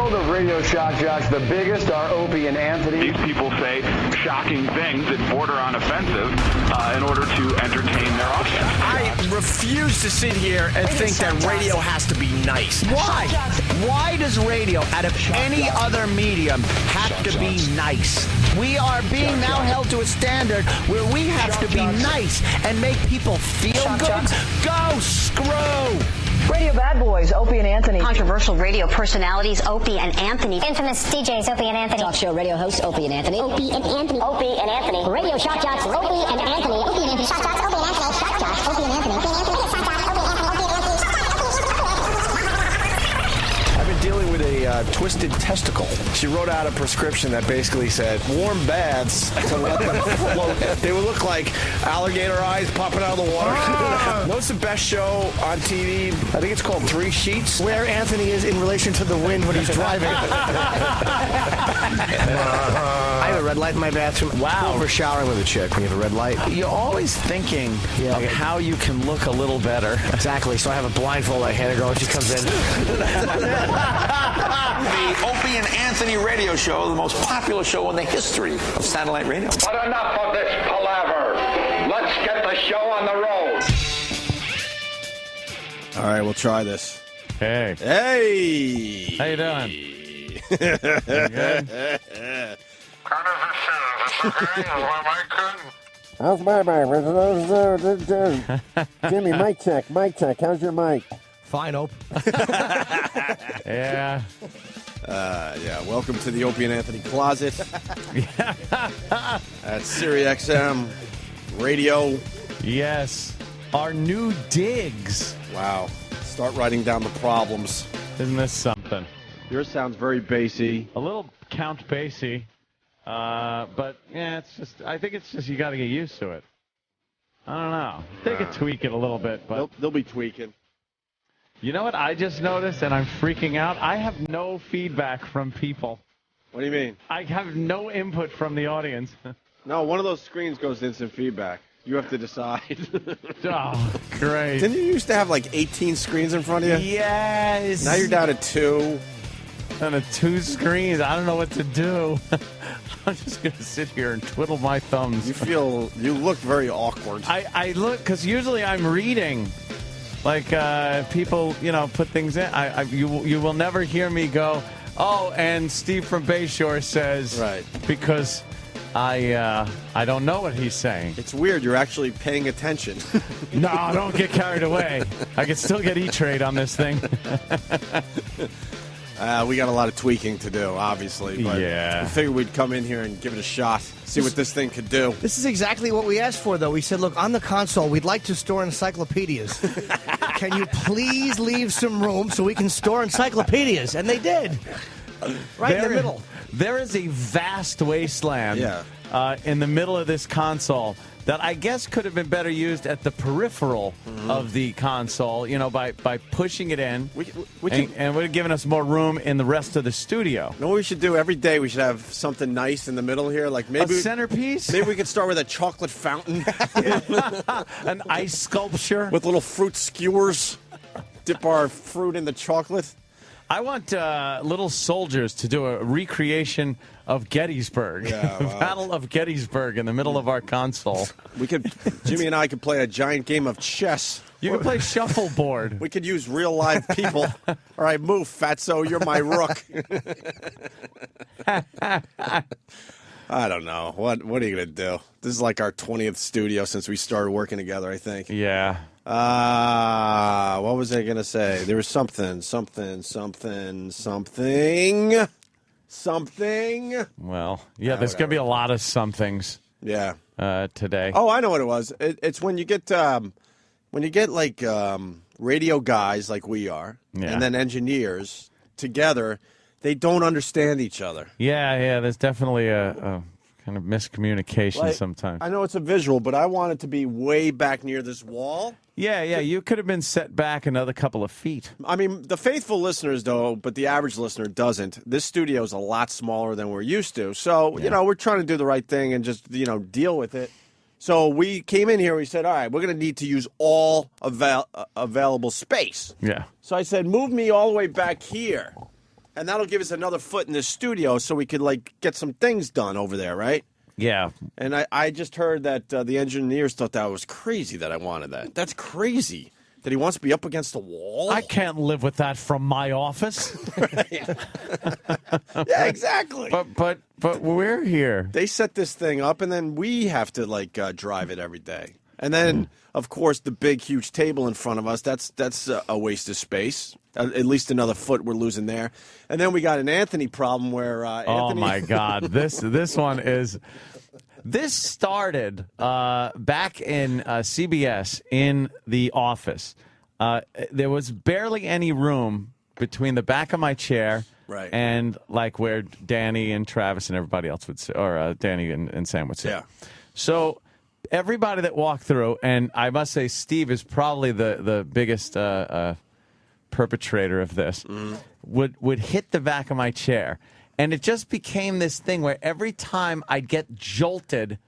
world of radio shock jocks, the biggest are Opie and Anthony. These people say shocking things that border on offensive in order to entertain their audience. I refuse to sit here and think that radio has to be nice. Why? Why does radio, out of any other medium, have to be nice? We are being now held to a standard where we have to be nice and make people feel good. Go screw! Radio bad boys, Opie and Anthony. Controversial radio personalities, Opie and Anthony. Infamous DJs, Opie and Anthony. Talk show radio hosts, Opie and Anthony. Opie and Anthony. Opie and Anthony. Radio shock jocks, Opie and Anthony. Opie and Anthony. Shock jocks, Opie and Anthony. Shock jocks, Opie and Anthony. I've been dealing with a twisted testicle. She wrote out a prescription that basically said warm baths to let them float. They would look like alligator eyes popping out of the water. What's the best show on TV? I think it's called Three Sheets. Where Anthony is in relation to the wind when he's driving. I have a red light in my bathroom. Wow. Cool for showering with a chick when you have a red light. You're always thinking like how you can look a little better. Exactly. So I have a blindfold. I hand her girl when she comes in. The Opie and Anthony radio show, the most popular show in the history of satellite radio. But enough of this palaver. Let's get the show on the road. All right, we'll try this. Hey. Hey. How you doing? Good? How's my mic? Jimmy, mic check. How's your mic? Fine, Ope. Yeah. Yeah, welcome to the Opie and Anthony Closet. At SiriusXM Radio. Yes. Our new digs. Wow. Start writing down the problems. Isn't this something? Yours sounds very bassy. A little Count Basie. But, yeah, I think it's just you got to get used to it. I don't know. They could tweak it a little bit, but... They'll be tweaking. You know what I just noticed, and I'm freaking out? I have no feedback from people. What do you mean? I have no input from the audience. No, one of those screens goes to instant feedback. You have to decide. Oh, great. Didn't you used to have like 18 screens in front of you? Yes. Now you're down to 2. On a 2 screens. I don't know what to do. I'm just going to sit here and twiddle my thumbs. You look very awkward. I look, because usually I'm reading. Like, people, put things in. You will never hear me go, oh, and Steve from Bayshore says, right, because I don't know what he's saying. It's weird. You're actually paying attention. No, don't get carried away. I can still get E-Trade on this thing. We got a lot of tweaking to do, obviously. But yeah. I figured we'd come in here and give it a shot, see what this thing could do. This is exactly what we asked for, though. We said, look, on the console, we'd like to store encyclopedias. Can you please leave some room so we can store encyclopedias? And they did. Right in the middle. There is a vast wasteland in the middle of this console that I guess could have been better used at the peripheral of the console, by pushing it in, and would have given us more room in the rest of the studio. You know what we should do? Every day we should have something nice in the middle here. Like maybe a centerpiece? Maybe we could start with a chocolate fountain. An ice sculpture. With little fruit skewers. Dip our fruit in the chocolate. I want little soldiers to do a recreation of Gettysburg. Yeah, wow. Battle of Gettysburg in the middle of our console. Jimmy and I could play a giant game of chess. You could play shuffleboard. We could use real live people. All right, move, fatso. You're my rook. I don't know. What are you going to do? This is like our 20th studio since we started working together, I think. Yeah. What was I going to say? There was something. Well, yeah, there's going to be a lot of somethings. Yeah. Today. Oh, I know what it was. It's when you get like radio guys like we are, and then engineers together, they don't understand each other. Yeah. There's definitely a kind of miscommunication sometimes. I know it's a visual, but I want it to be way back near this wall. Yeah, you could have been set back another couple of feet. I mean, the faithful listeners, though, but the average listener doesn't. This studio is a lot smaller than we're used to. So, we're trying to do the right thing and just, deal with it. So we came in here, we said, all right, we're going to need to use all available space. Yeah. So I said, move me all the way back here. And that'll give us another foot in the studio so we could, like, get some things done over there, right? Yeah. And I just heard that the engineers thought that was crazy that I wanted that. That's crazy. That he wants to be up against the wall? I can't live with that from my office. Yeah, exactly. But we're here. They set this thing up, and then we have to, like, drive it every day. And then, of course, the big, huge table in front of us, that's a waste of space. At least another foot we're losing there. And then we got an Anthony problem where Anthony... Oh, my God. This one is... This started back in CBS in the office. There was barely any room between the back of my chair and like where Danny and Travis and everybody else would sit, or Danny and Sam would sit. Yeah. So everybody that walked through, and I must say Steve is probably the biggest perpetrator of this, would hit the back of my chair. And it just became this thing where every time I'd get jolted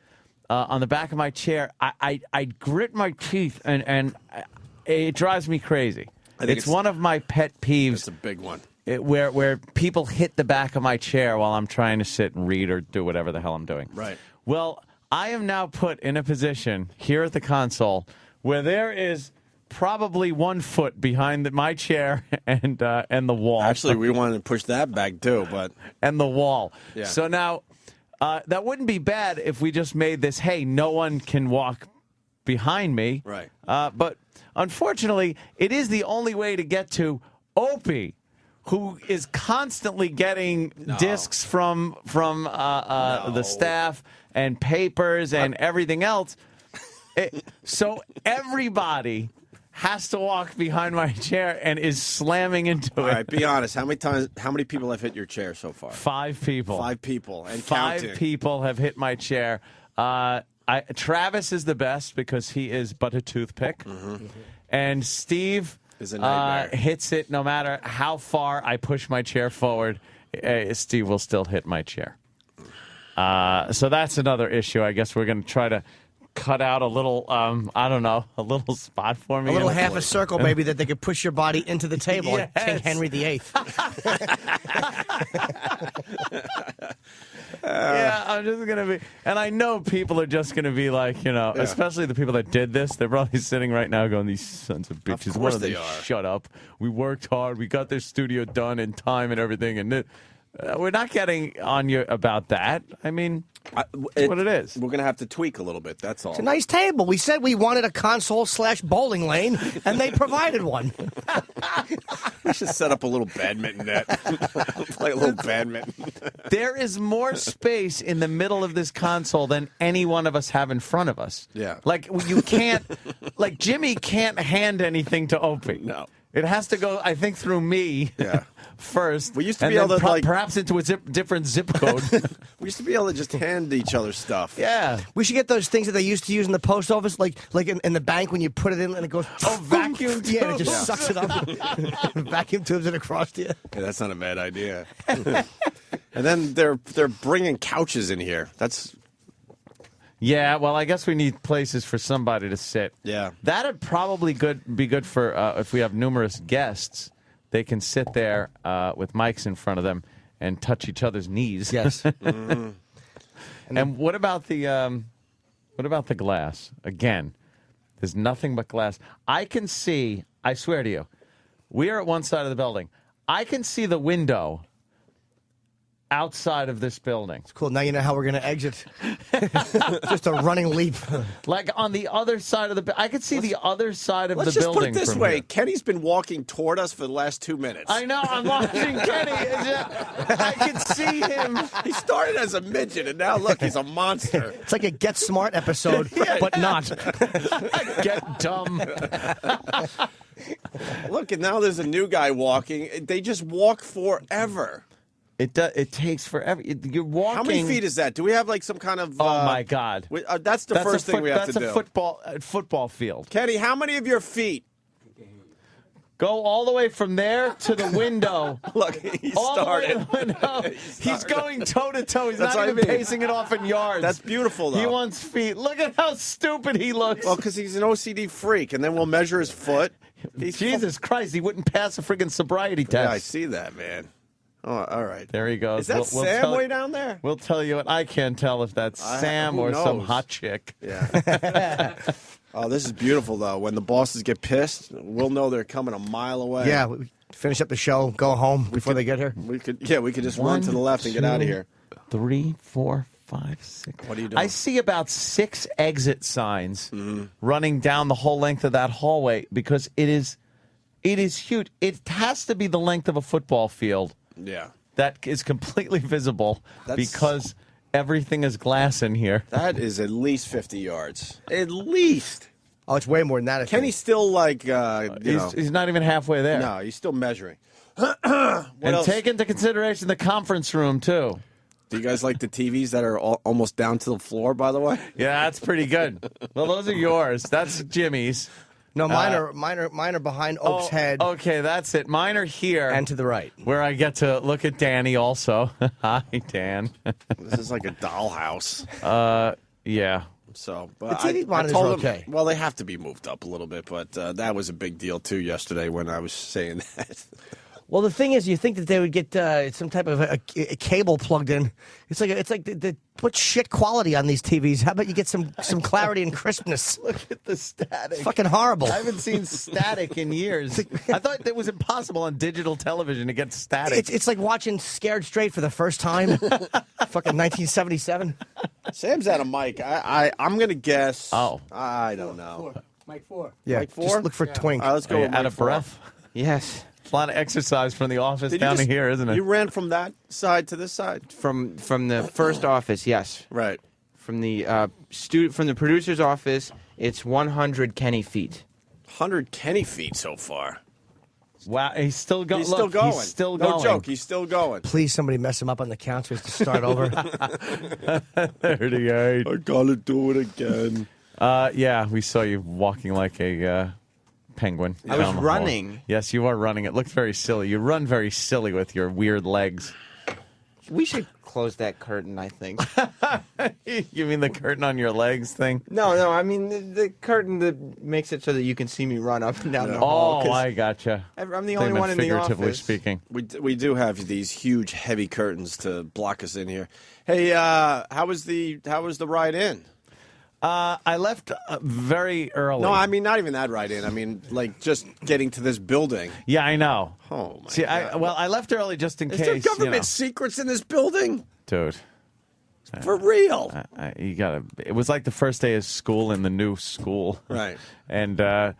on the back of my chair, I'd grit my teeth, and it drives me crazy. It's one of my pet peeves. It's a big one. Where people hit the back of my chair while I'm trying to sit and read or do whatever the hell I'm doing. Right. Well, I am now put in a position here at the console where there is probably 1 foot behind my chair and the wall. Actually, we wanted to push that back too, but and the wall. Yeah. So now that wouldn't be bad if we just made this. Hey, no one can walk behind me. Right. But unfortunately, it is the only way to get to Opie, who is constantly getting discs from the staff and papers and everything else. So everybody has to walk behind my chair and is slamming into it. All right, be honest. How many people have hit your chair so far? 5 people. 5 people, and 5 counting. people have hit my chair. Travis is the best because he is but a toothpick. And Steve is a nightmare. Hits it no matter how far I push my chair forward. Steve will still hit my chair. So that's another issue. I guess we're going to try to cut out a little, I don't know, a little spot for me. A little half a circle, maybe, that they could push your body into the table like King Henry VIII. Yeah, I'm just going to be, and I know people are just going to be like, especially the people that did this, they're probably sitting right now going, these sons of bitches. Of course they are. Shut up. We worked hard. We got their studio done in time and everything. And we're not getting on you about that. I mean, it's what it is. We're going to have to tweak a little bit, that's all. It's a nice table. We said we wanted a console/bowling lane, and they provided one. We should set up a little badminton net. Play a little badminton. There is more space in the middle of this console than any one of us have in front of us. Yeah. Like, you can't, like, Jimmy can't hand anything to Opie. No. It has to go, I think, through me first. We used to and be able then to, perhaps into a different zip code. We used to be able to just hand each other stuff. Yeah. We should get those things that they used to use in the post office, like in the bank when you put it in and it goes, vacuum tubes. Yeah, it just sucks it up. Vacuum tubes it across to you. Yeah, that's not a bad idea. And then they're bringing couches in here. That's... Yeah, well, I guess we need places for somebody to sit. Yeah. That'd probably be good for if we have numerous guests. They can sit there with mics in front of them and touch each other's knees. Yes. And what about the glass? Again, there's nothing but glass. I can see, I swear to you, we are at one side of the building. I can see the window outside of this building. It's cool. Now you know how we're going to exit. Just a running leap. Like on the other side of the I could see the other side of the building. Let's just put it this way. Here. Kenny's been walking toward us for the last 2 minutes. I know. I'm watching Kenny. I can see him. He started as a midget, and now, look, he's a monster. It's like a Get Smart episode, but not. Get dumb. Look, and now there's a new guy walking. They just walk forever. It takes forever. You're walking. How many feet is that? Do we have like some kind of? Oh my God! That's the first thing we have to do. That's a football field. Kenny, how many of your feet? Go all the way from there to the window. Look, he started. He's going toe to toe. He's not even pacing it off in yards. That's beautiful, though. He wants feet. Look at how stupid he looks. Well, because he's an OCD freak, and then we'll measure his foot. Jesus Christ, he wouldn't pass a friggin' sobriety test. Yeah, I see that, man. Oh, all right. There he goes. Is that Sam way down there? We'll tell you what. I can't tell if that's Sam who or some knows? hot chick. Yeah. Oh, this is beautiful, though. When the bosses get pissed, we'll know they're coming a mile away. Yeah, we finish up the show, go home before they get here. We could just run to the left and get out of here. 3, 4, 5, 6. What are you doing? I see about 6 exit signs running down the whole length of that hallway because it is huge. It has to be the length of a football field. Yeah. That is completely visible because everything is glass in here. That is at least 50 yards. At least. Oh, it's way more than that. Kenny's still like, he's not even halfway there. No, he's still measuring. And take into consideration the conference room, too. Do you guys like the TVs that are almost down to the floor, by the way? Yeah, that's pretty good. Well, those are yours. That's Jimmy's. No, mine are behind Oak's head. Okay, that's it. Mine are here. And to the right. Where I get to look at Danny also. Hi, Dan. This is like a dollhouse. Yeah. So, but the TV monitors I are told okay. Well, they have to be moved up a little bit, but that was a big deal, too, yesterday when I was saying that. Well, the thing is, you think that they would get some type of a cable plugged in. It's like the put shit quality on these TVs. How about you get some clarity and crispness? Look at the static. It's fucking horrible. I haven't seen static in years. I thought it was impossible on digital television to get static. It's like watching Scared Straight for the first time. Fucking 1977. Sam's out of mic. I'm going to guess. Oh. I don't know. Mike 4. Yeah, Mike 4? just look for Twink. All right, let's go with out Mike of 4. breath? Yes. It's a lot of exercise from the office Did you down to just- here, isn't it? You ran from that side to this side? From the first office, yes. Right. From the from the producer's office, it's 100 Kenny feet. 100 Kenny feet so far. Wow, he's still going. He's still going. He's still no going. joke, he's still going. Please, somebody mess him up on the counters to start over. 38. I gotta do it again. Yeah, we saw you walking like a penguin. I was down the running. hall. Yes, you are running. It looked very silly. You run very silly with your weird legs. We should close that curtain, I think. You mean the curtain on your legs thing? No, I mean the curtain that makes it so that you can see me run up and down the hall. Oh, I gotcha. I'm the only one in the figuratively office. speaking. We do have these huge, heavy curtains to block us in here. Hey, how was the ride in? I left very early. No, I mean not even that ride in. I mean like just getting to this building. Yeah, I know. Oh my See, God. I left early just in Is case. there government secrets in this building? Dude. For real. You gotta. It was like the first day of school in the new school, Right. And I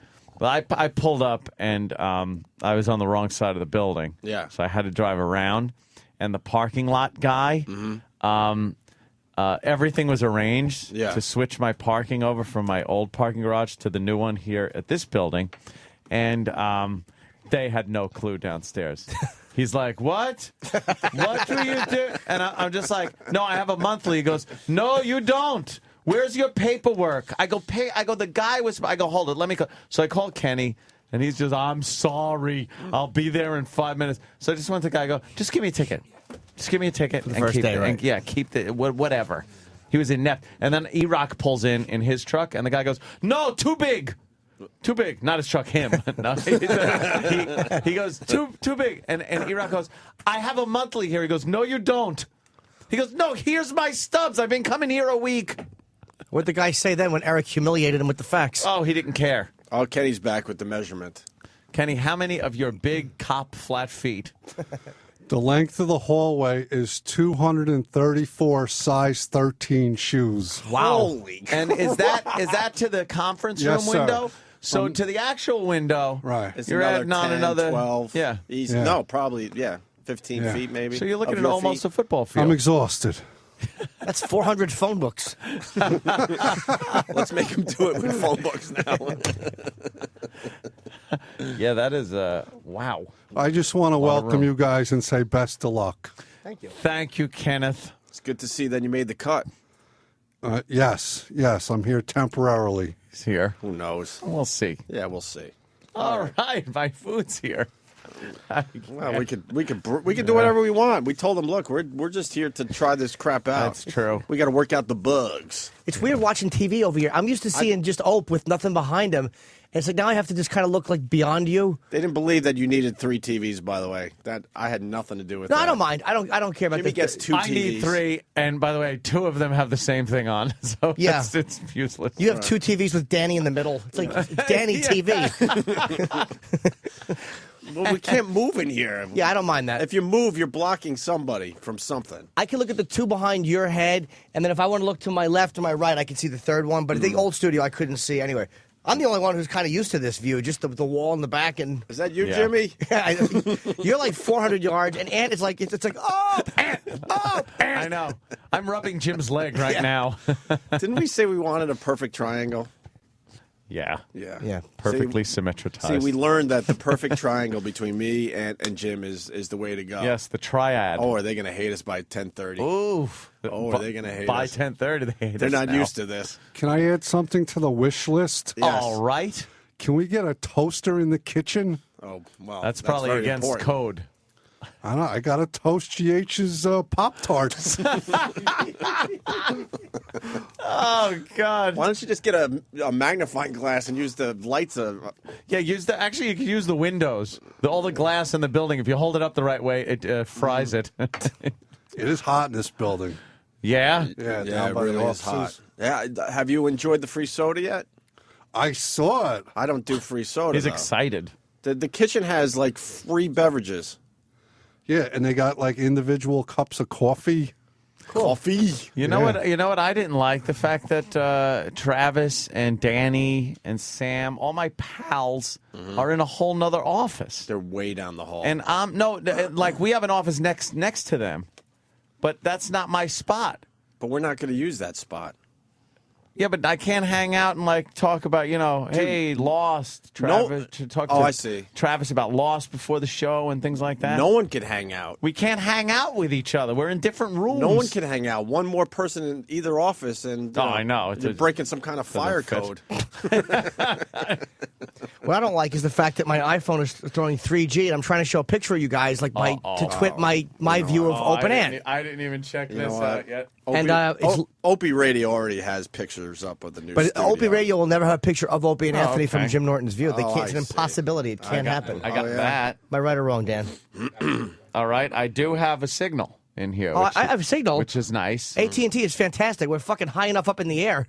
pulled up and I was on the wrong side of the building. Yeah. So I had to drive around, and the parking lot guy. Everything was arranged to switch my parking over from my old parking garage to the new one here at this building, and they had no clue downstairs. He's like, what? What do you do? And I'm just like, no, I have a monthly. He goes, no, you don't. Where's your paperwork? I go, the guy was, I go, hold it, let me call. So I called Kenny, and he's just, I'm sorry. I'll be there in 5 minutes. So I just went to the guy, I go, just give me a ticket. Just give me a ticket. For the first day, right? And, keep the, whatever. He was inept. And then E-Rock pulls in his truck, and the guy goes, no, too big. Too big. Not his truck, him. No, he goes, too big. And E-Rock goes, I have a monthly here. He goes, no, you don't. He goes, no, here's my stubs. I've been coming here a week. What'd the guy say then when Eric humiliated him with the facts? Oh, he didn't care. Oh, Kenny's back with the measurement. Kenny, how many of your big cop flat feet? The length of the hallway is 234 size 13 shoes. Wow. Holy And is that to the conference room Yes, sir. window? So to the actual window, Right. It's you're another adding on 10, another 12. Yeah. Easy. Yeah. No, probably, 15 Yeah. feet maybe. So you're looking of at your almost feet. a football field. I'm exhausted. That's 400 phone books. Let's make him do it with phone books now. Yeah, that is wow. I just want to welcome you guys and say best of luck. Thank you. Thank you, Kenneth. It's good to see that you made the cut. Yes, I'm here temporarily. He's here. Who knows? We'll see. Yeah, we'll see. All right, my food's here. Well, we could do whatever we want. We told them, look, we're just here to try this crap out. That's true. We got to work out the bugs. It's weird watching TV over here. I'm used to seeing just Ope with nothing behind him. And it's like now I have to just kind of look like beyond you. They didn't believe that you needed 3 TVs, by the way. That I had nothing to do with No, that. I don't mind. I don't care about Jimmy this. gets 2 TVs. I need 3, and by the way, 2 of them have the same thing on, so Yeah. it's useless. You have 2 TVs with Danny in the middle. It's like Danny TV. Well, we can't move in here. Yeah, I don't mind that. If you move, you're blocking somebody from something. I can look at the 2 behind your head, and then if I want to look to my left or my right, I can see the 3rd one. But at the old studio, I couldn't see anyway. I'm the only one who's kind of used to this view, just the wall in the back. And is that you, Jimmy? Yeah, you're like 400 yards, and Ant is like it's like Ant. I know. I'm rubbing Jim's leg right now. Didn't we say we wanted a perfect triangle? Yeah. Yeah. Perfectly symmetrized. See, we learned that the perfect triangle between me and Jim is the way to go. Yes, the triad. Oh, are they going to hate us by 10:30? Oof. Oh, are they going to hate by us? By 10:30, they hate They're us not now. used to this. Can I add something to the wish list? Yes. All right. Can we get a toaster in the kitchen? Oh, well, That's probably very against important. code. I don't know. I got to toast GH's Pop-Tarts. Oh, God. Why don't you just get a magnifying glass and use the lights? Yeah, actually, you could use the windows. All the glass in the building. If you hold it up the right way, it fries it. It is hot in this building. Yeah? Yeah, Yeah, down it by really the is hot. offices. Yeah, have you enjoyed the free soda yet? I saw it. I don't do free soda. He's though. excited. The kitchen has like free beverages. Yeah, and they got like individual cups of coffee. Coffee. You know what? You know what I didn't like? The fact that Travis and Danny and Sam, all my pals, are in a whole nother office. They're way down the hall. And like we have an office next to them, but that's not my spot. But we're not going to use that spot. Yeah, but I can't hang out and like talk about, hey, Lost. Travis, to talk to I see. Travis about Lost before the show and things like that. No one can hang out. We can't hang out with each other. We're in different rooms. No one can hang out. One more person in either office, and I know. You're breaking some kind of fire code. What I don't like is the fact that my iPhone is throwing 3G, and I'm trying to show a picture of you guys, like to twit my view of Open Ant. I didn't even check this out yet. Opie, And Opie Radio already has pictures up of the new But studio. Opie Radio will never have a picture of Opie and Anthony okay. from Jim Norton's view. They Oh, can't. It's I an see. impossibility. It can't happen. I got that. Am I right or wrong, Dan? All right. I do have a signal in here. Oh, which I have a signal. which is nice. AT&T is fantastic. We're fucking high enough up in the air.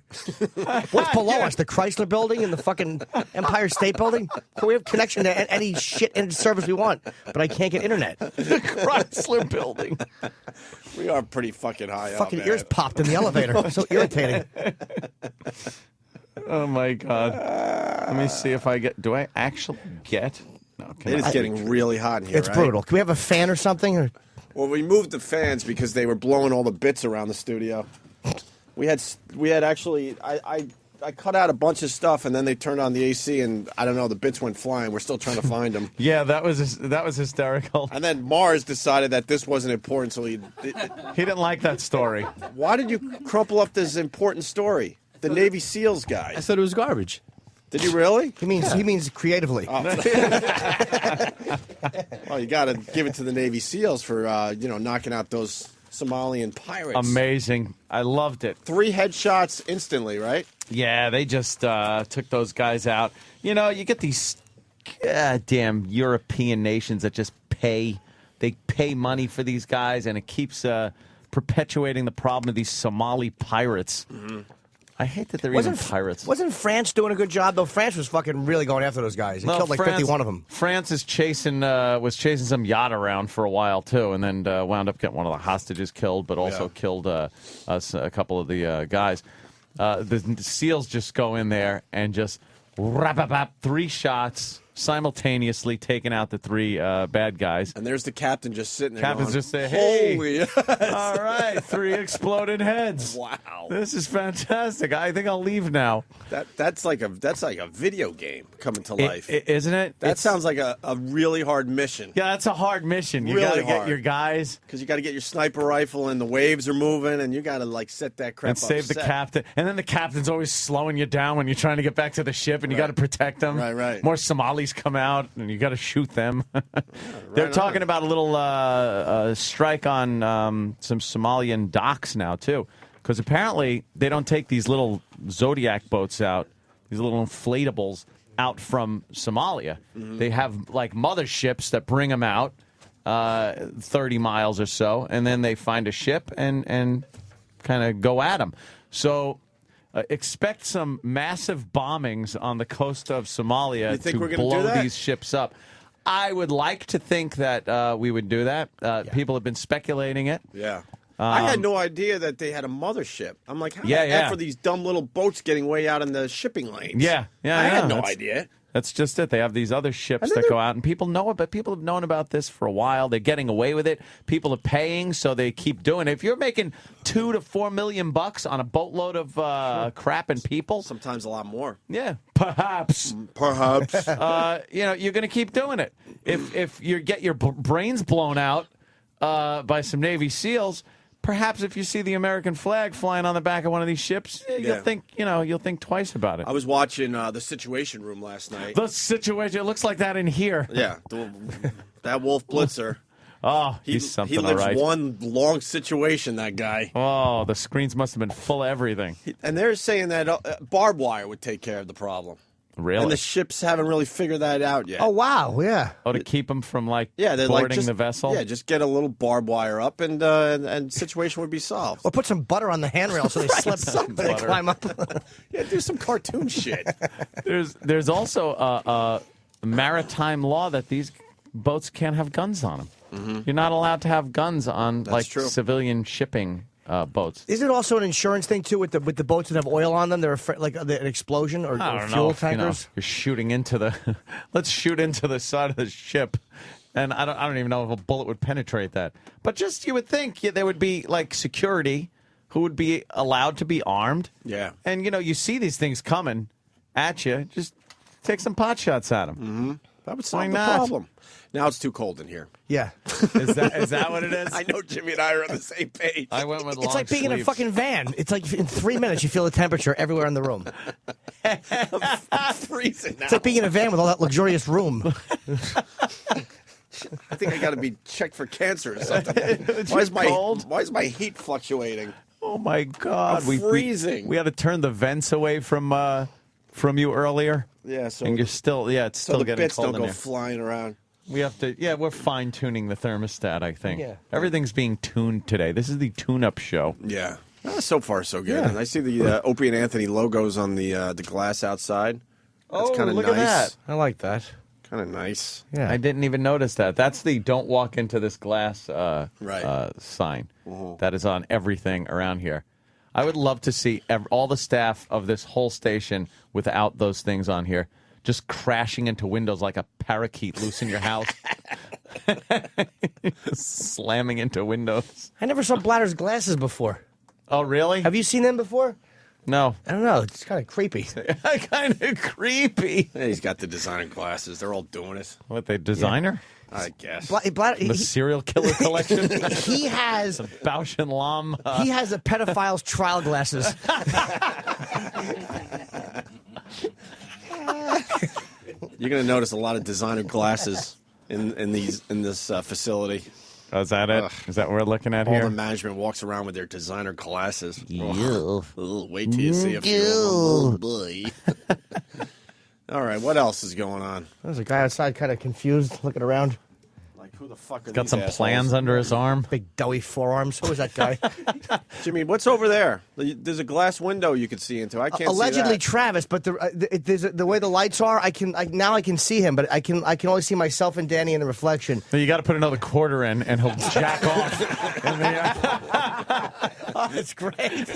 What's below us? The Chrysler Building and the fucking Empire State Building? We have connection to any shit and service we want, but I can't get internet. The Chrysler Building. We are pretty fucking high Fucking up, ears man. popped in the elevator. It's so irritating. Oh my God. Let me see if I get. Do I actually get? No. Can It is I- getting really hot in here, It's right? brutal. Can we have a fan or something? Or? Well, we moved the fans because they were blowing all the bits around the studio. We had actually I cut out a bunch of stuff and then they turned on the AC and I don't know, the bits went flying. We're still trying to find them. Yeah, that was hysterical. And then Mars decided that this wasn't important, so He didn't like that story. Why did you crumple up this important story? The Navy SEALs guy. I said it was garbage. Did you really? He means creatively. Oh. Well, you got to give it to the Navy SEALs for knocking out those Somalian pirates. Amazing. I loved it. 3 headshots instantly, right? Yeah, they just took those guys out. You know, you get these damn European nations that just pay. They pay money for these guys, and it keeps perpetuating the problem of these Somali pirates. Mm-hmm. I hate that they're even pirates. Wasn't France doing a good job, though? France was fucking really going after those guys. They killed like 51 of them. France is was chasing some yacht around for a while, too, and then wound up getting one of the hostages killed, but also killed a couple of the guys. The SEALs just go in there and just wrap 3 shots, simultaneously taking out the 3 bad guys. And there's the captain just sitting there. Captain's going, just saying, hey, holy. all right, 3 exploded heads. Wow. This is fantastic. I think I'll leave now. That's like a video game coming to life. Isn't it? That sounds like a really hard mission. Yeah, that's a hard mission. You Really got to get hard. your guys. Because you got to get your sniper rifle and the waves are moving and you got to like set that crap And up. save the captain. And then the captain's always slowing you down when you're trying to get back to the ship and you got to protect them. Right. More Somali Saudis come out, and you got to shoot them. They're talking about a little strike on some Somalian docks now, too, because apparently they don't take these little Zodiac boats out, these little inflatables out from Somalia. They have, like, motherships that bring them out 30 miles or so, and then they find a ship and kind of go at them. So expect some massive bombings on the coast of Somalia to blow these ships up. I would like to think that we would do that. People have been speculating it. Yeah. I had no idea that they had a mothership. I'm like, how the F are these dumb little boats getting way out in the shipping lanes? Yeah. I had no idea. That's just it. They have these other ships that go out, and people know it, but people have known about this for a while. They're getting away with it. People are paying, so they keep doing it. If you're making $2 to $4 million on a boatload of crap and people, sometimes a lot more. Yeah, perhaps. You're going to keep doing it. If you get your brains blown out by some Navy SEALs. Perhaps if you see the American flag flying on the back of one of these ships, you'll think twice about it. I was watching The Situation Room last night. The Situation, it looks like that in here. Yeah, that Wolf Blitzer. Oh, he's something, he lives all right. one long situation, that guy. Oh, the screens must have been full of everything. And they're saying that barbed wire would take care of the problem. Really? And the ships haven't really figured that out yet. Oh, wow, yeah. Oh, to keep them from, boarding the vessel? Yeah, just get a little barbed wire up and situation would be solved. Or put some butter on the handrail so they slip when they climb up. Yeah, do some cartoon shit. There's also a maritime law that these boats can't have guns on them. Mm-hmm. You're not allowed to have guns on, civilian shipping boats. Is it also an insurance thing too with the boats that have oil on them? They're afraid, like an explosion or fuel tankers. You're shooting into the. Let's shoot into the side of the ship, and I don't even know if a bullet would penetrate that. But just you would think there would be security who would be allowed to be armed. Yeah, and you see these things coming at you. Just take some pot shots at them. Mm-hmm. That would solve the problem. Now it's too cold in here. Yeah. Is that what it is? I know Jimmy and I are on the same page. I went with long It's like being in a sleeves. fucking van. It's like in 3 minutes you feel the temperature everywhere in the room. I'm freezing now. It's like being in a van with all that luxurious room. I think I got to be checked for cancer or something. Why is my heat fluctuating? Oh my God! I'm freezing. We had to turn the vents away from you earlier. Yeah, so and you're still it's still the getting bits cold don't in go here. flying around. We have to. Yeah, we're fine tuning the thermostat. I think. Yeah. Everything's being tuned today. This is the tune-up show. Yeah. So far, so good. Yeah. And I see the Opie and Anthony logos on the glass outside. That's kind of look nice. at that. I like that. Kind of nice. Yeah. I didn't even notice that. That's the "Don't walk into this glass" sign. Mm-hmm. That is on everything around here. I would love to see all the staff of this whole station without those things on here, just crashing into windows like a parakeet loose in your house. Slamming into windows. I never saw Bladder's glasses before. Oh, really? Have you seen them before? No. I don't know. It's kind of creepy. Kind of creepy. Yeah, he's got the designer glasses. They're all doing it. What, the designer? I guess. The serial killer collection? He has the Bausch and Lomb. He has the pedophile's trial glasses. You're going to notice a lot of designer glasses in this facility. Oh, is that it? Ugh. Is that what we're looking at All here? the management walks around with their designer glasses. Ew. Wait till you see a few of them. Oh, boy. All right, what else is going on? There's a guy outside kind of confused, looking around. Like, who the fuck are Got these some assholes? plans under his arm. Big doughy forearms. Who is that guy? Jimmy, what's over there? There's a glass window you could see into. I can't Allegedly see that. Travis, but the way the lights are, now I can see him, but I can only see myself and Danny in the reflection. You got to put another quarter in, and he'll jack off. Oh, that's great.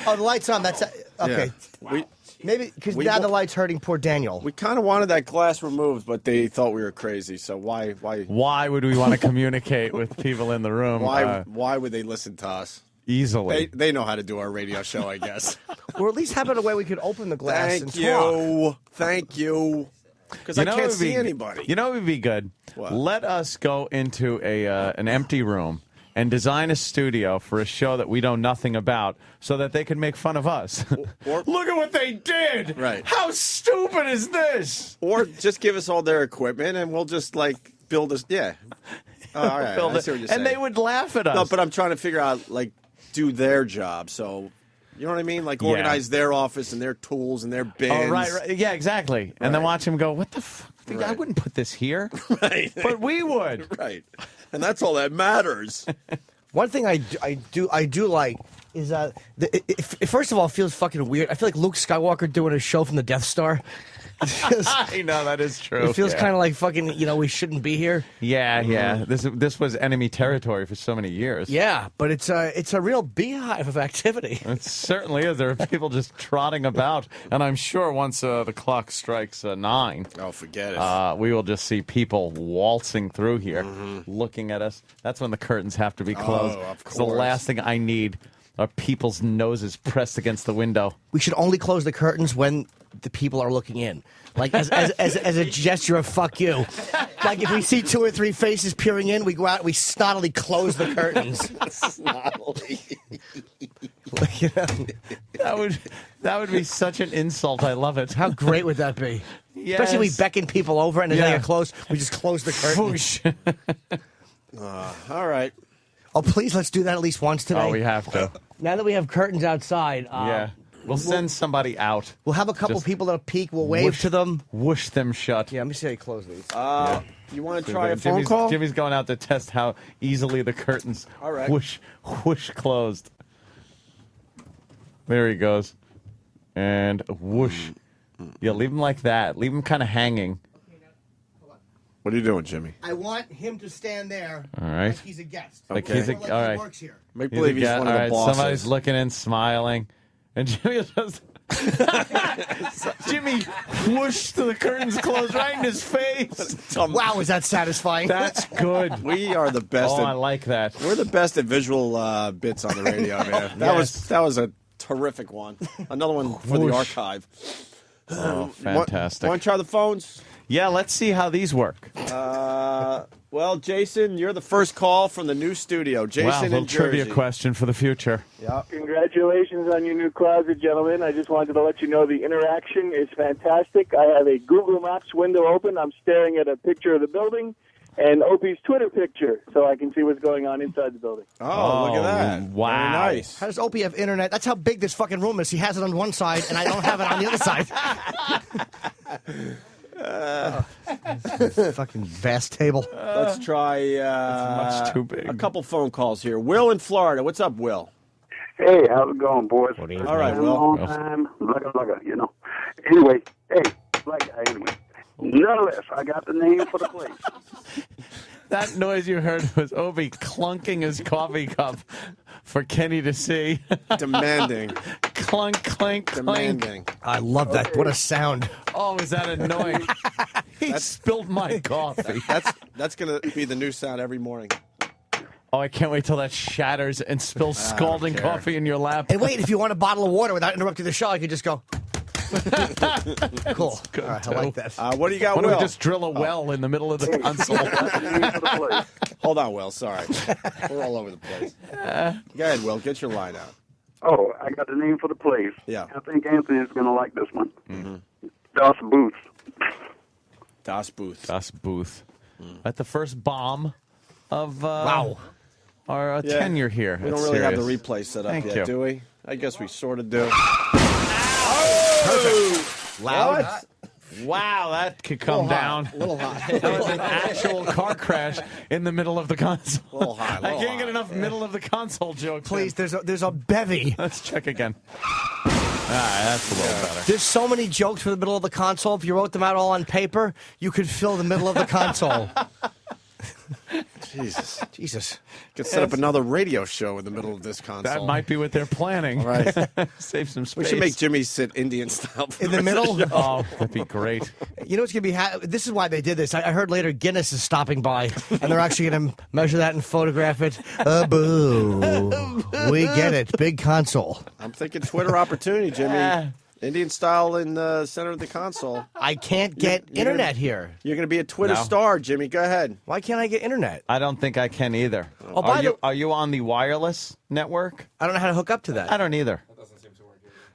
Oh, the light's on. That's okay. Yeah. Maybe because now the light's hurting poor Daniel. We kind of wanted that glass removed, but they thought we were crazy. So why? Why would we want to communicate with people in the room? Why would they listen to us? Easily. They know how to do our radio show, I guess. Or at least have it a way we could open the glass and Thank you. Thank you. Because I can't see anybody. You know what would be good? What? Let us go into an empty room and design a studio for a show that we know nothing about so that they can make fun of us. Look at what they did! Right. How stupid is this? Or just give us all their equipment and we'll just, like, build us. Yeah. Oh, all right. I see what you're saying. And they would laugh at us. No, but I'm trying to figure out, like, do their job. So, you know what I mean? Like, organize their office and their tools and their bins. Oh, right. Yeah, exactly. Right. And then watch them go, what the fuck? Right. I wouldn't put this here. Right. But we would. Right. And that's all that matters. One thing I do like is first of all, it feels fucking weird. I feel like Luke Skywalker doing a show from the Death Star. I know, that is true. It feels kind of like fucking, we shouldn't be here. Yeah. This was enemy territory for so many years. Yeah, but it's a real beehive of activity. It certainly is. There are people just trotting about, and I'm sure once the clock strikes 9, oh, forget it. We will just see people waltzing through here, looking at us. That's when the curtains have to be closed. Oh, of course. The last thing I need are people's noses pressed against the window. We should only close the curtains when the people are looking in, like as a gesture of fuck you. Like if we see 2 or 3 faces peering in, we go out and we snottily close the curtains. Snottily. That would be such an insult. I love it. How great would that be? Yes. Especially we beckon people over and they get close. We just close the curtains. All right. Oh, please, let's do that at least once today. Oh, we have to. Now that we have curtains outside, Yeah. We'll send somebody out. We'll have a couple people that'll peek. We'll wave to them. Whoosh them shut. Yeah, let me see how you close these. You want to try a phone call? Jimmy's going out to test how easily the curtains whoosh closed. There he goes. And whoosh. Yeah, leave him like that. Leave him kind of hanging. What are you doing, Jimmy? I want him to stand there all right. like he's a guest. Like he's a, like all he right. works here. Make believe he's one of the bosses. Somebody's looking in, smiling. And Jimmy just... Jimmy whooshed the curtains closed right in his face. Wow, is that satisfying? That's good. We are the best. Oh, I like that. We're the best at visual bits on the radio, man. That was a terrific one. Another one for the archive. Oh, fantastic. Want to try the phones? Yeah, let's see how these work. Well, Jason, you're the first call from the new studio. Jason in little Jersey. trivia question for the future. Yeah. Congratulations on your new closet, gentlemen. I just wanted to let you know the interaction is fantastic. I have a Google Maps window open. I'm staring at a picture of the building and Opie's Twitter picture so I can see what's going on inside the building. Oh, look at that. Wow. Very nice. How does Opie have internet? That's how big this fucking room is. He has it on one side, and I don't have it on the other side. Fucking vast table. Let's try much too big. A couple phone calls here. Will in Florida. What's up, Will? Hey, how's it going, boys? All right, Been Will. a long time. Lugga, you know. Anyway, hey, black guy, anyway. Nonetheless, I got the name for the place. That noise you heard was Opie clunking his coffee cup for Kenny to see. Demanding. Clunk, clank, clank. Demanding. I love that. What a sound. Oh, is that annoying? He spilled my coffee. That's going to be the new sound every morning. Oh, I can't wait till that shatters and spills scalding coffee in your lap. And wait, if you want a bottle of water without interrupting the show, I could just go. Cool. Good, all right, I like that. What do you got, Why Will? don't we just drill a well in the middle of the console? Hold on, Will. Sorry. We're all over the place. Go ahead, Will. Get your line out. Oh, I got the name for the place. Yeah. I think Anthony is going to like this one. Mm-hmm. Das Booth. Das Booth. Das Booth. At the first bomb of wow. our tenure here. We don't really have the replay set up yet, do we? I guess we sort of do. Perfect. Loud. Wow, that could come down. A little hot. That was an actual car crash in the middle of the console. A little high. I can't get enough middle of the console jokes. Please, there's a bevy. Let's check again. That's a little better. There's so many jokes for the middle of the console. If you wrote them out all on paper, you could fill the middle of the console. Jesus. Could set up another radio show in the middle of this console. That might be what they're planning. Right. Save some space. We should make Jimmy sit Indian style in the middle. Oh, that'd be great. You know what's going to be? This is why they did this. I heard later Guinness is stopping by, and they're actually going to measure that and photograph it. Boo. We get it. Big console. I'm thinking Twitter opportunity, Jimmy. Indian style in the center of the console. I can't get internet here. You're going to be a Twitter No. star, Jimmy. Go ahead. Why can't I get internet? I don't think I can either. Oh, Are you on the wireless network? I don't know how to hook up to that. I don't either.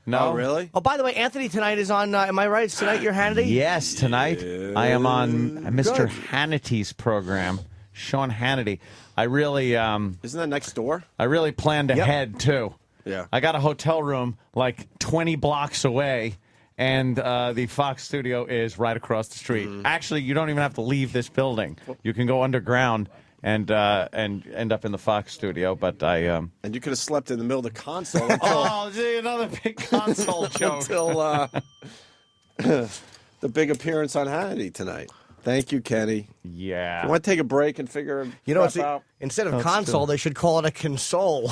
No. Oh, really? Oh, by the way, Anthony tonight is on, am I right? Is tonight your Hannity? Yes, tonight I am on Mr. Hannity's program, Sean Hannity. I really Isn't that next door? I really planned ahead too. Yeah. I got a hotel room like 20 blocks away, and the Fox studio is right across the street. Actually, you don't even have to leave this building. You can go underground and end up in the Fox studio. But I And you could have slept in the middle of the console until, oh, gee, another big console joke. until the big appearance on Hannity tonight. Thank you, Kenny. Yeah. You want to take a break and figure it's out? instead of Let's console, do it. they should call it a console.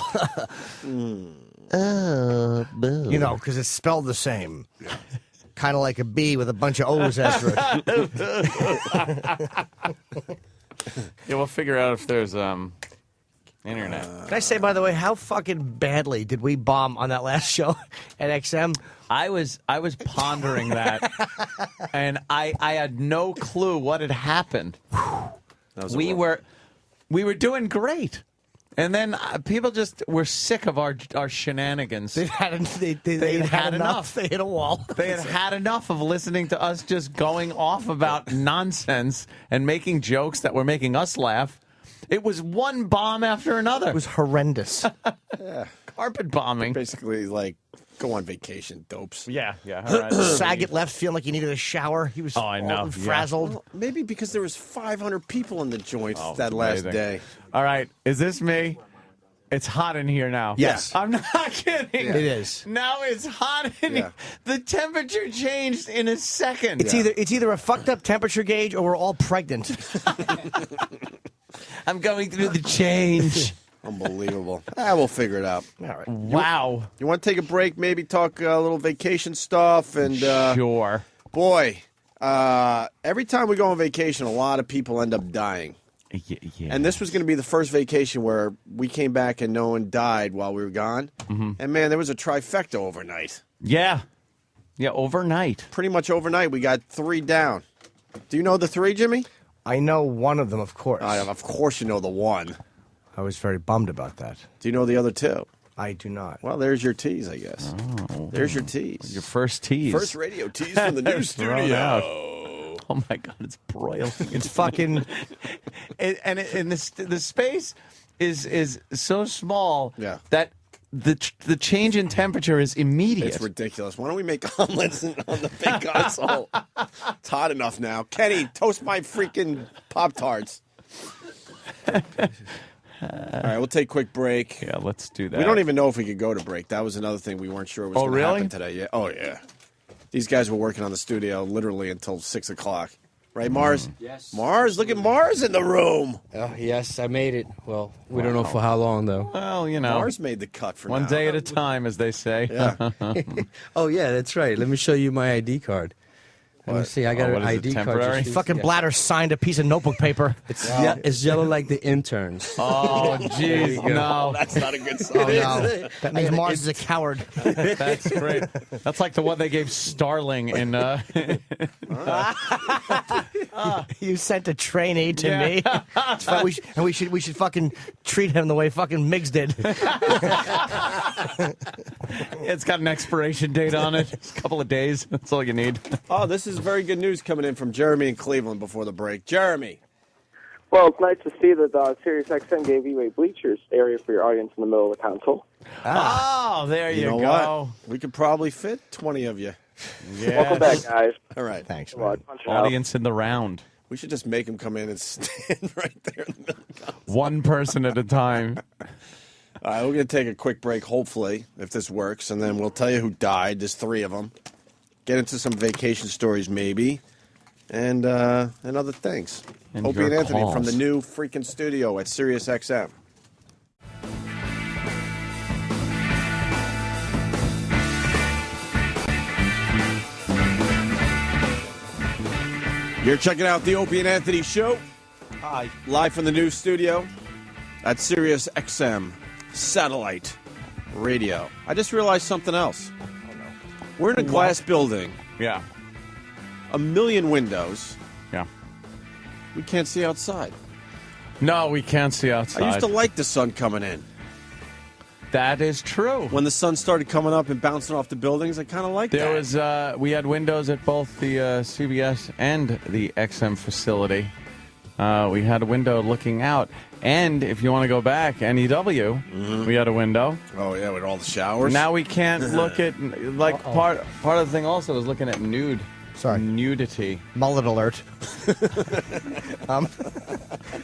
You know, because it's spelled the same. Kind of like a B with a bunch of O's after it. Yeah, we'll figure out if there's internet. Can I say, by the way, how fucking badly did we bomb on that last show at XM? I was pondering that, and I had no clue what had happened. We were doing great, and then people just were sick of our shenanigans. They had enough. They hit a wall. They had enough of listening to us just going off about nonsense and making jokes that were making us laugh. It was one bomb after another. It was horrendous. Carpet bombing. Basically, like, go on vacation, dopes. Yeah. All right. Saget left feeling like he needed a shower. He was I know. all frazzled. Well, maybe because there was 500 people in the joint that it's last amazing. day. All right, is this me? It's hot in here now. Yes. I'm not kidding. It is. Now it's hot in here. The temperature changed in a second. It's either a fucked up temperature gauge or we're all pregnant. I'm going through the change. Unbelievable. We'll figure it out. All right. Wow. You want to take a break, maybe talk a little vacation stuff? And Sure. Boy, every time we go on vacation, a lot of people end up dying. Yeah. And this was going to be the first vacation where we came back and no one died while we were gone. Mm-hmm. And, man, there was a trifecta overnight. Yeah, overnight. Pretty much overnight, we got 3 down. Do you know the 3, Jimmy? I know one of them, of course. Of course you know the one. I was very bummed about that. Do you know the other 2? I do not. Well, there's your tease, I guess. Oh. There's your tease. Your first tease. First radio tease from the new Thrown studio. out. Oh, my God, it's broiling. It's fucking... the space is so small that the change in temperature is immediate. It's ridiculous. Why don't we make omelets on the big console? It's hot enough now. Kenny, toast my freaking Pop-Tarts. All right, we'll take a quick break. Yeah, let's do that. We don't even know if we could go to break. That was another thing we weren't sure was going to happen today. Yeah. Oh, yeah. These guys were working on the studio literally until 6 o'clock. Right, Mars? Yes. Mars, look at Mars in the room. Yes, I made it. Well, we don't know for how long, though. Well, you know. Mars made the cut for one now. day at a time, as they say. Yeah. Oh, yeah, that's right. Let me show you my ID card. Let me see. I got an ID card. Fucking Bladder signed a piece of notebook paper. It's yellow like the interns. Oh, jeez, no. That's not a good sign. Oh, no. That means Mars is a coward. That's great. That's like the one they gave Starling in... You sent a trainee to me. It's fine. We should fucking treat him the way fucking Miggs did. It's got an expiration date on it. It's a couple of days. That's all you need. Oh, this is very good news coming in from Jeremy in Cleveland before the break. Jeremy. Well, it's nice to see that SiriusXM gave you a bleachers area for your audience in the middle of the console. Oh, there you know go. What? We could probably fit 20 of you. Yes. Welcome back, guys. All right. Thanks, man. Audience in the round. We should just make him come in and stand right there in the middle of the console. One person at a time. All right, we're going to take a quick break, hopefully, if this works, and then we'll tell you who died. There's 3 of them. Get into some vacation stories, maybe, and other things. And Opie your and Anthony calls. from the new freaking studio at SiriusXM. You're checking out the Opie and Anthony show. Hi. Live from the new studio at SiriusXM Satellite Radio. I just realized something else. We're in a glass building. Yeah. A million windows. Yeah. We can't see outside. No, we can't see outside. I used to like the sun coming in. That is true. When the sun started coming up and bouncing off the buildings, I kind of liked There that. was we had windows at both the CBS and the XM facility. We had a window looking out, and if you want to go back, NEW, we had a window. Oh yeah, with all the showers. Now we can't look at part of the thing. Also is looking at nudity. Mullet alert.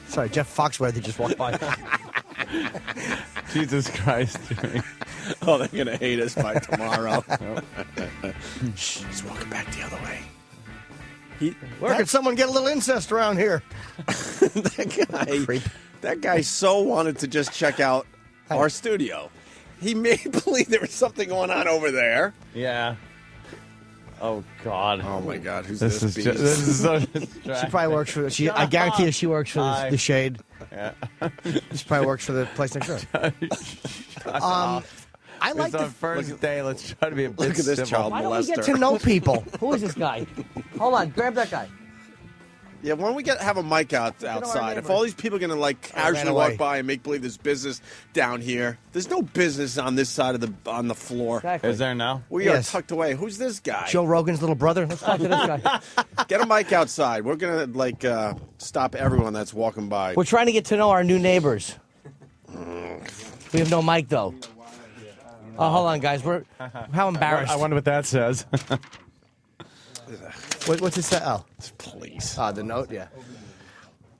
Sorry, Jeff Foxworthy just walked by. Jesus Christ, Jimmy. Oh, they're going to hate us by tomorrow. Shh, he's walking back the other way. Where could someone get a little incest around here? That guy so wanted to just check out our studio. He made believe there was something going on over there. Yeah. Oh God. Oh my God. Who's this this beast? This is so She probably works for. I guarantee you, she works for the Shade. Yeah. She probably works for the place next door. I like it's our first day. Let's try to be a bit Look at this civil. child Why don't we molester. get to know people? Who is this guy? Hold on, grab that guy. Yeah, why don't we have a mic outside? If all these people are going to like casually walk by and make believe there's business down here, there's no business on this side of on the floor. Exactly. Is there now? We are tucked away. Who's this guy? Joe Rogan's little brother. Let's talk to this guy. Get a mic outside. We're going to stop everyone that's walking by. We're trying to get to know our new neighbors. We have no mic though. Oh, hold on, guys. How embarrassed. I wonder what that says. What's it say? Oh, please. The note. Yeah.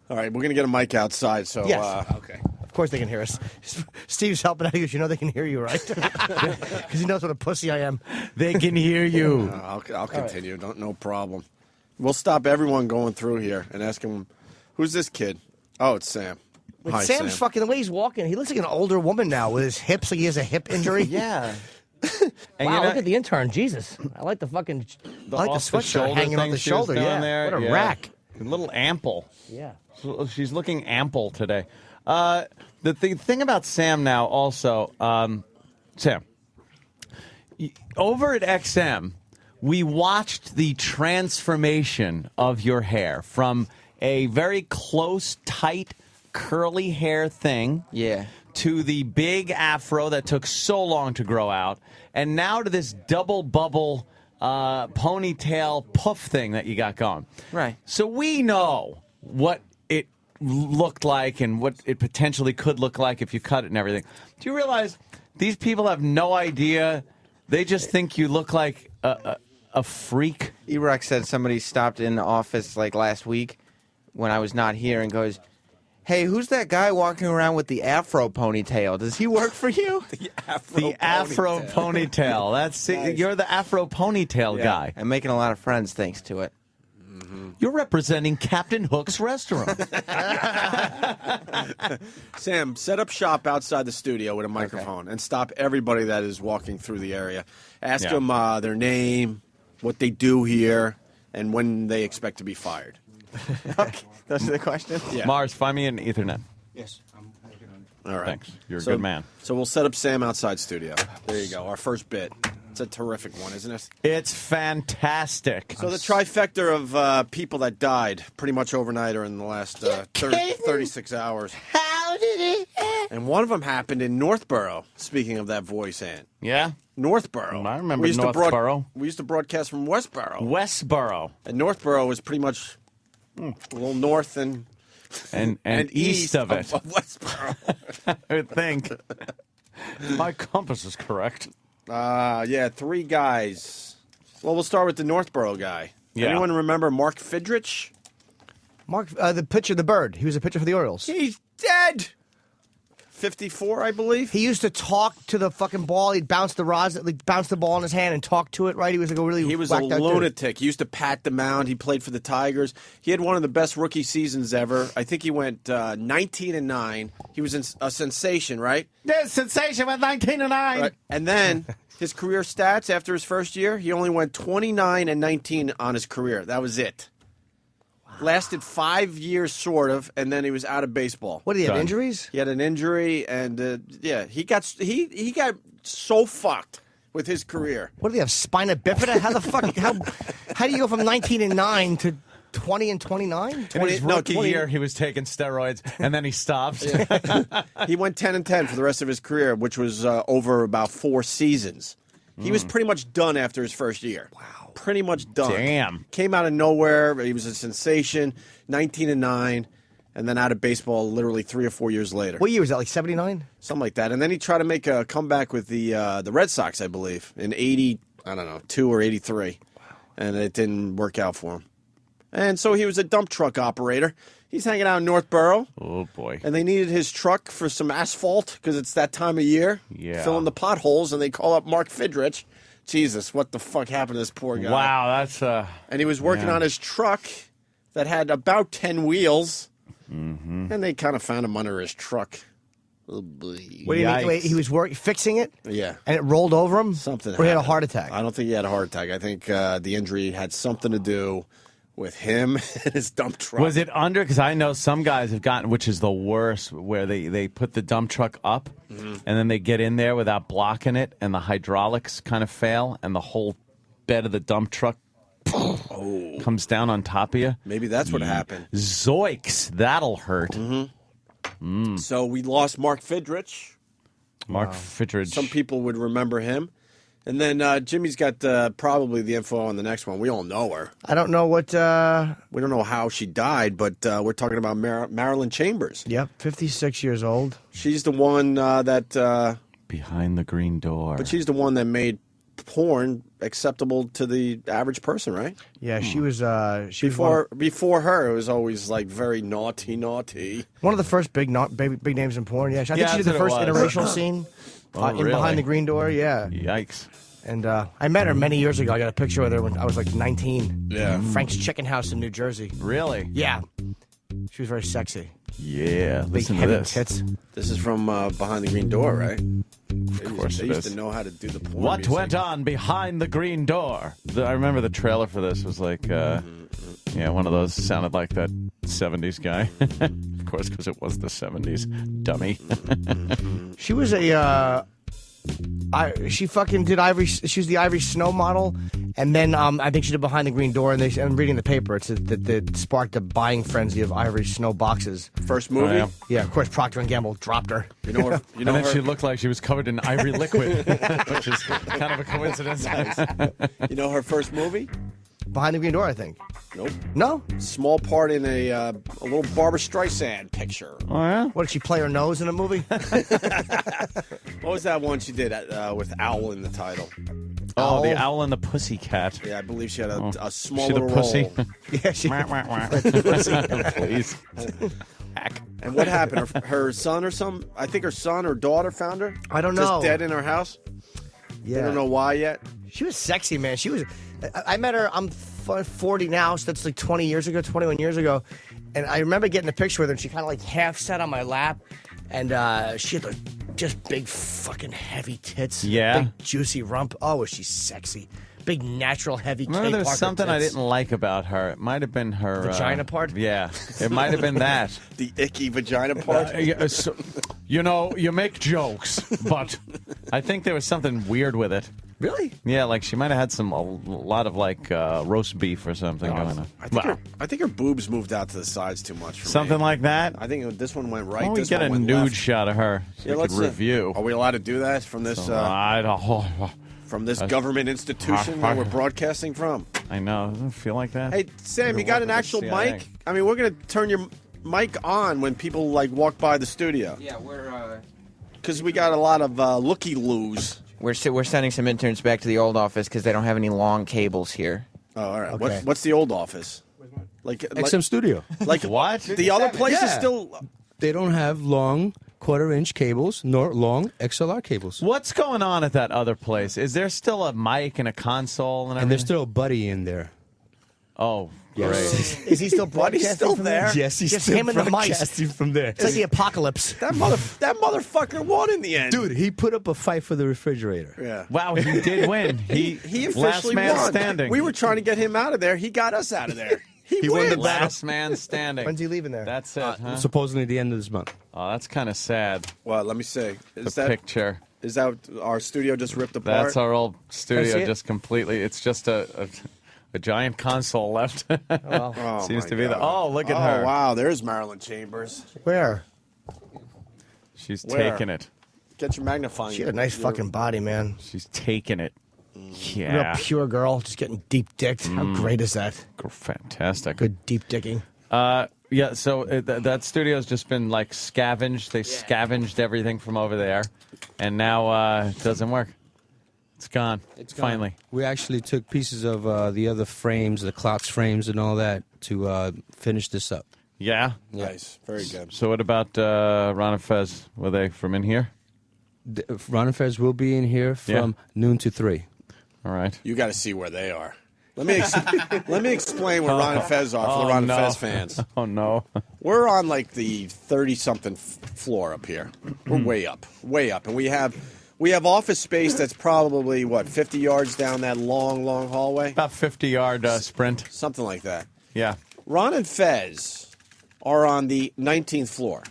All right, we're going to get a mic outside. So Yes. okay. Of course they can hear us. Steve's helping out because you know they can hear you, right? Because he knows what a pussy I am. They can hear you. I'll continue. No problem. We'll stop everyone going through here and ask them, who's this kid? Oh, it's Sam. Hi, Sam's Sam. fucking the way he's walking. He looks like an older woman now with his hips. Like he has a hip injury. Yeah. Wow, look at the intern. Jesus. I like the fucking. I like the sweatshirt hanging off the shoulder. Yeah. There. What a rack. A little ample. Yeah. She's looking ample today. The thing about Sam now also, Sam, over at XM, we watched the transformation of your hair from a very close, tight, curly hair thing to the big afro that took so long to grow out, and now to this double bubble ponytail puff thing that you got going. Right. So we know what it looked like and what it potentially could look like if you cut it and everything. Do you realize these people have no idea? They just think you look like a freak. E-Rock said somebody stopped in the office like last week when I was not here and goes, "Hey, who's that guy walking around with the afro ponytail? Does he work for you?" The afro ponytail. That's Nice. You're the afro ponytail guy. I'm making a lot of friends thanks to it. You're representing Captain Hook's restaurant. Sam, set up shop outside the studio with a microphone and stop everybody that is walking through the area. Ask them their name, what they do here, and when they expect to be fired. Okay, those are the questions? Yeah. Mars, find me an Ethernet. Yes, I'm working on it. All right. Thanks. You're a good man. So we'll set up Sam outside studio. There you go. Our first bit. It's a terrific one, isn't it? It's fantastic. So the trifecta of people that died pretty much overnight or in the last 36 hours. How did it end? And one of them happened in Northborough, speaking of that voice, Ant. Yeah? Northborough. I remember we used Northborough. We used to broadcast from Westborough. Westborough. And Northborough was pretty much a little north and east of it. Of Westborough. I would think. My compass is correct. Yeah, 3 guys. Well, we'll start with the Northborough guy. Yeah. Anyone remember Mark Fidrich? Mark, the pitcher, the bird. He was a pitcher for the Orioles. He's dead. 54, I believe. He used to talk to the fucking ball. He'd bounce the rosin, like, bounce the ball in his hand and talk to it. Right? He was like a really. He was a whacked out dude. lunatic. He used to pat the mound. He played for the Tigers. He had one of the best rookie seasons ever. I think he went 19-9. He was a sensation, right? Yeah, sensation with 19-9. Right. And then his career stats after his first year, he only went 29-19 on his career. That was it. Lasted 5 years, sort of, and then he was out of baseball. What did he have? Injuries? He had an injury, and he got so fucked with his career. What do they have? Spina bifida? How the fuck? How do you go from 19-9 to 20-29? In his rookie year, he was taking steroids, and then he stopped. He went 10-10 for the rest of his career, which was over about 4 seasons. He was pretty much done after his first year. Wow. Pretty much done. Damn. Came out of nowhere. He was a sensation, 19-9, and then out of baseball literally 3 or 4 years later. What year was that, like 79? Something like that. And then he tried to make a comeback with the Red Sox, I believe, in 82 or 83. Wow. And it didn't work out for him. And so he was a dump truck operator. He's hanging out in Northborough. Oh, boy. And they needed his truck for some asphalt because it's that time of year. Yeah. Filling the potholes, and they call up Mark Fidrich. Jesus, what the fuck happened to this poor guy? Wow, that's... and he was working on his truck that had about 10 wheels. Mm-hmm. And they kind of found him under his truck. Oh, boy. What do you mean? Wait, he was fixing it? Yeah. And it rolled over him? Something Or he had a happened. heart attack? I don't think he had a heart attack. I think the injury had something to do with him and his dump truck. Was it under? Because I know some guys have gotten, which is the worst, where they put the dump truck up, and then they get in there without blocking it, and the hydraulics kind of fail, and the whole bed of the dump truck comes down on top of you. Maybe that's what happened. Zoinks, that'll hurt. So we lost Mark Fidrich. Mark Fidrich. Some people would remember him. And then Jimmy's got probably the info on the next one. We all know her. I don't know what... We don't know how she died, but we're talking about Marilyn Chambers. Yep, 56 years old. She's the one that... Behind the Green Door. But she's the one that made porn acceptable to the average person, right? Yeah, she was... Before her, it was always like very naughty. One of the first big names in porn. Yeah, I think she did the first interracial scene in really? Behind the Green Door. Yeah. Yikes. And I met her many years ago. I got a picture with her when I was like 19. Yeah. Frank's Chicken House in New Jersey. Really? Yeah. She was very sexy. Yeah. Big Listen to heavy this. tits. This is from Behind the Green Door, right? Of course They it used is. to know how to do the porn What music. went on behind the Green Door? I remember the trailer for this was like, one of those sounded like that 70s guy. Of course, because it was the 70s. Dummy. She was she fucking did Ivory. She was the Ivory Snow model, and then I think she did Behind the Green Door. And I'm reading the paper. It's that sparked a buying frenzy of Ivory Snow boxes. First movie? Yeah, of course. Procter and Gamble dropped her. You know her. And then she looked like she was covered in ivory liquid, which is kind of a coincidence. You know her first movie? Behind the Green Door, I think. Nope. No? Small part in a little Barbra Streisand picture. Oh, yeah? What, did she play her nose in a movie? What was that one she did with Owl in the title? Oh, the Owl and the Pussycat. Yeah, I believe she had a small She the little pussy? role. Yeah, she... Please. And what happened? Her son or some? I think her son or daughter found her. I don't Just know. dead in her house. Yeah. They don't know why yet. She was sexy, man. She was. I met her. I'm 40 now, so that's like 21 years ago. And I remember getting a picture with her, and she kind of like half sat on my lap. And she had like just big fucking heavy tits. Yeah. Big juicy rump. Oh, was she sexy. Big natural heavy Remember, Kay there was Parker something I tits. didn't like about her. It might have been her Vagina part? Yeah, it might have been that. The icky vagina part. You know, you make jokes, but I think there was something weird with it. Really? Yeah, like she might have had a lot of like roast beef or something going on. I think her boobs moved out to the sides too much. For Something me. like that. I think this one went right. Why don't we this get one a went nude left. shot of her so we could review? Are we allowed to do that from this? I don't. From this government institution that we're broadcasting from. I know. Doesn't it feel like that? Hey, Sam, you got an actual mic? I mean, we're going to turn your mic on when people like walk by the studio. Yeah, we're because we got a lot of looky-loos. we're sending some interns back to the old office because they don't have any long cables here. Oh, all right. Okay. What's the old office? Like XM Studio. Like what? The other place is still. They don't have long quarter-inch cables nor long XLR cables. What's going on at that other place? Is there still a mic and a console and everything? And there's still a buddy in there. Oh, great. Is he still broadcasting still from there? Yes, he's Just still him and the mice. broadcasting from there. It's like the apocalypse. That motherfucker won in the end. Dude, he put up a fight for the refrigerator. Yeah. Wow, he did win. He officially last man won. standing. We were trying to get him out of there. He got us out of there. He won the wins. Last man standing. When's he leaving there? That's it, huh? Supposedly the end of this month. Oh, that's kind of sad. Well, let me say. The picture. Is that our studio just ripped apart? That's our old I see studio, it? just completely. It's just a giant console left. Oh, Seems my to be the. God. Oh, look at her. Oh, wow. There's Marilyn Chambers. Where? She's Where? taking it. Get your magnifying. She had a nice fucking body, man. She's taking it. Real Yeah. pure girl, just getting deep dicked. How great is that? Fantastic. Good deep dicking. Yeah, so that studio's just been like scavenged. They scavenged everything from over there, and now it doesn't work. It's gone. It's gone. Finally. We actually took pieces of the other frames, the Klotz frames and all that, to finish this up. Yeah? Nice. Very good. So what about Ron and Fez? Were they from in here? Ron and Fez will be in here from noon to 3. All right. You got to see where they are. Let me explain where Ron and Fez are for the Ron and Fez fans. Oh, no. We're on like the 30-something floor up here. We're way up. And we have office space that's probably, 50 yards down that long hallway? About 50-yard sprint. Something like that. Yeah. Ron and Fez are on the 19th floor.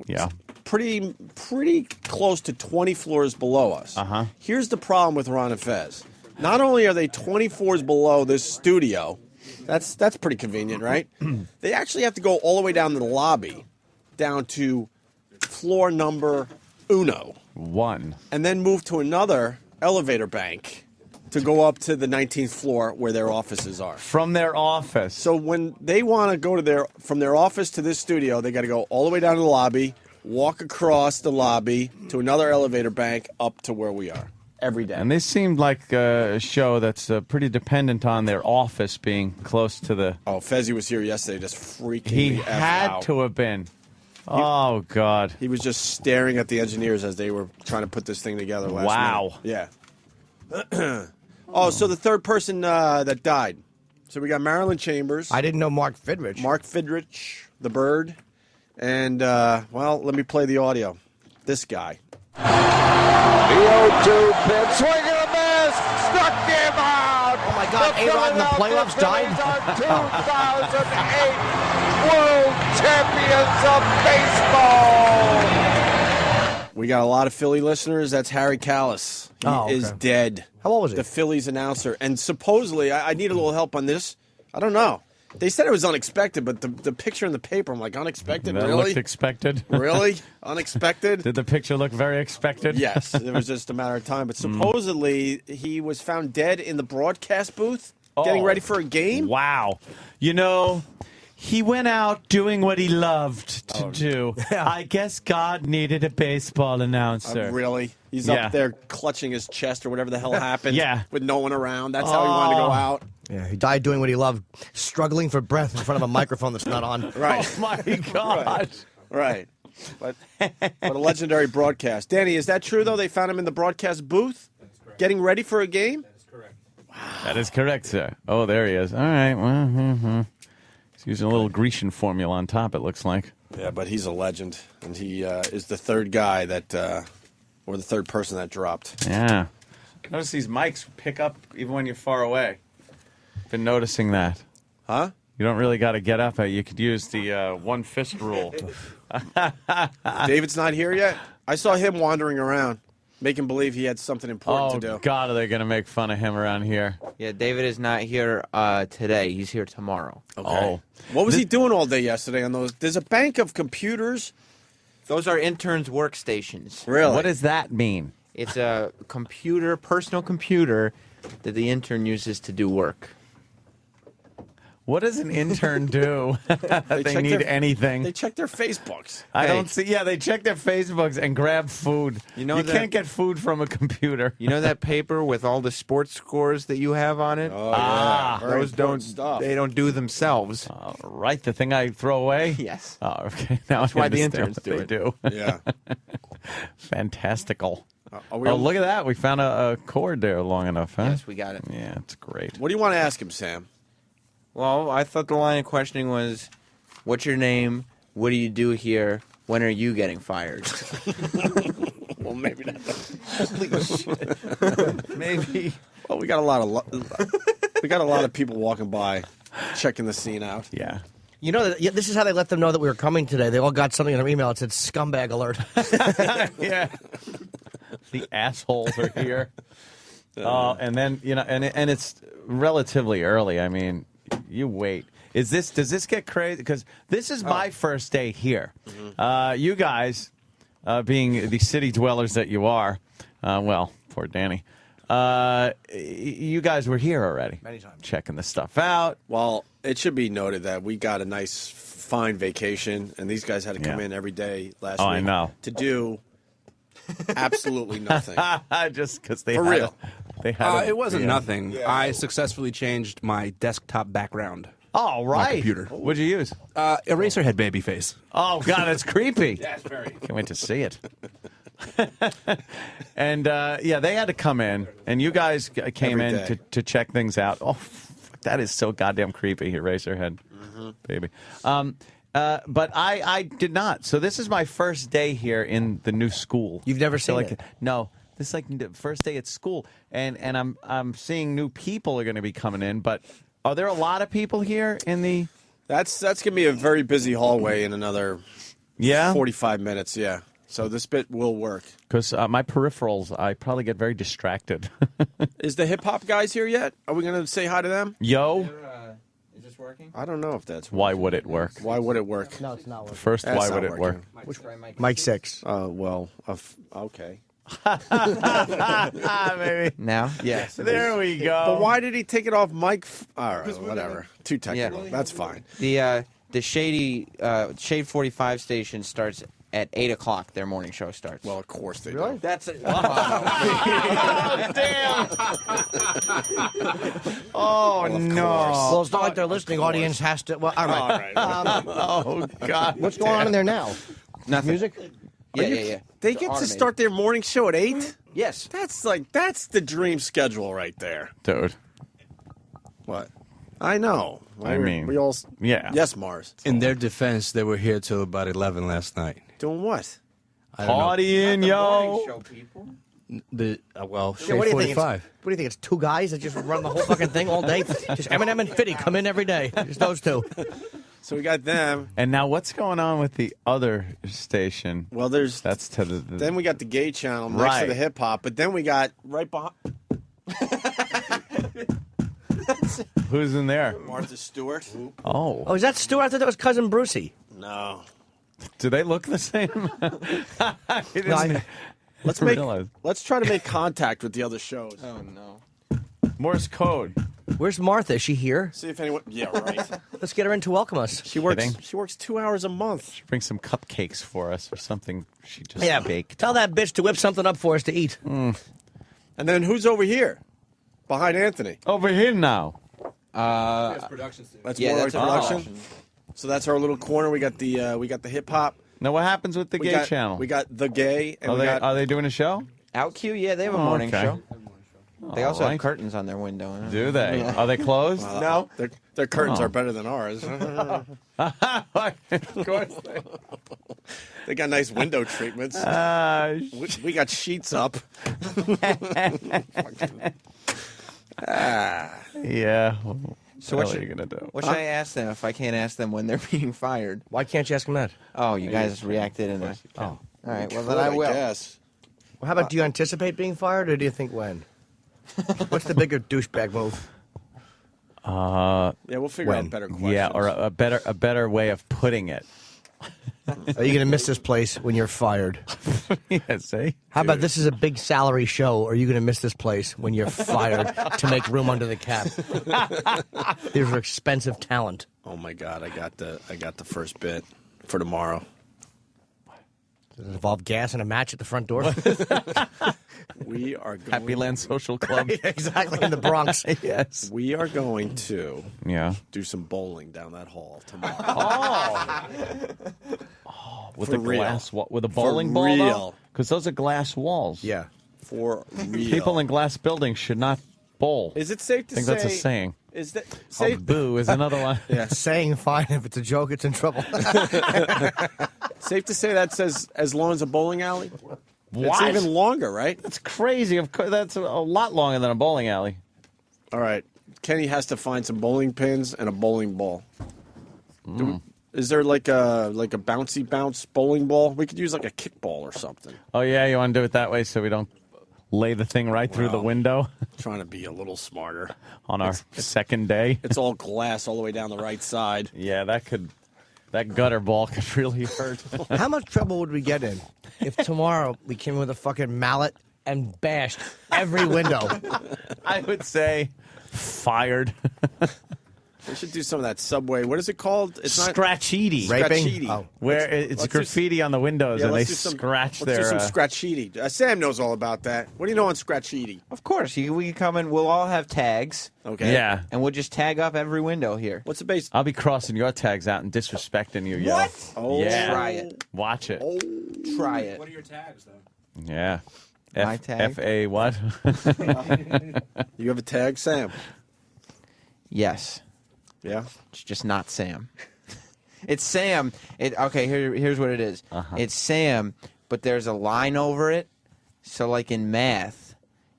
Yeah. Pretty close to 20 floors below us. Uh-huh. Here's the problem with Ron and Fez. Not only are they 20 floors below this studio, that's pretty convenient, right? They actually have to go all the way down to the lobby, down to floor number 1. and then move to another elevator bank to go up to the 19th floor where their offices are. From their office. So when they want to go to from their office to this studio, they got to go all the way down to the lobby, walk across the lobby to another elevator bank up to where we are. Every day. And this seemed like a show that's pretty dependent on their office being close to the... Oh, Fezzi was here yesterday just freaking He the F had out. to have been. Oh, God. He was just staring at the engineers as they were trying to put this thing together last Wow. minute. Yeah. Oh, so the third person that died. So we got Marilyn Chambers. I didn't know Mark Fidrich. Mark Fidrich, the bird. And, let me play the audio. This guy. The 0-2 pitch, swing and a miss, struck him out. Oh my God, A-Rod in the playoffs died. 2008 World Champions of Baseball. We got a lot of Philly listeners. That's Harry Callis. He is dead. How old was he? The Phillies announcer. And supposedly, I need a little help on this. I don't know. They said it was unexpected, but the picture in the paper, I'm like, unexpected? That Really? looked expected. Really? Unexpected? Did the picture look very expected? Yes. It was just a matter of time. But supposedly, he was found dead in the broadcast booth, getting ready for a game. Wow. You know, he went out doing what he loved to do. I guess God needed a baseball announcer. Really? He's up there clutching his chest or whatever the hell happened. Yeah. With no one around. That's how he wanted to go out. Yeah, he died doing what he loved, struggling for breath in front of a microphone that's not on. Right. Oh, my God. Right. But a legendary broadcast. Danny, is that true, though? They found him in the broadcast booth getting ready for a game? That is correct, sir. Oh, there he is. All right. Well, he's using a little Grecian formula on top, it looks like. Yeah, but he's a legend. And he is the third guy that, or the third person that dropped. Yeah. Notice these mics pick up even when you're far away. Been noticing that. Huh? You don't really got to get up. You could use the one fist rule. David's not here yet? I saw him wandering around, making believe he had something important to do. Oh, God, are they going to make fun of him around here? Yeah, David is not here today. He's here tomorrow. Okay. Oh. What was he doing all day yesterday on those? There's a bank of computers. Those are interns' workstations. Really? What does that mean? It's a computer, personal computer, that the intern uses to do work. What does an intern do? They need anything. They check their Facebooks. I don't see. Yeah, they check their Facebooks and grab food. You can't get food from a computer. You know that paper with all the sports scores that you have on it? Oh, yeah. Very Those don't. important stuff. They don't do themselves. Right, the thing I throw away. Yes. Oh, okay. Now That's I why the understand interns what do they it. do. Yeah. Fantastical. Are we Oh, on- look at that. We found a cord there long enough, huh? Yes, we got it. Yeah, it's great. What do you want to ask him, Sam? Well, I thought the line of questioning was, "What's your name? What do you do here? When are you getting fired?" Well, maybe not. Holy shit. Maybe. Well, we got a lot of people walking by, checking the scene out. Yeah. You know, this is how they let them know that we were coming today. They all got something in their email that said "scumbag alert." Yeah. The assholes are here. And then and it's relatively early. I mean, you wait. Does this get crazy? Because this is my first day here. Mm-hmm. You guys, being the city dwellers that you are, well, poor Danny. You guys were here already. Many times. Checking the stuff out. Well, it should be noted that we got a nice, fine vacation, and these guys had to come in every day last week. I know. To do absolutely nothing. Just because they For had real. They had it wasn't nothing. Yeah. I successfully changed my desktop background. Oh, right. My computer. What'd you use? Eraserhead baby face. Oh, God, that's creepy. Yeah, it's very. Can't wait to see it. And, they had to come in, and you guys came Every in day. to check things out. Oh, that is so goddamn creepy, Eraserhead baby. But I did not. So this is my first day here in the new school. You've never seen it? it? No. This is like the first day at school, and I'm seeing new people are going to be coming in. But are there a lot of people here in the? That's gonna be a very busy hallway in another 45 minutes. Yeah. So this bit will work. Because my peripherals, I probably get very distracted. Is the hip hop guys here yet? Are we gonna say hi to them? Yo. Is this working? I don't know if that's. Why would it work? Why would it work? No, it's not working. First, That's why not would it work? working. Mike 6. Okay. Maybe. Now? Yes. There we go. But why did he take it off Mike? All right, whatever. Too technical. That's fine. The Shade 45 station starts at 8 o'clock. Their morning show starts. Well, of course they Really? do. That's it. Oh, damn. Oh, no. Well, it's not like their listening audience has to. Well, all right. Oh, God. What's going on in there now? Nothing. Music? Yeah. They It's get to automated. start their morning show at 8? Yes. That's the dream schedule right there. Dude. What? I know. I mean, we all. yeah. Yes, Mars. In their defense, they were here till about 11 last night. Doing what? I don't know. Partying, yo. Show people. Shade What do you think? 45. What do you think? It's two guys that just run the whole fucking thing all day? Just Eminem and Fitty come in every day. Just those two. So we got them. And now what's going on with the other station? Well, That's to the Then we got the gay channel next Right. to the hip hop, but then we got right behind who's in there? Martha Stewart. Oh. Oh, is that Stu? I thought that was Cousin Brucey. No. Do they look the same? I didn't Let's try to make contact with the other shows. Oh no. Morse code. Where's Martha? Is she here? See if anyone. Yeah, right. Let's get her in to welcome us. She works. Kidding. She works 2 hours a month. Bring some cupcakes for us or something. She just Yeah, baked. tell that bitch to whip something up for us to eat. And then who's over here? Behind Anthony. Over here now. That's Yeah, more that's like a production. So that's our little corner. We got the hip hop. Now what happens with the We gay got, channel? We got the gay. And Are they doing a show? Outq, yeah, they have a Oh, morning okay. show. They also All have right. curtains on their window. Do they? Are they closed? No, their curtains Oh. are better than ours. Of course. They got nice window treatments. We got sheets up. Yeah. So what what are you gonna do? What should I ask them if I can't ask them when they're being fired? Why can't you ask them that? Oh, you guys reacted in a. Oh, all right. Well, then Could, I will. guess. Well, how about do you anticipate being fired, or do you think when? What's the bigger douchebag move? Yeah, we'll figure out better questions. Yeah, or a better way of putting it. Are you going to miss this place when you're fired? Yeah, see? How about this is a big salary show? Or are you going to miss this place when you're fired to make room under the cap? These are expensive talent. Oh my God, I got the first bit for tomorrow. Does it involve gas and a match at the front door? We are going. Happy Land Social Club. Exactly, in the Bronx. Yes. We are going to do some bowling down that hall tomorrow. With For a real. glass with a For bowling ball. real. Because those are glass walls. Yeah. For real. People in glass buildings should not bowl. Is it safe to I think say? that's a saying. Is that Oh, safe? boo is another one. Yeah, saying fine. If it's a joke, it's in trouble. Safe to say that says as long as a bowling alley? What? It's even longer, right? That's crazy. Of course, that's a lot longer than a bowling alley. All right. Kenny has to find some bowling pins and a bowling ball. Is there like a bouncy bounce bowling ball? We could use like a kickball or something. Oh, yeah, you want to do it that way so we don't lay the thing right through the window? Trying to be a little smarter. On our second day? It's all glass all the way down the right side. Yeah, that gutter ball could really hurt. How much trouble would we get in if tomorrow we came in with a fucking mallet and bashed every window? I would say fired. We should do some of that Subway. What is it called? It's not Scratchetti. Scratchetti. Oh. Where it's graffiti on the windows and they Let's scratch their... do some Scratchetti. Sam knows all about that. What do you know on Scratchetti? Of course, we can come in. We'll all have tags. Okay. Yeah. And we'll just tag up every window here. What's the base? I'll be crossing your tags out and disrespecting you, yo. What? Oh, yeah. Try it. Watch it. Try it. What are your tags, though? Yeah. My tag? F-A what? You have a tag, Sam? Yes. Yeah? It's just not Sam. It's Sam. Okay, here's what it is. It's Sam, but there's a line over it. So like in math,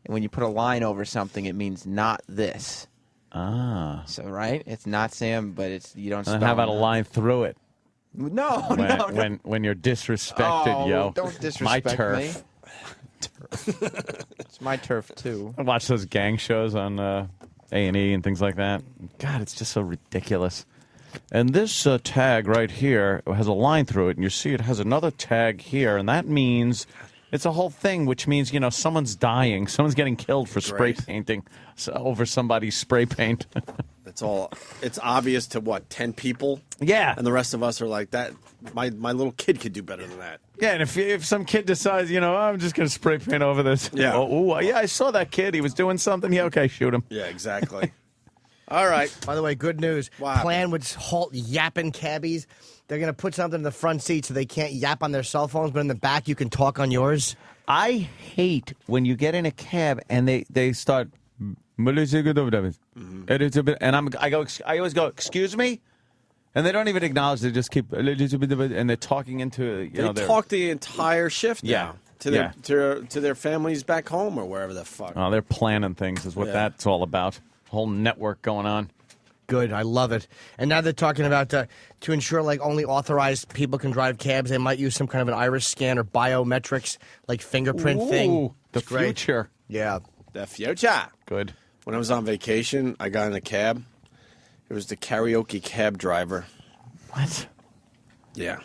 when you put a line over something, it means not this. Ah. So, right? It's not Sam, but you don't spell And how about a it. line through it? No, When you're disrespected, yo. Don't disrespect my me. turf. It's my turf, too. I watch those gang shows on A&E and things like that. God, it's just so ridiculous. And this tag right here has a line through it, and you see it has another tag here, and that means it's a whole thing, which means, someone's dying. Someone's getting killed for spray painting over somebody's spray paint. It's obvious to, 10 people? Yeah. And the rest of us are like, that. My little kid could do better than that. Yeah, and if some kid decides, I'm just going to spray paint over this. Yeah. Yeah, I saw that kid. He was doing something. Yeah, okay, shoot him. Yeah, exactly. All right. By the way, good news. Wow. Plan would halt yapping cabbies. They're going to put something in the front seat so they can't yap on their cell phones, but in the back you can talk on yours. I hate when you get in a cab and they start... And I always go, excuse me? And they don't even acknowledge. They just keep... And they're talking into... They talk the entire shift now to their families back home or wherever the fuck. Oh, they're planning things is what that's all about. Whole network going on. Good, I love it. And now they're talking about to ensure like only authorized people can drive cabs, they might use some kind of an iris scan or biometrics, like fingerprint thing. The It's great. future. Yeah. The future. Good. When I was on vacation, I got in a cab. It was the karaoke cab driver. What? Yeah.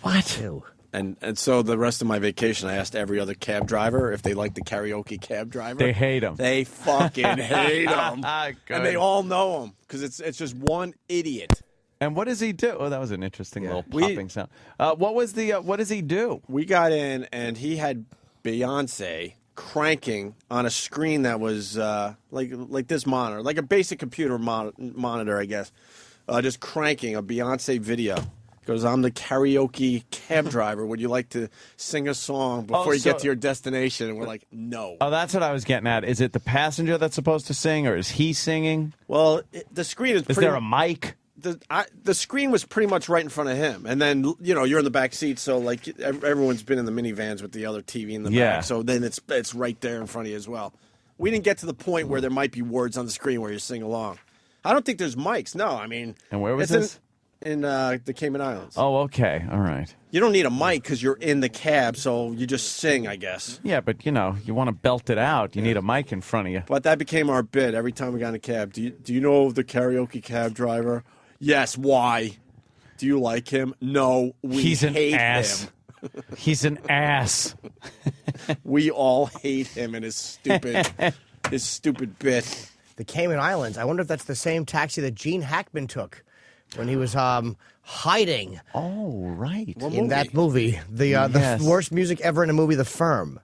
What? Ew. And so the rest of my vacation, I asked every other cab driver if they liked the karaoke cab driver. They hate him. They fucking hate him. Good. And they all know him because it's just one idiot. And what does he do? Oh, that was an interesting little popping sound. What does he do? We got in, and he had Beyonce cranking on a screen that was like this monitor, like a basic computer monitor, I guess. Just cranking a Beyonce video. Goes, I'm the karaoke cab driver. Would you like to sing a song before you get to your destination? And we're like, no. Oh, that's what I was getting at. Is it the passenger that's supposed to sing, or is he singing? Well, the screen is Is there a mic? The screen was pretty much right in front of him. And then, you're in the back seat, so like everyone's been in the minivans with the other TV in the back. So then it's right there in front of you as well. We didn't get to the point where there might be words on the screen where you sing along. I don't think there's mics. No, I mean. And where was this? In the Cayman Islands. Oh, okay. All right. You don't need a mic because you're in the cab, so you just sing, I guess. Yeah, but, you want to belt it out. You need a mic in front of you. But that became our bit every time we got in a cab. Do you know the karaoke cab driver? Yes. Why? Do you like him? No. He's an hate ass. him. He's an ass. We all hate him and his stupid bit. The Cayman Islands. I wonder if that's the same taxi that Gene Hackman took when he was hiding. Oh, right. In that movie. The worst music ever in a movie, The Firm.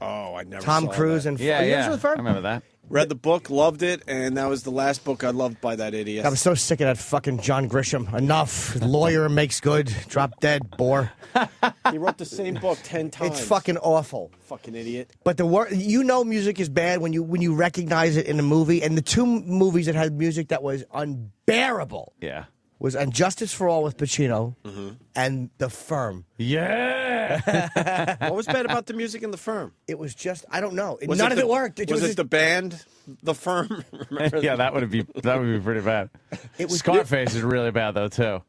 Oh, I never Tom saw Cruise that. and Yeah, you ever yeah. saw The Firm? I remember that. Read the book, loved it, and that was the last book I loved by that idiot. I was so sick of that fucking John Grisham. Enough. Lawyer makes good. Drop dead. Bore. He wrote the same book 10 times. It's fucking awful. Fucking idiot. But music is bad when you recognize it in a movie. And the two movies that had music that was unbearable. Yeah. Was And Justice for All with Pacino and The Firm. Yeah. What was bad about the music in The Firm? It was just, I don't know. None of it worked. Was it the band, The Firm? Yeah, that would be pretty bad. Scarface is really bad though too.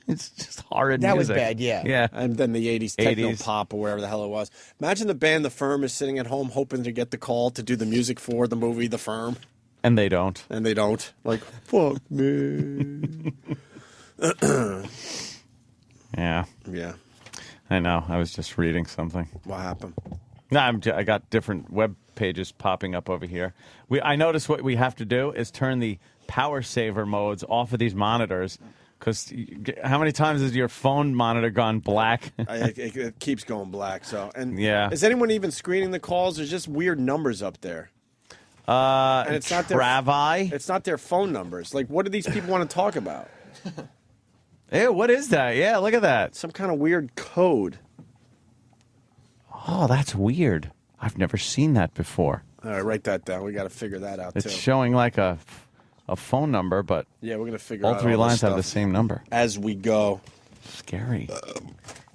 It's just horrid That was music. bad, yeah. Yeah. And then the 80s techno 80s. pop or whatever the hell it was. Imagine the band The Firm is sitting at home hoping to get the call to do the music for the movie The Firm. And they don't. And they don't. Like, fuck me. Yeah. Yeah. I know. I was just reading something. What happened? No, I got different web pages popping up over here. I noticed what we have to do is turn the power saver modes off of these monitors. Because how many times has your phone monitor gone black? It keeps going black. So, and yeah. Is anyone even screening the calls? There's just weird numbers up there. And it's not it's not their phone numbers. Like, what do these people want to talk about? Hey, what is that? Yeah, look at that. Some kind of weird code. Oh, that's weird. I've never seen that before. All right, write that down. We got to figure that out, It's too. showing like a phone number, but Yeah, we're going to figure all out three all lines this have the stuff same number. as we go. Scary.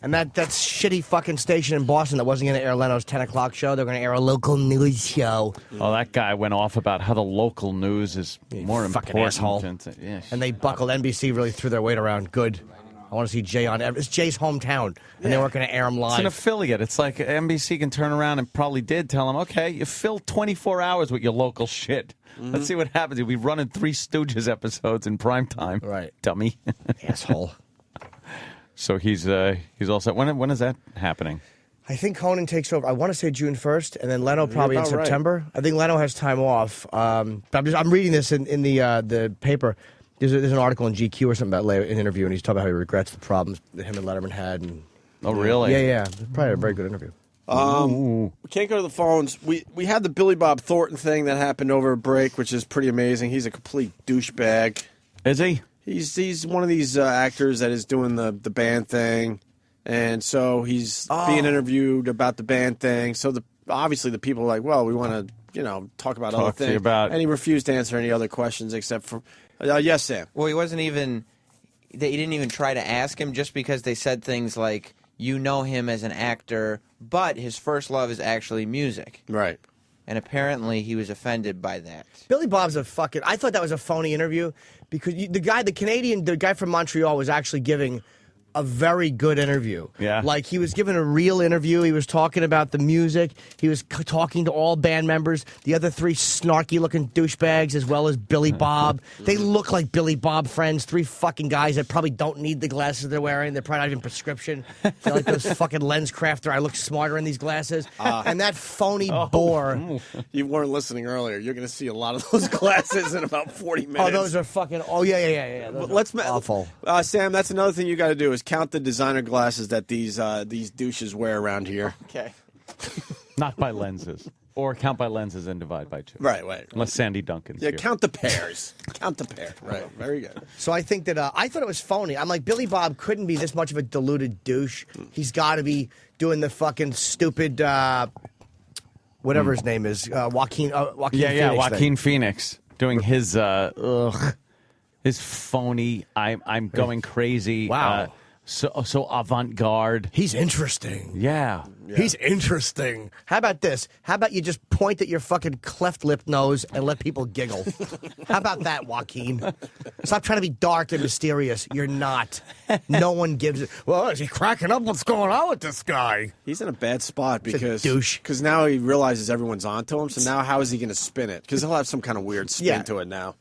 And that shitty fucking station in Boston that wasn't going to air Leno's 10 o'clock show, they're going to air a local news show. Oh, that guy went off about how the local news is more fucking important. asshole. Yeah, And they buckled. NBC really threw their weight around. Good. I want to see Jay on. It's Jay's hometown, and they weren't going to air him It's live. an affiliate. It's like NBC can turn around and probably did tell him, okay, you fill 24 hours with your local shit. Let's see what happens. We're running 3 Stooges episodes in prime time. Right. Dummy. Asshole. So he's all set. When is that happening? I think Conan takes over. I want to say June 1st, and then Leno probably in about right. September. I think Leno has time off. But I'm reading this in the paper. There's an article in GQ or something about Leno, an interview, and he's talking about how he regrets the problems that him and Letterman had. And, Oh, really? Yeah. Probably a very good interview. We can't go to the phones. We had the Billy Bob Thornton thing that happened over a break, which is pretty amazing. He's a complete douchebag. Is he? He's one of these actors that is doing the band thing, and so he's being interviewed about the band thing. So obviously the people are like, well, we want to talk about other Talk to you things. about- And he refused to answer any other questions except for yes, Sam. Well, he wasn't even. They didn't even try to ask him just because they said things like, "You know him as an actor, but his first love is actually music." Right. And apparently he was offended by that. Billy Bob's a fucking. I thought that was a phony interview because the guy from Montreal was actually giving a very good interview. Yeah. Like, he was giving a real interview. He was talking about the music. He was talking to all band members. The other 3 snarky-looking douchebags, as well as Billy Bob. They look like Billy Bob friends. 3 fucking guys that probably don't need the glasses they're wearing. They're probably not even prescription. They're like those fucking lens crafter. I look smarter in these glasses. And that phony bore. You weren't listening earlier. You're going to see a lot of those glasses in about 40 minutes. Oh, those are fucking. Oh, yeah. Those are awful. Sam, that's another thing you got to do is count the designer glasses that these douches wear around here. Okay. Not by lenses. Or count by lenses and divide by 2. Right. Unless Sandy Duncan's Yeah, here. count the pairs. Count the pair. Right. Very good. So I think that I thought it was phony. I'm like, Billy Bob couldn't be this much of a deluded douche. He's got to be doing the fucking stupid, whatever his name is, Joaquin. Joaquin Yeah, Phoenix Joaquin thing. Phoenix doing his his phony. I'm going crazy. Wow. So avant-garde. He's interesting. Yeah. He's interesting. How about this? How about you just point at your fucking cleft lip nose and let people giggle? How about that, Joaquin? Stop trying to be dark and mysterious. You're not. No one gives it. Well, is he cracking up? What's going on with this guy? He's in a bad spot He's a because douche. Because now he realizes everyone's onto him. So now how is he going to spin it? Because he'll have some kind of weird spin Yeah. to it now.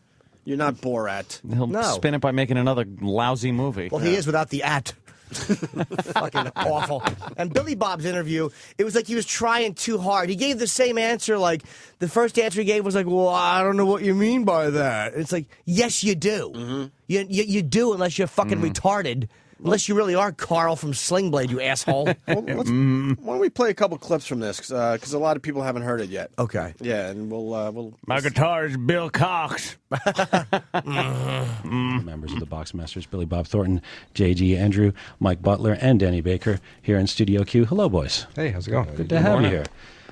You're not Borat. He'll No. spin it by making another lousy movie. Well, he is without the at. Fucking awful. And Billy Bob's interview, it was like he was trying too hard. He gave the same answer. Like, the first answer he gave was like, well, I don't know what you mean by that. It's like, yes, you do. Mm-hmm. You do, unless you're fucking retarded. Unless you really are Carl from Sling Blade, you asshole. Well, why don't we play a couple clips from this? Because a lot of people haven't heard it yet. Okay. Yeah, and we'll. My guitar is Bill Cox. Members of the Boxmasters, Billy Bob Thornton, J.G. Andrew, Mike Butler, and Danny Baker here in Studio Q. Hello, boys. Hey, how's it going? Good to have you here.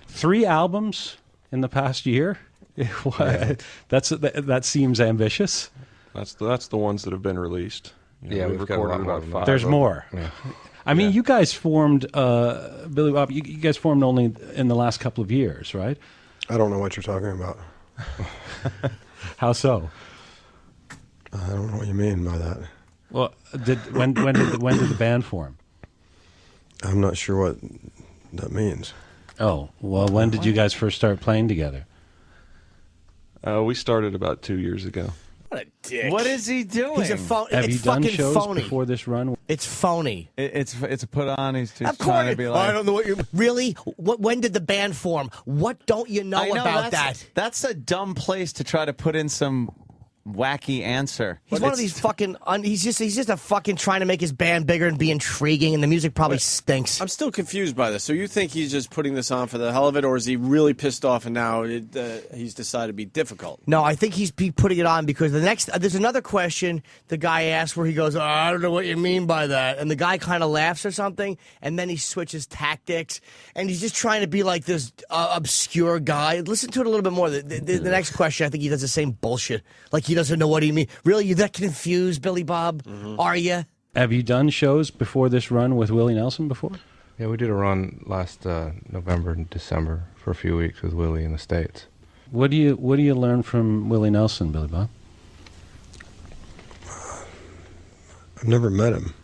3 albums in the past year. Yeah. That seems ambitious. That's the ones that have been released. Yeah, we've got a recorded lot about more. 5. There's more. Yeah. I mean, you guys formed, Billy Bob, you guys formed only in the last couple of years, right? I don't know what you're talking about. How so? I don't know what you mean by that. Well, when did the band form? I'm not sure what that means. Oh, well, when did you guys first start playing together? We started about 2 years ago. What a dick. What is he doing? He's a phone. Have It's you done fucking shows phony. before this run? It's phony. It's a put on. He's just Of course. trying to be like. I don't know what you really. When did the band form? What don't you know, I know, about that? That's a dumb place to try to put in some wacky answer. He's one of these fucking. He's just a fucking trying to make his band bigger and be intriguing, and the music probably stinks. I'm still confused by this. So you think he's just putting this on for the hell of it, or is he really pissed off and now he's decided to be difficult? No, I think he's putting it on because there's another question the guy asks where he goes, I don't know what you mean by that. And the guy kind of laughs or something, and then he switches tactics, and he's just trying to be like this obscure guy. Listen to it a little bit more. The next question, I think he does the same bullshit. Like he doesn't know what you mean. Really, you're that confused, Billy Bob? Are you? Have you done shows before this run with Willie Nelson before? Yeah, we did a run last November and December for a few weeks with Willie in the States. What do you learn from Willie Nelson, Billy Bob? I've never met him.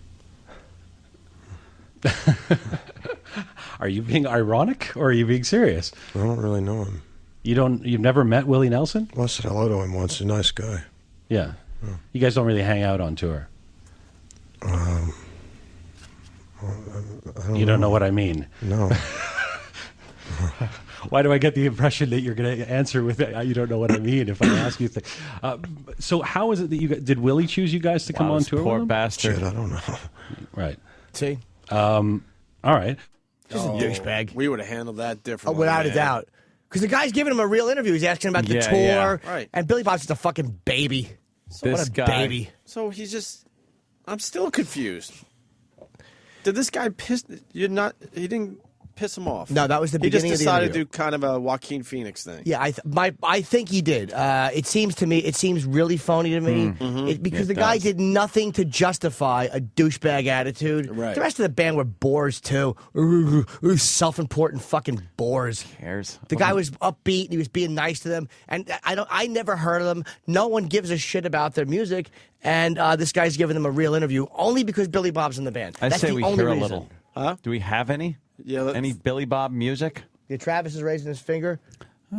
Are you being ironic or are you being serious? I don't really know him. You've never met Willie Nelson? Well, I said hello to him once. He's a nice guy. Yeah. You guys don't really hang out on tour. You don't know what I mean. No. Why do I get the impression that you're going to answer with you don't know what I mean if I ask you things? So how is it that did Willie choose you guys to come on tour? Poor with him? bastard. Shit, I don't know. Right. See? All right. Just a douchebag. We would have handled that differently. Without a doubt. Because the guy's giving him a real interview. He's asking about the tour. Yeah. Right. And Billy Bob's just a fucking baby. What a baby. So he's just. I'm still confused. Did this guy piss? He didn't piss him off. No, that was the beginning of the He just decided interview. to do kind of a Joaquin Phoenix thing. Yeah, I think he did. It seems to me, it seems really phony to me because the guy did nothing to justify a douchebag attitude. Right. The rest of the band were bores too, self-important fucking bores. Who cares? The guy was upbeat and he was being nice to them, and I never heard of them. No one gives a shit about their music, and this guy's giving them a real interview only because Billy Bob's in the band. I That's say the we only hear a reason. little. Huh? Do we have any? Yeah. Any Billy Bob music? Yeah, Travis is raising his finger.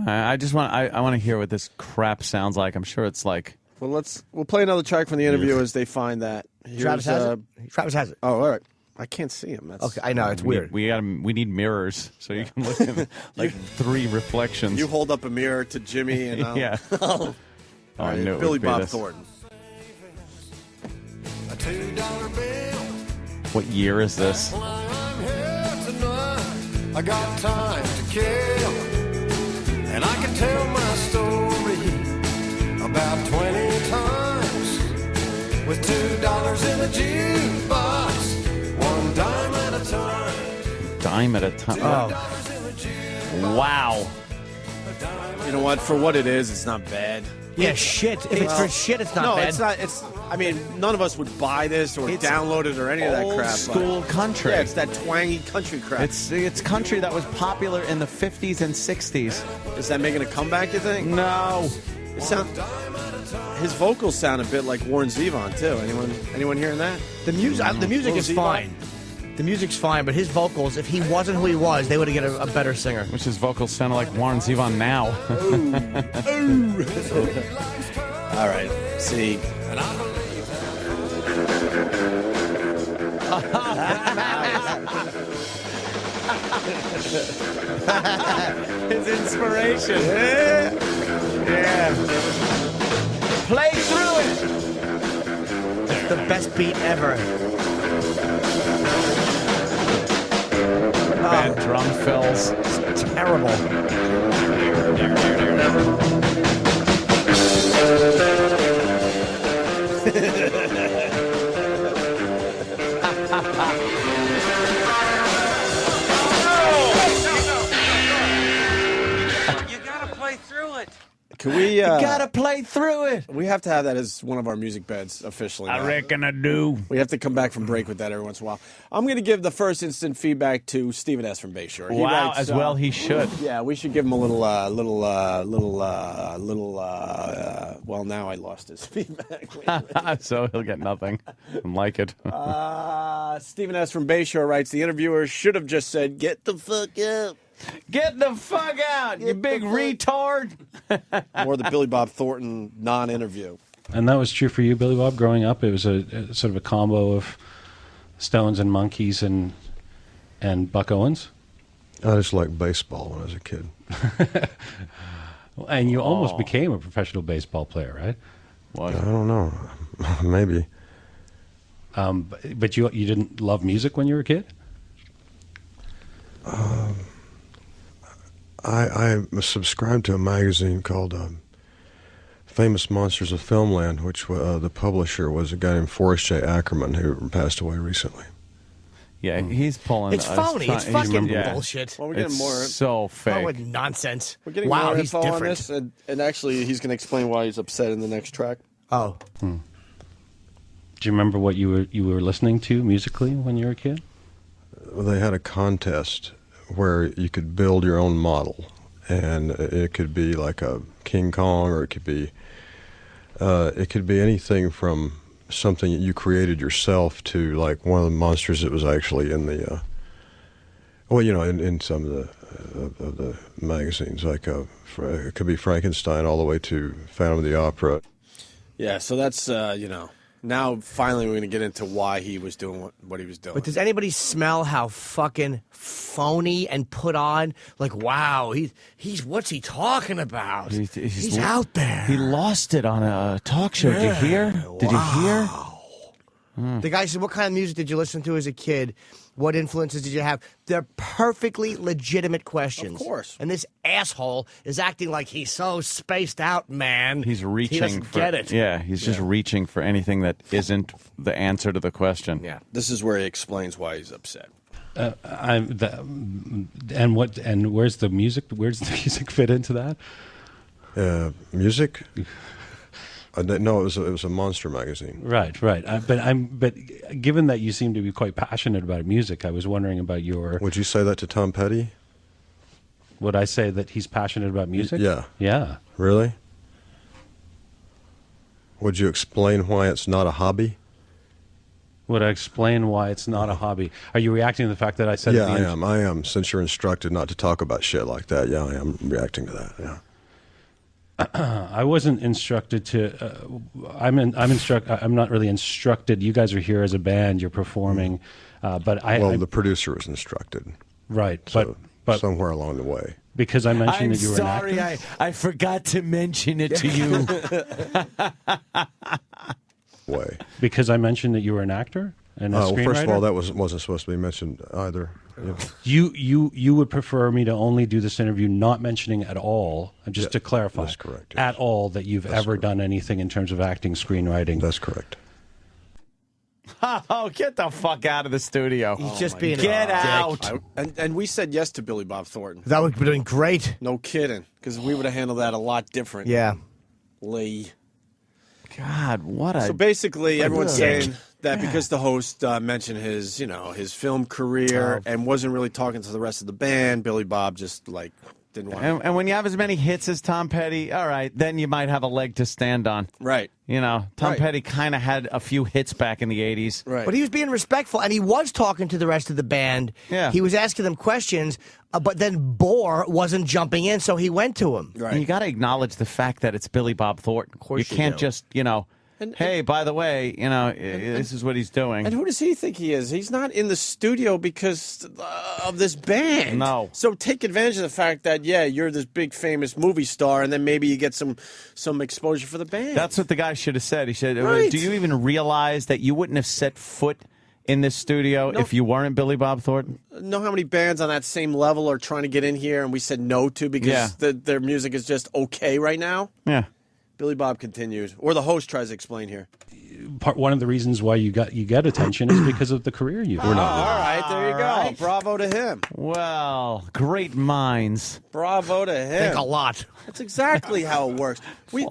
I just want. I want to hear what this crap sounds like. I'm sure it's like. Well, we'll play another track from the interview as they find that. Travis has it. Travis has it. Oh, all right. I can't see him. That's Okay, I know it's weird. We need mirrors so you can look at like three reflections. You hold up a mirror to Jimmy and I'll, Yeah. All I right, knew it Billy would be Bob this. Thornton. A $2 bill. What year is this? I'm here tonight. I got time to kill, and I can tell my story about 20 times with $2 in the jukebox, one dime at a time. Dime at a time. Oh. Wow. You know what? For what it is, it's not bad. Yeah, shit. If it's for shit, it's not no, bad. it's not. It's. I mean, none of us would buy this or download it or any of that Old crap. school country. Yeah, it's that twangy country crap. It's country that was popular in the 50s and 60s. Is that making a comeback, you think? No. His vocals sound a bit like Warren Zevon too. Anyone hearing that? The music is fine. The music's fine, but his vocals, if he wasn't who he was, they would have get a better singer. Which his vocals sound like Warren Zevon now. All right. See. His inspiration. Yeah. Play through it. It's the best beat ever. Bad drum fills. It's terrible. You gotta play through it. Can we? You gotta play through it. We have to have that as one of our music beds officially. I reckon I do. We have to come back from break with that every once in a while. I'm going to give the first instant feedback to Stephen S. from Bayshore. He Wow, writes, as well he should. Yeah, we should give him a little. Well, now I lost his feedback. So he'll get nothing. I like it. Stephen S. from Bayshore writes, the interviewer should have just said, "Get the fuck out." Get the fuck out, you big retard. Or the Billy Bob Thornton non-interview. And that was true for you, Billy Bob, growing up? It was a sort of a combo of Stones and Monkees and Buck Owens? I just liked baseball when I was a kid. And you almost became a professional baseball player, right? I don't know. Maybe. But you didn't love music when you were a kid? I was subscribed to a magazine called Famous Monsters of Filmland, which the publisher was a guy named Forrest J. Ackerman, who passed away recently. Yeah, he's pulling. It's phony. It's fucking bullshit. Well, we're getting It's more. so fake. Oh, nonsense. We're getting wow, more he's info on different. this, and actually, he's going to explain why he's upset in the next track. Oh. Do you remember what you were listening to musically when you were a kid? Well, they had a contest where you could build your own model, and it could be like a King Kong, or it could be anything from something that you created yourself to like one of the monsters that was actually in the in some of the magazines, like it could be Frankenstein all the way to Phantom of the Opera. Yeah, so that's now finally we're going to get into why he was doing what he was doing. But does anybody smell how fucking phony and put on? Like, wow, he's what's he talking about? He's out there. He lost it on a talk show. Did you hear? Did you hear? The guy said, what kind of music did you listen to as a kid? What influences did you have? They're perfectly legitimate questions. Of course. And this asshole is acting like he's so spaced out, man. He's reaching He doesn't for get it. Yeah, he's just reaching for anything that isn't the answer to the question. Yeah. This is where he explains why he's upset. And where's the music? Where's the music fit into that? Music? No, it was a monster magazine. Right. But given that you seem to be quite passionate about music, I was wondering about your. Would you say that to Tom Petty? Would I say that he's passionate about music? Yeah. Yeah. Really? Would you explain why it's not a hobby? Would I explain why it's not a hobby? Are you reacting to the fact that I said? Yeah, I am. Since you're instructed not to talk about shit like that, yeah, I am reacting to that. Yeah. I wasn't instructed to. I'm not really instructed. You guys are here as a band. You're performing, but the producer was instructed. Right, so, but somewhere along the way, because I mentioned that you were sorry, an actor. I forgot to mention it to you. Because I mentioned that you were an actor and a screenwriter. First of all, that wasn't supposed to be mentioned either. Yeah. You would prefer me to only do this interview not mentioning at all, and just to clarify, that's correct. Yes. At all that you've ever done anything in terms of acting, screenwriting. That's correct. Oh, get the fuck out of the studio. He's just being Get a out. dick. And we said yes to Billy Bob Thornton. That would be doing great. No kidding, because we would have handled that a lot different. Yeah. Lee. God, what a. So basically, everyone's dick. saying that because the host mentioned his film career and wasn't really talking to the rest of the band, Billy Bob just didn't want. And when you have as many hits as Tom Petty, all right, then you might have a leg to stand on. Right. Tom Petty kind of had a few hits back in the 80s. Right. But he was being respectful, and he was talking to the rest of the band. Yeah. He was asking them questions, but then Bohr wasn't jumping in, so he went to him. Right. And you got to acknowledge the fact that it's Billy Bob Thornton. Of course you can't do. just, hey, by the way, this is what he's doing. And who does he think he is? He's not in the studio because of this band. No. So take advantage of the fact that, you're this big famous movie star, and then maybe you get some exposure for the band. That's what the guy should have said. He said, Right. do you even realize that you wouldn't have set foot in this studio if you weren't Billy Bob Thornton? Know how many bands on that same level are trying to get in here and we said no to because their music is just okay right now? Yeah. Billy Bob continues, or the host tries to explain here. One of the reasons why you get attention is because of the career you've had. All right, there you go. right. Bravo to him. Well, great minds. Bravo to him. Think a lot. That's exactly how it works. We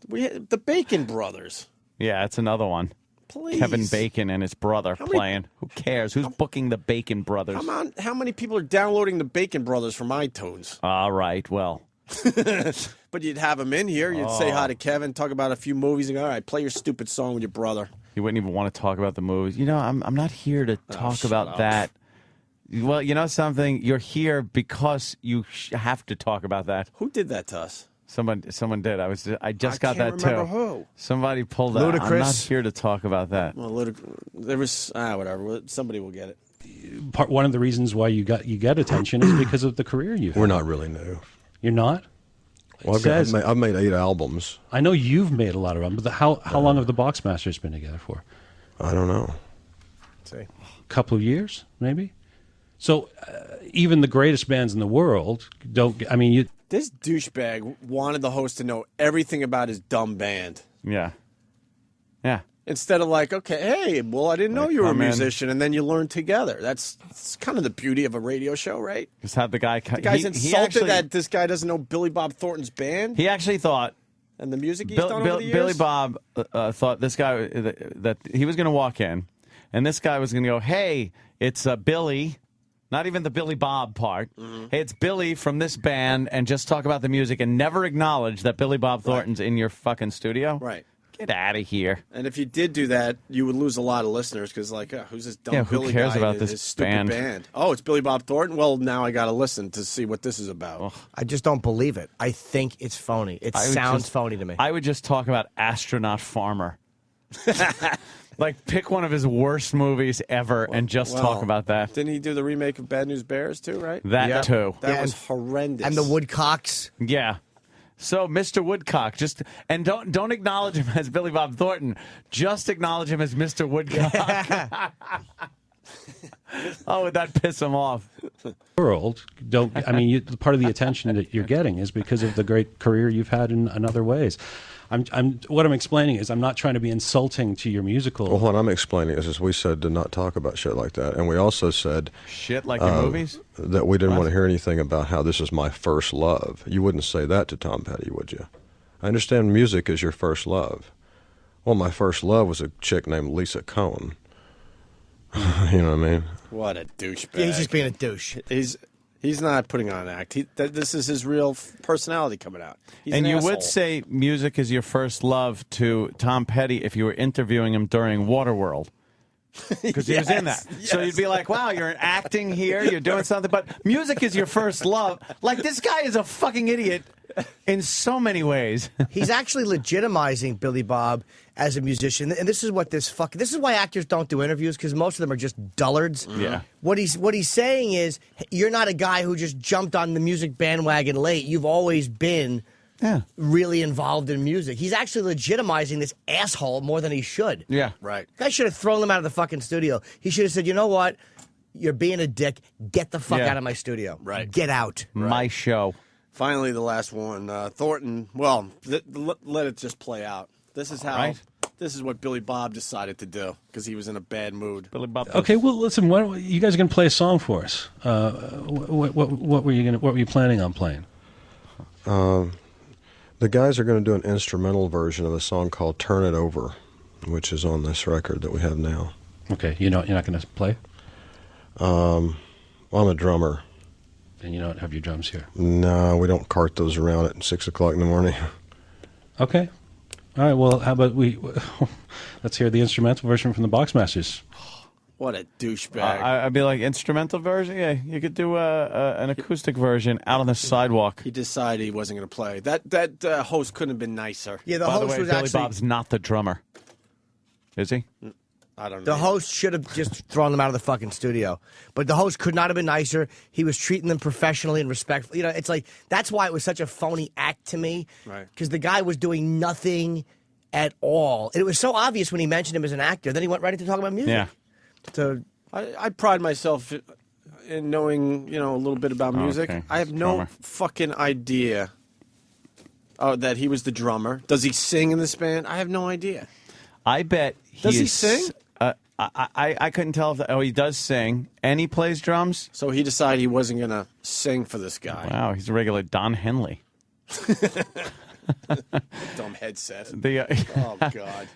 the Bacon Brothers. Yeah, it's another one. Please. Kevin Bacon and his brother How many- playing. Who cares? Who's booking the Bacon Brothers? Come on, how many people are downloading the Bacon Brothers from iTunes? All right, well. But you'd have him in here. You'd say hi to Kevin, talk about a few movies, and go, all right, play your stupid song with your brother. You wouldn't even want to talk about the movies. You know, I'm not here to talk about up. that. Well, you know something? You're here because you have to talk about that. Who did that to us? Someone did. I just got can't that remember too. who. Somebody pulled that. I'm not Ludacris. here to talk about that. Well, there was whatever. Somebody will get it. One of the reasons why you get attention is because of the career you've had. We're not really new. You're not? Well, I've made 8 albums. I know you've made a lot of them, but how long have the Boxmasters been together for? I don't know. A couple of years, maybe? So even the greatest bands in the world don't... I mean, This douchebag wanted the host to know everything about his dumb band. Yeah. Yeah. Instead of like, okay, hey, well, I didn't know you were a come in. musician, and then you learn together. That's kind of the beauty of a radio show, right? Just have the guy... The guy's insulted that this guy doesn't know Billy Bob Thornton's band. He actually thought... And the music he's done over the years? Billy Bob thought this guy... that he was going to walk in, and this guy was going to go, hey, it's Billy... Not even the Billy Bob part. Hey, it's Billy from this band, and just talk about the music and never acknowledge that Billy Bob Thornton's in your fucking studio. Right. Get out of here. And if you did do that, you would lose a lot of listeners because, like, who's this dumb Who Billy cares guy about and this his stupid band? Oh, it's Billy Bob Thornton? Well, now I got to listen to see what this is about. I just don't believe it. I think it's phony. It sounds phony to me. I would just talk about Astronaut Farmer. Like, pick one of his worst movies ever and just talk about that. Didn't he do the remake of Bad News Bears, too, right? That, too. That was horrendous. And the Woodcocks. Yeah. So, Mr. Woodcock, and don't acknowledge him as Billy Bob Thornton. Just acknowledge him as Mr. Woodcock. Oh, would that piss him off? World don't... I mean, part of the attention that you're getting is because of the great career you've had in other ways. What I'm explaining is I'm not trying to be insulting to your musical... Well, what I'm explaining is we said to not talk about shit like that. And we also said... Shit like your movies? That we didn't want to hear anything about how this is my first love. You wouldn't say that to Tom Petty, would you? I understand music is your first love. Well, my first love was a chick named Lisa Cohn. You know what I mean? What a douchebag. Yeah, he's just being a douche. He's not putting on an act. This is his real personality coming out. He's And an you asshole. would say music is your first love to Tom Petty if you were interviewing him during Waterworld. Because he was in that. So you'd be like, wow, you're acting here, you're doing something, but music is your first love. Like, this guy is a fucking idiot in so many ways. He's actually legitimizing Billy Bob as a musician, and this is what this is why actors don't do interviews, because most of them are just dullards. Yeah. What he's saying is, you're not a guy who just jumped on the music bandwagon late. You've always been really involved in music. He's actually legitimizing this asshole more than he should. Yeah. Right. Guy should have thrown him out of the fucking studio. He should have said, you know what? You're being a dick. Get the fuck out of my studio. Right. Get out. My show. Finally, the last one. Thornton, well, let it just play out. This is how. Right. This is what Billy Bob decided to do because he was in a bad mood. Billy Bob. Okay, well, listen. You guys are going to play a song for us. What were you planning on playing? The guys are going to do an instrumental version of a song called "Turn It Over," which is on this record that we have now. Okay, you're not going to play. Well, I'm a drummer. And you don't have your drums here. No, we don't cart those around at 6 o'clock in the morning. Okay. All right. Well, how about let's hear the instrumental version from the Boxmasters. What a douchebag! I'd be like, instrumental version? Yeah, you could do an acoustic version out on the sidewalk. He decided he wasn't going to play. That host couldn't have been nicer. Yeah, the By host the way, was Billy actually... Bob's not the drummer. Is he? I don't know. The host should have just thrown them out of the fucking studio. But the host could not have been nicer. He was treating them professionally and respectfully. You know, it's like, that's why it was such a phony act to me. Right. Because the guy was doing nothing at all. It was so obvious when he mentioned him as an actor. Then he went right into talking about music. Yeah. So I pride myself in knowing, a little bit about music. Okay. I have no fucking idea Oh, that he was the drummer. Does he sing in this band? I have no idea. I bet Does he sing? I couldn't tell if he does sing, and he plays drums. So he decided he wasn't going to sing for this guy. Wow, he's a regular Don Henley. Dumb headset. Oh God.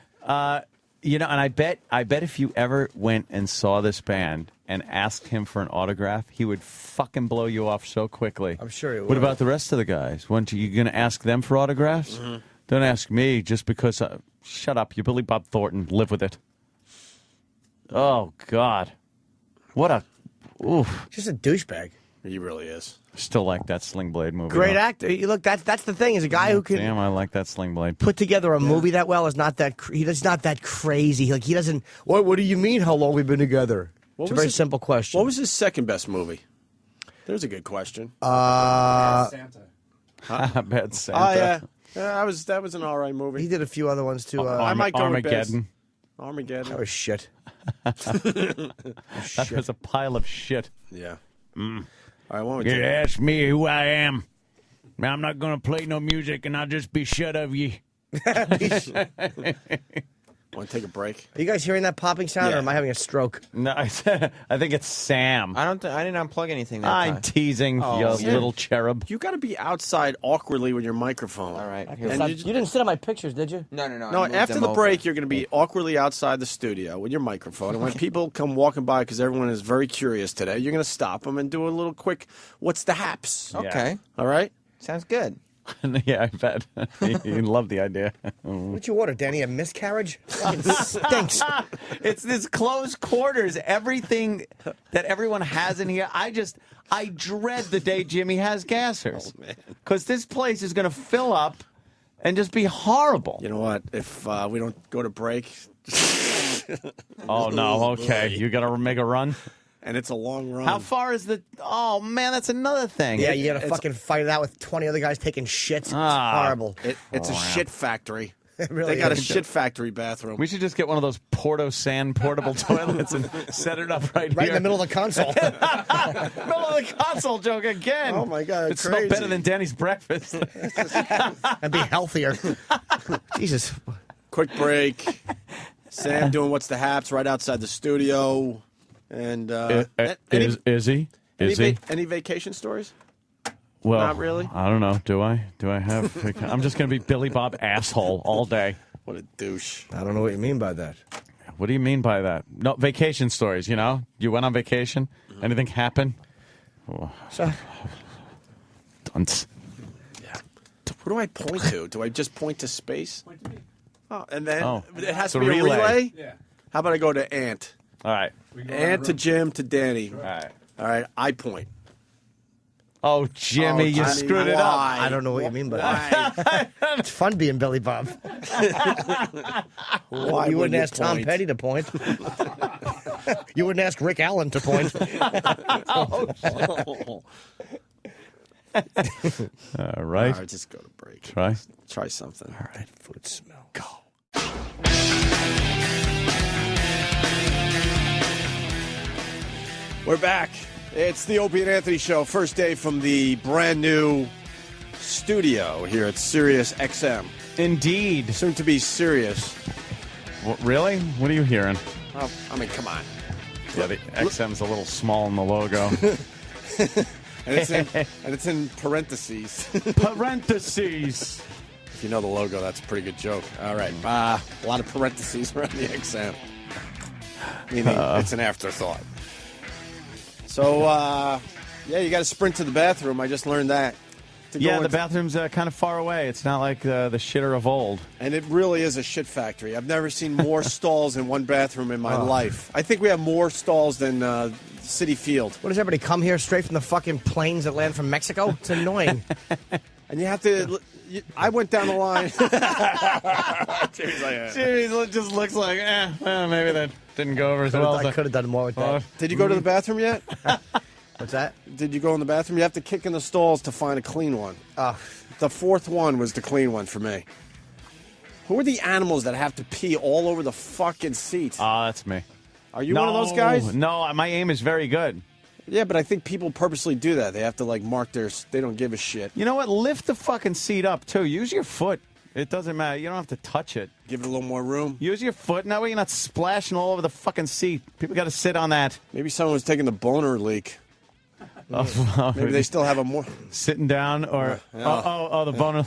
And I bet if you ever went and saw this band and asked him for an autograph, he would fucking blow you off so quickly. I'm sure he would. What about the rest of the guys? Weren't you going to ask them for autographs? Mm-hmm. Don't ask me just because. Shut up, you Billy Bob Thornton. Live with it. Oh God, what a oof! Just a douchebag. He really is. Still like that Sling Blade movie. Great though. actor. Look, that's the thing. Is a guy who can Damn, I like that Sling Blade. put together a movie that well. Is not that he's not that crazy. Like he doesn't. What do you mean? How long we've been together? It's a very simple question. What was his second best movie? There's a good question. Santa. Bad Santa. Oh yeah, that was an all right movie. He did a few other ones too. I might go with best. Armageddon. That was shit. That was a pile of shit. Yeah. Mm. All right, what would You you? ask me who I am. I'm not going to play no music, and I'll just be shut of ye. Want to take a break? Are you guys hearing that popping sound, or am I having a stroke? No, I think it's Sam. I didn't unplug anything that I'm time. teasing, you little cherub. You got to be outside awkwardly with your microphone. All right. You didn't sit on my pictures, did you? No. No, after the break, you're going to be awkwardly outside the studio with your microphone. And when people come walking by, because everyone is very curious today, you're going to stop them and do a little quick, what's the haps? Okay. All right? Sounds good. Yeah, I bet. You love the idea. What'd you order, Danny? A miscarriage? Fucking stinks. It's this close quarters. Everything that everyone has in here. I dread the day Jimmy has gassers. Because this place is going to fill up and just be horrible. You know what? If we don't go to break. Oh, no. Okay. You got to make a run? And it's a long run. How far is the... Oh, man, that's another thing. Yeah, you got to fucking fight it out with 20 other guys taking shits. It's horrible. It's a shit factory. It really They got a is. shit factory bathroom. We should just get one of those Porto San portable toilets and set it up right here. Right in the middle of the console. Middle of the console joke again. Oh, my God. It smelled better than Danny's breakfast. And be healthier. Jesus. Quick break. Sam doing What's the Haps right outside the studio. And is he? Any vacation stories? Well, not really. I don't know. Do I have? I'm just going to be Billy Bob asshole all day. What a douche. I don't know what you mean by that. What do you mean by that? No, vacation stories, you know? You went on vacation? Anything happen? Oh. So, Dunce. Yeah. What do I point to? Do I just point to space? Point to me. Oh, and then it has to be a relay? Yeah. How about I go to Ant? All right. Ant to Jim to Danny. All right. All right, I point. Oh, Jimmy, you screwed it up. I don't know what you mean by that. It's fun being Billy Bob. Why You would wouldn't ask Tom point? Petty to point. You wouldn't ask Rick Allen to point. All right. All right, just go to break. Try something. All right, food smell. Go. We're back. It's the Opie and Anthony Show. First day from the brand new studio here at Sirius XM. Indeed. Soon to be Sirius. Really? What are you hearing? Oh, I mean, come on. Yeah, the XM's a little small in the logo. And it's in parentheses. Parentheses. If you know the logo, that's a pretty good joke. All right. A lot of parentheses around the XM. Meaning it's an afterthought. So, yeah, you got to sprint to the bathroom. I just learned that. Yeah, the bathroom's kind of far away. It's not like the shitter of old. And it really is a shit factory. I've never seen more stalls in one bathroom in my life. I think we have more stalls than Citi Field. What does everybody come here straight from the fucking planes that land from Mexico? It's annoying. And you have to... I went down the line. Jimmy just looks like, well, maybe that didn't go over as well. I could have done more with that. Did you go to the bathroom yet? What's that? Did you go in the bathroom? You have to kick in the stalls to find a clean one. The fourth one was the clean one for me. Who are the animals that have to pee all over the fucking seat? That's me. Are you one of those guys? No, my aim is very good. Yeah, but I think people purposely do that. They have to, like, mark their... They don't give a shit. You know what? Lift the fucking seat up, too. Use your foot. It doesn't matter. You don't have to touch it. Give it a little more room. Use your foot. That way you're not splashing all over the fucking seat. People got to sit on that. Maybe someone's taking the boner leak. Maybe they still have a more... Sitting down or... the boner...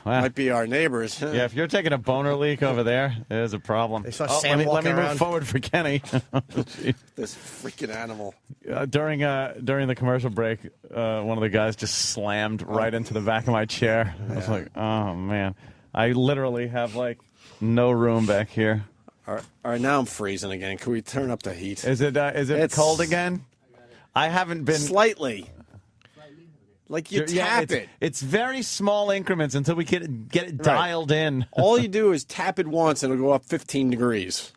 Might be our neighbors. Yeah, if you're taking a boner leak over there, there's a problem. They saw Sam let me walking move around. forward for Kenny. This freaking animal. During the commercial break, one of the guys just slammed right into the back of my chair. I was like, oh, man. I literally have, like, no room back here. All right, now I'm freezing again. Can we turn up the heat? Is it cold again? I haven't been... Slightly. Like you tap it. It's very small increments until we get it dialed in. All you do is tap it once and it'll go up 15 degrees.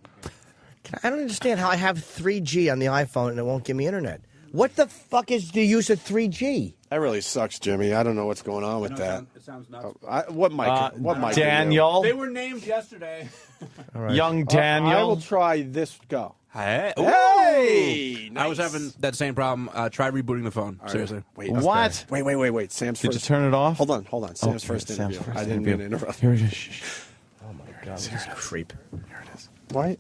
I don't understand how I have 3G on the iPhone and it won't give me internet. What the fuck is the use of 3G? That really sucks, Jimmy. I don't know what's going on with that. It sounds nuts. What mic? Daniel. They were named yesterday. All right. Young Daniel. I will try this. Go. Hey! Nice. I was having that same problem. Try rebooting the phone. Right. Seriously. Wait. What? Wait. Sam's Did first. you turn it off? Hold on. Sam's first interview. I didn't mean to interrupt. Here it is. Oh, my God. This is a creep. Here it is. What?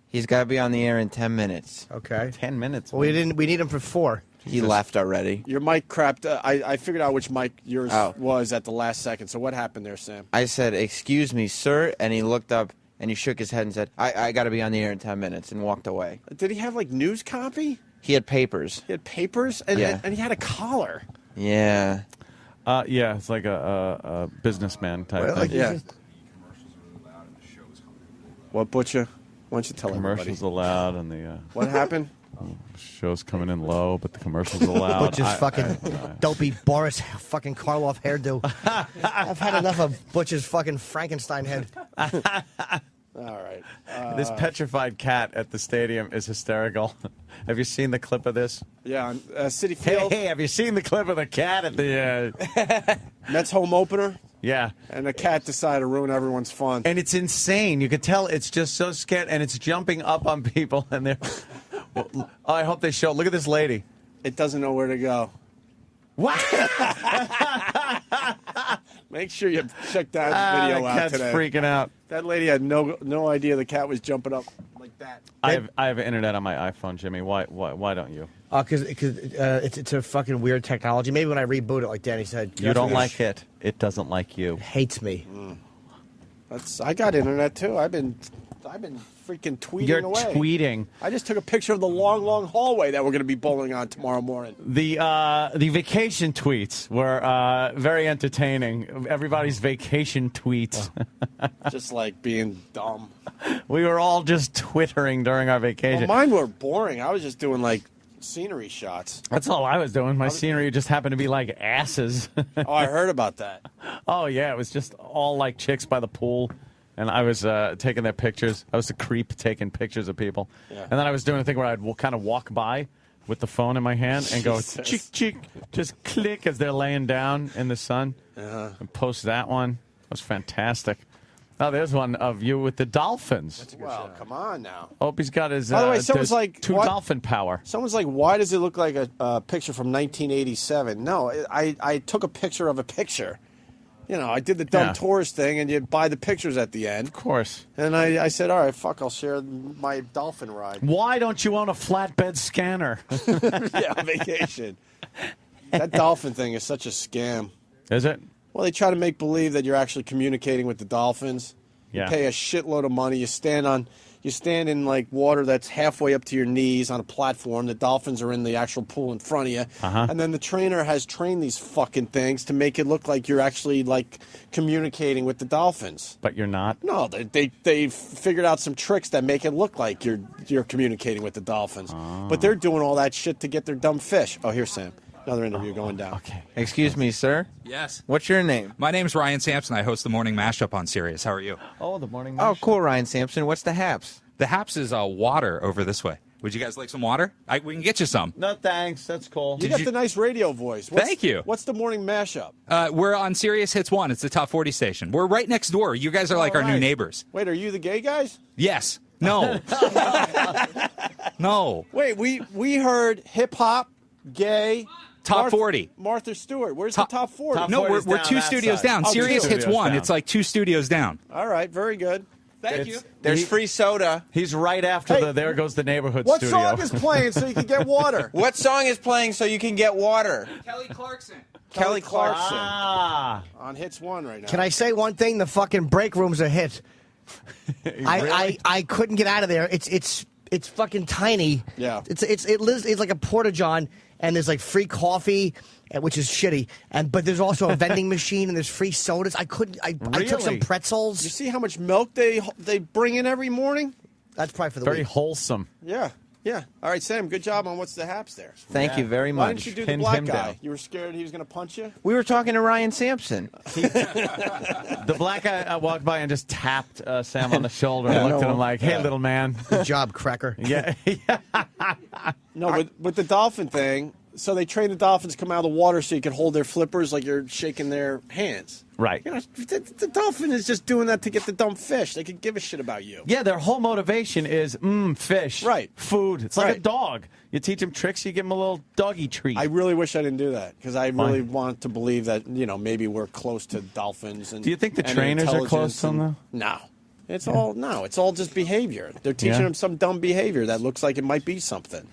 He's got to be on the air in 10 minutes. Okay. 10 minutes. Well, we need him for 4. He left already. Your mic crapped. I figured out which mic yours was at the last second. So what happened there, Sam? I said, "Excuse me, sir," and he looked up and he shook his head and said, I got to be on the air in 10 minutes, and walked away. Did he have, like, news copy? He had papers. He had papers? And he had a collar. Yeah. Yeah, it's like a businessman type thing. Yeah. What, Butcher? Why don't you tell Commercials everybody? allowed and the... What happened? Show's coming in low, but the commercials allowed. Butch's fucking dopey Boris fucking Karloff hairdo. I've had enough of Butch's fucking Frankenstein head. All right. This petrified cat at the stadium is hysterical. Have you seen the clip of this? Yeah, on City Field. Hey, have you seen the clip of the cat at the... Mets home opener? Yeah. And the cat decided to ruin everyone's fun. And it's insane. You could tell it's just so scared, and it's jumping up on people, and they're... Well, I hope they show. Look at this lady. It doesn't know where to go. What? Make sure you check that video out cat's today. Freaking out. That lady had no idea the cat was jumping up like that. I have internet on my iPhone, Jimmy. Why don't you? Because it's a fucking weird technology. Maybe when I reboot it, like Danny said. You don't like it. It doesn't like you. It hates me. I got internet too. I've been freaking tweeting away. You're tweeting. I just took a picture of the long hallway that we're going to be bowling on tomorrow morning. The vacation tweets were very entertaining. Everybody's vacation tweets. Just like being dumb. We were all just twittering during our vacation. Well, mine were boring. I was just doing like scenery shots. That's all I was doing. My scenery just happened to be like asses. Oh, I heard about that. Oh, yeah. It was just all like chicks by the pool. And I was taking their pictures. I was a creep taking pictures of people. Yeah. And then I was doing a thing where I'd kind of walk by with the phone in my hand and go, cheek, cheek, just click as they're laying down in the sun. And post that one. That was fantastic. Oh, there's one of you with the dolphins. Well, come on now. Opie's got his By the way, someone's like, two what? dolphin power. Someone's like, why does it look like a picture from 1987? No, I took a picture of a picture. You know, I did the dumb tourist thing, and you buy the pictures at the end. Of course. And I said, all right, fuck, I'll share my dolphin ride. Why don't you own a flatbed scanner? Yeah, vacation. That dolphin thing is such a scam. Is it? Well, they try to make believe that you're actually communicating with the dolphins. Yeah. You pay a shitload of money. You stand in like water that's halfway up to your knees on a platform. The dolphins are in the actual pool in front of you. And then the trainer has trained these fucking things to make it look like you're actually like communicating with the dolphins. But you're not? No, they figured out some tricks that make it look like you're communicating with the dolphins. But they're doing all that shit to get their dumb fish. Oh, here's Sam. Another interview going down. Okay. Excuse me, sir. Yes. What's your name? My name's Ryan Sampson. I host the Morning Mashup on Sirius. How are you? Oh, the Morning Mashup. Oh, cool, Ryan Sampson. What's the haps? The haps is water over this way. Would you guys like some water? We can get you some. No, thanks. That's cool. You got the nice radio voice. Thank you. What's the Morning Mashup? We're on Sirius Hits 1. It's the top 40 station. We're right next door. You guys are like our new neighbors. Wait, are you the gay guys? Yes. No. No. Wait, we heard hip hop, gay, Top 40. Martha Stewart. Where's the top 40? No, we're 2 studios down. Oh, Sirius two. hits 1. It's like 2 studios down. All right, very good. Thank you. There's free soda. He's right after the There Goes the Neighborhood What studio. song is playing so you can get water? What song is playing so you can get water? Kelly Clarkson. Kelly Clarkson. Ah. On hits 1 right now. Can I say one thing? The fucking break room's a hit. I couldn't get out of there. It's fucking tiny. Yeah. It's like a porta-john, and there's like free coffee, which is shitty. But there's also a vending machine, and there's free sodas. I took some pretzels. You see how much milk they bring in every morning? That's probably for the Very week. wholesome. Yeah. Yeah. All right, Sam, good job on What's the Haps there. Thank you very Why much. didn't you do the Pinned black him guy? down. You were scared he was going to punch you? We were talking to Ryan Sampson. The black guy walked by and just tapped Sam on the shoulder and looked at him like, hey, little man. Good job, cracker. Yeah. No, with the dolphin thing, so they train the dolphins to come out of the water so you can hold their flippers like you're shaking their hands. Right. You know, the dolphin is just doing that to get the dumb fish. They could give a shit about you. Yeah, their whole motivation is fish, Right. food. It's like Right. a dog. You teach him tricks, you give him a little doggy treat. I really wish I didn't do that because I really want to believe that maybe we're close to dolphins. And Do you think the and trainers are intelligence close to them, and- No, it's all just behavior. They're teaching Yeah. them some dumb behavior that looks like it might be something.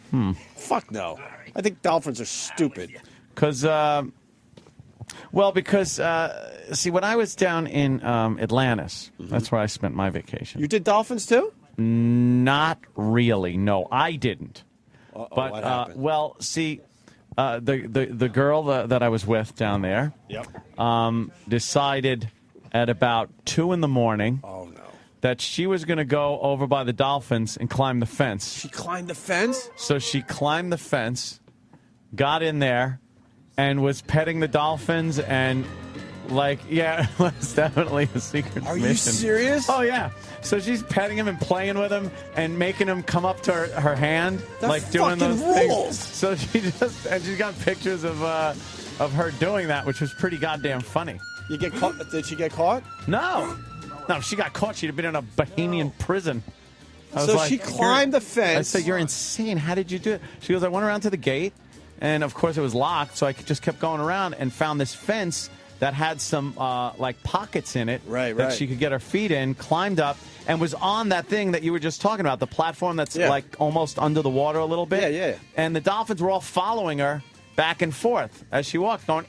Fuck no. I think dolphins are stupid. Because, see, when I was down in Atlantis, that's where I spent my vacation. You did dolphins too? Not really. No, I didn't. But what happened? well, see, the girl that I was with down there, decided at about 2 a.m. Oh no. that she was going to go over by the dolphins and climb the fence. She climbed the fence? So she climbed the fence, got in there, and was petting the dolphins and. It was definitely a secret Are mission. you serious? Oh, yeah. So she's petting him and playing with him and making him come up to her hand, That like doing fucking those things. rules. So she's got pictures of her doing that, which was pretty goddamn funny. You get caught? Did she get caught? No, if she got caught, she'd have been in a Bahamian prison. I was So like, she climbed the fence. I said, "You're insane. How did you do it?" She goes, "I went around to the gate, and of course it was locked, so I just kept going around and found this fence." That had some pockets in it that she could get her feet in, climbed up, and was on that thing that you were just talking about, the platform that's like almost under the water a little bit. Yeah. And the dolphins were all following her back and forth as she walked, going,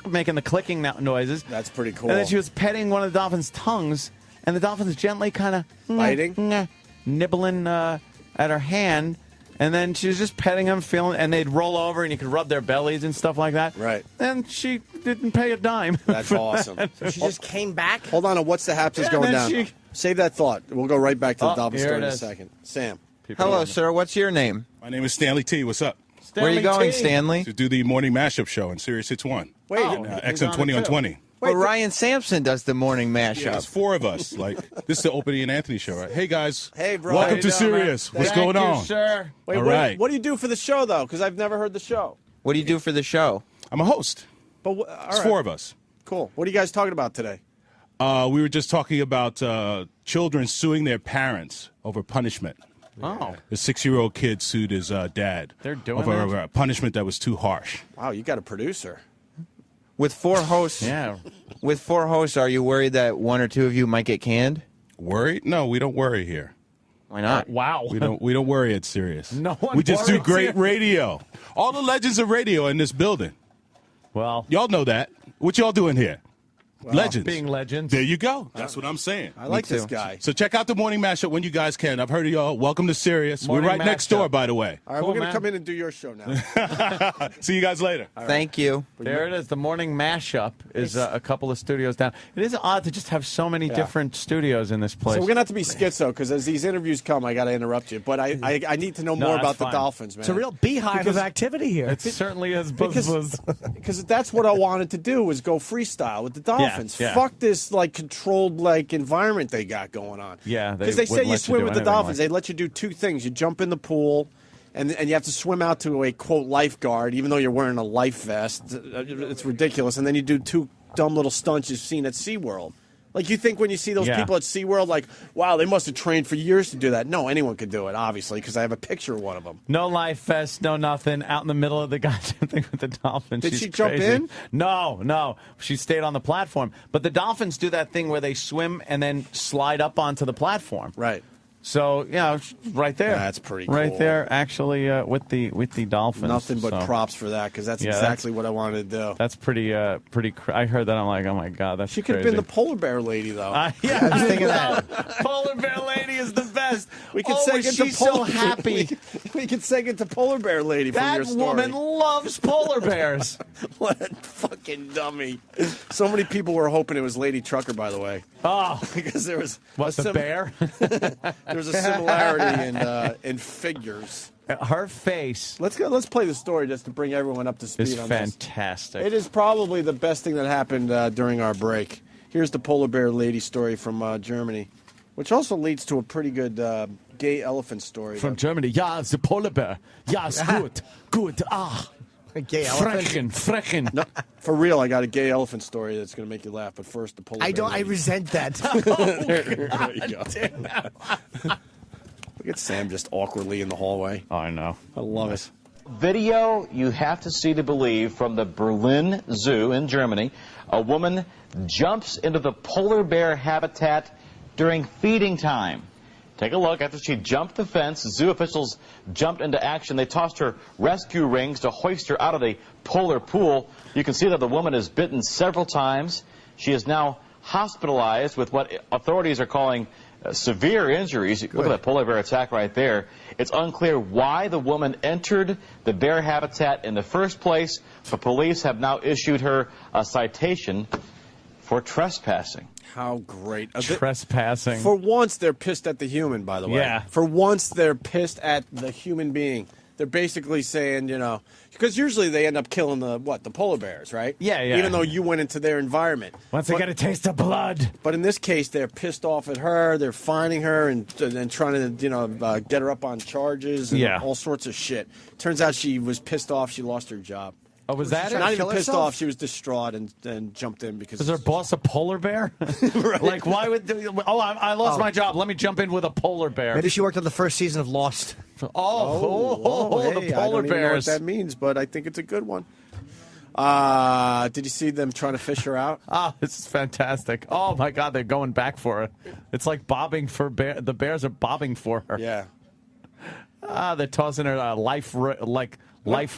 making the clicking noises. That's pretty cool. And then she was petting one of the dolphins' tongues, and the dolphins gently kind of biting, nibbling at her hand. And then she was just petting them, feeling, and they'd roll over, and you could rub their bellies and stuff like that. Right. And she didn't pay a dime. That's awesome. So she just came back? Hold on, What's the Haps is Yeah, going then down. she- Save that thought. We'll go right back to the dolphin here story in it a is. second. Sam. Hello, sir. What's your name? My name is Stanley T. What's up? Where are you going, Stanley? To do the morning mashup show on Sirius Hits 1. Wait, XM 20 on 20. Well, Ryan Sampson does the morning mashup. Yeah, there's 4 of us. This is the Opie and Anthony show, right? Hey, guys. Hey, bro. Welcome How you to doing, Sirius. man? What's Thank going you, on? sir. Wait, All right. What do you do for the show, though? Because I've never heard the show. What do you do for the show? I'm a host. But all It's right. 4 of us. Cool. What are you guys talking about today? We were just talking about children suing their parents over punishment. Oh. The 6-year-old kid sued his dad. They're doing over that? a punishment that was too harsh. Wow, you got a producer. With 4 hosts, Yeah. with 4 hosts, are you worried that 1 or 2 of you might get canned? Worried? No, we don't worry here. Why not? Wow. We don't worry at Sirius. No one We just do worries great here. radio. All the legends of radio in this building. Well, Y'all know that. What y'all doing here? Legends. being legends. There you go. That's what I'm saying. I like this too. guy. So check out the morning mashup when you guys can. I've heard of y'all. Welcome to Sirius. Morning We're right next mashup. door, by the way. All right, Cool, we're going to man. come in and do your show now. See you guys later. Thank you. There it is. The morning mashup is a couple of studios down. It is odd to just have so many different studios in this place. So we're going to have to be schizo because as these interviews come, I got to interrupt you. But I need to know No, more that's about the fine. Dolphins, man. It's a real beehive of activity here. It certainly is. Because that's what I wanted to do was go freestyle with the Dolphins. yeah. Fuck this controlled environment they got going on. Yeah, because they say wouldn't you let swim do with the anything Dolphins, like- they let you do 2 things. You jump in the pool, and you have to swim out to a quote lifeguard, even though you're wearing a life vest. It's ridiculous. And then you do 2 dumb little stunts you've seen at SeaWorld. Like, you think when you see those people at SeaWorld, like, wow, they must have trained for years to do that. No, anyone could do it, obviously, because I have a picture of one of them. No life vest, no nothing. Out in the middle of the goddamn thing with the dolphins. Did She's she jump crazy. in? No. She stayed on the platform. But the dolphins do that thing where they swim and then slide up onto the platform. Right. So, right there. That's pretty Right cool. there, actually, with the dolphins. Nothing but So, props for that, because that's yeah, exactly what I wanted to do. That's pretty. I heard that. I'm like, oh my god, that's. She could have crazy. been the polar bear lady, though. Yeah, I was thinking that. Polar bear lady is the best. We could oh, seg into she's so polar happy. We could seg into polar bear lady from That your story. woman loves polar bears. What a fucking dummy. So many people were hoping it was Lady Trucker, by the way. Oh, because there was the bear? There was a similarity in figures. Her face. Let's play the story just to bring everyone up to speed It's on fantastic. this. It is probably the best thing that happened during our break. Here's the polar bear lady story from Germany, which also leads to a pretty good gay elephant story. From Germany. Ja, the polar bear. Ja, it's good. Good. Ah. A gay elephant. Frechen. No, for real, I got a gay elephant story that's going to make you laugh. But first, the polar bear. I resent that. There you go. Look at Sam just awkwardly in the hallway. Oh, I know. I love it. Video you have to see to believe from the Berlin Zoo in Germany. A woman jumps into the polar bear habitat during feeding time. Take a look. After she jumped the fence, zoo officials jumped into action. They tossed her rescue rings to hoist her out of the polar pool. You can see that the woman is bitten several times. She is now hospitalized with what authorities are calling severe injuries. Look at that polar bear attack right there. It's unclear why the woman entered the bear habitat in the first place, but police have now issued her a citation for trespassing. How great. Trespassing. For once, they're pissed at the human, by the way. Yeah. For once, they're pissed at the human being. They're basically saying, because usually they end up killing the polar bears, right? Yeah. Even though you went into their environment. Once they got a taste of blood. But in this case, they're pissed off at her. They're fining her and trying to, get her up on charges and all sorts of shit. Turns out she was pissed off. She lost her job. Oh, was that it? Not even pissed off. She was distraught and jumped in because. Is her boss a polar bear? Right. Like, why would? I lost my job. Let me jump in with a polar bear. Maybe she worked on the first season of Lost. Hey, the polar I don't even know what bears. that means, but I think it's a good one. Did you see them trying to fish her out? This is fantastic. Oh my God, they're going back for it. It's like bobbing for bear. The bears are bobbing for her. Yeah. They're tossing her life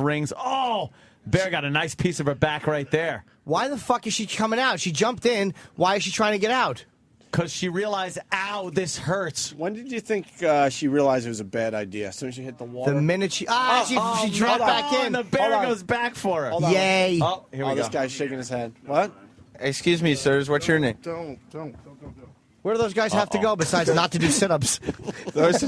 rings. Oh, bear got a nice piece of her back right there. Why the fuck is she coming out? She jumped in. Why is she trying to get out? Because she realized, ow, this hurts. When did you think she realized it was a bad idea? As soon as she hit the water? The minute she dropped back in. And the bear goes back for her. Yay. Oh, here we go. This guy's shaking his head. What? Excuse me, sirs. What's your name? Don't. Where do those guys have to go besides not to do sit-ups? Those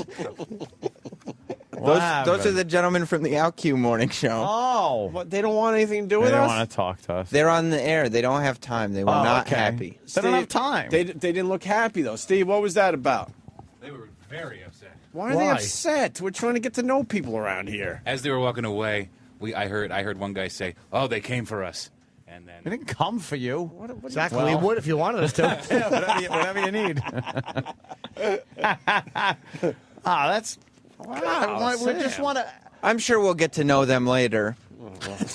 are the gentlemen from the OutQ morning show. Oh. What, they don't want anything to do with They us? don't want to talk to us. They're on the air. They don't have time. They were not happy. They don't have time. They didn't look happy, though. Steve, what was that about? They were very upset. Why are they upset? We're trying to get to know people around here. As they were walking away, I heard one guy say, "Oh, they came for us." And then They didn't come for you. Exactly. We would if you wanted us to. Yeah, whatever you need. That's... God, we just want to... I'm sure we'll get to know them later.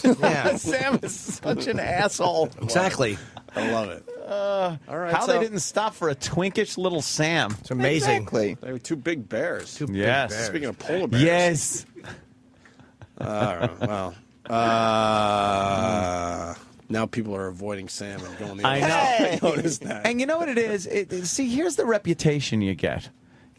Yeah. Sam is such an asshole. Exactly. I love it. All right. How they didn't stop for a twinkish little Sam. It's amazing. Exactly. They were two big bears. Yes. Speaking of polar bears. Yes. All right. Well. Now people are avoiding Sam and going the other way. I noticed that. And you know what it is? See, here's the reputation you get.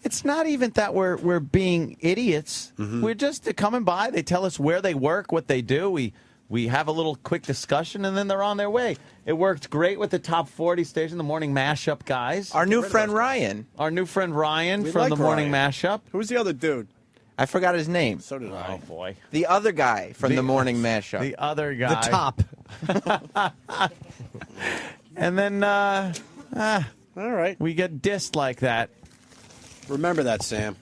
It's not even that we're being idiots. Mm-hmm. We're just coming by. They tell us where they work, what they do. We have a little quick discussion, and then they're on their way. It worked great with the Top 40 station, the Morning Mashup guys. Our new friend Ryan. Our new friend Ryan We from like the Morning Ryan. Mashup. Who's the other dude? I forgot his name. So did I. Oh, boy. The other guy from the Morning Mashup. The other guy. The top. And then All right. we get dissed like that. Remember that, Sam.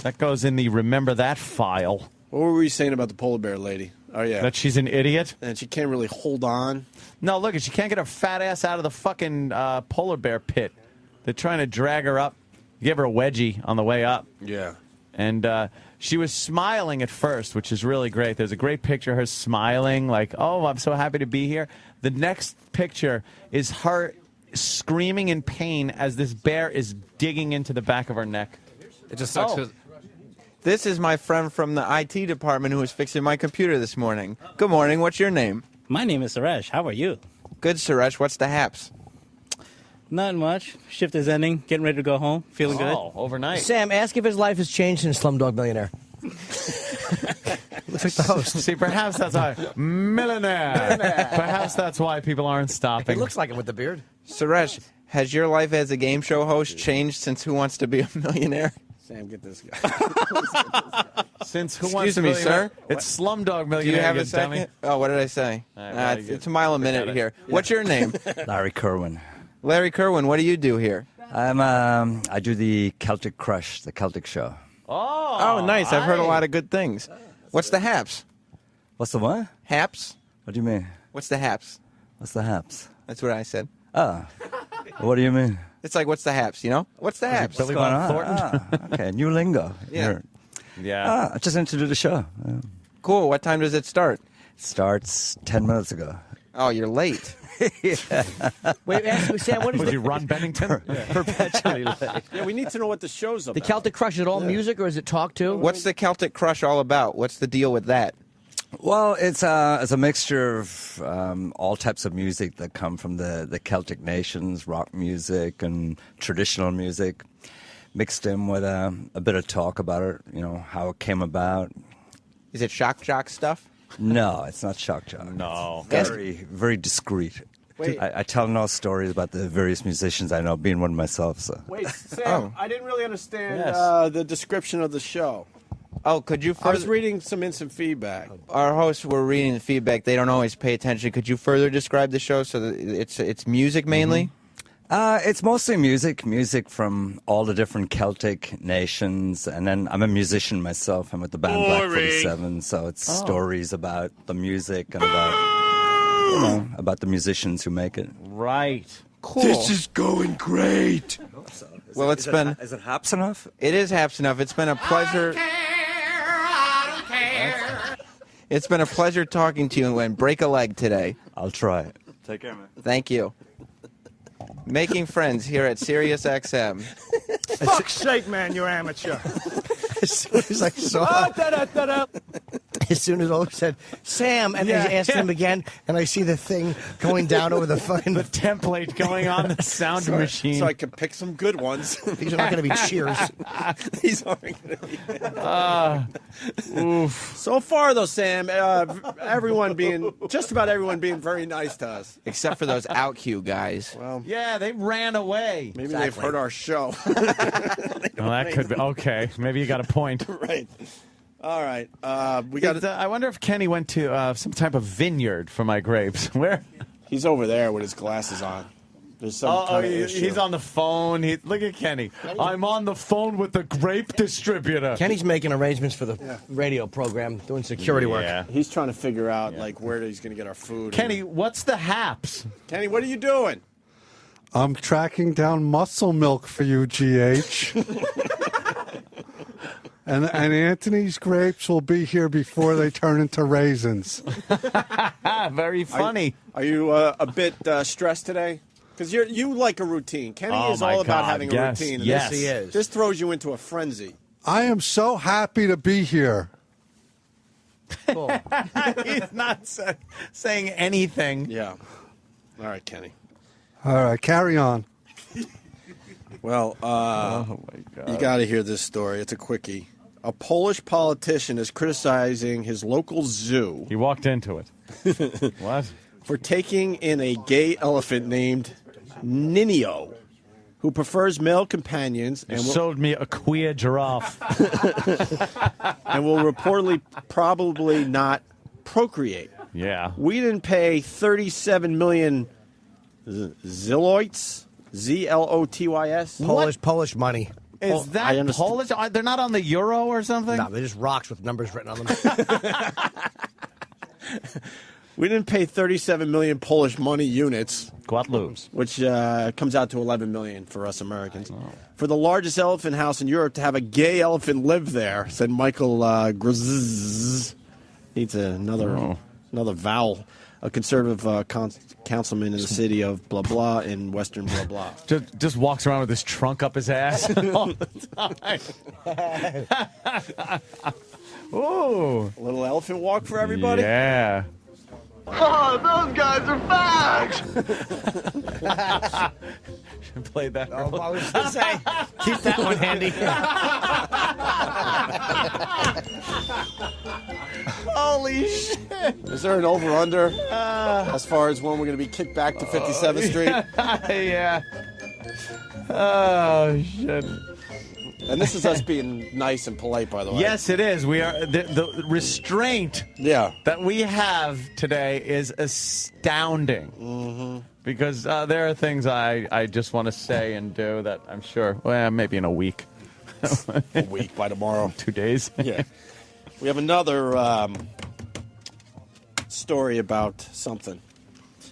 That goes in the Remember That file. What were we saying about the polar bear lady? Oh, yeah. That she's an idiot. And she can't really hold on. No, look, she can't get her fat ass out of the fucking polar bear pit. They're trying to drag her up. Give her a wedgie on the way up. Yeah. And she was smiling at first, which is really great. There's a great picture of her smiling, like, oh, I'm so happy to be here. The next picture is her screaming in pain as this bear is digging into the back of her neck. It just sucks. This is my friend from the IT department who was fixing my computer this morning. Good morning. What's your name? My name is Suresh. How are you? Good, Suresh. What's the haps? Not much. Shift is ending. Getting ready to go home. Feeling good. Overnight. Sam, ask if his life has changed since Slumdog Millionaire. Looks like the host. See, perhaps that's why. Millionaire. Perhaps that's why people aren't stopping. He looks like him with the beard. Suresh, has your life as a game show host changed since Who Wants to Be a Millionaire? Sam, get this guy. Since Who Wants Excuse to me, Be a Millionaire? sir? It's Slumdog Do Millionaire. you have you a second? dummy. Oh, what did I say? right, It's a mile a minute here. What's your name? Larry Kerwin. Larry Kerwin. What do you do here? I do the Celtic Crush, the Celtic show. Oh, nice. I've heard a lot of good things. What's the haps? What's the what? Haps? What do you mean? What's the haps? What's the haps? That's what I said. What do you mean? It's like, what's the haps, you know? What's the haps? What's going on? Okay, new lingo. Yeah. Yeah. I just introduced the show. Cool. What time does it start? It starts 10 minutes ago. Oh, you're late. Wait, ask me, Sam, what is Was the... he Ron Bennington? Perpetually late. Yeah, we need to know what the show's about. The Celtic Crush, is it all music or is it talk too? What's the Celtic Crush all about? What's the deal with that? Well, it's a mixture of all types of music that come from the Celtic nations, rock music and traditional music, mixed in with a bit of talk about it, you know, how it came about. Is it shock jock stuff? No, it's not shock jock. No. It's very discreet. Wait. I tell no stories about the various musicians I know, being one myself. So. Wait, Sam, I didn't really understand the description of the show. Oh, could you I was further... reading some instant feedback. Our hosts were reading the feedback. They don't always pay attention. Could you further describe the show so that it's music mainly? It's mostly music from all the different Celtic nations, and then I'm a musician myself. I'm with the band Black 47, so it's stories about the music and about the musicians who make it. Right. Cool. This is going great. Well, it's been... Is it haps enough? It is haps enough. It's been a pleasure... It's been a pleasure talking to you, and break a leg today. I'll try it. Take care, man. Thank you. Making friends here at Sirius XM. Fuck's sake, man, you're amateur. As soon as I saw as soon as Opie said, Sam, and then he asked him again, and I see the thing going down over the fucking... The template going on the sound machine. So I can pick some good ones. These are not going to be cheers. These aren't going to be. Oof. So far, though, Sam, just about everyone being very nice to us. Except for those OutQ guys. Well, yeah, they ran away. Maybe they've heard our show. Well, that could be. Okay, maybe you got a point. Right. All right. We got. I wonder if Kenny went to some type of vineyard for my grapes. Where? He's over there with his glasses on. There's some kind of issue. He's on the phone. Look at Kenny. I'm on the phone with the grape distributor. Kenny's making arrangements for the radio program, doing security work. He's trying to figure out where he's going to get our food. Kenny, what's the haps? Kenny, what are you doing? I'm tracking down muscle milk for you, GH. And Anthony's grapes will be here before they turn into raisins. Very funny. Are you a bit stressed today? Because you like a routine. Kenny is all about having a routine. Yes, he is. This throws you into a frenzy. I am so happy to be here. Cool. He's not saying anything. Yeah. All right, Kenny. All right, carry on. Well, oh my God. You got to hear this story. It's a quickie. A Polish politician is criticizing his local zoo. He walked into it. What? For taking in a gay elephant named Ninio, who prefers male companions and sold me a queer giraffe. and will reportedly probably not procreate. Yeah. We didn't pay 37 million zlotyys, ZLOTYS. Polish money. Is that Polish? They're not on the euro or something? No, they're just rocks with numbers written on them. We didn't pay 37 million Polish money units, Guadeloupes, which comes out to 11 million for us Americans, for the largest elephant house in Europe to have a gay elephant live there, said Michael Grzz. Needs another vowel. A conservative councilman in the city of blah blah in western blah blah. Just walks around with his trunk up his ass all the time. Ooh. A little elephant walk for everybody? Yeah. Oh, those guys are back! Play that. I was going to say, keep that one handy. Holy shit. Is there an over-under as far as when we're going to be kicked back to 57th Street? Yeah. Oh, shit. And this is us being nice and polite, by the way. Yes, it is. We are the restraint that we have today is astounding. Mm-hmm. Because there are things I just want to say and do that I'm sure, well, maybe in a week. A week by tomorrow. 2 days. Yeah. We have another story about something.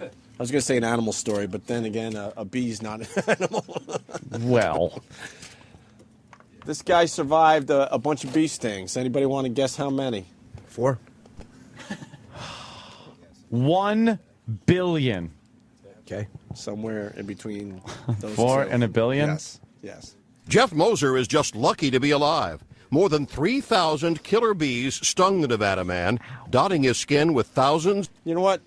I was going to say an animal story, but then again, a bee's not an animal. Well. This guy survived a bunch of bee stings. Anybody want to guess how many? 4. 1 billion. Okay. Somewhere in between those 4 two. and a billion? Yes. Yes. Jeff Moser is just lucky to be alive. More than 3,000 killer bees stung the Nevada man, dotting his skin with thousands. You know what?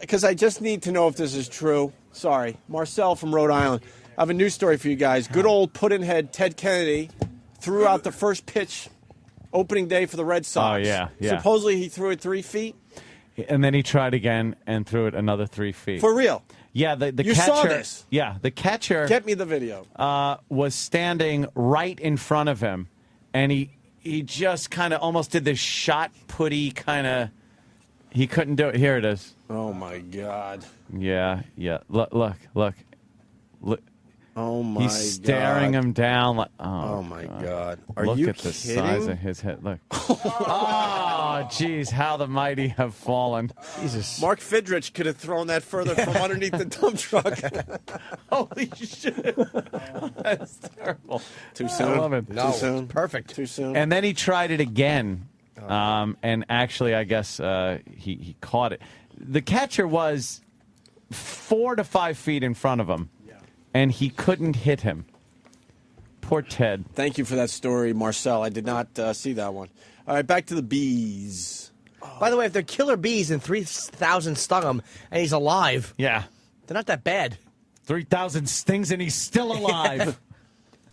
Because I just need to know if this is true. Sorry. Marcel from Rhode Island. I have a news story for you guys. Good old put-in-head Ted Kennedy threw out the first pitch opening day for the Red Sox. Oh, yeah. Supposedly he threw it 3 feet. And then he tried again and threw it another 3 feet. For real? Yeah, the You catcher. saw this? Yeah, the catcher. Get me the video. Was standing right in front of him, and he just kind of almost did this shot putty kind of. He couldn't do it. Here it is. Oh my God. Yeah. Look. Oh my God. He's staring him down like. Oh my God. Are Look you at the kidding? size of his head. Look. Oh, jeez, how the mighty have fallen. Jesus. Mark Fidrich could have thrown that further from underneath the dump truck. Holy shit. That's terrible. Too soon? I love it. Too soon? Perfect. Too soon? And then he tried it again. And actually, I guess he caught it. The catcher was 4 to 5 feet in front of him, and he couldn't hit him. Poor Ted. Thank you for that story, Marcel. I did not see that one. All right, back to the bees. By the way, if they're killer bees and 3,000 stung him and he's alive, yeah, they're not that bad. 3,000 stings and he's still alive.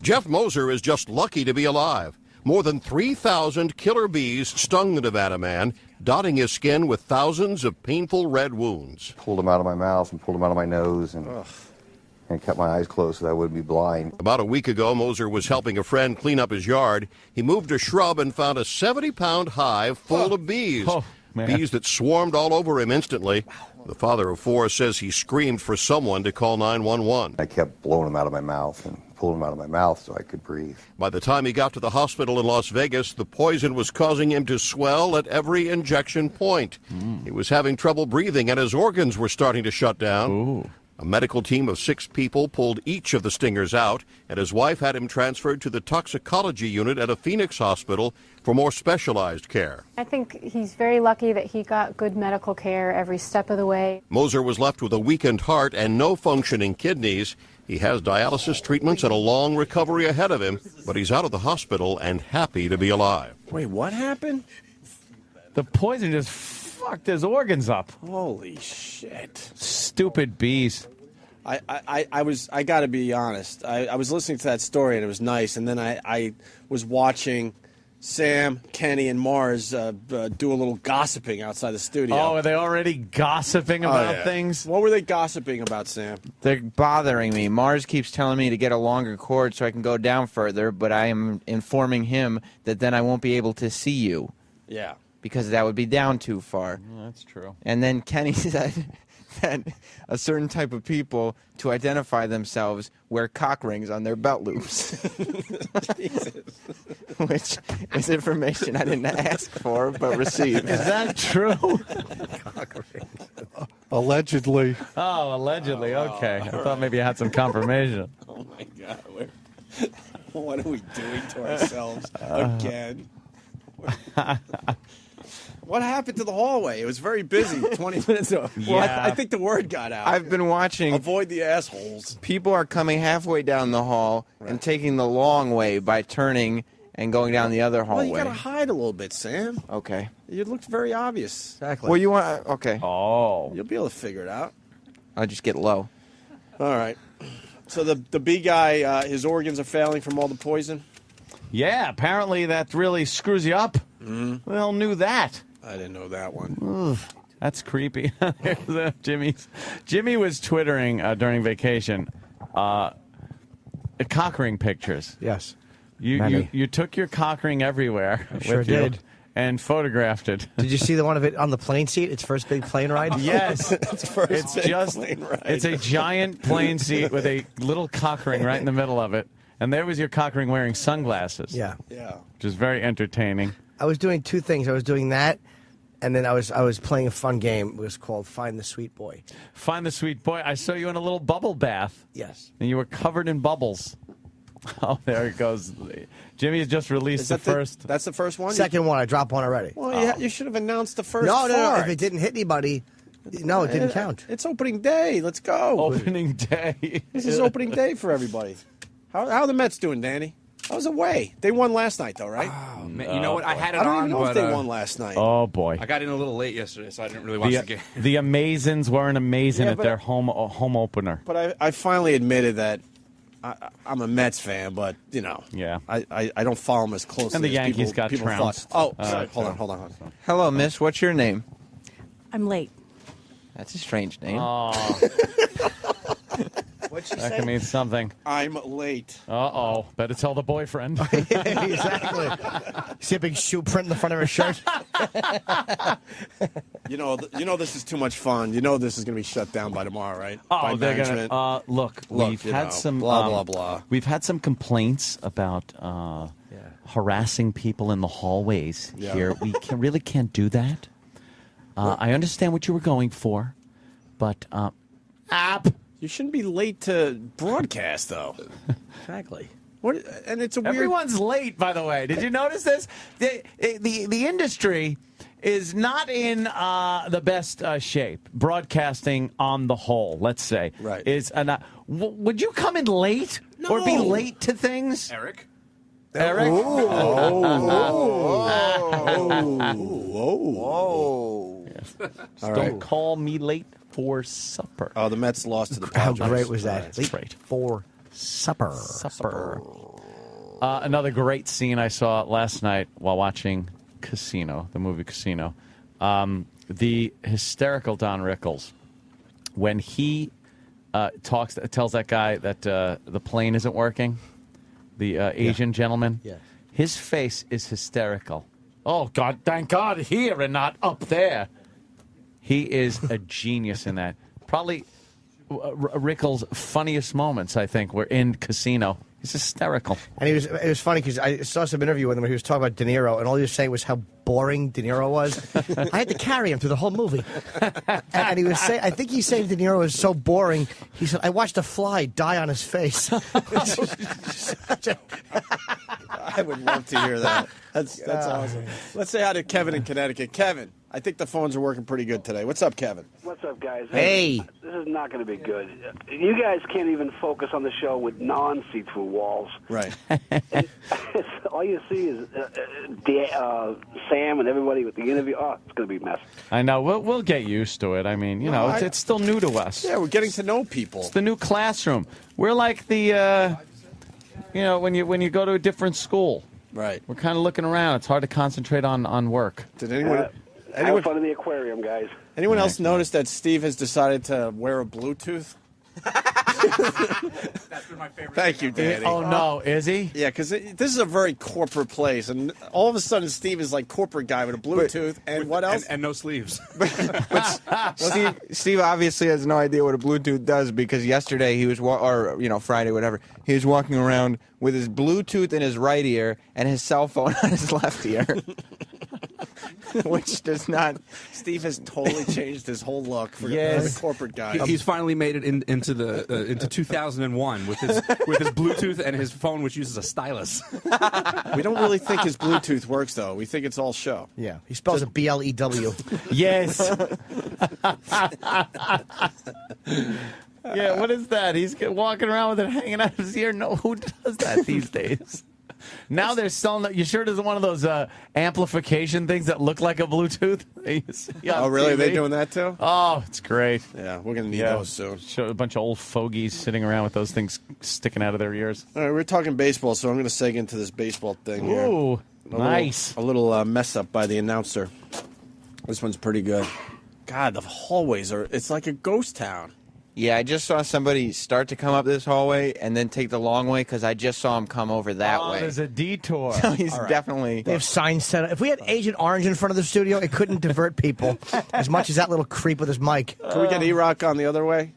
Jeff Moser is just lucky to be alive. More than 3,000 killer bees stung the Nevada man, dotting his skin with thousands of painful red wounds. Pulled them out of my mouth and pulled them out of my nose and kept my eyes closed so that I wouldn't be blind. About a week ago, Moser was helping a friend clean up his yard. He moved a shrub and found a 70-pound hive full of bees. Bees that swarmed all over him instantly. The father of 4 says he screamed for someone to call 911. I kept blowing them out of my mouth and pulling them out of my mouth so I could breathe. By the time he got to the hospital in Las Vegas, the poison was causing him to swell at every injection point. He was having trouble breathing and his organs were starting to shut down. Ooh. A medical team of 6 people pulled each of the stingers out, and his wife had him transferred to the toxicology unit at a Phoenix hospital for more specialized care. I think he's very lucky that he got good medical care every step of the way. Moser was left with a weakened heart and no functioning kidneys. He has dialysis treatments and a long recovery ahead of him, but he's out of the hospital and happy to be alive. Wait, what happened? The poison just fucked his organs up. Holy shit. Stupid bees. I got to be honest. I was listening to that story and it was nice, and then I was watching Sam, Kenny, and Mars do a little gossiping outside the studio. Oh, are they already gossiping about things? What were they gossiping about, Sam? They're bothering me. Mars keeps telling me to get a longer cord so I can go down further, but I am informing him that then I won't be able to see you. Yeah. Because that would be down too far. Yeah, that's true. And then Kenny said that a certain type of people, to identify themselves, wear cock rings on their belt loops. Which is information I didn't ask for, but received. Is that true? Allegedly. Oh, allegedly. Okay. I thought maybe you had some confirmation. Oh, my God. What are we doing to ourselves again? What happened to the hallway? It was very busy 20 minutes ago. Well, I think the word got out. I've been watching. Avoid the assholes. People are coming halfway down the hall and taking the long way by turning and going down the other hallway. Well, you got to hide a little bit, Sam. Okay. It looked very obvious. Exactly. Well, you want... Okay. Oh. You'll be able to figure it out. I'll just get low. All right. So the B guy, his organs are failing from all the poison? Yeah, apparently that really screws you up. Mm-hmm. Well, knew that. I didn't know that one. Oof, that's creepy. Jimmy was twittering during vacation cock ring pictures. Yes. You took your cock ring everywhere. Sure with you did. And photographed it. Did you see the one of it on the plane seat? Its first big plane ride? Yes. Plane ride. It's a giant plane seat with a little cock ring right in the middle of it. And there was your cock ring wearing sunglasses. Yeah. Yeah. Which is very entertaining. I was doing two things. I was doing that, and then I was playing a fun game. It was called Find the Sweet Boy. Find the Sweet Boy. I saw you in a little bubble bath. Yes. And you were covered in bubbles. Oh, there it goes. Jimmy has just released the first. That's the first one? Second one. I dropped one already. Well, you should have announced the first No. fart. If it didn't hit anybody, no, it didn't count. It's opening day. Let's go. Opening day. This is opening day for everybody. How are the Mets doing, Danny? I was away. They won last night, though, right? Oh, man. You know what? I had it I don't on, even know if but, they won last night. Oh, boy. I got in a little late yesterday, so I didn't really watch the game. The Amazins weren't amazing Yeah, at but- their home opener. But I finally admitted that I'm a Mets fan, but, you know, Yeah. I don't follow them as closely And the as Yankees people, got people trounced. thought. Oh, sorry. Hold on. Hello, miss. What's your name? I'm late. That's a strange name. Oh. What'd she That say? can mean something. I'm late. Uh-oh. Better tell the boyfriend. Exactly. See a big shoe print in the front of her shirt? You know this is too much fun. You know this is going to be shut down by tomorrow, right? By Oh, they're management. gonna look. We've you had know, some blah blah blah. We've had some complaints about harassing people in the hallways Yeah. here. We really can't do that. I understand what you were going for, but You shouldn't be late to broadcast, though. Exactly. What? And it's a weird. everyone's late. By the way, did you notice this? The industry is not in the best shape. Broadcasting on the whole, let's say, Right. is would you come in late or be No. late to things, Eric? Eric? Whoa. All Don't right. call me late for supper. Oh, the Mets lost to the How Padres. great was that? That's right. For supper. Another great scene I saw last night while watching Casino, the movie Casino. The hysterical Don Rickles, when he tells that guy that the plane isn't working, the Asian gentleman, Yeah. his face is hysterical. Oh, God, thank God here and not up there. He is a genius in that. Probably Rickles' funniest moments, I think, were in Casino. He's hysterical. And it was funny because I saw some interview with him where he was talking about De Niro, and all he was saying was how boring De Niro was. I had to carry him through the whole movie. And he was saying, I think he's saying De Niro is so boring. He said, I watched a fly die on his face. I would love to hear that. That's awesome. Let's say hi to Kevin in Connecticut. Kevin, I think the phones are working pretty good today. What's up, Kevin? What's up, guys? Hey. This is not going to be good. You guys can't even focus on the show with non-see-through walls. Right. All you see is Sam and everybody with the interview. Oh, it's going to be a mess. I know. We'll get used to it. I mean, you know, it's still new to us. Yeah, we're getting to know people. It's the new classroom. We're like the, when you go to a different school. Right. We're kind of looking around. It's hard to concentrate on work. Did anyone Have fun in the aquarium, guys. else notice that Steve has decided to wear a Bluetooth? That's been my favorite. Thank you, Danny. Oh, no. Is he? Yeah, because this is a very corporate place, and all of a sudden Steve is like corporate guy with a Bluetooth, and what else? And no sleeves. Steve obviously has no idea what a Bluetooth does because yesterday he was, Friday, whatever, he was walking around with his Bluetooth in his right ear and his cell phone on his left ear. Which does not. Steve has totally changed his whole look for the corporate guy. He's finally made it into 2001 with his Bluetooth and his phone, which uses a stylus. We don't really think his Bluetooth works, though. We think it's all show. Yeah, he spells it BLEW. Yes. Yeah, what is that? He's walking around with it hanging out of his ear. No, who does that these days? Now they're selling. You sure it isn't one of those amplification things that look like a Bluetooth? Oh, really? Are they doing that too? Oh, it's great. Yeah, we're going to need those soon. Show a bunch of old fogies sitting around with those things sticking out of their ears. All right, we're talking baseball, so I'm going to seg into this baseball thing here. Ooh, nice. A little mess up by the announcer. This one's pretty good. God, the hallways it's like a ghost town. Yeah, I just saw somebody start to come up this hallway and then take the long way because I just saw him come over that way. There's a detour. So he's definitely. They have signs set up. If we had Agent Orange in front of the studio, it couldn't divert people as much as that little creep with his mic. Can we get E-Rock on the other way?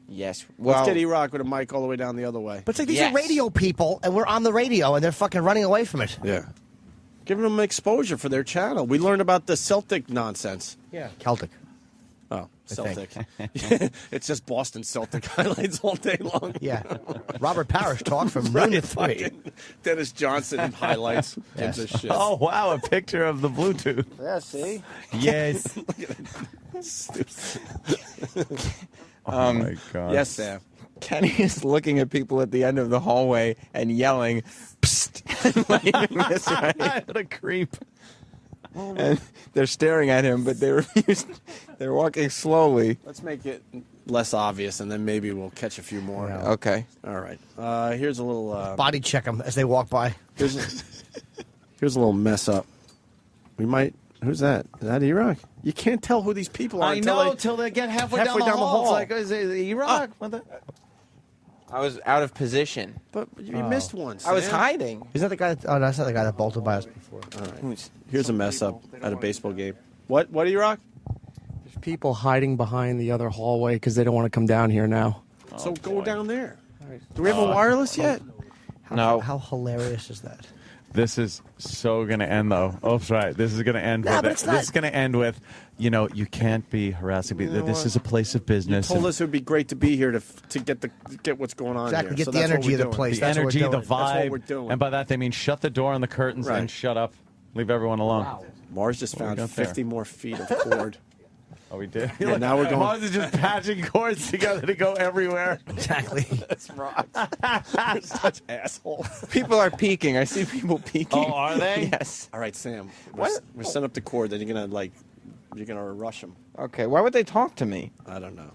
Yes. Let's get E-Rock with a mic all the way down the other way. But it's like these are radio people, and we're on the radio, and they're fucking running away from it. Yeah. Giving them exposure for their channel. We learned about the Celtic nonsense. Yeah. Celtic. Oh, Celtic. It's just Boston Celtic highlights all day long. Yeah. Robert Parrish talk from noon to 3. Dennis Johnson highlights. Yes. Gives a shit. Oh, wow, a picture of the Bluetooth. Yeah, see? Yes. Oh, my God. Yes, Sam. Kenny is looking at people at the end of the hallway and yelling, "Psst!" and waving this way. What a creep. And they're staring at him, but they refuse. They're walking slowly. Let's make it less obvious, and then maybe we'll catch a few more. Yeah. Okay. All right. Here's a little... Body check them as they walk by. Here's a little mess up. We might... Who's that? Is that E-Rock? You can't tell who these people are until they get halfway down the hall. It's like, is it E-Rock? I was out of position. But you missed one, I was Sam. hiding. Is that the guy? Oh, that's not the guy that bolted by us before. All right. Here's a mess up at a baseball game. What E-Rock? There's people hiding behind the other hallway because they don't want to come down here now. So go down there. Do we have a wireless yet? No. How hilarious is that? This is so going to end, though. Oh, that's right. This is going to end with it's not. This is going to end with, you can't be harassing people. This is a place of business. You told us it would be great to be here to get what's going on Exactly. here. Get the energy of the place. The That's what energy, we're the doing. vibe. That's what we're doing. And by that, they mean shut the door on the curtains Right. and shut up. Leave everyone alone. Wow. Mars just What we found got there? 50 more feet of cord. Oh, we did? Yeah, now we're going... Mars is just patching cords together to go everywhere. Exactly. That's right. You're such asshole. People are peeking. I see people peeking. Oh, are they? Yes. All right, Sam. We're setting up the cord. Then you're gonna rush them. Okay. Why would they talk to me? I don't know.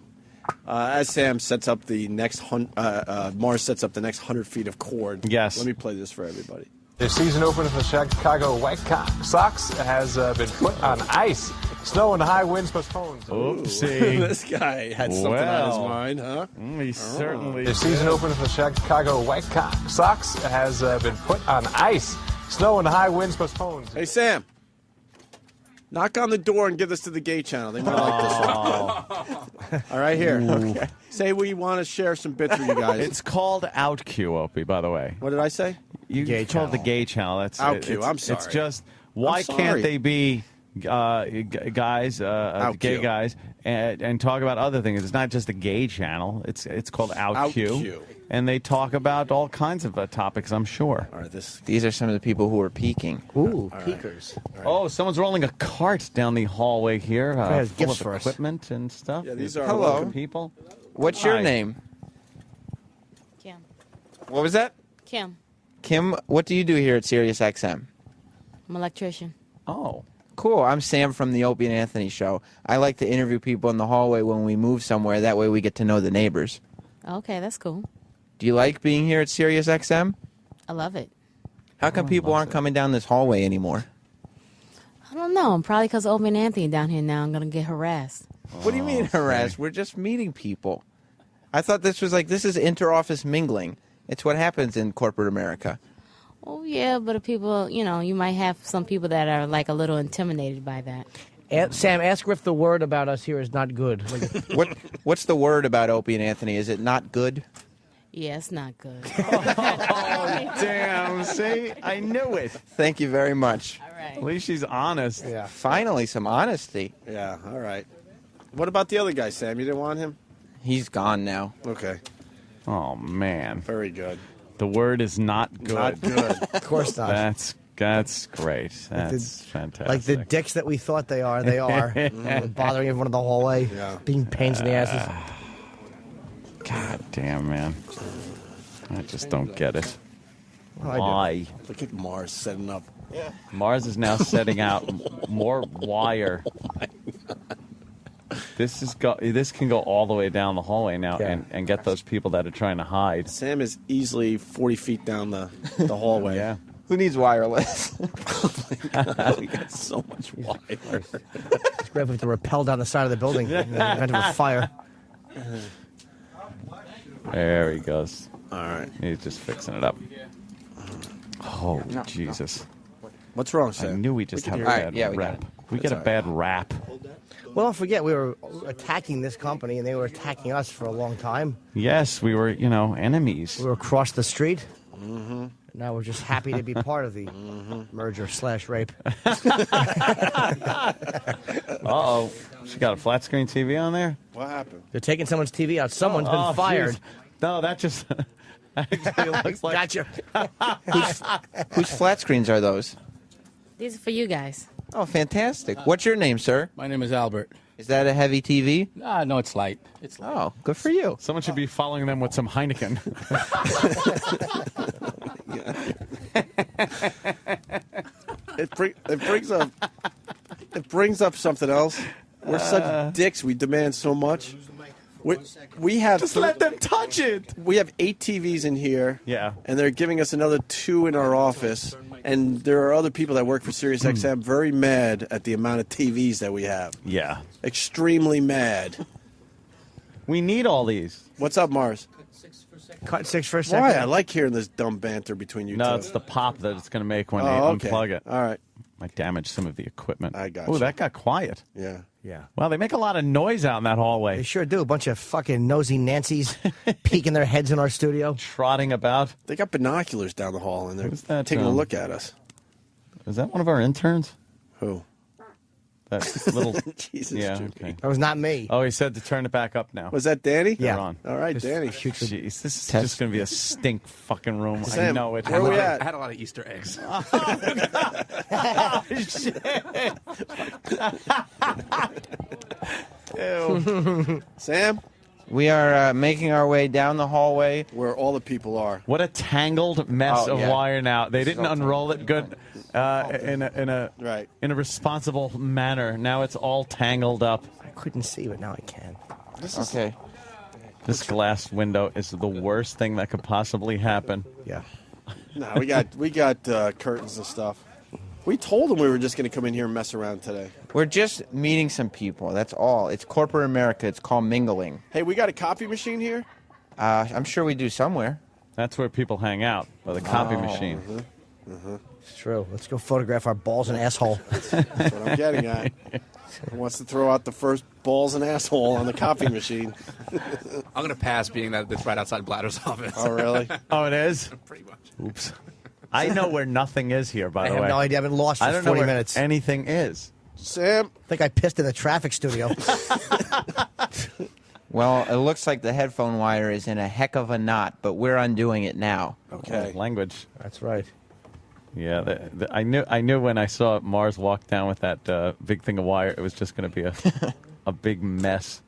As Sam sets up the next Mars sets up the next 100 feet of cord. Yes. Let me play this for everybody. The season opener for the Chicago White Sox has been put on ice. Snow and high winds postponed. Oopsie. This guy had something on his mind, huh? He certainly The season opener for the Chicago White Sox has been put on ice. Snow and high winds postponed. Hey, Sam. Knock on the door and give this to the gay channel. They might like this one. All right, here. Okay. Say we want to share some bits with you guys. It's called OutQ, Opie, by the way. What did I say? You called the gay channel. That's OutQ. I'm sorry. It's just, why can't they be guys, gay guys, and talk about other things? It's not just a gay channel. It's called OutQ. And they talk about all kinds of topics, I'm sure. All right, These are some of the people who are peeking. Ooh, peekers. Right. Oh, someone's rolling a cart down the hallway here, has full gifts of for us. equipment and stuff. Yeah, these are Hello. people. What's your Hi. name? Kim. What was that? Kim. Kim, what do you do here at Sirius XM? I'm an electrician. Oh. Cool. I'm Sam from the Opie and Anthony Show. I like to interview people in the hallway when we move somewhere. That way we get to know the neighbors. Okay, that's cool. Do you like being here at Sirius XM? I love it. How come people aren't coming down this hallway anymore? I don't know. Probably because Opie and Anthony down here now. I'm going to get harassed. What do you mean harassed? We're just meeting people. I thought this is inter-office mingling. It's what happens in corporate America. Oh, yeah, but people, you might have some people that are like a little intimidated by that. Sam, ask her if the word about us here is not good. What's the word about Opie and Anthony? Is it not good? Yeah, it's not good. Oh, damn. See? I knew it. Thank you very much. All right. At least she's honest. Yeah. Finally, some honesty. Yeah, all right. What about the other guy, Sam? You didn't want him? He's gone now. Okay. Oh, man. Very good. The word is not good. Not good. Of course not. That's great. That's fantastic. Like the dicks that we thought they are. Bothering everyone in the hallway. Yeah. Being pains in the asses. God damn, man. I just don't get it. Well, I do. Why? Look at Mars setting up. Yeah. Mars is now setting out more wire. This can go all the way down the hallway now and get those people that are trying to hide. Sam is easily 40 feet down the hallway. Yeah. Who needs wireless? We got so much wire. It's great if we have to rappel down the side of the building in the event of a fire. There he goes. All right. He's just fixing it up. Oh, Jesus. What's wrong, I Sam? knew we just have a bad rap. We get a bad rap. Well, don't forget, we were attacking this company, and they were attacking us for a long time. Yes, we were, enemies. We were across the street. Mm-hmm. Now we're just happy to be part of the merger/rape. Uh-oh. She got a flat screen TV on there? What happened? They're taking someone's TV out. Someone's been fired. Geez. No, that just actually looks like... Gotcha. Whose flat screens are those? These are for you guys. Oh, fantastic. What's your name, sir? My name is Albert. Is that a heavy TV? No, it's light. It's light. Oh, good for you. Someone should be following them with some Heineken. It brings up something else. We're such dicks. We demand so much. We have Just let them touch it. We have 8 TVs in here. Yeah. And they're giving us another 2 in our office. And there are other people that work for SiriusXM very mad at the amount of TVs that we have. Yeah. Extremely mad. We need all these. What's up, Mars? Cut 6 for a second. Why? I like hearing this dumb banter between you two. No, it's the pop that it's going to make when you okay. unplug it. All right. Might damage some of the equipment. I got Oh, you. that got quiet. Yeah. Yeah. Wow, they make a lot of noise out in that hallway. They sure do. A bunch of fucking nosy Nancys peeking their heads in our studio. Trotting about. They got binoculars down the hall, and they're taking a look at us. Is that one of our interns? Who? That little... Jesus, yeah, Judy. okay. That was not me. Oh, he said to turn it back up now. Was that Danny? They're Yeah. on. All right, Danny. Jeez, this is just going to be a stink fucking room. I Sam, know it. where we at? I had a lot of Easter eggs. Oh, shit. Ew. Sam? We are making our way down the hallway. Where all the people are. What a tangled mess of yeah. wire now. They didn't unroll it good in a responsible manner. Now it's all tangled up. I couldn't see, but now I can. Okay. This glass window is the worst thing that could possibly happen. Yeah. No, we got curtains and stuff. We told them we were just going to come in here and mess around today. We're just meeting some people. That's all. It's corporate America. It's called mingling. Hey, we got a copy machine here? I'm sure we do somewhere. That's where people hang out, by the copy machine. It's true. Let's go photograph our balls and asshole. That's what I'm getting at. Who wants to throw out the first balls and asshole on the copy machine? I'm going to pass being that it's right outside Bladder's office. Oh, really? Oh, it is? Pretty much. Oops. I know where nothing is here, by I the have way. no idea. I've been lost for I don't know 40 where minutes. anything is. Sam? I think I pissed in the traffic studio. Well, it looks like the headphone wire is in a heck of a knot, but we're undoing it now. Okay. Language. That's right. Yeah, I knew when I saw Mars walk down with that big thing of wire, it was just going to be a big mess.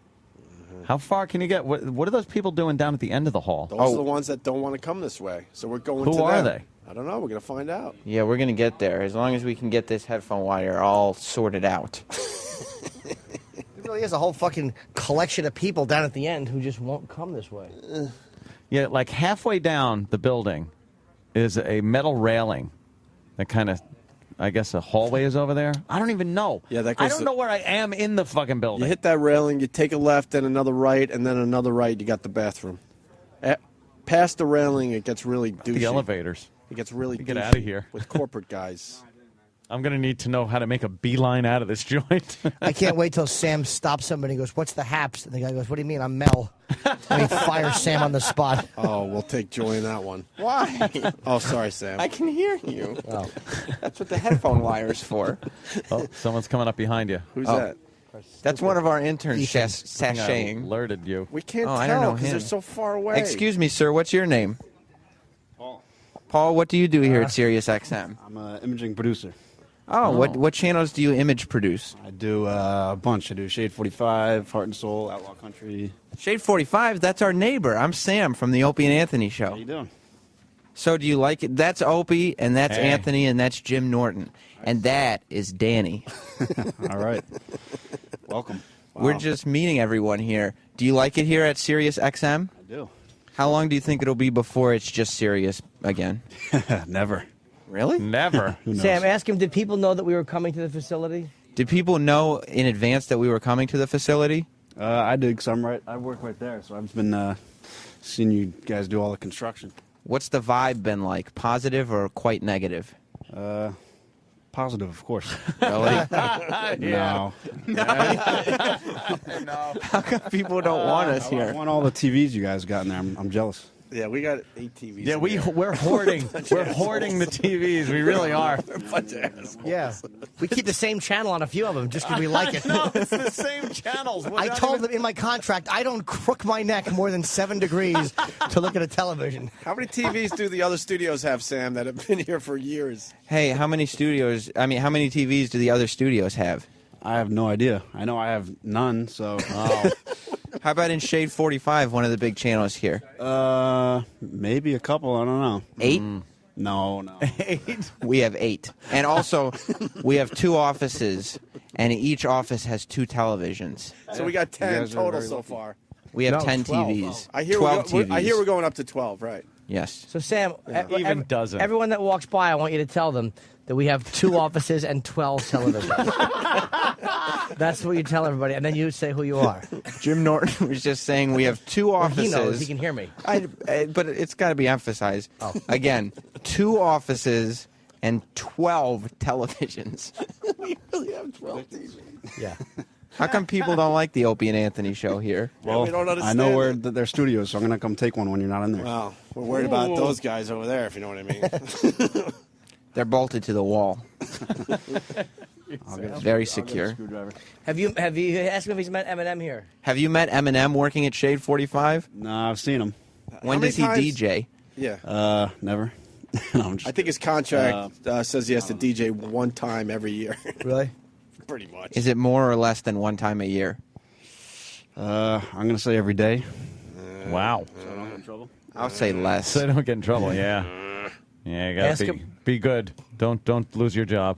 How far can you get? What are those people doing down at the end of the hall? Those are the ones that don't want to come this way. So we're going to Who are them. they? I don't know. We're going to find out. Yeah, we're going to get there. As long as we can get this headphone wire all sorted out. There really is a whole fucking collection of people down at the end who just won't come this way. Yeah, like halfway down the building is a metal railing that kind of I guess a hallway is over there. I don't even know. Yeah, that I goes don't to- know where I am in the fucking building. You hit that railing, you take a left, then another right, and then another right, you got the bathroom. Past the railing, it gets really douchey. The elevators. It gets really Get douchey out of here. with corporate guys. I'm going to need to know how to make a beeline out of this joint. I can't wait till Sam stops somebody and goes, "What's the haps?" And the guy goes, "What do you mean? I'm Mel." And he fires Sam on the spot. Oh, we'll take joy in that one. Why? Oh, sorry, Sam. I can hear you. Oh. That's what the headphone wire's for. Oh, someone's coming up behind you. Who's Oh. that? That's one of our interns I sashaying. alerted you. We can't Oh, tell I don't know because they're him. so far away. Excuse me, sir. What's your name? Paul, what do you do here at Sirius XM? I'm an imaging producer. Oh, what channels do you image produce? I do a bunch. I do Shade 45, Heart and Soul, Outlaw Country. Shade 45, that's our neighbor. I'm Sam from the Opie and Anthony Show. How you doing? So do you like it? That's Opie, and that's Hey. Anthony, and that's Jim Norton. And that is Danny. All right. Welcome. We're just meeting everyone here. Do you like it here at Sirius XM? I do. How long do you think it'll be before it's just Sirius again? Never. Really? Never. Sam, ask him, did people know that we were coming to the facility? Did people know in advance that we were coming to the facility? I did, because I work right there, so I've been seeing you guys do all the construction. What's the vibe been like? Positive or quite negative? Positive, of course. Really? No. No. How come people don't want us I here? want all the TVs you guys got in there. I'm jealous. Yeah, we got 8 TVs. Yeah, we're hoarding. We're hoarding the TVs. We really are. We're a bunch of assholes. Yeah. We keep the same channel on a few of them just because we like it. No, it's the same channels. We're I not told even- them in my contract I don't crook my neck more than 7 degrees to look at a television. How many TVs do the other studios have, Sam, that have been here for years? Hey, how many TVs do the other studios have? I have no idea. I know I have none, so. How about in Shade 45, one of the big channels here? Maybe a couple. I don't know. 8? No. 8? We have 8. And also, we have 2 offices, and each office has 2 televisions. So we got 10 guys are total very so lucky. far. We have No, 10 12. TVs. I hear 12 TVs. I hear we're going up to 12, right? Yes. So, Sam, Even dozen. everyone that walks by, I want you to tell them that we have 2 offices and 12 televisions. That's what you tell everybody, and then you say who you are. Jim Norton was just saying we have 2 offices. He knows. He can hear me. But it's got to be emphasized. Oh. Again, 2 offices and 12 televisions. We really have 12 TVs. Yeah. How come people don't like the Opie and Anthony show here? Well, we don't I understand know where it. their studios, so I'm going to come take one when you're not in there. Well, we're worried about those guys over there, if you know what I mean. They're bolted to the wall. I'll get Very a secure. screwdriver. Have you asked him if he's met Eminem here? Have you met Eminem working at Shade 45? No, I've seen them. When many does he times- DJ? Yeah. Never. No, I'm just, I think his contract says he has to DJ one time every year. Really? Pretty much. Is it more or less than one time a year? I'm going to say every day. Wow. So I don't get in trouble. I'll say less. So they don't get in trouble. Yeah. Yeah, you Ask gotta him- be good. Don't lose your job.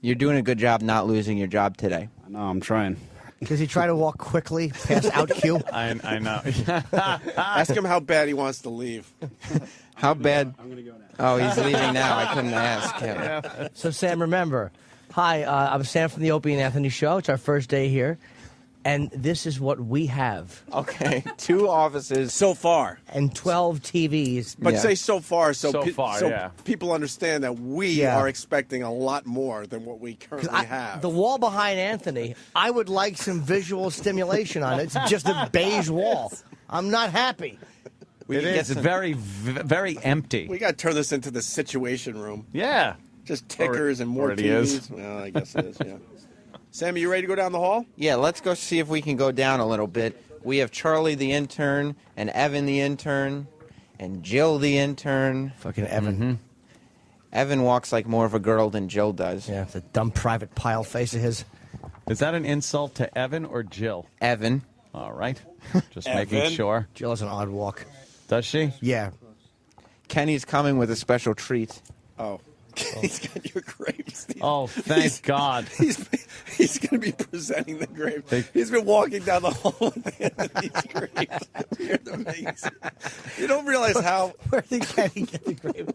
You're doing a good job not losing your job today. I know, I'm trying. Does he try to walk quickly past out queue? I know. Ask him how bad he wants to leave. How bad? I'm going to go now. Oh, he's leaving now. I couldn't ask him. So, Sam, remember, hi, I'm Sam from the Opie and Anthony Show. It's our first day here, and this is what we have. Okay, 2 offices. So far. And 12 TVs. But Yeah. say so far, so yeah. people understand that we Yeah. are expecting a lot more than what we currently have. The wall behind Anthony, I would like some visual stimulation on it. It's just a beige wall. I'm not happy. It is very empty. We got to turn this into the situation room. Yeah. Just tickers and more already TVs. is. Well, I guess it is, yeah. Sam, are you ready to go down the hall? Yeah, let's go see if we can go down a little bit. We have Charlie the intern, and Evan the intern, and Jill the intern. Fucking Evan. Mm-hmm. Evan walks like more of a girl than Jill does. Yeah, the dumb private pile face of his. Is that an insult to Evan or Jill? Evan. All right. Just Evan? making sure. Jill has an odd walk. Does she? Yeah. Kenny's coming with a special treat. Oh. He's got your grapes. Oh, thank God. He's going to be presenting the grapes. He's been walking down the hall with these grapes. You're amazing. You don't realize how. Where did Kenny get the grape?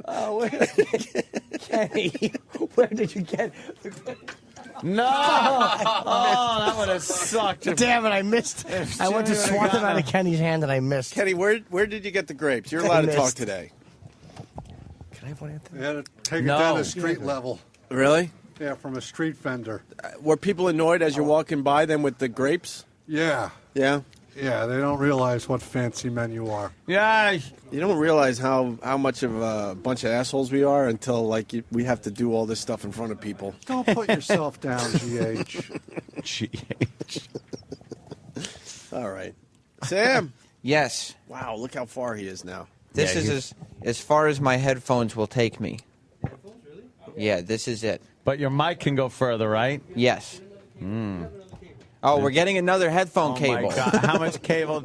Oh, Kenny, where did you get? No! Oh, that would have sucked. Damn it! I missed. I went to swat them out of Kenny's hand and I missed. Kenny, where did you get the grapes? You're allowed to talk today. Can I have one, Anthony? You had to take it down to street level. Really? Yeah, from a street vendor. Were people annoyed as you're walking by them with the grapes? Yeah. Yeah? Yeah, they don't realize what fancy men you are. Yeah. You don't realize how much of a bunch of assholes we are until, we have to do all this stuff in front of people. Don't put yourself down, GH. GH. All right. Sam? Yes. Wow, look how far he is now. This is as far as my headphones will take me. Yeah, this is it. But your mic can go further, right? Yes. Oh, we're getting another headphone cable. My God. How much cable?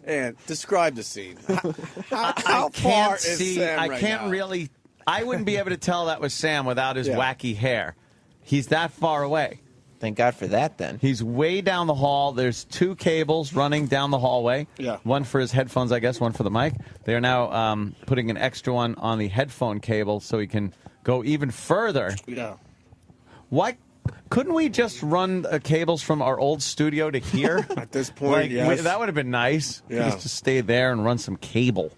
And describe the scene. How I far can't is see. Sam I right can't now? really. I wouldn't be able to tell that was Sam without his Yeah. wacky hair. He's that far away. Thank God for that, then. He's way down the hall. There's 2 cables running down the hallway. Yeah. One for his headphones, I guess, one for the mic. They are now putting an extra one on the headphone cable so he can go even further. Yeah. Why couldn't we just run cables from our old studio to here? At this point, yes. That would have been nice. Yeah. Just to stay there and run some cable.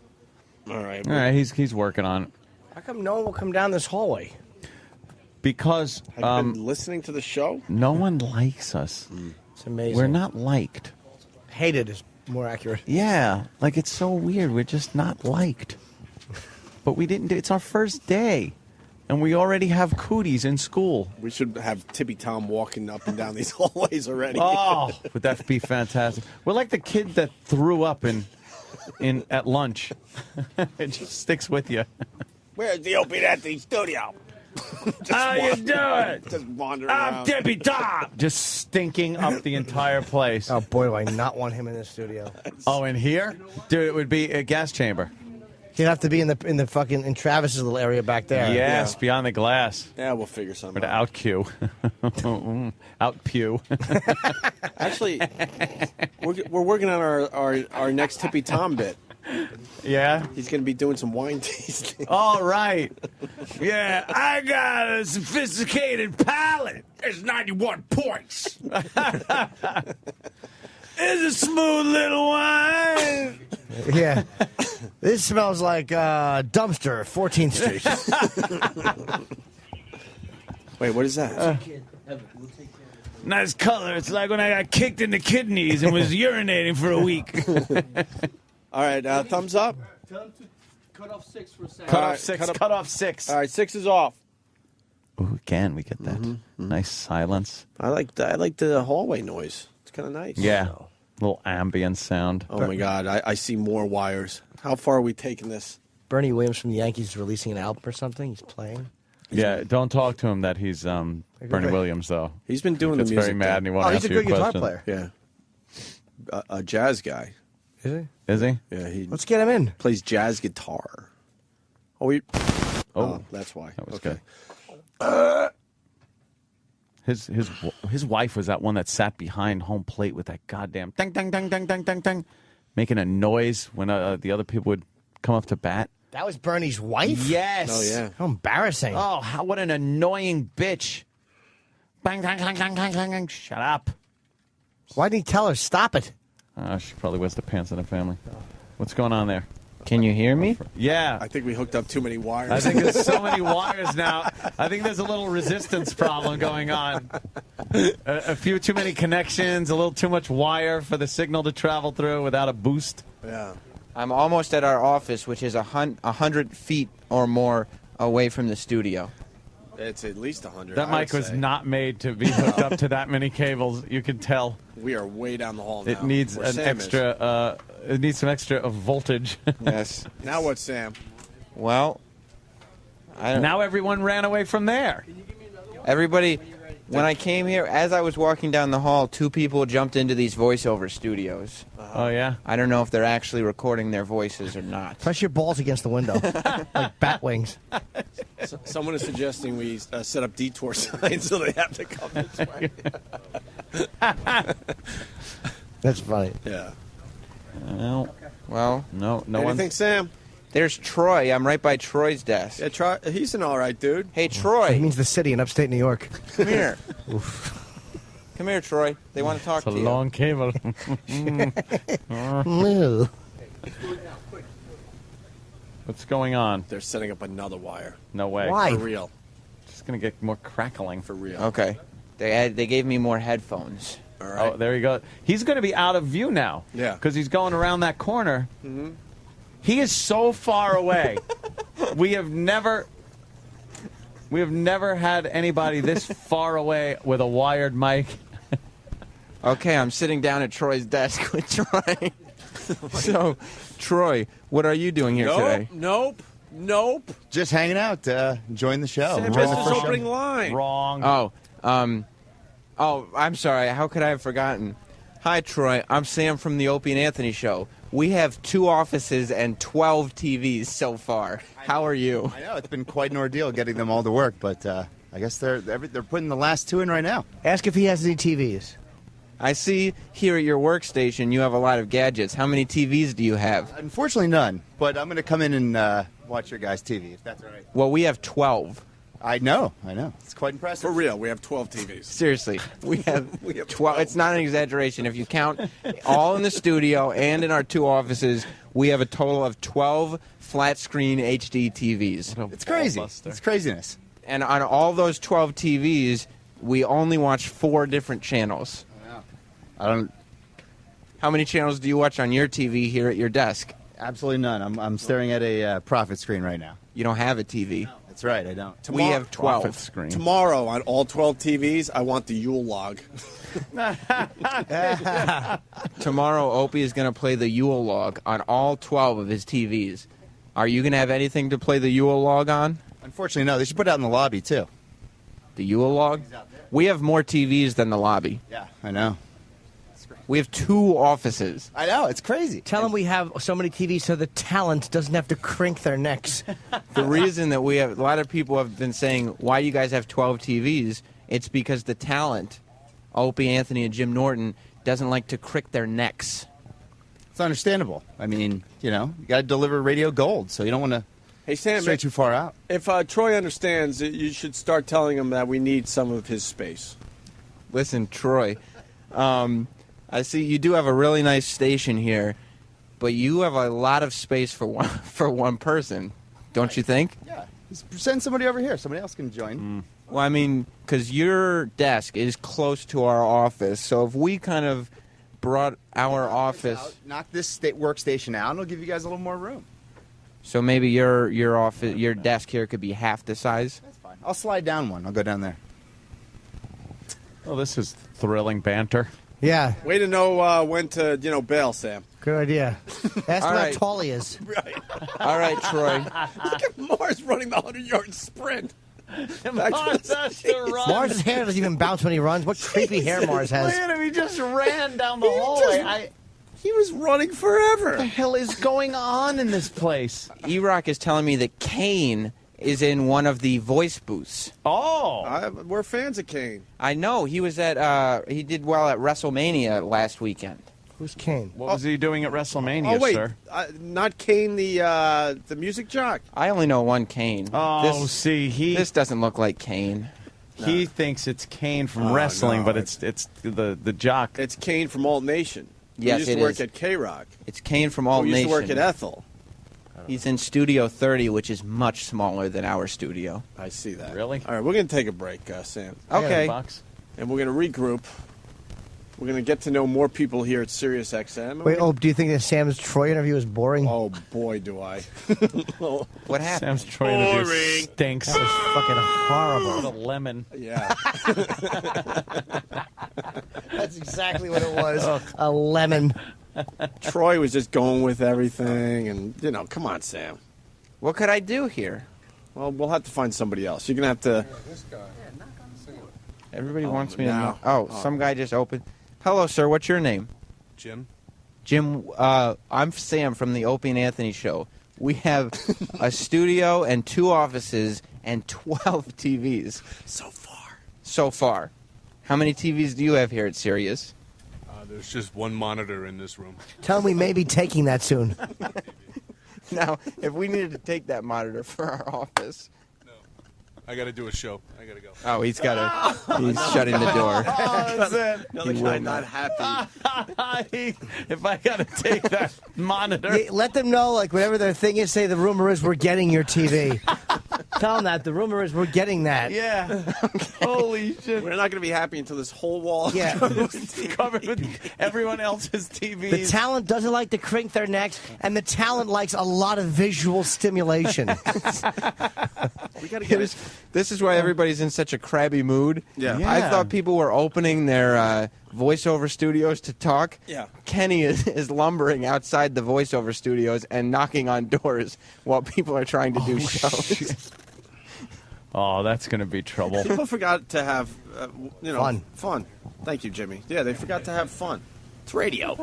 All right. All right, he's working on it. How come no one will come down this hallway? Because Have you been listening to the show? no one likes us. It's amazing. We're not liked. Hated is more accurate. Yeah, like it's so weird. We're just not liked. But we didn't do. It's our first day, and we already have cooties in school. We should have Tippy Tom walking up and down these hallways already. Oh, would that be fantastic? We're like the kid that threw up in at lunch. It just sticks with you. Where's the Opie at the studio? How you doing? Just wandering I'm around. Tippy Tom. Just stinking up the entire place. Oh boy, do I not want him in the studio. Oh, in here, dude, it would be a gas chamber. He'd have to be in Travis's little area back there. Yes, beyond the glass. Yeah, we'll figure Or something to out. out queue. Out pew. Actually, we're working on our next Tippy Tom bit. Yeah? He's going to be doing some wine tasting. All right. Yeah, I got a sophisticated palate. It's 91 points. It's a smooth little wine. Yeah. This smells like dumpster, 14th Street. Wait, what is that? Nice color. It's like when I got kicked in the kidneys and was urinating for a week. All right, thumbs up. Cut off 6 for a second. Cut off 6. Cut off 6. All right, 6 is off. Ooh, again, we get that nice silence. I like the hallway noise. It's kind of nice. Yeah. Little ambient sound. Oh, my God. I see more wires. How far are we taking this? Bernie Williams from the Yankees is releasing an album or something. He's playing. Yeah, don't talk to him that he's Bernie Williams, though. He's been doing the He's music. very mad and he won't he's answer a good your guitar question. player. Yeah. A jazz guy. Is he? Is he? Yeah, he Let's get him in. plays jazz guitar. Oh, that's why. That was okay. good. His wife was that one that sat behind home plate with that goddamn ding ding ding ding ding ding ding, making a noise when the other people would come up to bat. That was Bernie's wife? Yes. Oh, yeah. How embarrassing. Oh, what an annoying bitch. Bang, bang, bang, bang, bang, bang, bang. Shut up. Why didn't he tell her, stop it? She probably wears the pants in the family. What's going on there? Can you hear me? Yeah. I think we hooked up too many wires. I think there's so many wires now. I think there's a little resistance problem going on. A few too many connections, a little too much wire for the signal to travel through without a boost. Yeah. I'm almost at our office, which is 100 feet or more away from the studio. It's at least 100. That mic was not made to be hooked up to that many cables. You can tell. We are way down the hall now. It needs where an Sam is. extra. It needs some extra voltage. Yes. Now what, Sam? Well, I don't. Now everyone ran away from there. Everybody, when I came here, as I was walking down the hall, 2 people jumped into these voiceover studios. Oh, yeah? I don't know if they're actually recording their voices or not. Press your balls against the window, like bat wings. Someone is suggesting we set up detour signs so they have to come this way. That's funny. Yeah. No. Well, No Anything, one. Sam? There's Troy. I'm right by Troy's desk. Yeah, Troy, he's an all right dude. Hey, Troy. It means the city in upstate New York. Come here. Come here, Troy. They want to talk It's to a you. long cable. Moo. What's going on? They're setting up another wire. No way. Why? For real. Just going to get more crackling. For real. Okay. They gave me more headphones. All right. Oh, there you go. He's going to be out of view now. Yeah. Because he's going around that corner. Mm-hmm. He is so far away. we have never had anybody this far away with a wired mic. Okay, I'm sitting down at Troy's desk with Troy. So, Troy, what are you doing here today? Nope. Just hanging out, enjoying the show. Sam Enjoying missed the his first opening show. line. Wrong. Oh, I'm sorry. How could I have forgotten? Hi, Troy. I'm Sam from the Opie and Anthony Show. We have 2 offices and 12 TVs so far. How are you? I know, it's been quite an ordeal getting them all to work, but I guess they're putting the last 2 in right now. Ask if he has any TVs. I see here at your workstation you have a lot of gadgets. How many TVs do you have? Unfortunately, none, but I'm going to come in and watch your guys' TV, if that's all right. Well, we have 12. I know. It's quite impressive. For real, we have 12 TVs. Seriously, we have 12. It's not an exaggeration. If you count all in the studio and in our 2 offices, we have a total of 12 flat-screen HD TVs. It's crazy. It's craziness. And on all those 12 TVs, we only watch 4 different channels. I don't. How many channels do you watch on your TV here at your desk? Absolutely none. I'm staring at a profit screen right now. You don't have a TV. That's right, I don't. We have 12. Screen. Tomorrow on all 12 TVs, I want the Yule log. Tomorrow, Opie is going to play the Yule log on all 12 of his TVs. Are you going to have anything to play the Yule log on? Unfortunately, no. They should put it out in the lobby, too. The Yule log? We have more TVs than the lobby. Yeah, I know. We have 2 offices. I know, it's crazy. Tell them we have so many TVs so the talent doesn't have to crink their necks. The reason that we have, a lot of people have been saying, why you guys have 12 TVs, it's because the talent, Opie, Anthony, and Jim Norton, doesn't like to crick their necks. It's understandable. I mean, you got to deliver radio gold, so you don't want to Hey, Sam, stray too far out. If Troy understands, you should start telling him that we need some of his space. Listen, Troy, I see you do have a really nice station here, but you have a lot of space for one person, don't you think? Yeah. Just send somebody over here. Somebody else can join. Well, I mean, because your desk is close to our office, so if we kind of brought our office, knock this workstation out, and it'll give you guys a little more room. so maybe your office, your desk here could be half the size. That's fine. I'll slide down one. I'll go down there. Well, this is thrilling banter. Yeah. Way to know when to, bail, Sam. Good idea. Ask him how tall he is. Right. All right, Troy. Look at Mars running the 100-yard sprint. Mars' hair doesn't even bounce when he runs. What creepy hair Mars has. Look at him. He just ran down the hallway. He was running forever. What the hell is going on in this place? E-Rock is telling me that Kane is in one of the voice booths. Oh. We're fans of Kane. I know. He was at, he did well at WrestleMania last weekend. Who's Kane? What was he doing at WrestleMania, Oh, wait. sir? Not Kane, the music jock. I only know one Kane. Oh, This doesn't look like Kane. He thinks it's Kane from wrestling, no, but it's the jock. It's Kane from Alt Nation. Yes, he used it to work is. at K-Rock. It's Kane from Alt Who used Nation. to work at Ethel. He's in Studio 30, which is much smaller than our studio. I see that. Really? All right, we're going to take a break, Sam. Okay. And we're going to regroup. We're going to get to know more people here at Sirius XM. Wait, do you think that Sam's Troy interview is boring? Oh, boy, do I. What happened? Sam's Troy interview stinks. That was fucking horrible. What a lemon. Yeah. That's exactly what it was. A lemon. Troy was just going with everything, and, come on, Sam. What could I do here? Well, we'll have to find somebody else. You're going to have to... Everybody wants me to now. know. Oh, some guy just opened. Hello, sir. What's your name? Jim. Jim, I'm Sam from the Opie and Anthony Show. We have a studio and 2 offices and 12 TVs. So far. How many TVs do you have here at Sirius? There's just one monitor in this room. Tell him we may be taking that soon. Now, if we needed to take that monitor for our office. I got to do a show. I got to go. Oh, he's shutting the door. Oh, that's it. Another guy not happy. If I got to take that monitor. Yeah, let them know, like, whatever their thing is, say the rumor is we're getting your TV. Tell them that. The rumor is we're getting that. Yeah. Holy shit. We're not going to be happy until this whole wall Yeah. is covered with everyone else's TVs. The talent doesn't like to crink their necks, and the talent likes a lot of visual stimulation. We got to get This is why everybody's in such a crabby mood. Yeah. I thought people were opening their voiceover studios to talk. Yeah. Kenny is lumbering outside the voiceover studios and knocking on doors while people are trying to do shows. Oh, that's going to be trouble. People forgot to have, Fun. Thank you, Jimmy. Yeah, they forgot to have fun. It's radio.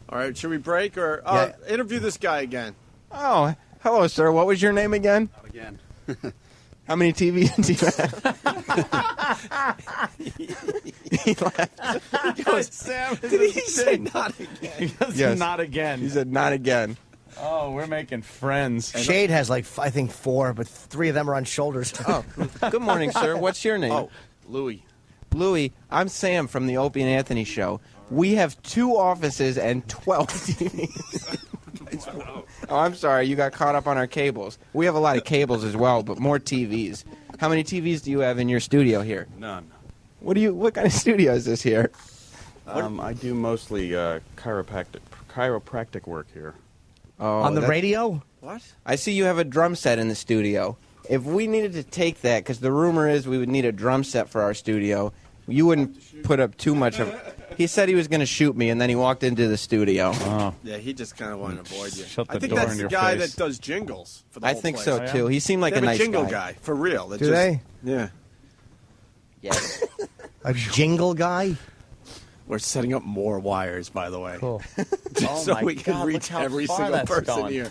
All right, should we break or interview this guy again? Oh, hello, sir. What was your name again? Not again. How many TVs do you have? He laughed. He goes, Sam, did he say not again? Yes. Not again. He said not again. Oh, we're making friends. Shade has, like, I think 4, but 3 of them are on shoulders. Oh, good morning, sir. What's your name? Oh, Louie. Louie, I'm Sam from the Opie and Anthony Show. We have 2 offices and 12 TVs. Oh, I'm sorry. You got caught up on our cables. We have a lot of cables as well, but more TVs. How many TVs do you have in your studio here? None. What kind of studio is this here? I do mostly chiropractic work here. Oh, on the radio? What? I see you have a drum set in the studio. If we needed to take that, because the rumor is we would need a drum set for our studio, you wouldn't put up too much of. He said he was going to shoot me, and then he walked into the studio. Oh. Yeah, he just kind of wanted to avoid you. Shut the I think door that's in the your guy face. that does jingles for the I whole think place. so, too. He seemed like They a have nice jingle guy. for real. Do they? Yeah. Yes. A jingle guy? We're setting up more wires, by the way. Cool. So my we can God, reach look how every far single that's person gone. here.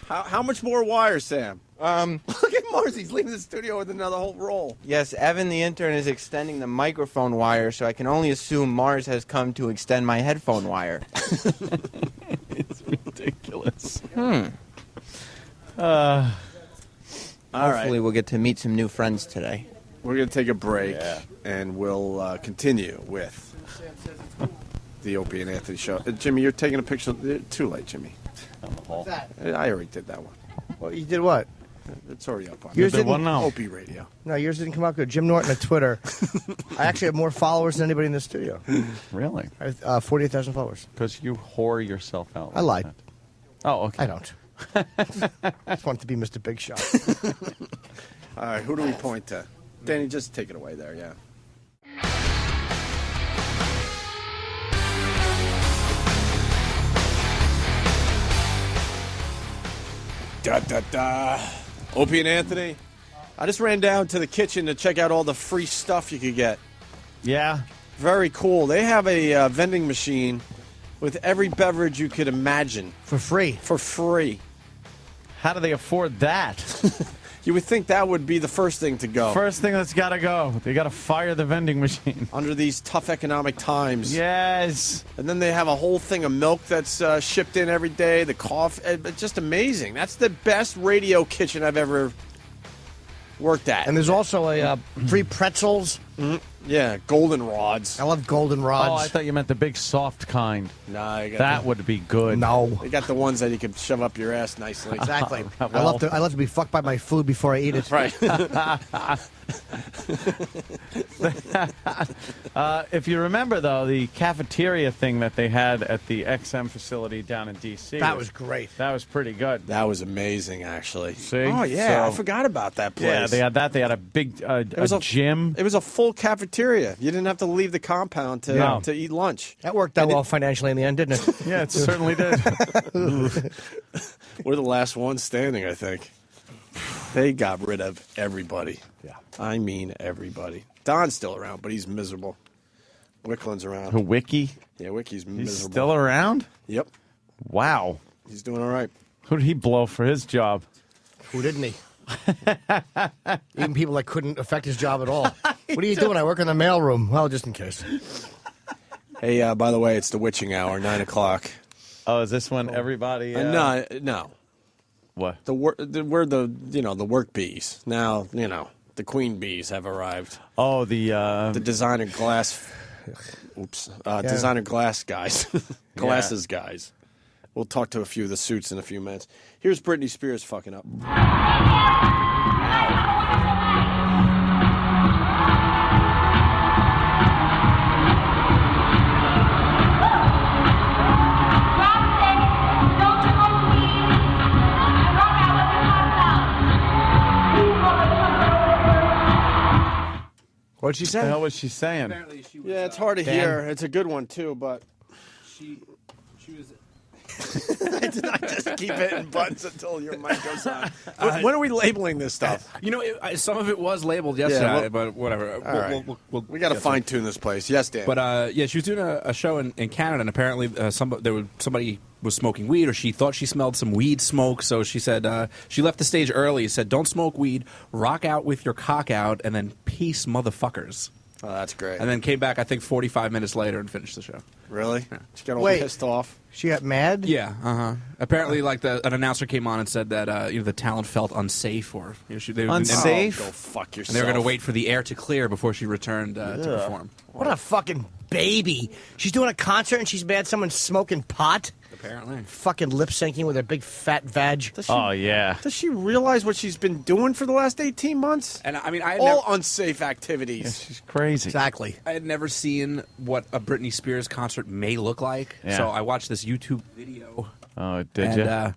How much more wires, Sam? Look at Mars. He's leaving the studio with another whole roll. Yes, Evan the intern is extending the microphone wire, so I can only assume Mars has come to extend my headphone wire. It's ridiculous. All Hopefully right. we'll get to meet some new friends today. We're going to take a break, and we'll continue with the Opie and Anthony Show. Jimmy, you're taking a picture. Too late, Jimmy. What's that? I already did that one. Well, you did what? It's already up on Yours did one now. Opie Radio. No, yours didn't come out good. Jim Norton at Twitter. I actually have more followers than anybody in the studio. Really? I have 48,000 followers. Because you whore yourself out. I lied. that. Oh, okay. I don't. I just want to be Mr. Big Shot. All right, who do we point to? Danny, just take it away there, yeah. Da-da-da. Opie and Anthony. I just ran down to the kitchen to check out all the free stuff you could get. Yeah. Very cool. They have a vending machine with every beverage you could imagine. For free. For free. How do they afford that? You would think that would be the first thing to go. First thing that's got to go. They got to fire the vending machine. Under these tough economic times. Yes. And then they have a whole thing of milk that's shipped in every day. The coffee. It's just amazing. That's the best radio kitchen I've ever worked at. And there's also a free pretzels. Mm-hmm. Yeah, golden rods. I love golden rods. Oh, I thought you meant the big soft kind. Nah, I got That would be good. No. They got the ones that you can shove up your ass nicely. Exactly. Well. I love to be fucked by my food before I eat it. Right. If you remember, though, the cafeteria thing that they had at the XM facility down in D.C. That was great. That was pretty good. That was amazing, actually. See? Oh, yeah. So- I forgot about that place. Yeah, they had that. They had a big gym. It was a full cafeteria. You didn't have to leave the compound to eat lunch. That worked out well financially in the end, didn't it? Yeah, it certainly did. We're the last ones standing, I think. They got rid of everybody. Yeah. I mean everybody. Don's still around, but he's miserable. Wickland's around. Who, Wiki? Yeah, Wiki's He's miserable. still around? Yep. Wow. He's doing all right. Who did he blow for his job? Who didn't he? Even people that couldn't affect his job at all. What are you doing? I work in the mailroom. Well, just in case. Hey, by the way, it's the witching hour, 9 o'clock. Oh, is this when everybody? No. What? We're the work bees. Now, the queen bees have arrived. Oh, the designer glass. Designer glass guys. Glasses guys. We'll talk to a few of the suits in a few minutes. Here's Britney Spears fucking up. What'd she say? What the hell was she saying? Yeah, it's hard to hear. It's a good one too, but she was. I did not just keep hitting buttons until your mic goes on. When are we labeling this stuff? Some of it was labeled yesterday, Yeah, but whatever. We got to fine tune this place. Yes, Dan. But she was doing a show in Canada, and apparently somebody was smoking weed, or she thought she smelled some weed smoke. So she said she left the stage early. Said, "Don't smoke weed. Rock out with your cock out, and then peace, motherfuckers." Oh, that's great. And then came back, I think, 45 minutes later and finished the show. Really? Yeah. She got all pissed off. She got mad? Yeah, Apparently, an announcer came on and said that the talent felt unsafe, or unsafe. Go fuck yourself. And they were going to wait for the air to clear before she returned to perform. What a fucking baby! She's doing a concert and she's mad someone's smoking pot. Apparently, fucking lip syncing with her big fat vag. Does she realize what she's been doing for the last 18 months? And I mean, I had all unsafe activities. Yeah, she's crazy. Exactly. I had never seen what a Britney Spears concert may look like, so I watched this YouTube video. Oh, did you?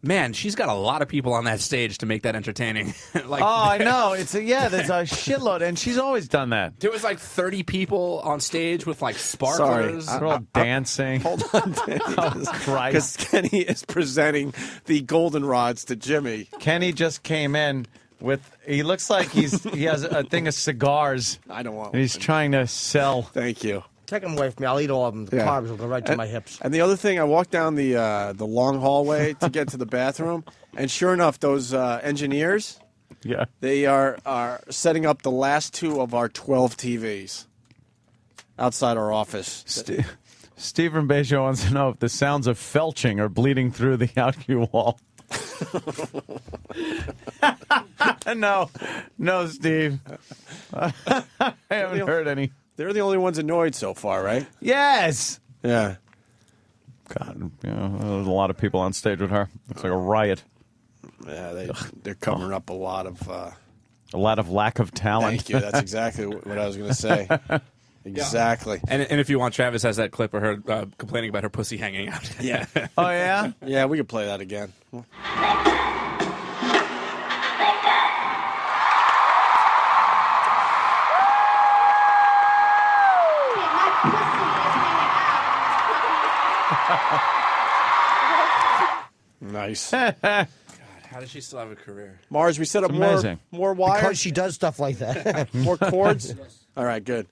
Man, she's got a lot of people on that stage to make that entertaining. I know. There's a shitload, and she's always done that. There was 30 people on stage with sparklers. They're all dancing. Hold on, Danny. Oh, Christ. Because Kenny is presenting the goldenrods to Jimmy. Kenny just came in with. He looks like he has a thing of cigars. I don't want. And he's trying to sell. Thank you. Take them away from me. I'll eat all of them. The carbs will go right to my hips. And the other thing, I walked down the long hallway to get to the bathroom, and sure enough, those engineers, they are setting up the last 2 of our 12 TVs outside our office. Stephen Bejo wants to know if the sounds of felching are bleeding through the outcue wall. No, Steve. I haven't heard any. They're the only ones annoyed so far, right? Yes. Yeah. God, there's a lot of people on stage with her. Looks like a riot. Yeah, they're covering up a lot of lack of talent. Thank you. That's exactly what I was going to say. Exactly. And if you want, Travis has that clip of her complaining about her pussy hanging out. Yeah. Oh, yeah? Yeah, we could play that again. Nice. God, how does she still have a career? Mars, we set up more wires. Because she does stuff like that. More cords? All right, good.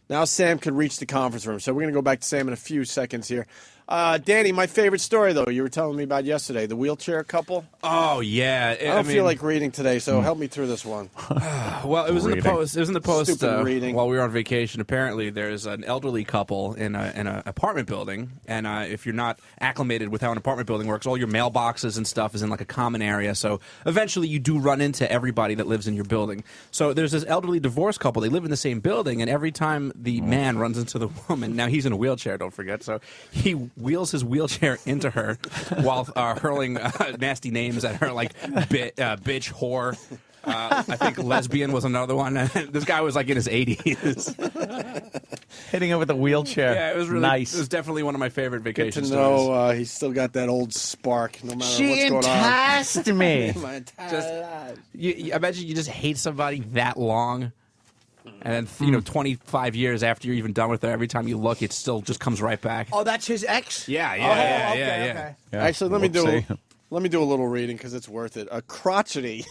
Now Sam can reach the conference room. So we're going to go back to Sam in a few seconds here. Danny, my favorite story, though, you were telling me about yesterday, the wheelchair couple. Oh, yeah. I don't feel like reading today, so help me through this one. Well, it was in the post. It was in the post Stupid reading. while we were on vacation. Apparently, there's an elderly couple in an apartment building, and if you're not acclimated with how an apartment building works, all your mailboxes and stuff is in a common area. So eventually, you do run into everybody that lives in your building. So there's this elderly divorced couple. They live in the same building, and every time the man runs into the woman, now he's in a wheelchair. Don't forget. So he wheels his wheelchair into her while hurling nasty names at her, like bitch, whore. I think lesbian was another one. This guy was in his 80s. Hitting it with a wheelchair. Yeah, it was really nice. It was definitely one of my favorite vacation Good to stories. know he's still got that old spark, no matter She what's going on. enticed me. My entire life. I imagine you just hate somebody that long. And then, 25 years after you're even done with her, every time you look, it still just comes right back. Oh, that's his ex? Yeah. Okay. Actually, let me do a little reading because it's worth it. A crotchety.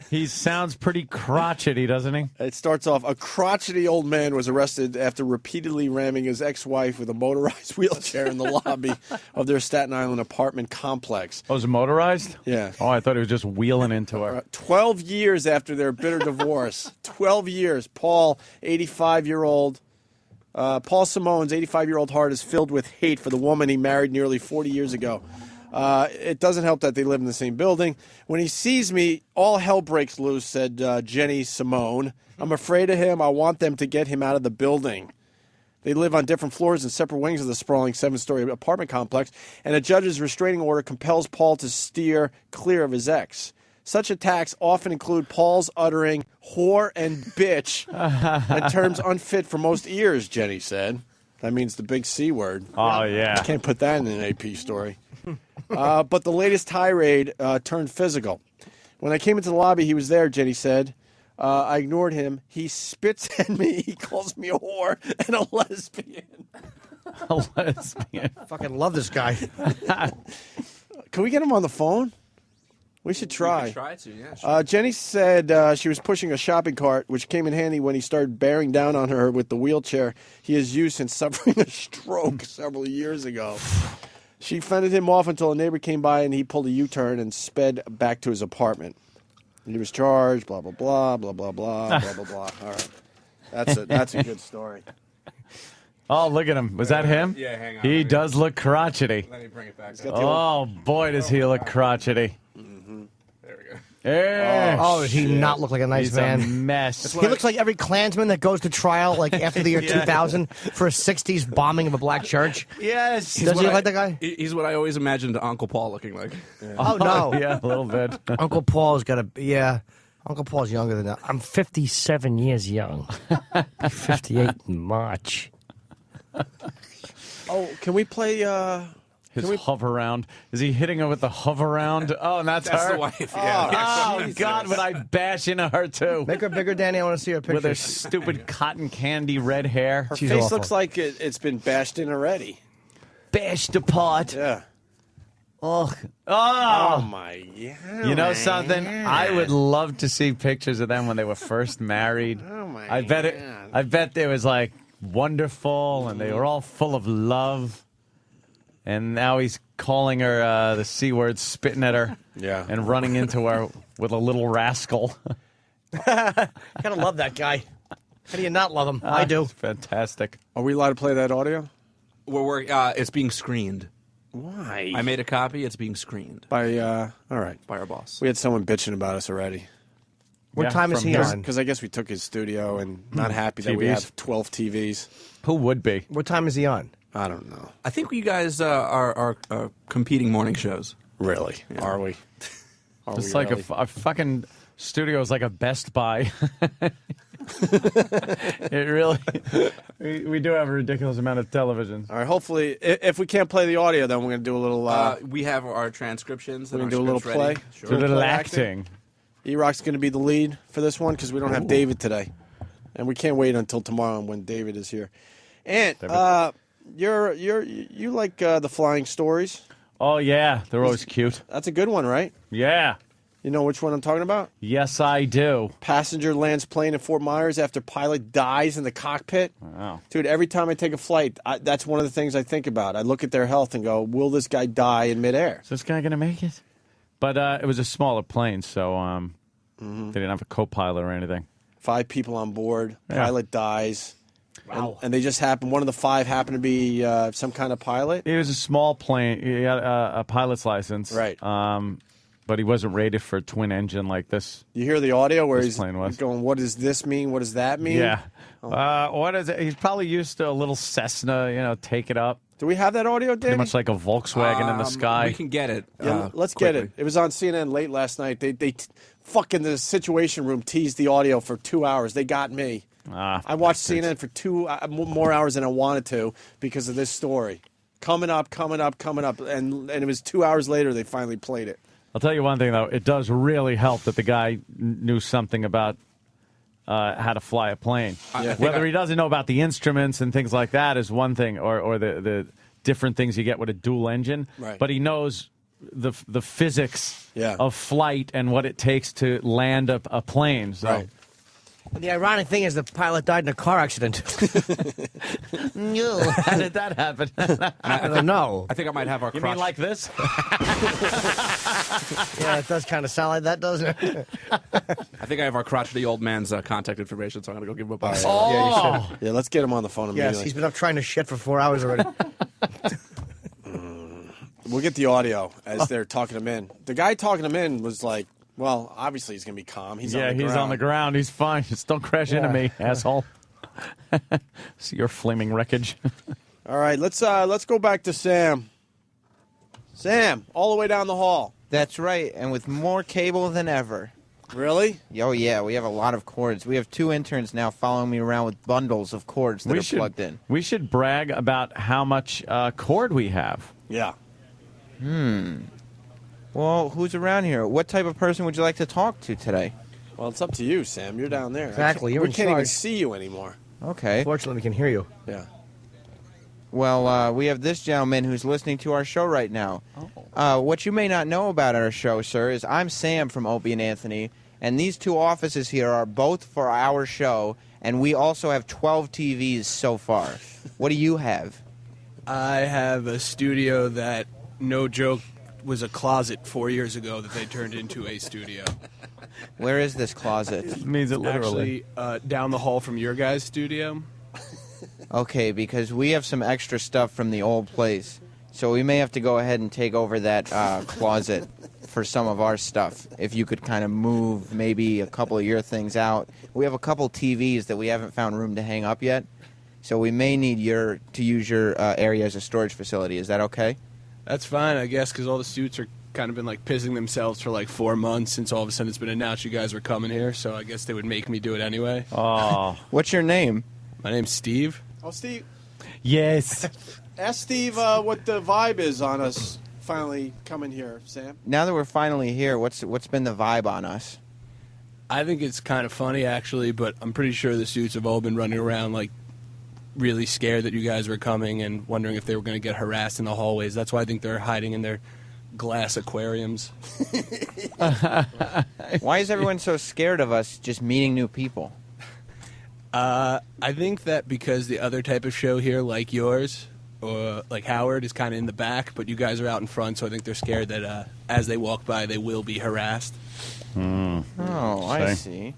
He sounds pretty crotchety, doesn't he? It starts off, a crotchety old man was arrested after repeatedly ramming his ex-wife with a motorized wheelchair in the lobby of their Staten Island apartment complex. Oh, was it motorized? Yeah. Oh, I thought he was just wheeling into her. 12 years after their bitter divorce. 12 years. Paul, 85-year-old, Paul Simone's 85-year-old heart is filled with hate for the woman he married nearly 40 years ago. It doesn't help that they live in the same building. When he sees me, all hell breaks loose, said Jenny Simone. I'm afraid of him. I want them to get him out of the building. They live on different floors and separate wings of the sprawling 7-story apartment complex, and a judge's restraining order compels Paul to steer clear of his ex. Such attacks often include Paul's uttering whore and bitch and terms unfit for most ears, Jenny said. That means the big C word. Oh, yeah. Can't put that in an AP story. But the latest tirade turned physical. When I came into the lobby, he was there, Jenny said. I ignored him. He spits at me. He calls me a whore and a lesbian. A lesbian. Fucking love this guy. Can we get him on the phone? We should try. We could try to, yeah. Sure. Jenny said she was pushing a shopping cart, which came in handy when he started bearing down on her with the wheelchair he has used since suffering a stroke several years ago. She fended him off until a neighbor came by and he pulled a U-turn and sped back to his apartment. He was charged, blah, blah, blah, blah, blah, blah, blah, blah, blah. All right. That's a good story. Oh, look at him. Was that him? Yeah, hang on. He does look crotchety. Let me bring it back. Oh, boy, does he look crotchety. There we go. Yeah. Oh, does he not look like a nice He's man? a mess. He looks like every Klansman that goes to trial like after the year 2000 for a 60s bombing of a black church. Yes. Does he look like that guy? He's what I always imagined Uncle Paul looking like. Yeah. Oh, no. Yeah, a little bit. Uncle Paul's got a, yeah. Uncle Paul's younger than that. I'm 57 years young. 58 in March. Oh, can we play... His hover round. Is he hitting her with the hover round? Oh, and that's her? the wife, yeah. Oh, God, would I bash into her, too. Make her bigger, Danny. I want to see her picture. With her stupid cotton candy red hair. Her face looks like it's been bashed in already. Bashed apart. Yeah. Oh. Oh, my God. You know something? I would love to see pictures of them when they were first married. Oh, my I bet it was, like, wonderful, and they were all full of love. And now he's calling her the C word, spitting at her, and running into her with a little rascal. Gotta love that guy. How do you not love him? I do. It's fantastic. Are we allowed to play that audio? It's being screened. Why? I made a copy. It's being screened. All right. By our boss. We had someone bitching about us already. What time is he on? Because I guess we took his studio and not happy that we have 12 TVs. Who would be? What time is he on? I don't know. I think you guys are competing morning shows. Really? Yeah. Are we? It's like a fucking studio is like a Best Buy. It really. We do have a ridiculous amount of televisions. All right. Hopefully, if we can't play the audio, then we're going to do a little. We have our transcriptions. We're going to do a little play. Ready. Sure. Do a little acting. E-Rock's going to be the lead for this one because we don't have David today, and we can't wait until tomorrow when David is here. And you like the flying stories? Oh yeah, they're always cute. That's a good one, right? Yeah. You know which one I'm talking about? Yes, I do. Passenger lands plane in Fort Myers after pilot dies in the cockpit. Wow. Dude, every time I take a flight, that's one of the things I think about. I look at their health and go, will this guy die in midair? Is this guy going to make it? But it was a smaller plane, so they didn't have a co-pilot or anything. 5 people on board. Yeah. Pilot dies. Wow. And they just happened. One of the 5 happened to be some kind of pilot. It was a small plane. He had a pilot's license. Right. But he wasn't rated for a twin engine like this. You hear the audio where he's plane was. going, what does this mean? What does that mean? Yeah. Oh. What is it? He's probably used to a little Cessna, take it up. Do we have that audio, Danny? Pretty much like a Volkswagen in the sky. We can get it. Yeah, let's get it. It was on CNN late last night. They fucking the Situation Room teased the audio for 2 hours. They got me. I watched CNN for 2 more hours than I wanted to because of this story. Coming up. And it was 2 hours later they finally played it. I'll tell you one thing, though. It does really help that the guy knew something about how to fly a plane. Whether he doesn't know about the instruments and things like that is one thing, or the different things you get with a dual engine. Right. But he knows the physics of flight and what it takes to land a plane. So. Right. And the ironic thing is the pilot died in a car accident. No. How did that happen? I don't know. I think I might have our You crotch. mean like this? Yeah, it does kind of sound like that, doesn't it? I think I have our crotchety old man's contact information, so I'm going to go give him a buzz. Yeah, you should. Yeah, let's get him on the phone immediately. Yes, he's been up trying to shit for 4 hours already. We'll get the audio as they're talking him in. The guy talking him in was like, well, obviously he's going to be calm. He's on the ground. He's fine. Just don't crash into me, asshole. See your flaming wreckage. All right, let's go back to Sam. Sam, all the way down the hall. That's right, and with more cable than ever. Really? Oh, yeah, we have a lot of cords. We have 2 interns now following me around with bundles of cords that are plugged in. We should brag about how much cord we have. Yeah. Well, who's around here? What type of person would you like to talk to today? Well, it's up to you, Sam. You're down there. Exactly, you're we in can't even charge. see you anymore. Okay. Fortunately, we can hear you. Yeah. Well, we have this gentleman who's listening to our show right now. What you may not know about our show, sir, is I'm Sam from Opie and Anthony, and these 2 offices here are both for our show, and we also have 12 TVs so far. What do you have? I have a studio that, no joke, was a closet 4 years ago that they turned into a studio. Where is this closet? It means it literally. Actually, down the hall from your guys' studio. Okay, because we have some extra stuff from the old place, so we may have to go ahead and take over that closet for some of our stuff. If you could kind of move maybe a couple of your things out. We have a couple TVs that we haven't found room to hang up yet, so we may need to use your area as a storage facility. Is that okay? That's fine, I guess, because all the suits are kind of been like pissing themselves for like 4 months since all of a sudden it's been announced you guys were coming here, so I guess they would make me do it anyway. Oh. What's your name? My name's Steve. Oh, Steve. Yes. Ask Steve what the vibe is on us finally coming here, Sam. Now that we're finally here, what's been the vibe on us? I think it's kind of funny, actually, but I'm pretty sure the suits have all been running around like really scared that you guys were coming and wondering if they were going to get harassed in the hallways. That's why I think they're hiding in their glass aquariums. Why is everyone so scared of us just meeting new people? I think that because the other type of show here, like yours, or like Howard, is kind of in the back, but you guys are out in front, so I think they're scared that as they walk by, they will be harassed. Oh, I see.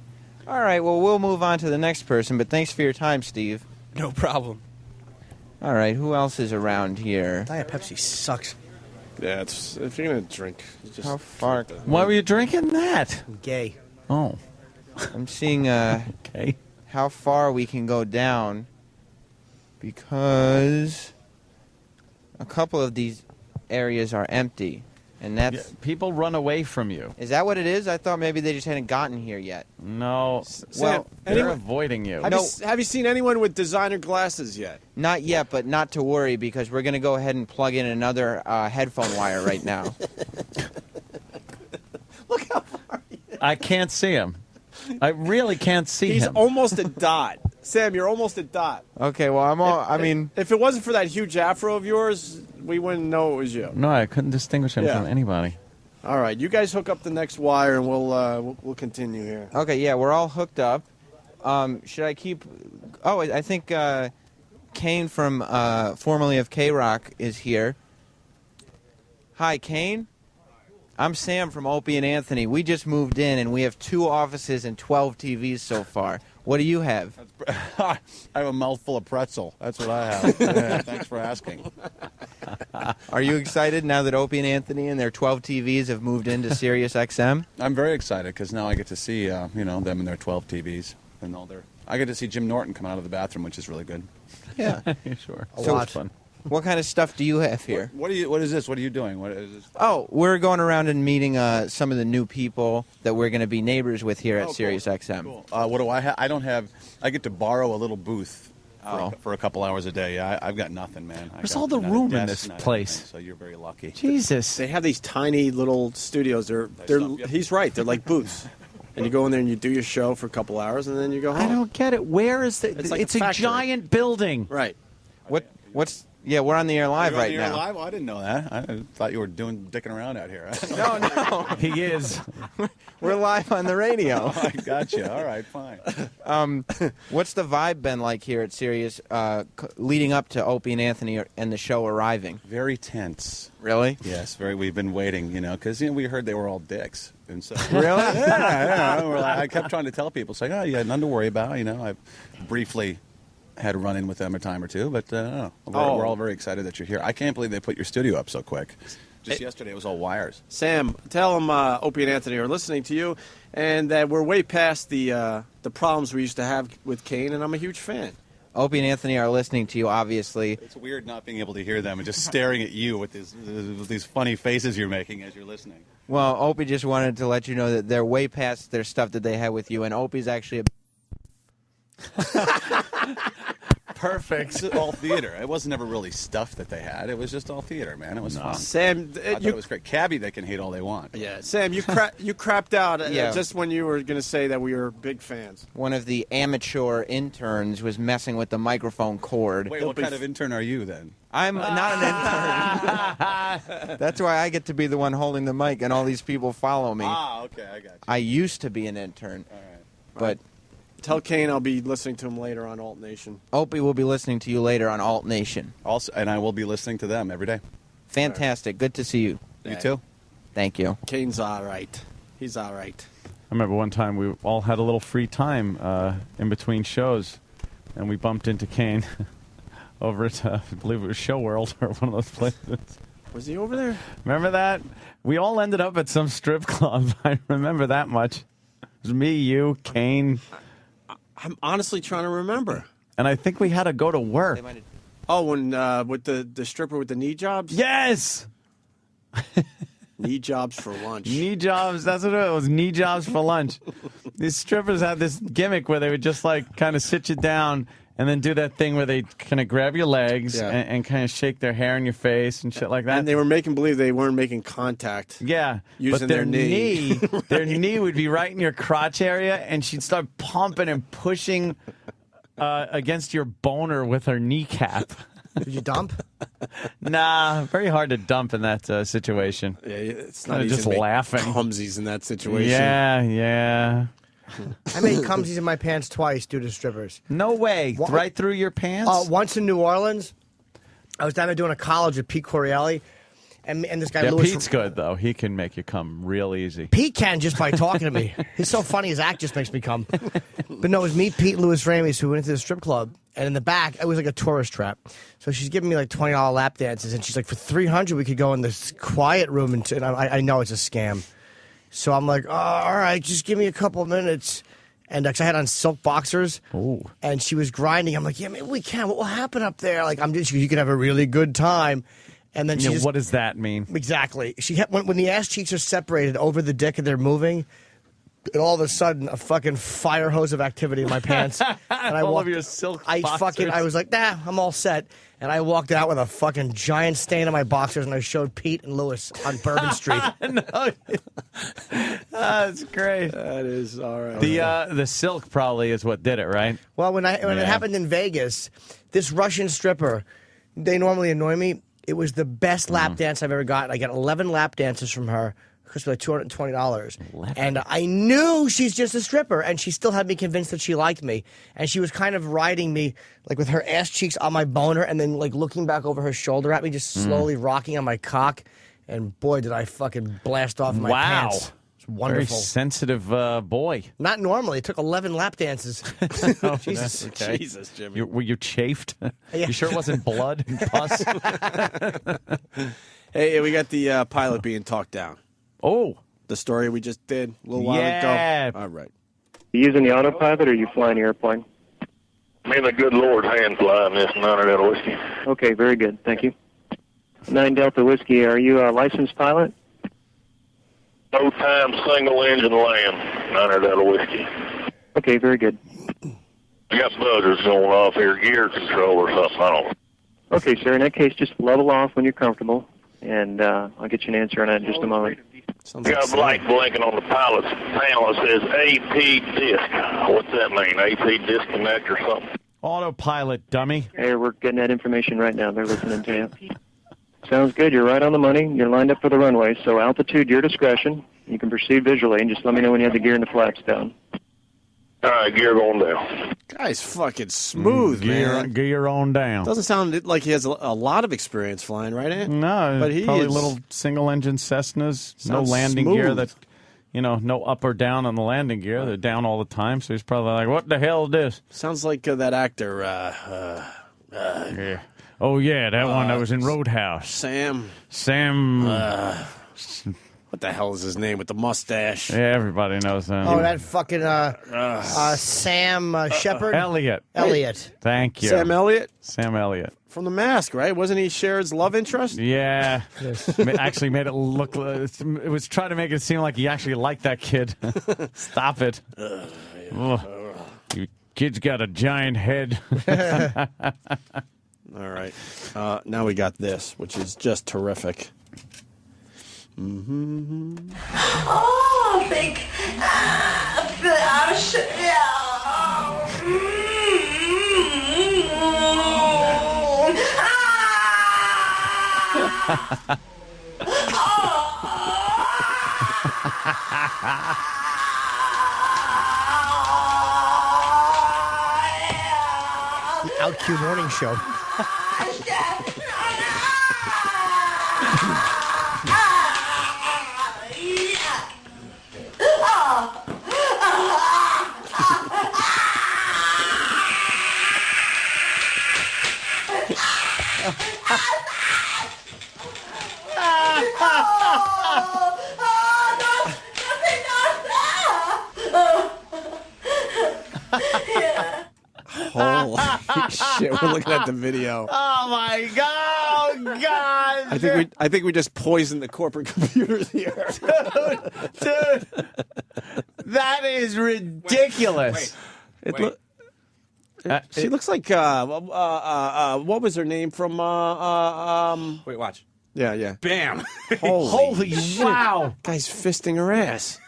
All right, well, we'll move on to the next person, but thanks for your time, Steve. No problem. All right, who else is around here? Diet Pepsi sucks. Yeah, if you're going to drink, just... How far? Why were you drinking that? I'm gay. Oh. I'm seeing okay. How far we can go down, because a couple of these areas are empty, and that's... people run away from you. Is that what it is? I thought maybe they just hadn't gotten here yet. No. Well, they're avoiding you. Have you seen anyone with designer glasses yet? Not yet, but not to worry, because we're going to go ahead and plug in another headphone wire right now. Look how far he is. I can't see him. I really can't see He's him. almost a dot. Sam, you're almost a dot. Okay, well, if it wasn't for that huge afro of yours, we wouldn't know it was you. No, I couldn't distinguish him Yeah. from anybody. All right, you guys hook up the next wire, and we'll continue here. Okay, yeah, we're all hooked up. Should I keep... Oh, I think Kane from formerly of K-Rock is here. Hi, Kane. I'm Sam from Opie and Anthony. We just moved in, and we have 2 offices and 12 TVs so far. What do you have? I have a mouthful of pretzel. That's what I have. Yeah, thanks for asking. Are you excited now that Opie and Anthony and their 12 TVs have moved into Sirius XM? I'm very excited because now I get to see them and their 12 TVs and all their. I get to see Jim Norton come out of the bathroom, which is really good. Yeah, sure. A lot. Fun. What kind of stuff do you have here? What is this? What are you doing? What is this? Oh, we're going around and meeting some of the new people that we're going to be neighbors with here at Sirius XM. Cool. What do I have? I don't have. I get to borrow a little booth for a couple hours a day. Yeah, I've got nothing, man. Where's all the room in this place? So you're very lucky. Jesus. They have these tiny little studios. He's right. They're like booths. And you go in there and you do your show for a couple hours, and then you go home. I don't get it. Where is the... It's like it's a a factory. giant building. Right. What's... Yeah, we're on the air live You're on right the air now. live? Oh, I didn't know that. I thought you were dicking around out here. No. He is. We're live on the radio. Oh, I got you. All right, fine. What's the vibe been like here at Sirius leading up to Opie and Anthony and the show arriving? Very tense. Really? Yes, very. We've been waiting, because we heard they were all dicks, and so Really? yeah. I kept trying to tell people, saying, "Oh, you had nothing to worry about." I've briefly had a run-in with them a time or two, but we're all very excited that you're here. I can't believe they put your studio up so quick. Just yesterday, it was all wires. Sam, tell them Opie and Anthony are listening to you, and that we're way past the problems we used to have with Kane, and I'm a huge fan. Opie and Anthony are listening to you, obviously. It's weird not being able to hear them and just staring at you with these funny faces you're making as you're listening. Well, Opie just wanted to let you know that they're way past their stuff that they had with you, and Opie's actually a... Perfect. It's all theater. It was never really stuff that they had. It was just all theater, man. It was fun. Sam, I thought it was great. Cabby, they can hate all they want. Yeah, Sam, you crapped out Yeah. just when you were going to say that we were big fans. One of the amateur interns was messing with the microphone cord. Wait, what kind of intern are you then? I'm not an intern. That's why I get to be the one holding the mic, and all these people follow me. Ah, okay, I got you. I used to be an intern, All right. but Tell Kane I'll be listening to him later on Alt Nation. Opie will be listening to you later on Alt Nation. Also, and I will be listening to them every day. Fantastic. Good to see you. You too. Thank you. Kane's all right. He's all right. I remember one time we all had a little free time in between shows, and we bumped into Kane over at, I believe it was Show World or one of those places. Was he over there? Remember that? We all ended up at some strip club. I remember that much. It was me, you, Kane. I'm honestly trying to remember. And I think we had to go to work. Oh, when with the stripper with the knee jobs? Yes! Knee jobs for lunch. Knee jobs, that's what it was, knee jobs for lunch. These strippers had this gimmick where they would just kind of sit you down and then do that thing where they kind of grab your legs and kind of shake their hair in your face and shit like that. And they were making believe they weren't making contact. Yeah, using but their knee. their knee would be right in your crotch area, and she'd start pumping and pushing against your boner with her kneecap. Did you dump? Nah, very hard to dump in that situation. Yeah, it's not Kinda easy just to make laughing. Cumsies in that situation. Yeah. I made cumsies in my pants twice due to strippers. No way. Right through your pants? Once in New Orleans. I was down there doing a college with Pete Corielli. And this guy, Yeah, Louis. Pete's good, though. He can make you come real easy. Pete can just by talking to me. He's so funny, his act just makes me come. But no, it was me, Pete, and Louis Ramis who went into the strip club. And in the back, it was like a tourist trap. So she's giving me like $20 lap dances. And she's like, for $300, we could go in this quiet room. And I know it's a scam. So I'm like, oh, all right, just give me a couple of minutes. And I had on silk boxers. Ooh. And she was grinding. I'm like, yeah, maybe we can. What will happen up there? Like, you can have a really good time. And then What does that mean? Exactly. When the ass cheeks are separated over the dick and they're moving, and all of a sudden a fucking fire hose of activity in my pants. And I All walked, of your silk I boxers. was like, nah, I'm all set. And I walked out with a fucking giant stain on my boxers, and I showed Pete and Louis on Bourbon Street. That's great. That is all right. The silk probably is what did it, right? Well, when it happened in Vegas, this Russian stripper, they normally annoy me. It was the best lap dance I've ever gotten. I got 11 lap dances from her. It cost me like $220. And I knew she's just a stripper, and she still had me convinced that she liked me. And she was kind of riding me, like with her ass cheeks on my boner, and then like looking back over her shoulder at me, just slowly rocking on my cock. And boy, did I fucking blast off my pants. It's wonderful. Very sensitive boy. Not normally. It took 11 lap dances. Jesus. Okay. Jesus, Jimmy. Were you chafed? Yeah. You sure it wasn't blood and pus? Hey, we got the pilot being talked down. Oh. The story we just did a little while Yeah. ago. All right. You using the autopilot or are you flying the airplane? I'm in the good Lord's hand flying this 9 Delta Whiskey. Okay, very good. Thank you. 9 Delta Whiskey, are you a licensed pilot? No time single engine land, 9 Delta Whiskey. Okay, very good. I got buzzers going off here, gear control or something, I don't know. Okay, sir, in that case, just level off when you're comfortable, and I'll get you an answer on that in just a moment. I got a light blinking on the pilot's panel that says AP disc. What's that mean? AP disconnect or something? Autopilot, dummy. Hey, we're getting that information right now. They're listening to you. Sounds good. You're right on the money. You're lined up for the runway. So altitude, your discretion. You can proceed visually, and just let me know when you have the gear and the flaps down. All right, gear going down. Guy's fucking smooth, man. Gear on down. Doesn't sound like he has a lot of experience flying, right, Ant? No, but he probably is, little single-engine Cessnas. No Sounds landing smooth. gear that, no up or down on the landing gear. They're down all the time, so he's probably like, what the hell is this? Sounds like that actor. Yeah. Oh, yeah, that one that was in Roadhouse. Sam. What the hell is his name with the mustache? Yeah, everybody knows that. Oh, that fucking Sam Shepard? Elliott. Thank you. Sam Elliott? Sam Elliott. From The Mask, right? Wasn't he Cher's love interest? Yeah. Actually made it look... It was trying to make it seem like he actually liked that kid. Stop it. Ugh. You kid's got a giant head. All right. Now we got this, which is just terrific. Mm-hmm. Oh, big. The OutQ morning show. Holy shit! We're looking at the video. Oh my God! Oh God! I think we just poisoned the corporate computers here, dude. That is ridiculous. She looks like what was her name from? Wait, watch. Yeah. Bam! Holy shit. Wow! Guy's fisting her ass.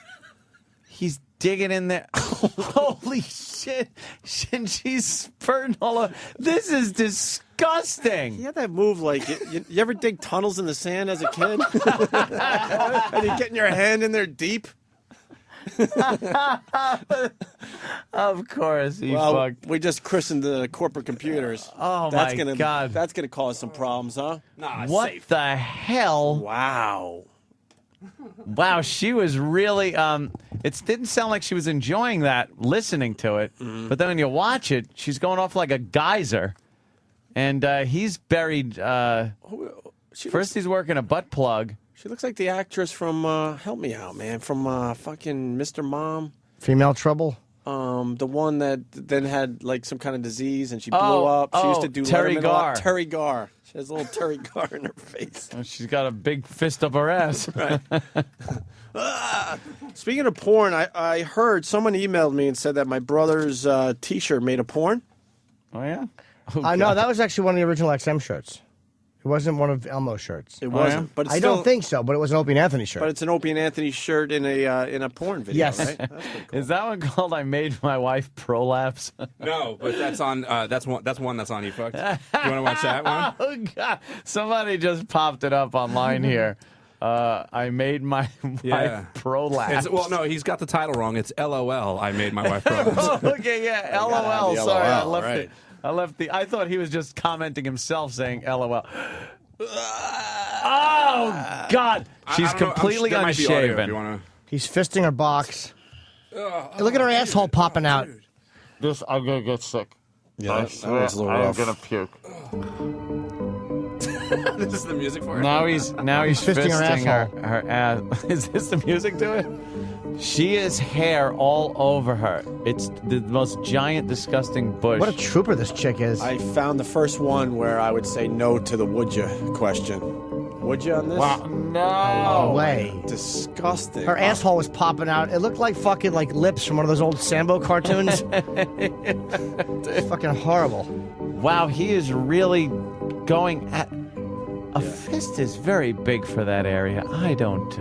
He's digging in there. Holy shit! She's spurting all over. This is disgusting. He had that move like you ever dig tunnels in the sand as a kid? And you're getting your hand in there deep. Of course, we just christened the corporate computers. Oh my God! That's gonna cause some problems, huh? Nah, it's what safe. the hell? Wow. Wow, she was really. It didn't sound like she was enjoying that, listening to it. Mm-hmm. But then when you watch it, she's going off like a geyser, and he's buried. First, he's working a butt plug. She looks like the actress from help me out, man, from fucking Mr. Mom. Female Trouble? The one that then had like some kind of disease and she blew up. She used to do Terry Letterman a lot. Garr. Terry Garr. She has a little Terry Garr in her face. Oh, she's got a big fist up her ass. Right. Speaking of porn, I heard someone emailed me and said that my brother's T-shirt made a porn. Oh yeah. No, that was actually one of the original XM shirts. It wasn't one of Elmo's shirts. It wasn't, but it's I still, don't think so. But it was an Opie and Anthony shirt. But it's an Opie and Anthony shirt in a porn video. Yes. Right? That's pretty cool. Is that one called "I Made My Wife Prolapse"? No, but that's on. That's one that's on You Fucked. You want to watch that one? Oh God! Somebody just popped it up online here. I made my wife prolapse. Well, no, he's got the title wrong. It's LOL. I made my wife prolapse. Okay, yeah, LOL. the Sorry, I LOL, left right. it. I thought he was just commenting himself, saying LOL. Oh God! She's completely there might be audio if unshaven. you wanna... He's fisting her box. Hey, look at her asshole popping out. This I'm gonna get sick. Yeah, that was a little rough. I'm gonna puke. This is the music for it. Now he's fisting her asshole. her ass. Is this the music to it? She has hair all over her. It's the most giant, disgusting bush. What a trooper this chick is. I found the first one where I would say no to the would you question. Would you on this? Wow, no No way. Disgusting. Her asshole was popping out. It looked like fucking like lips from one of those old Sambo cartoons. It's fucking horrible. Wow, he is really going at. A fist is very big for that area. I don't.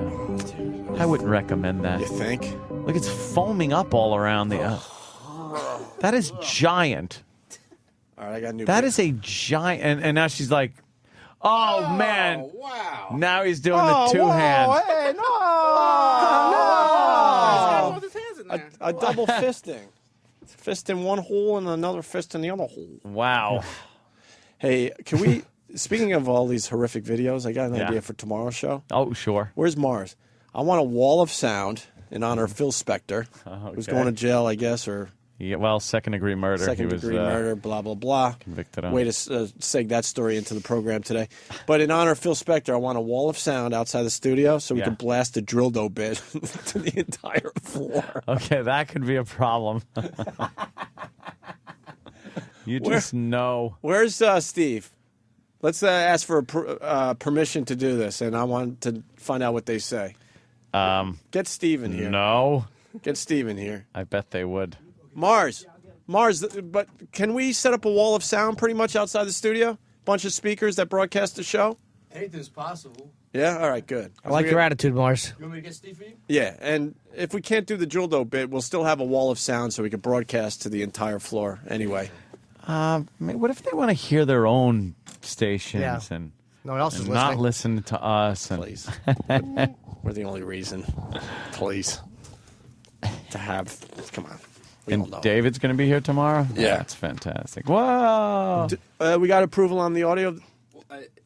I wouldn't recommend that. You think? Look, it's foaming up all around the. That is giant. All right, I got a new. That is a giant. And now she's like, oh man. Wow. Now he's doing the two-hand. Hey, no. A double fisting. Fist in one hole and another fist in the other hole. Wow. Hey, can we, speaking of all these horrific videos, I got an idea for tomorrow's show. Oh, sure. Where's Mars? I want a wall of sound in honor of Phil Spector, who's going to jail, I guess, or... Yeah, well, second-degree murder. Second-degree murder, blah, blah, blah. Convicted on. Way to seg that story into the program today. But in honor of Phil Spector, I want a wall of sound outside the studio so we can blast a drill dough bit to the entire floor. Okay, that could be a problem. You just know. Where's Steve? Let's ask for permission to do this, and I want to find out what they say. Get Steve in here. No. Get Steve in here. I bet they would. Mars, but can we set up a wall of sound pretty much outside the studio? Bunch of speakers that broadcast the show? Anything's possible. Yeah? All right, good. I like your attitude, Mars. You want me to get Steve for you? Yeah, and if we can't do the drill dough bit, we'll still have a wall of sound so we can broadcast to the entire floor anyway. What if they want to hear their own stations and no one else is not listen to us? And Please. We're the only reason. Please. To have... Come on. And David's going to be here tomorrow? Yeah. That's fantastic. Whoa! We got approval on the audio?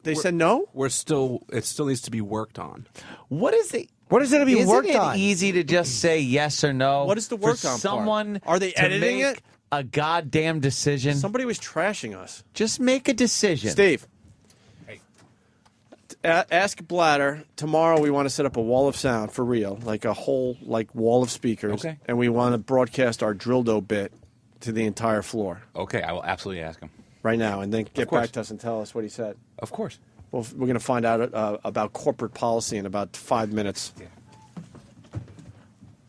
They said no? It still needs to be worked on. What is it? What is it to be worked on? Isn't it easy to just say yes or no? What is the work for on someone part? Are they to editing make it? a goddamn decision? Somebody was trashing us. Just make a decision. Steve. Ask Bladder. Tomorrow we want to set up a wall of sound for real, like a whole wall of speakers. Okay. And we want to broadcast our drill dough bit to the entire floor. Okay, I will absolutely ask him. Right now, and then get course. back to us and tell us what he said. Of course. Well, we're going to find out about corporate policy in about 5 minutes. Yeah.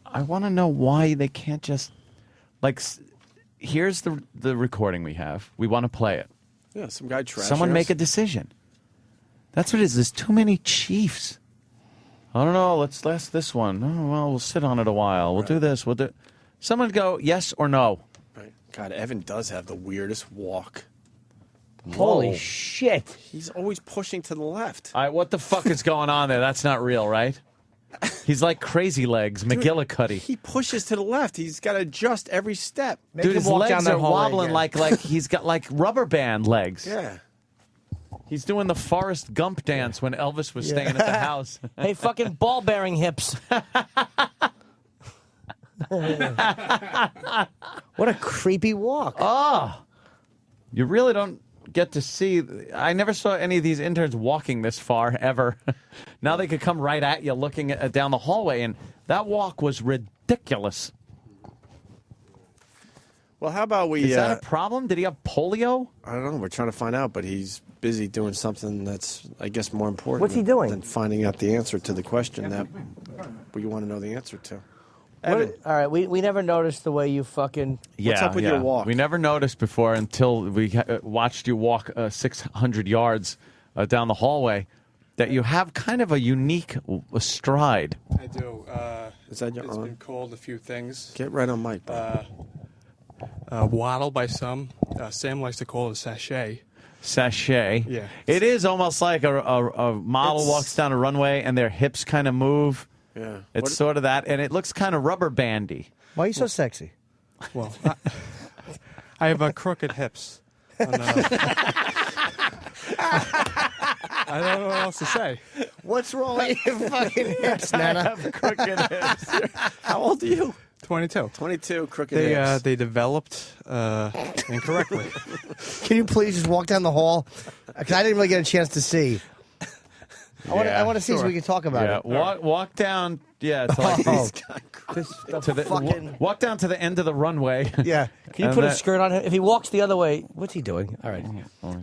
I want to know why they can't just here's the recording we have. We want to play it. Yeah, some guy trashing Someone us. make a decision. That's what it is. There's too many chiefs. I don't know. Let's last this one. Oh, well, we'll sit on it a while. We'll do this. We'll do. Someone go yes or no. Right. God, Evan does have the weirdest walk. Holy Whoa. shit. He's always pushing to the left. All right, what the fuck is going on there? That's not real, right? He's like Crazy Legs, McGillicuddy. He pushes to the left. He's got to adjust every step. Dude, his legs are wobbling like he's got like rubber band legs. Yeah. He's doing the Forrest Gump dance when Elvis was staying at the house. Hey, fucking ball-bearing hips. What a creepy walk. Oh. You really don't get to see. I never saw any of these interns walking this far, ever. Now they could come right at you looking down the hallway, and that walk was ridiculous. Well, how about we... Is that a problem? Did he have polio? I don't know. We're trying to find out, but he's busy doing something that's, I guess, more important. What's he doing? Than finding out the answer to the question that we want to know the answer to. Evan. All right, we never noticed the way you fucking... What's up with your walk? We never noticed before until we watched you walk 600 yards down the hallway that you have kind of a unique stride. I do. Is that your It's arm? been called a few things. Get right on mic. Waddle by some. Sam likes to call it a sachet. Sachet. Yeah. It is almost like a model walks down a runway and their hips kind of move. Yeah. It's sort of that, and it looks kind of rubber bandy. Why are you so sexy? Well, I have crooked hips. And, I don't know what else to say. What's wrong with your fucking hips, Nana? I have crooked hips. How old are you? 22. 22, crooked hips. They developed incorrectly. Can you please just walk down the hall? Because I didn't really get a chance to see. I want to see so we can talk about it. Walk down. Yeah, to like walk down to the end of the runway. Yeah. Can you put a skirt on him? If he walks the other way, what's he doing? All right.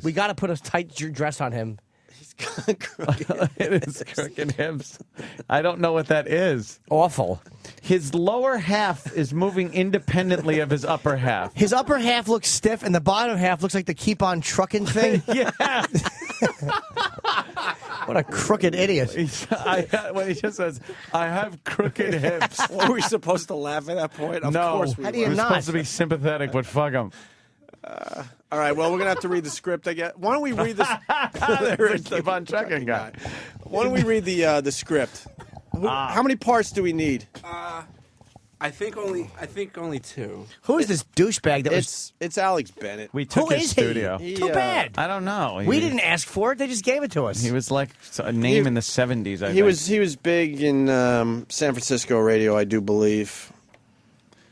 We got to put a tight dress on him. He's got crooked hips. It is crooked hips. I don't know what that is. Awful. His lower half is moving independently of his upper half. His upper half looks stiff, and the bottom half looks like the keep on trucking thing. Yeah. What a crooked idiot. When he just says, I have crooked hips. Were we supposed to laugh at that point? Of No. course we How do were. you We're not? supposed to be sympathetic, but fuck him. All right, well, we're going to have to read the script, I guess. Why don't we read this? Keep on checking, guy. Why don't we read the script? How many parts do we need? I think only two. Who is this douchebag that was... It's Alex Bennett. We took Who his is studio. he? Too bad. I don't know. We didn't ask for it. They just gave it to us. He was like a name in the 70s, I think. He was big in San Francisco radio, I do believe.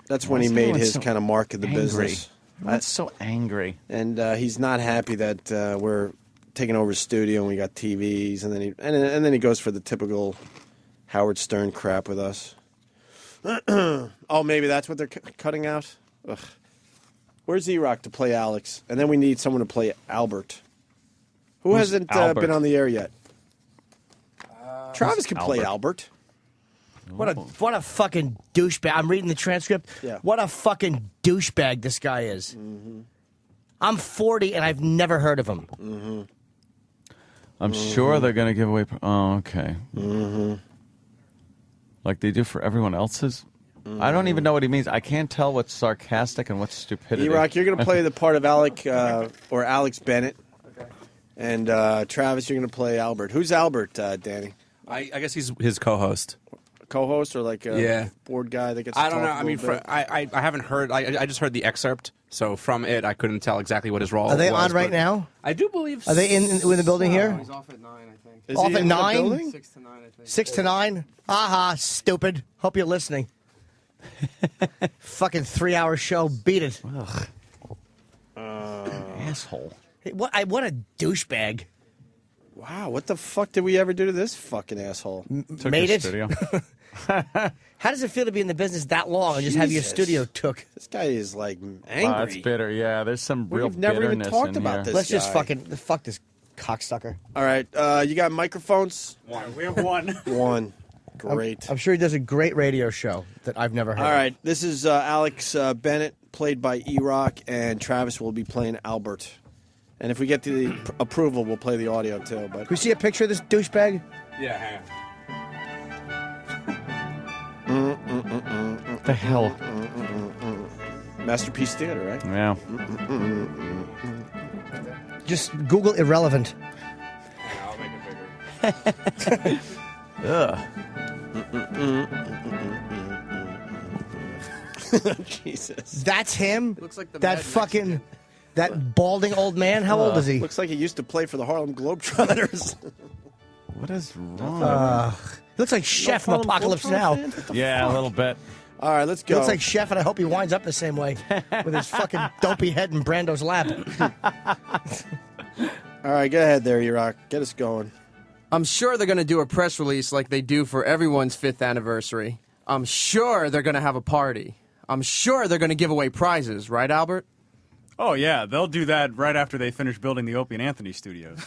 That's when he made his kind of mark of the business. That's so angry. And he's not happy that we're taking over his studio and we got TVs, and then he goes for the typical Howard Stern crap with us. Oh, maybe that's what they're cutting out? Ugh. Where's E-Rock to play Alex? And then we need someone to play Albert. Who hasn't been on the air yet? Travis can play Albert. What a fucking douchebag. I'm reading the transcript. Yeah. What a fucking douchebag this guy is. Mm-hmm. I'm 40 and I've never heard of him. Mm-hmm. I'm sure they're going to give away... Oh, okay. Mm-hmm. Like they do for everyone else's? I don't even know what he means. I can't tell what's sarcastic and what's stupidity. E-Rock, you're going to play the part of Alex Bennett. Okay. And Travis, you're going to play Albert. Who's Albert, Danny? I guess he's his co-host. Co-host or like a board guy that gets to I don't know. talk I mean, I haven't heard. I just heard the excerpt. So from it, I couldn't tell exactly what his role was. Are they on right now? I do believe Are they in the building here? He's off at 9, I think. Is Off he at in the 9? building? 6 to 9, I think. 6 to 9? Aha, stupid. Hope you're listening. Fucking 3-hour show. Beat it. Asshole. Hey, what a douchebag. Wow, what the fuck did we ever do to this fucking asshole? Took Made your it? studio. How does it feel to be in the business that long and just have your Jesus. studio took? This guy is like angry. Wow, that's bitter. Yeah, there's some real We've never even bitterness talked in about here. this. Let's just guy. fuck this cocksucker. All right, you got microphones? We have one. One. Great. I'm sure he does a great radio show that I've never heard All of. right, this is Alex Bennett, played by E-Rock, and Travis will be playing Albert. And if we get the approval, we'll play the audio too. But Can we see a picture of this douchebag? Yeah, hang on. What the hell? Masterpiece Theater, right? Yeah. Just Google irrelevant. I'll make it bigger. Ugh. Jesus. That's him? Looks like the that Mad fucking... That balding old man? How old is he? Looks like he used to play for the Harlem Globetrotters. What is wrong? He looks like Chef from Harlem Apocalypse Globetrotter Now. fan? What the Yeah, fuck? a little bit. All right, let's He go. looks like Chef, and I hope he winds up the same way with his fucking dopey head in Brando's lap. All right, go ahead there, E-Rock. Get us going. I'm sure they're going to do a press release like they do for everyone's 5th anniversary. I'm sure they're going to have a party. I'm sure they're going to give away prizes, right, Albert? Oh, yeah. They'll do that right after they finish building the Opie and Anthony studios.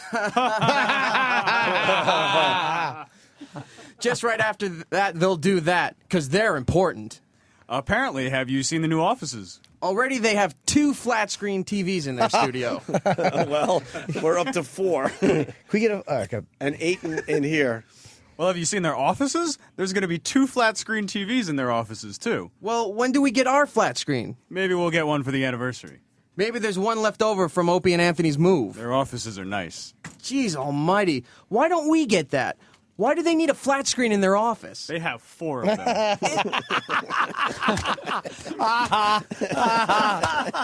Just right after that, they'll do that, because they're important. Apparently, have you seen the new offices? Already they have 2 flat-screen TVs in their studio. Well, we're up to 4. Can we get a... And 8 in here. Well, have you seen their offices? There's going to be 2 flat-screen TVs in their offices, too. Well, when do we get our flat screen? Maybe we'll get one for the anniversary. Maybe there's one left over from Opie and Anthony's move. Their offices are nice. Jeez almighty. Why don't we get that? Why do they need a flat screen in their office? They have 4 of them.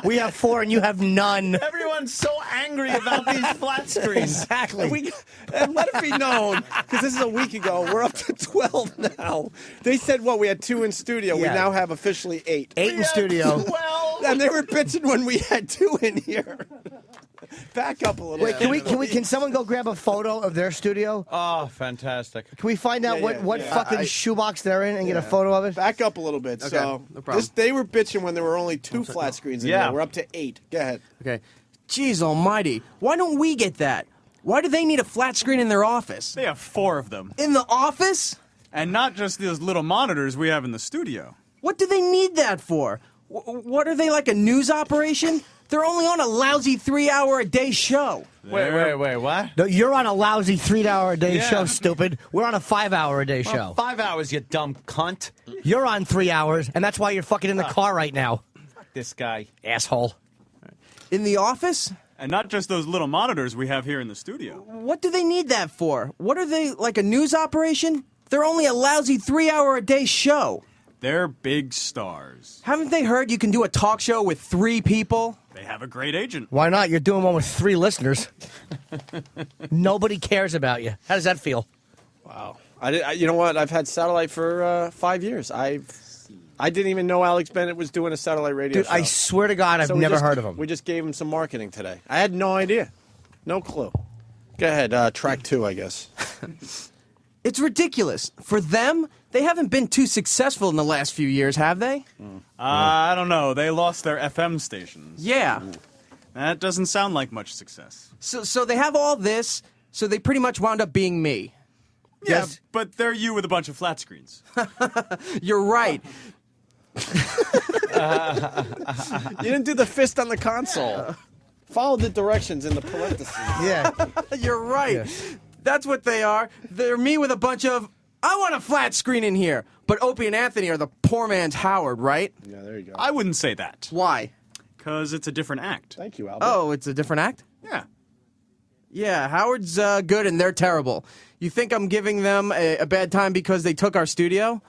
We have 4 and you have none. Everyone's so angry about these flat screens. Exactly. And let it be known, because this is a week ago, we're up to 12 now. They said, what, we had 2 in studio. We Yeah. now have officially 8. 8 in studio. And they were bitching when we had 2 in here. Back up a little Wait, bit. can someone go grab a photo of their studio? Oh, fantastic. Can we find out what fucking shoebox they're in and get a photo of it? Back up a little bit. Okay, So no problem. they were bitching when there were only 2 flat screens in there. We're up to 8. Go ahead. Okay. Jeez almighty. Why don't we get that? Why do they need a flat screen in their office? They have 4 of them. In the office? And not just those little monitors we have in the studio. What do they need that for? What are they, like a news operation? They're only on a lousy 3-hour-a-day show. Wait, what? No, you're on a lousy 3-hour-a-day Yeah. show, stupid. We're on a 5-hour-a-day show. Well, 5 hours, you dumb cunt. You're on 3 hours, and that's why you're fucking in the car right now. Fuck this guy. Asshole. In the office? And not just those little monitors we have here in the studio. What do they need that for? What are they, like a news operation? They're only a lousy 3-hour-a-day show. They're big stars. Haven't they heard you can do a talk show with 3 people? They have a great agent. Why not? You're doing one with 3 listeners. Nobody cares about you. How does that feel? Wow. You know what? I've had satellite for 5 years. I didn't even know Alex Bennett was doing a satellite radio show. I swear to God, I've never heard of him. We just gave him some marketing today. I had no idea. No clue. Go ahead. Track 2, I guess. It's ridiculous. For them, they haven't been too successful in the last few years, have they? I don't know. They lost their FM stations. Yeah. That doesn't sound like much success. So they have all this, so they pretty much wound up being me. Yeah, but they're you with a bunch of flat screens. You're right. You didn't do the fist on the console. Follow the directions in the parentheses. Yeah. You're right. Yeah. That's what they are. They're me with a bunch of, I want a flat screen in here. But Opie and Anthony are the poor man's Howard, right? Yeah, there you go. I wouldn't say that. Why? Because it's a different act. Thank you, Albert. Oh, it's a different act? Yeah. Yeah, Howard's good and they're terrible. You think I'm giving them a bad time because they took our studio?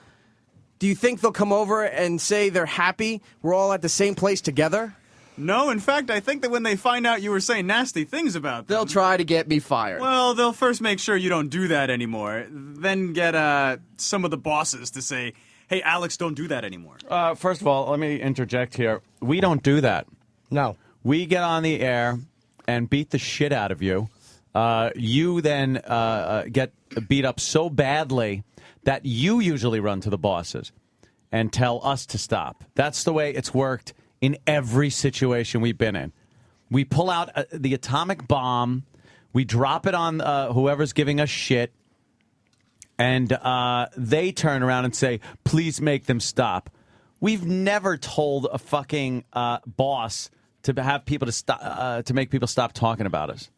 Do you think they'll come over and say they're happy we're all at the same place together? No, in fact, I think that when they find out you were saying nasty things about them... They'll try to get me fired. Well, they'll first make sure you don't do that anymore. Then get some of the bosses to say, hey, Alex, don't do that anymore. First of all, let me interject here. We don't do that. No. We get on the air and beat the shit out of you. You then get beat up so badly that you usually run to the bosses and tell us to stop. That's the way it's worked in every situation we've been in. We pull out the atomic bomb, we drop it on whoever's giving us shit, and they turn around and say, please make them stop. We've never told a fucking boss to have people to stop to make people stop talking about us.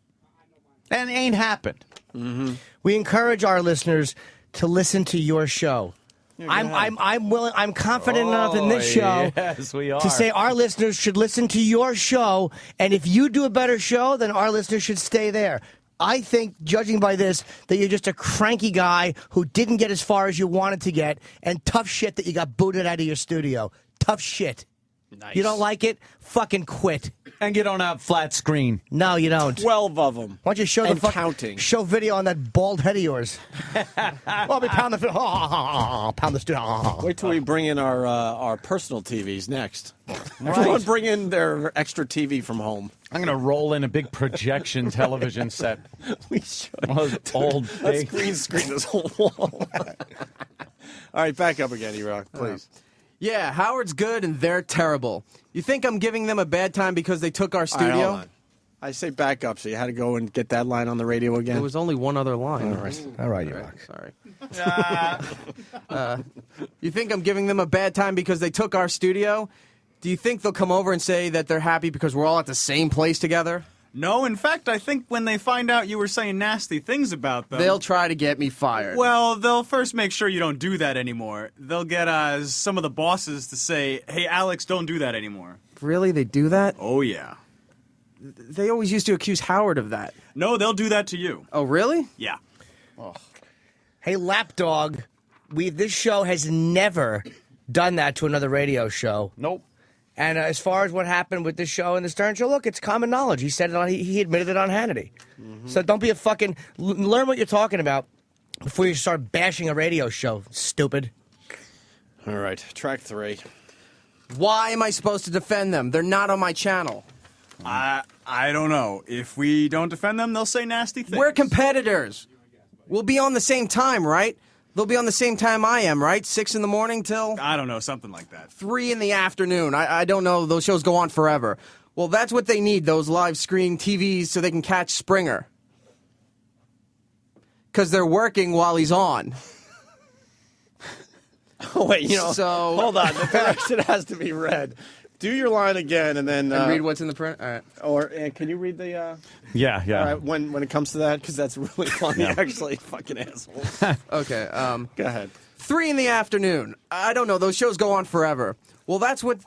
And it ain't happened. Mm-hmm. We encourage our listeners to listen to your show. I'm confident enough in this show yes, we are. to say our listeners should listen to your show, and if you do a better show, then our listeners should stay there. I think, judging by this, that you're just a cranky guy who didn't get as far as you wanted to get, and tough shit that you got booted out of your studio. Tough shit. Nice. You don't like it? Fucking quit. And you don't have flat screen. No, you don't. 12 of them. Why don't you show and the counting. Show video on that bald head of yours? Well, we pound the pound the studio. Wait till we bring in our personal TVs next. Everyone bring in their extra TV from home. I'm going to roll in a big projection television set. We should. One of those old Let's big... screen this whole wall. All right, back up again, E-Rock, please. Yeah, Howard's good and they're terrible. You think I'm giving them a bad time because they took our studio? All right, hold on. I say back up, so you had to go and get that line on the radio again? There was only one other line. All right, E-Rock. Sorry. You think I'm giving them a bad time because they took our studio? Do you think they'll come over and say that they're happy because we're all at the same place together? No, in fact, I think when they find out you were saying nasty things about them... They'll try to get me fired. Well, they'll first make sure you don't do that anymore. They'll get some of the bosses to say, hey, Alex, don't do that anymore. Really? They do that? Oh, yeah. They always used to accuse Howard of that. No, they'll do that to you. Oh, really? Yeah. Oh. Hey, Lapdog, this show has never done that to another radio show. Nope. And as far as what happened with this show and the Stern Show, look, it's common knowledge. He said it he admitted it on Hannity. Mm-hmm. So don't be a fucking... Learn what you're talking about before you start bashing a radio show, stupid. All right, track 3. Why am I supposed to defend them? They're not on my channel. I don't know. If we don't defend them, they'll say nasty things. We're competitors. We'll be on the same time, right? They'll be on the same time I am, right? 6 in the morning till... I don't know, something like that. 3 in the afternoon. I don't know. Those shows go on forever. Well, that's what they need, those live screen TVs, so they can catch Springer. Because they're working while he's on. Oh, wait, hold on. The direction has to be read. Do your line again, and then... and read what's in the print? All right. Or can you read the... Yeah. All right, when it comes to that, because that's really funny, actually. Fucking asshole. Okay. Go ahead. 3 in the afternoon. I don't know. Those shows go on forever. Well, that's what...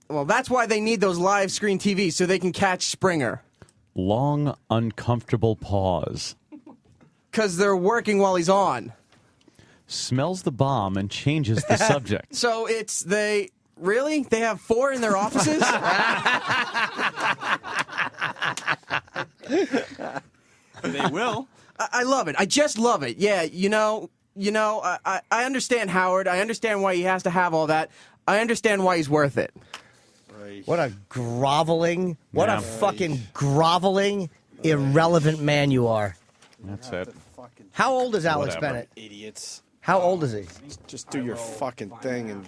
Well, that's why they need those live screen TVs so they can catch Springer. Long, uncomfortable pause. Because they're working while he's on. Smells the bomb and changes the subject. So really? They have 4 in their offices? They will. I love it. I just love it. Yeah, I understand Howard. I understand why he has to have all that. I understand why he's worth it. What a groveling, a fucking groveling, irrelevant man you are. That's it. How old is Alex Whatever. Bennett? Idiots. How old is he? Just do your fucking thing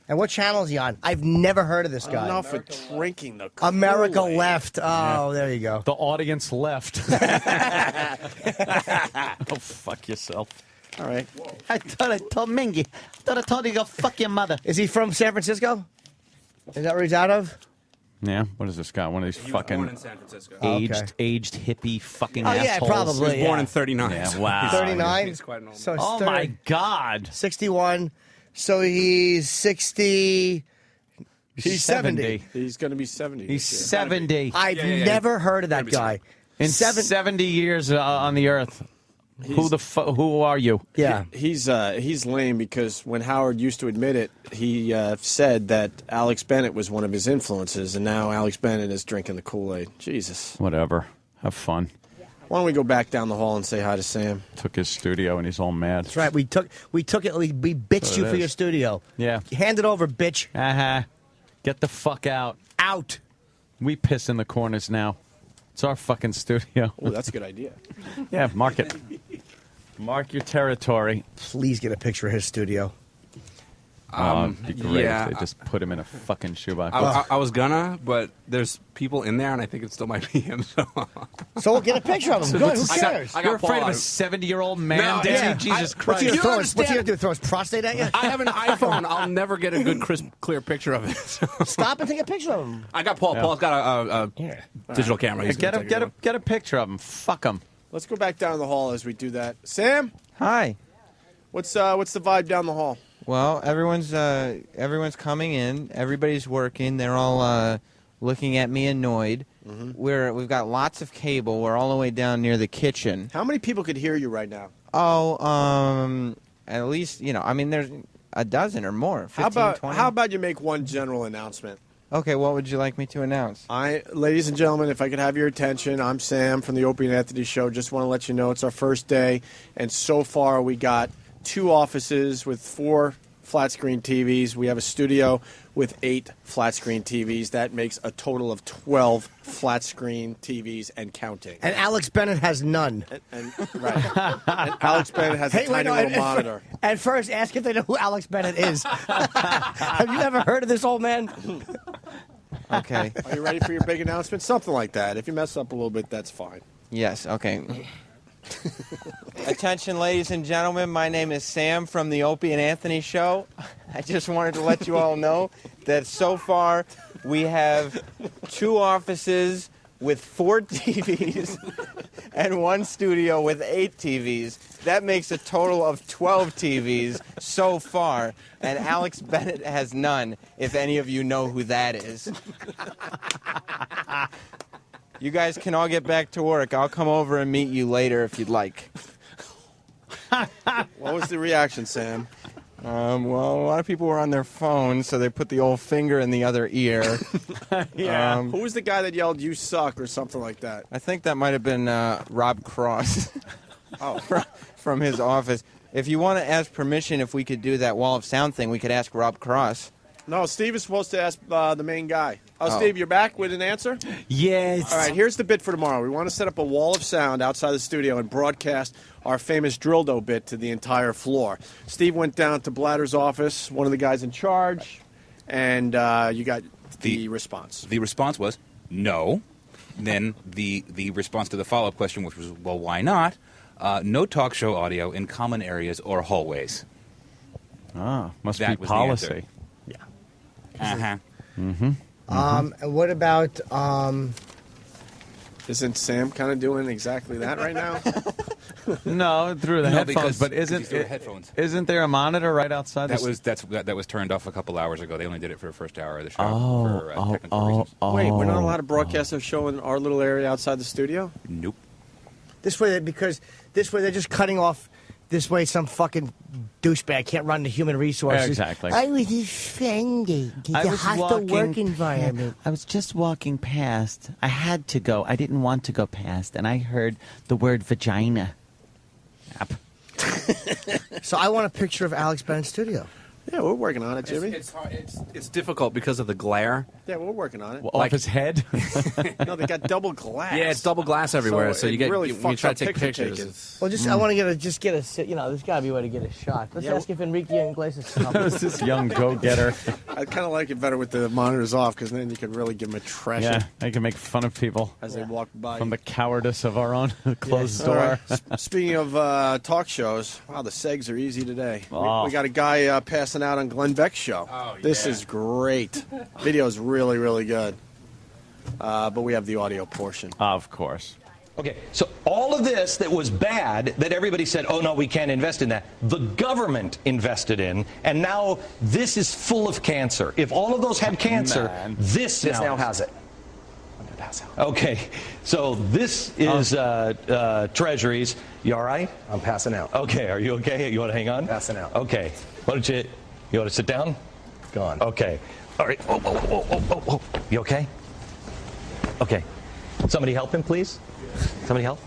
And what channel is he on? I've never heard of this guy. Enough for drinking the America Kool-Aid. Left. Oh, there you go. The audience left. Oh, fuck yourself. All right. I thought I told Mingy. I thought I told you to go fuck your mother. Is he from San Francisco? Is that where he's out of? Yeah, what is this guy? One of these He was fucking born in San Francisco. aged hippie fucking Oh, yeah, assholes. probably. He was born in 39. Yeah, wow. 39? He's quite an old So man. Oh, my God. 61. So he's 60. He's 70. He's going to be 70. He's this year. 70. I've Yeah. never heard of that guy. In 70 years on the earth. Who are you? Yeah. He's lame because when Howard used to admit it, he said that Alex Bennett was one of his influences, and now Alex Bennett is drinking the Kool-Aid. Jesus. Whatever. Have fun. Why don't we go back down the hall and say hi to Sam? Took his studio and he's all mad. That's right. We took it. We bitched So you it for is. your studio. Yeah. Hand it over, bitch. Uh-huh. Get the fuck out. Out. We piss in the corners now. It's our fucking studio. Oh, that's a good idea. Yeah, mark it. Mark your territory. Please get a picture of his studio. It'd be great yeah. if they just put him in a fucking shoebox. I was gonna, but there's people in there, and I think it still might be him. So we'll get a picture of him. So Good. Who I got- cares? I got You're afraid Paul of a on. 70-year-old man, No, Desi? yeah. Jesus What's Christ. he You gonna don't throw? What's he gonna do? Throw his prostate at you? I have an iPhone. I'll never get a good, crisp, clear picture of it. Stop and take a picture of him. I got Paul. Yeah. Paul's got a digital camera. He's Get gonna take it. a picture of him. Fuck him. Let's go back down the hall as we do that. Sam, Hi. what's the vibe down the hall? Well, everyone's coming in. Everybody's working. They're all looking at me annoyed. Mm-hmm. We've got lots of cable. We're all the way down near the kitchen. How many people could hear you right now? Oh, at least there's a dozen or more. 15, 20. How about you make one general announcement? Okay, what would you like me to announce? Ladies and gentlemen, if I could have your attention, I'm Sam from the Opie and Anthony Show. Just want to let you know it's our first day, and so far we got 2 offices with 4 flat screen TVs. We have a studio with 8 flat screen TVs. That makes a total of 12 flat screen TVs and counting. And Alex Bennett has none. Right. And Alex Bennett has a tiny little monitor. At first, ask if they know who Alex Bennett is. Have you ever heard of this old man? Okay. Are you ready for your big announcement? Something like that. If you mess up a little bit, that's fine. Yes, okay. Attention, ladies and gentlemen. My name is Sam from the Opie and Anthony Show. I just wanted to let you all know that so far we have 2 offices with 4 TVs and 1 studio with 8 TVs. That makes a total of 12 TVs so far, and Alex Bennett has none, if any of you know who that is. You guys can all get back to work. I'll come over and meet you later if you'd like. What was the reaction, Sam? Well, a lot of people were on their phones, so they put the old finger in the other ear. Yeah. Who was the guy that yelled, "You suck," or something like that? I think that might have been Rob Cross. Oh. From his office. If you want to ask permission if we could do that wall of sound thing, we could ask Rob Cross. No, Steve is supposed to ask the main guy. Oh. Steve, you're back with an answer? Yes. All right, here's the bit for tomorrow. We want to set up a wall of sound outside the studio and broadcast our famous Drildo bit to the entire floor. Steve went down to Blatter's office, one of the guys in charge, and you got the response. The response was no. Then the response to the follow-up question, which was, well, why not? No talk show audio in common areas or hallways. Ah, must That be was the policy. answer. Uh-huh. Mm-hmm. And what about Isn't Sam kind of doing exactly that right now? No, through the No, headphones. because- But because these are headphones. isn't there a monitor right outside? That was turned off a couple hours ago. They only did it for the first hour of the show for technical reasons. Wait, we're not allowed to broadcast our show in our little area outside the studio? Nope. This way, because this way they're just cutting off. This way, some fucking douchebag can't run the human resources. Exactly. I was offended. It's a hostile work environment. I was just walking past. I had to go. I didn't want to go past, and I heard the word vagina. Yep. So I want a picture of Alex Bennett's studio. Yeah, we're working on it, Jimmy. It's hard. It's difficult because of the glare. Yeah, we're working on it. Off his head? No, they got double glass. Yeah, it's double glass everywhere, so you it get really when you fucks try up to take picture pictures. taking. Well, just I want to get a there's got to be a way to get a shot. Let's ask if Enrique Iglesias can help us. Who's this young go-getter? I kind of like it better with the monitors off because then you can really give them a trash Yeah, I can make fun of people as they walk by. from the cowardice of our own closed All door. right. Speaking of talk shows, wow, the segs are easy today. Oh. We got a guy passing out on Glenn Beck's show. This is great. Video is really, really good. But we have the audio portion. Of course. Okay, so all of this that was bad, that everybody said, oh, no, we can't invest in that, the government invested in, and now this is full of cancer. If all of those had cancer, this now has it. I'm going to pass out. Okay, so this is Treasuries. You all right? I'm passing out. Okay, are you okay? You want to hang on? Passing out. Okay. Why don't you want to sit down? Gone. Okay. All right. Whoa, whoa, whoa, whoa, whoa, whoa. You okay? Okay. Somebody help him, please. Somebody help.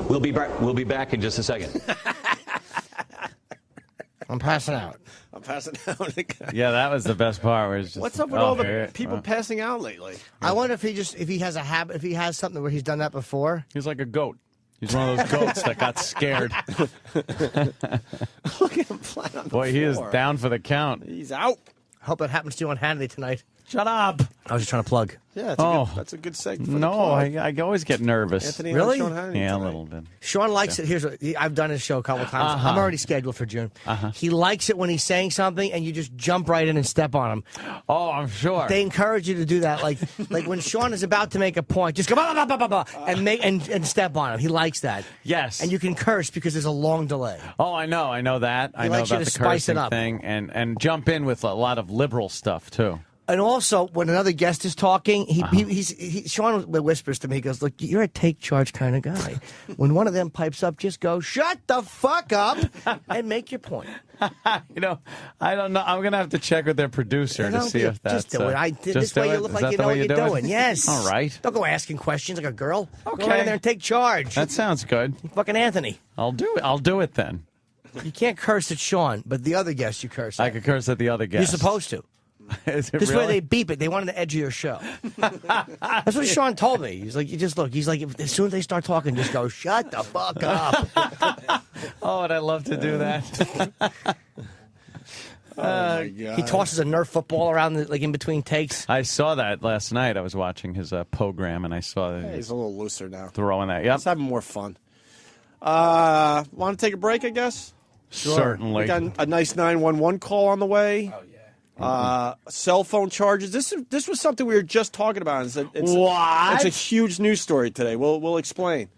We'll be back in just a second. I'm passing out. I'm passing out. Yeah, that was the best part. Where it's just, What's up with all the people passing out lately? I wonder if he has a habit, if he has something where he's done that before. He's like a goat. He's one of those goats that got scared. Look at him flat on the Boy, he is floor. down for the count. He's out. Hope it happens to you on Hannity tonight. Shut up. I was just trying to plug. Yeah, that's a good segment. For No, the plug. I always get nervous. Anthony, Really? Sean Hannity Yeah, a tonight. little bit. Sean likes it. Here's what I've done his show a couple times. Uh-huh. I'm already scheduled for June. He likes it when he's saying something and you just jump right in and step on him. Oh, I'm sure. They encourage you to do that. Like when Sean is about to make a point, just go blah, blah, blah, blah, blah, and make and step on him. He likes that. Yes. And you can curse because there's a long delay. Oh, I know that. I know likes you about to the spice it cursing up. thing and jump in with a lot of liberal stuff too. And also, when another guest is talking, Sean whispers to me, he goes, look, you're a take charge kind of guy. When one of them pipes up, just go, shut the fuck up and make your point. You know, I don't know. I'm going to have to check with their producer to see if that's... Just do it. just This do way it? you look Is like that you the know way what you you're do it? doing. Yes. All right. Don't go asking questions like a girl. Okay. Go right in there and take charge. That sounds good. Fucking Anthony. I'll do it. I'll do it then. You can't curse at Sean, but the other guest you curse at. I could curse at the other guest. You're supposed to. Is it This way really? they beep it. They want the edge of your show. That's what Sean told me. He's like, you just look. He's like, as soon as they start talking, just go, shut the fuck up. Oh, and I love to do that. my God. He tosses a Nerf football around like in between takes. I saw that last night. I was watching his program, and I saw that Hey, he he's was a little looser now. throwing that. Yep. Let's have more fun. Want to take a break, I guess? Certainly. We got a nice 911 call on the way. Oh, yeah. Cell phone charges. This was something we were just talking about. It's a huge news story today. We'll explain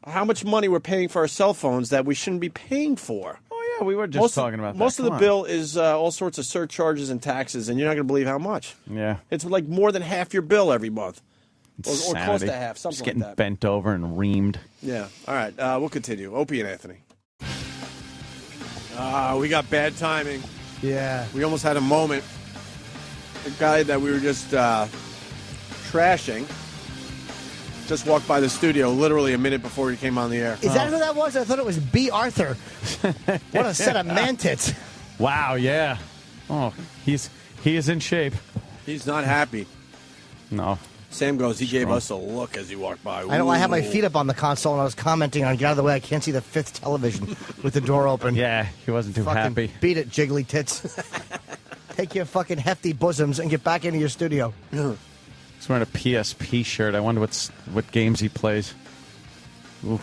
how much money we're paying for our cell phones that we shouldn't be paying for. Oh, yeah, we were just talking about that. Most of Come the on. bill is all sorts of surcharges and taxes, and you're not going to believe how much. Yeah. It's like more than half your bill every month. Or close Insanity. to half, something Just like getting that. bent over and reamed. Yeah. All right. We'll continue. Opie and Anthony. We got bad timing. Yeah. We almost had a moment. The guy that we were just trashing just walked by the studio literally a minute before he came on the air. Is that who that was? I thought it was B. Arthur. What a set of man-tits. Wow, yeah. Oh, he is in shape. He's not happy. No. Sam goes, he gave us a look as he walked by. I know I had my Ooh. feet up on the console and I was commenting on get out of the way. I can't see the fifth television with the door open. Yeah, he wasn't too Fucking happy. Beat it, jiggly tits. Take your fucking hefty bosoms and get back into your studio. He's wearing a PSP shirt. I wonder what games he plays. Ooh.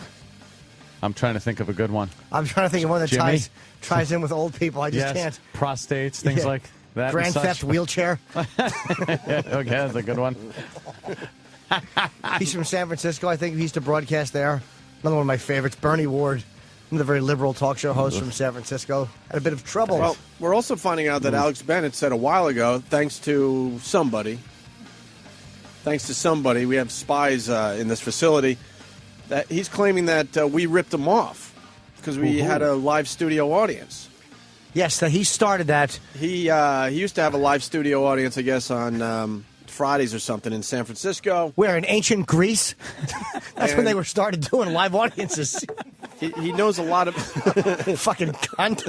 I'm trying to think of a good one. I'm trying to think of one that Jimmy? ties in with old people. I just yes, can't. prostates, things Yeah. like that. and Grand such. Theft wheelchair. Okay, that's a good one. He's from San Francisco. I think he used to broadcast there. Another one of my favorites, Bernie Ward. The very liberal talk show host from San Francisco, had a bit of trouble. Well, we're also finding out that Alex Bennett said a while ago, thanks to somebody, we have spies in this facility, that he's claiming that we ripped him off because we had a live studio audience. Yes, that he started that. He used to have a live studio audience, I guess, on Fridays or something in San Francisco. Where, in ancient Greece? That's when they were started doing live audiences. He knows a lot of... Fucking cunt.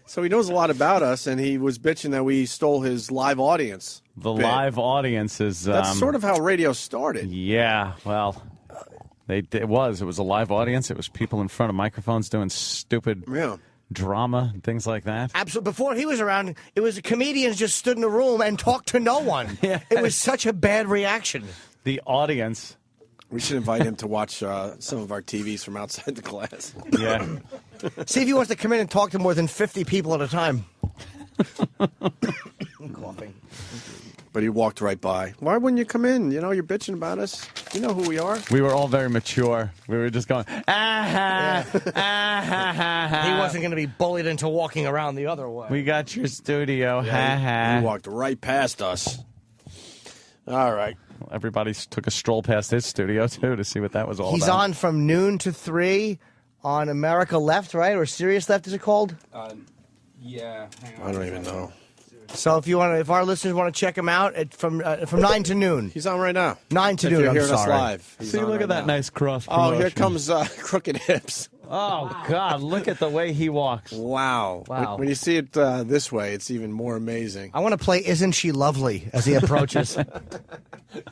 So he knows a lot about us, and he was bitching that we stole his live audience. The live audience is... That's sort of how radio started. Yeah, well... It was a live audience. It was people in front of microphones doing stupid drama and things like that. Absolutely. Before he was around, it was comedians just stood in a room and talked to no one. It was such a bad reaction. The audience. We should invite him to watch some of our TVs from outside the class. Yeah. See if he wants to come in and talk to more than 50 people at a time. I'm coughing. But he walked right by. Why wouldn't you come in? You know, you're bitching about us. You know who we are. We were all very mature. We were just going, He wasn't going to be bullied into walking around the other way. We got your studio. He walked right past us. All right. Well, everybody took a stroll past his studio, too, to see what that was all He's about. on from noon to 3 on America Left, right? Or Sirius Left, is it called? Yeah. Hang on. I don't even know. So if our listeners want to check him out from 9 to noon. He's on right now. 9 to If noon, you're I'm hearing us sorry. live. He's See, on look right at that now. nice cross Oh, promotion. here comes Crooked Hips. Oh, God, look at the way he walks. Wow. When you see it this way, it's even more amazing. I want to play Isn't She Lovely as he approaches.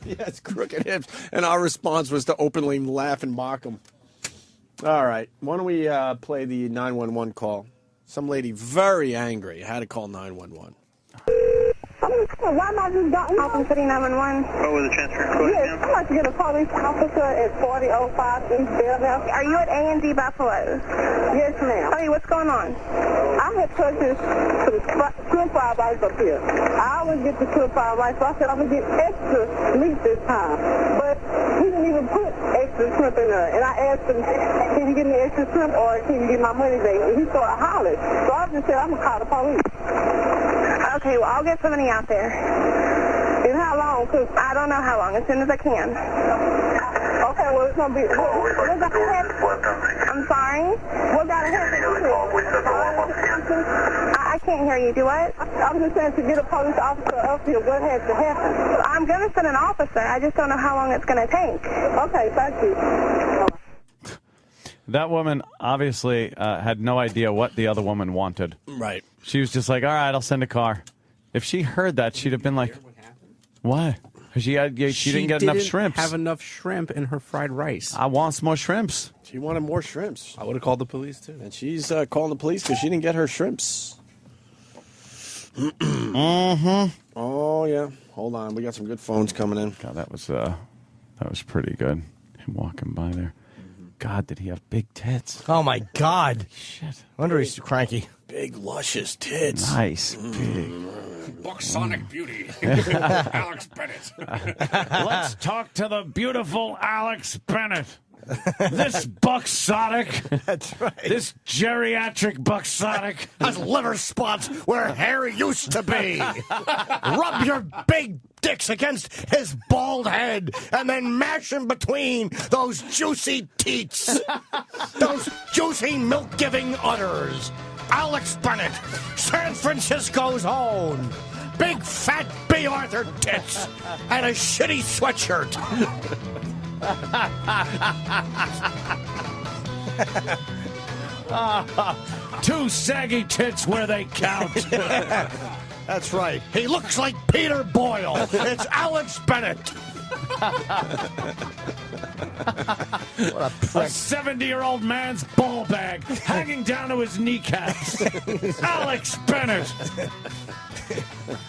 Yes, Crooked Hips. And our response was to openly laugh and mock him. All right. Why don't we play the 911 call? Some lady very angry had to call 911. Why not just got Norton City 911? What was the transfer? Yes, I'd like to get a police officer at 4005 East Belleville. Are you at A&D Buffalo? Yes, ma'am. Hey, what's going on? I had purchased some purified rice up here. I always get the purified rice, so I said I'm going to get extra meat this time. But he didn't even put extra shrimp in there. And I asked him, can you give me extra shrimp or can you get my money back? And he started hollering. So I just said, I'm going to call the police. Okay, well, I'll get somebody out there. And how long? Cause I don't know how long, as soon as I can. Okay, well, it's going to be... What got to happen? I'm sorry? What got to happen? I can't hear you. Do what? I'm just saying to get a police officer up here, what has to happen? I'm going to send an officer. I just don't know how long it's going to take. Okay, thank you. That woman obviously had no idea what the other woman wanted. Right. She was just like, all right, I'll send a car. If she heard that, she'd have been like, what? She didn't get enough shrimps. Have enough shrimp in her fried rice. I want some more shrimps. She wanted more shrimps. I would have called the police, too. And she's calling the police because she didn't get her shrimps. Oh, yeah. Hold on. We got some good phones coming in. God, that was pretty good. Him walking by there. God, did he have big tits? Oh, my God. Shit. I wonder he's cranky. Big, luscious tits. Nice, big. Bucksonic beauty. Alex Bennett. Let's talk to the beautiful Alex Bennett. This bucksonic. That's right. This geriatric bucksonic has liver spots where hair used to be. Rub your big dicks against his bald head and then mash him between those juicy teats. Those juicy milk-giving udders. Alex Bennett, San Francisco's own. Big fat B. Arthur tits and a shitty sweatshirt. Two saggy tits where they count. That's right. He looks like Peter Boyle. It's Alex Bennett. What a prick. A 70-year-old man's ball bag hanging down to his kneecaps. Alex Bennett.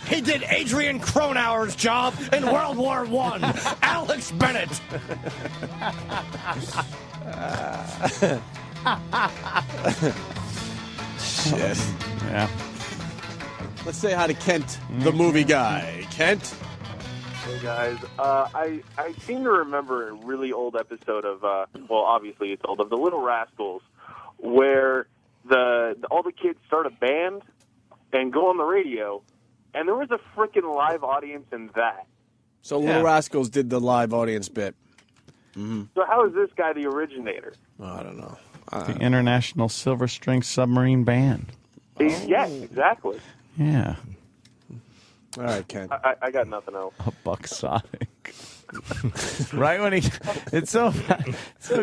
He did Adrian Cronauer's job in World War I. Alex Bennett. Shit. Yeah. Let's say hi to Kent, the movie guy. Kent? Hey guys, I seem to remember a really old episode of well, obviously it's old, of the Little Rascals, where all the kids start a band and go on the radio, and there was a freaking live audience in that. So Little Rascals did the live audience bit. Mm-hmm. So how is this guy the originator? I don't know. The International Silver String Submarine Band. Yes, exactly. Yeah. All right, Ken. I got nothing else. A buck Sonic. Right when it's so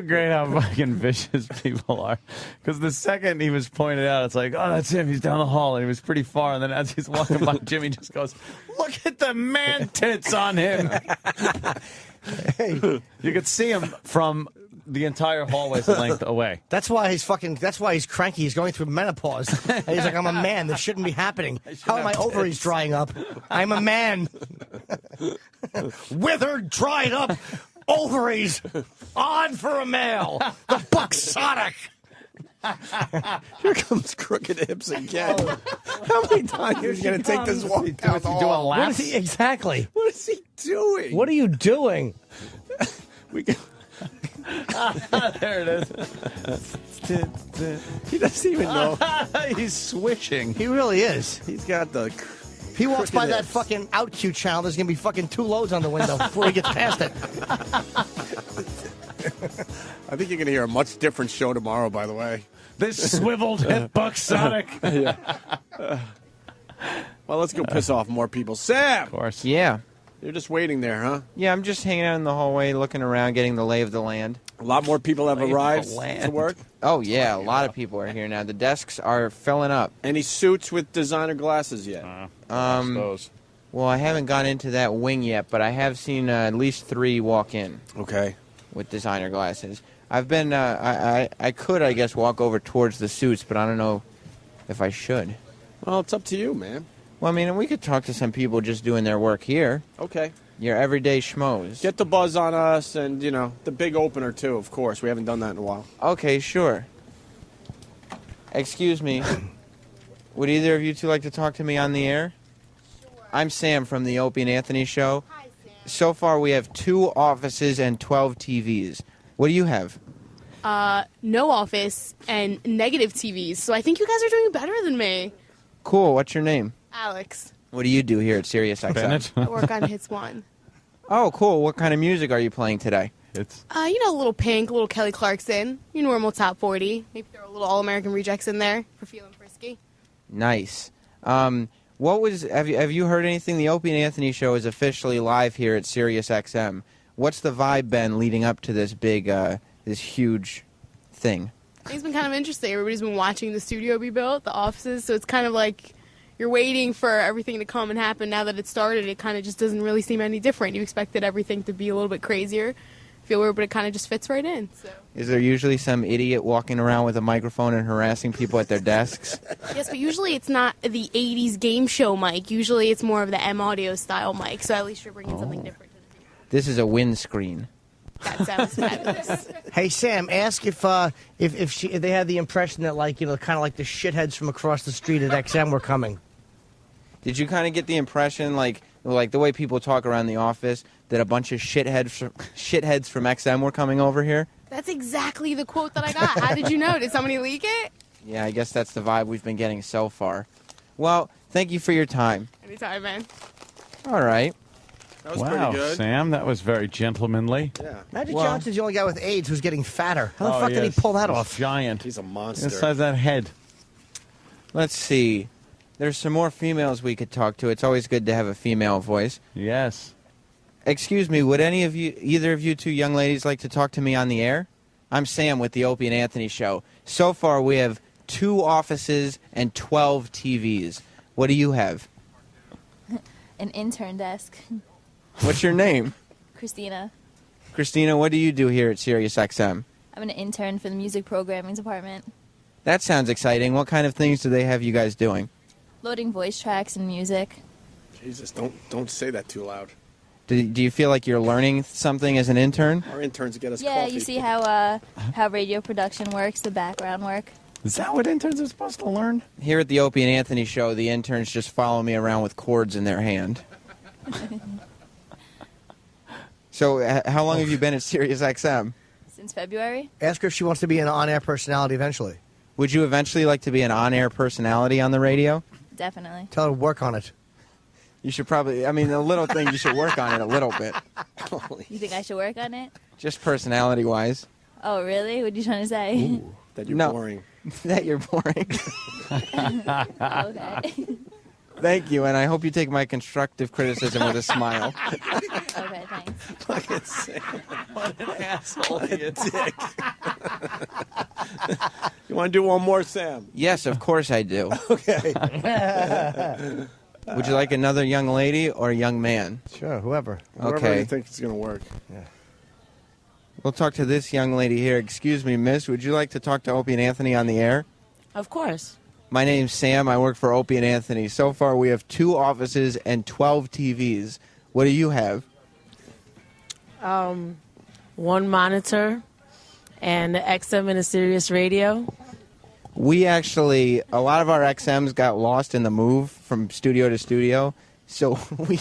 great how fucking vicious people are. Because the second he was pointed out, it's like, oh, that's him. He's down the hall, and he was pretty far. And then as he's walking by, Jimmy just goes, look at the man tits on him. Hey, you could see him from the entire hallway's length away. That's why he's cranky. He's going through menopause. And he's like, I'm a man. This shouldn't be happening. How are my ovaries drying up? I'm a man. Withered, dried up ovaries. On for a male. The Buck Sonic. Here comes Crooked Hips again. How many times are you going to take this walk down the hall? What is he exactly? What is he doing? What are you doing? There it is. He doesn't even know. He's swishing. He really is. He's got the. If he walks by that fucking Out Q channel, there's going to be fucking 2 loads on the window before he gets past it. I think you're going to hear a much different show tomorrow, by the way. This swiveled hip Buck Sonic. Yeah. Well, let's go piss off more people. Sam! Of course. Yeah. You're just waiting there, huh? Yeah, I'm just hanging out in the hallway, looking around, getting the lay of the land. A lot more people have arrived to work? Oh, yeah, a lot of people are here now. The desks are filling up. Any suits with designer glasses yet? Well, I haven't gone into that wing yet, but I have seen at least 3 walk in. Okay. With designer glasses. I've been, I could, I guess, walk over towards the suits, but I don't know if I should. Well, it's up to you, man. Well, I mean, we could talk to some people just doing their work here. Okay. Your everyday schmoes. Get the buzz on us and, the big opener, too, of course. We haven't done that in a while. Okay, sure. Excuse me. Would either of you two like to talk to me on the air? Sure. I'm Sam from the Opie and Anthony Show. Hi, Sam. So far, we have 2 offices and 12 TVs. What do you have? No office and negative TVs. So I think you guys are doing better than me. Cool. What's your name? Alex. What do you do here at Sirius XM? Bennett? I work on Hits 1. Oh, cool. What kind of music are you playing today? It's A little Pink, a little Kelly Clarkson, your normal top 40. Maybe throw a little All-American Rejects in there for feeling frisky. Nice. Have you heard anything? The Opie and Anthony Show is officially live here at Sirius XM. What's the vibe been leading up to this big, this huge thing? It's been kind of interesting. Everybody's been watching the studio be built, the offices, so it's kind of like you're waiting for everything to come and happen. Now that it started, it kind of just doesn't really seem any different. You expected everything to be a little bit crazier, feel weird, but it kind of just fits right in. So. Is there usually some idiot walking around with a microphone and harassing people at their desks? Yes, but usually it's not the 80s game show mic. Usually it's more of the M Audio style mic, so at least you're bringing something different to the table. This is a windscreen. That sounds fabulous. Hey, Sam, ask if they had the impression that, kind of like the shitheads from across the street at XM were coming. Did you kind of get the impression, like the way people talk around the office, that a bunch of shitheads from XM were coming over here? That's exactly the quote that I got. How did you know? Did somebody leak it? Yeah, I guess that's the vibe we've been getting so far. Well, thank you for your time. Anytime, man. All right. That was wow, pretty good. Sam, that was very gentlemanly. Yeah. Magic Johnson's the only guy with AIDS who's getting fatter. How the fuck did he yes. pull that He's off? Giant. He's a monster. Inside that head. Let's see. There's some more females we could talk to. It's always good to have a female voice. Yes. Excuse me, would either of you 2 young ladies like to talk to me on the air? I'm Sam with the Opie and Anthony Show. So far, we have 2 offices and 12 TVs. What do you have? An intern desk. What's your name? Christina. Christina, what do you do here at Sirius XM? I'm an intern for the music programming department. That sounds exciting. What kind of things do they have you guys doing? Loading voice tracks and music. Jesus, don't say that too loud. Do you feel like you're learning something as an intern? Our interns get us Yeah, coffee. you see how radio production works, the background work. Is that what interns are supposed to learn? Here at the Opie and Anthony Show, the interns just follow me around with cords in their hand. So, how long have you been at Sirius XM? Since February. Ask her if she wants to be an on-air personality eventually. Would you eventually like to be an on-air personality on the radio? Definitely. Tell her to work on it. You should probably, I mean, a little thing, you should work on it a little bit. You think I should work on it? Just personality-wise. Oh, really? What are you trying to say? That you're boring. That you're boring. Okay. Thank you, and I hope you take my constructive criticism with a smile. Okay, thanks. Fucking Sam. What an asshole. What a dick. You want to do one more, Sam? Yes, of course I do. Okay. Would you like another young lady or a young man? Sure, whoever. Whoever Okay. you think is going to work. Yeah. We'll talk to this young lady here. Excuse me, miss. Would you like to talk to Opie and Anthony on the air? Of course. My name's Sam. I work for Opie and Anthony. So far, we have 2 offices and 12 TVs. What do you have? One monitor and an XM and a Sirius radio. We actually, a lot of our XMs got lost in the move from studio to studio. So we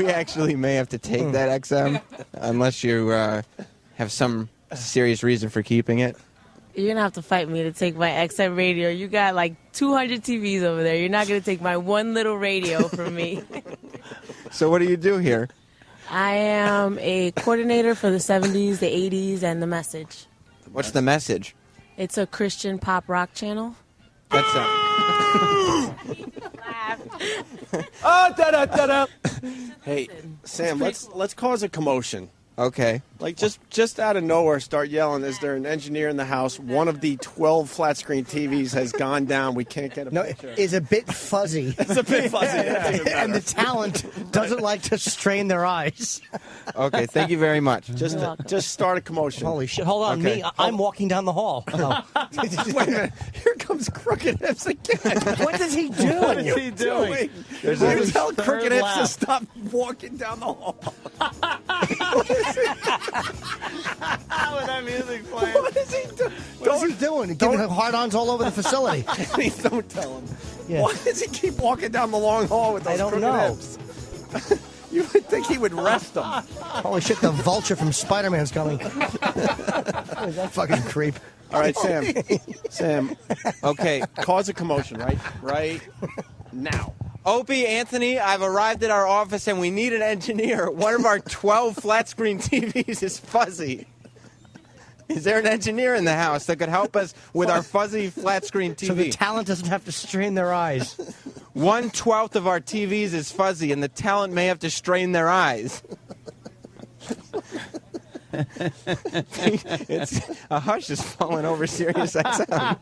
actually may have to take that XM unless you have some serious reason for keeping it. You're going to have to fight me to take my XM radio. You got like 200 TVs over there. You're not going to take my one little radio from me. So what do you do here? I am a coordinator for the 70s, the 80s, and the Message. What's the message? It's a Christian pop rock channel. That's Hey, Sam, let's cause a commotion. Okay. Like just out of nowhere, start yelling. Is there an engineer in the house? One of the 12 flat screen TVs has gone down. We can't get a picture. Is a bit fuzzy. It's a bit fuzzy. And the talent doesn't like to strain their eyes. Okay, thank you very much. Just start a commotion. Holy shit! Hold on, Okay. me. I'm walking down the hall. Oh. Wait a minute. Here comes Crooked Hips again. What does he do? What is he doing? There's You a tell third Crooked Hips to lap. stop walking down the hall. With that music playing. What is he doing? What is he doing? Giving him hard-ons all over the facility. Please don't tell him. Yeah. Why does he keep walking down the long hall with those I don't crooked know. hips? You would think he would rest them. Holy shit! The vulture from Spider-Man's coming. That fucking creep. All right, Sam. Sam. Okay. Cause a commotion, right? Right now. Opie, Anthony, I've arrived at our office and we need an engineer. One of our 12 flat screen TVs is fuzzy. Is there an engineer in the house that could help us with our fuzzy flat screen TV? So the talent doesn't have to strain their eyes. 1/12 of our TVs is fuzzy, and the talent may have to strain their eyes. It's a hush is falling over Sirius XM.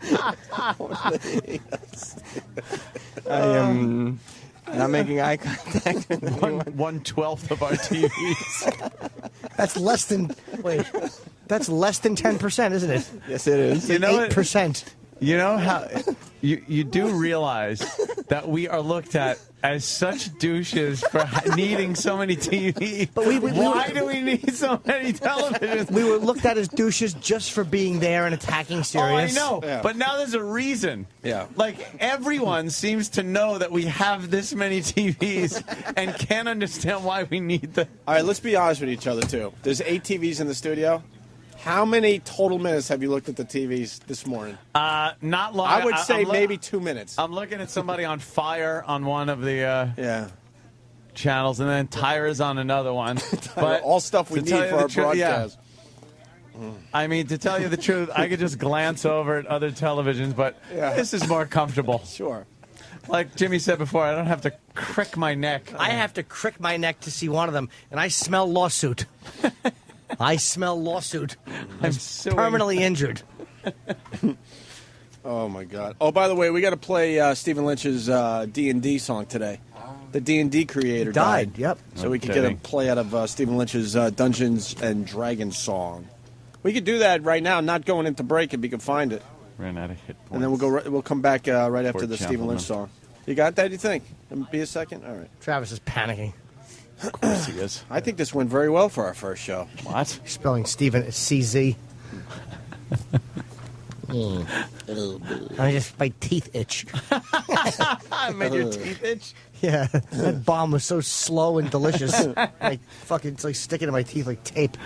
I am not making eye contact with anyone. 1/12 of our TVs. That's less than. Wait. That's less than 10%, isn't it? Yes, it is. You know what? 8%. You know how you do realize that we are looked at as such douches for needing so many TVs. But why do we need so many televisions? We were looked at as douches just for being there and attacking Sirius. Oh, I know. Yeah. But now there's a reason. Yeah. Like, everyone seems to know that we have this many TVs and can't understand why we need them. All right, let's be honest with each other, too. There's 8 TVs in the studio. How many total minutes have you looked at the TVs this morning? Not long. I would say I'm maybe 2 minutes. I'm looking at somebody on fire on one of the channels, and then Tyra's on another one. But all stuff we to need tell you for the our truth, yeah. broadcast. I mean, to tell you the truth, I could just glance over at other televisions, but Yeah. this is more comfortable. Sure. Like Jimmy said before, I don't have to crick my neck. I have to crick my neck to see one of them, and I smell lawsuit. I smell lawsuit. I'm suing. Permanently injured. Oh, my God. Oh, by the way, we got to play Stephen Lynch's D&D song today. The D&D creator died. Yep. So we could get a play out of Stephen Lynch's Dungeons and Dragons song. We could do that right now, not going into break if we can find it. Ran out of hit points. And then we'll come back right after Poor the Stephen Lynch gentleman. song. You got that, you think? Be a second? All right. Travis is panicking. Of course he is. I think this went very well for our first show. What? Spelling Stephen is CZ. My teeth itch. I made your teeth itch? Yeah, that bomb was so slow and delicious. It's like sticking to my teeth like tape.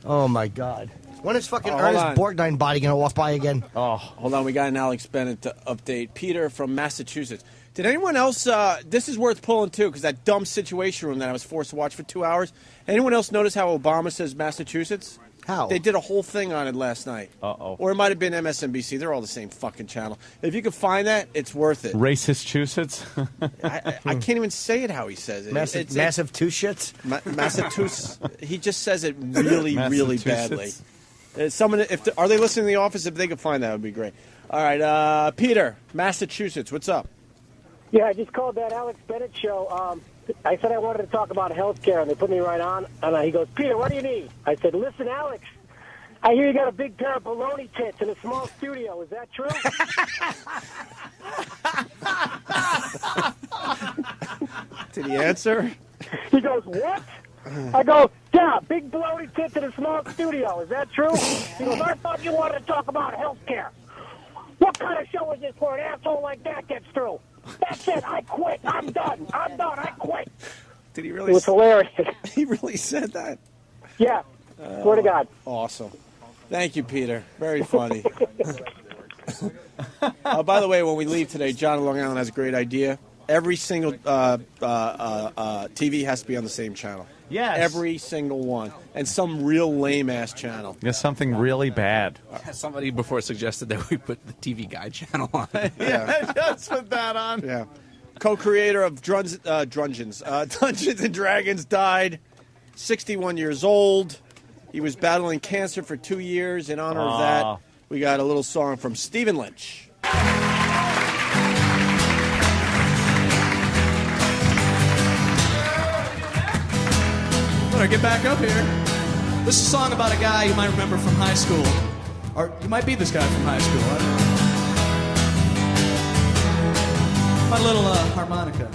Oh my God. When is fucking Ernest Borgnine body gonna walk by again? Oh, hold on. We got an Alex Bennett to update. Peter from Massachusetts. Did anyone else? This is worth pulling too, because that dumb Situation Room that I was forced to watch for 2 hours. Anyone else notice how Obama says Massachusetts? How? They did a whole thing on it last night. Uh-oh. Or it might have been MSNBC. They're all the same fucking channel. If you can find that, it's worth it. Racist-chusets? I can't even say it how he says it. Massive two shits? Massive two. He just says it really, really badly. Are they listening to The Office? If they could find that, it would be great. All right, Peter, Massachusetts, what's up? Yeah, I just called that Alex Bennett show. I said I wanted to talk about health care, and they put me right on. And he goes, Peter, what do you need? I said, listen, Alex, I hear you got a big pair of baloney tits in a small studio. Is that true? Did he answer? He goes, what? I go, yeah, big baloney tits in a small studio. Is that true? He goes, I thought you wanted to talk about health care. What kind of show is this where an asshole like that gets through? That's it. I quit. I'm done. I quit. Did he really? It was hilarious. He really said that? Yeah. Swear to God. Awesome. Thank you, Peter. Very funny. By the way, when we leave today, John in Long Island has a great idea. Every single TV has to be on the same channel. Yes. Every single one. And some real lame-ass channel. Yeah, something really bad. Somebody before suggested that we put the TV Guide channel on. Yeah, just put that on. Yeah. Co-creator of Dungeons and Dragons died, 61 years old. He was battling cancer for 2 years. In honor of that, we got a little song from Stephen Lynch. Better get back up here. This is a song about a guy you might remember from high school. Or you might be this guy from high school. I don't know. My little harmonica.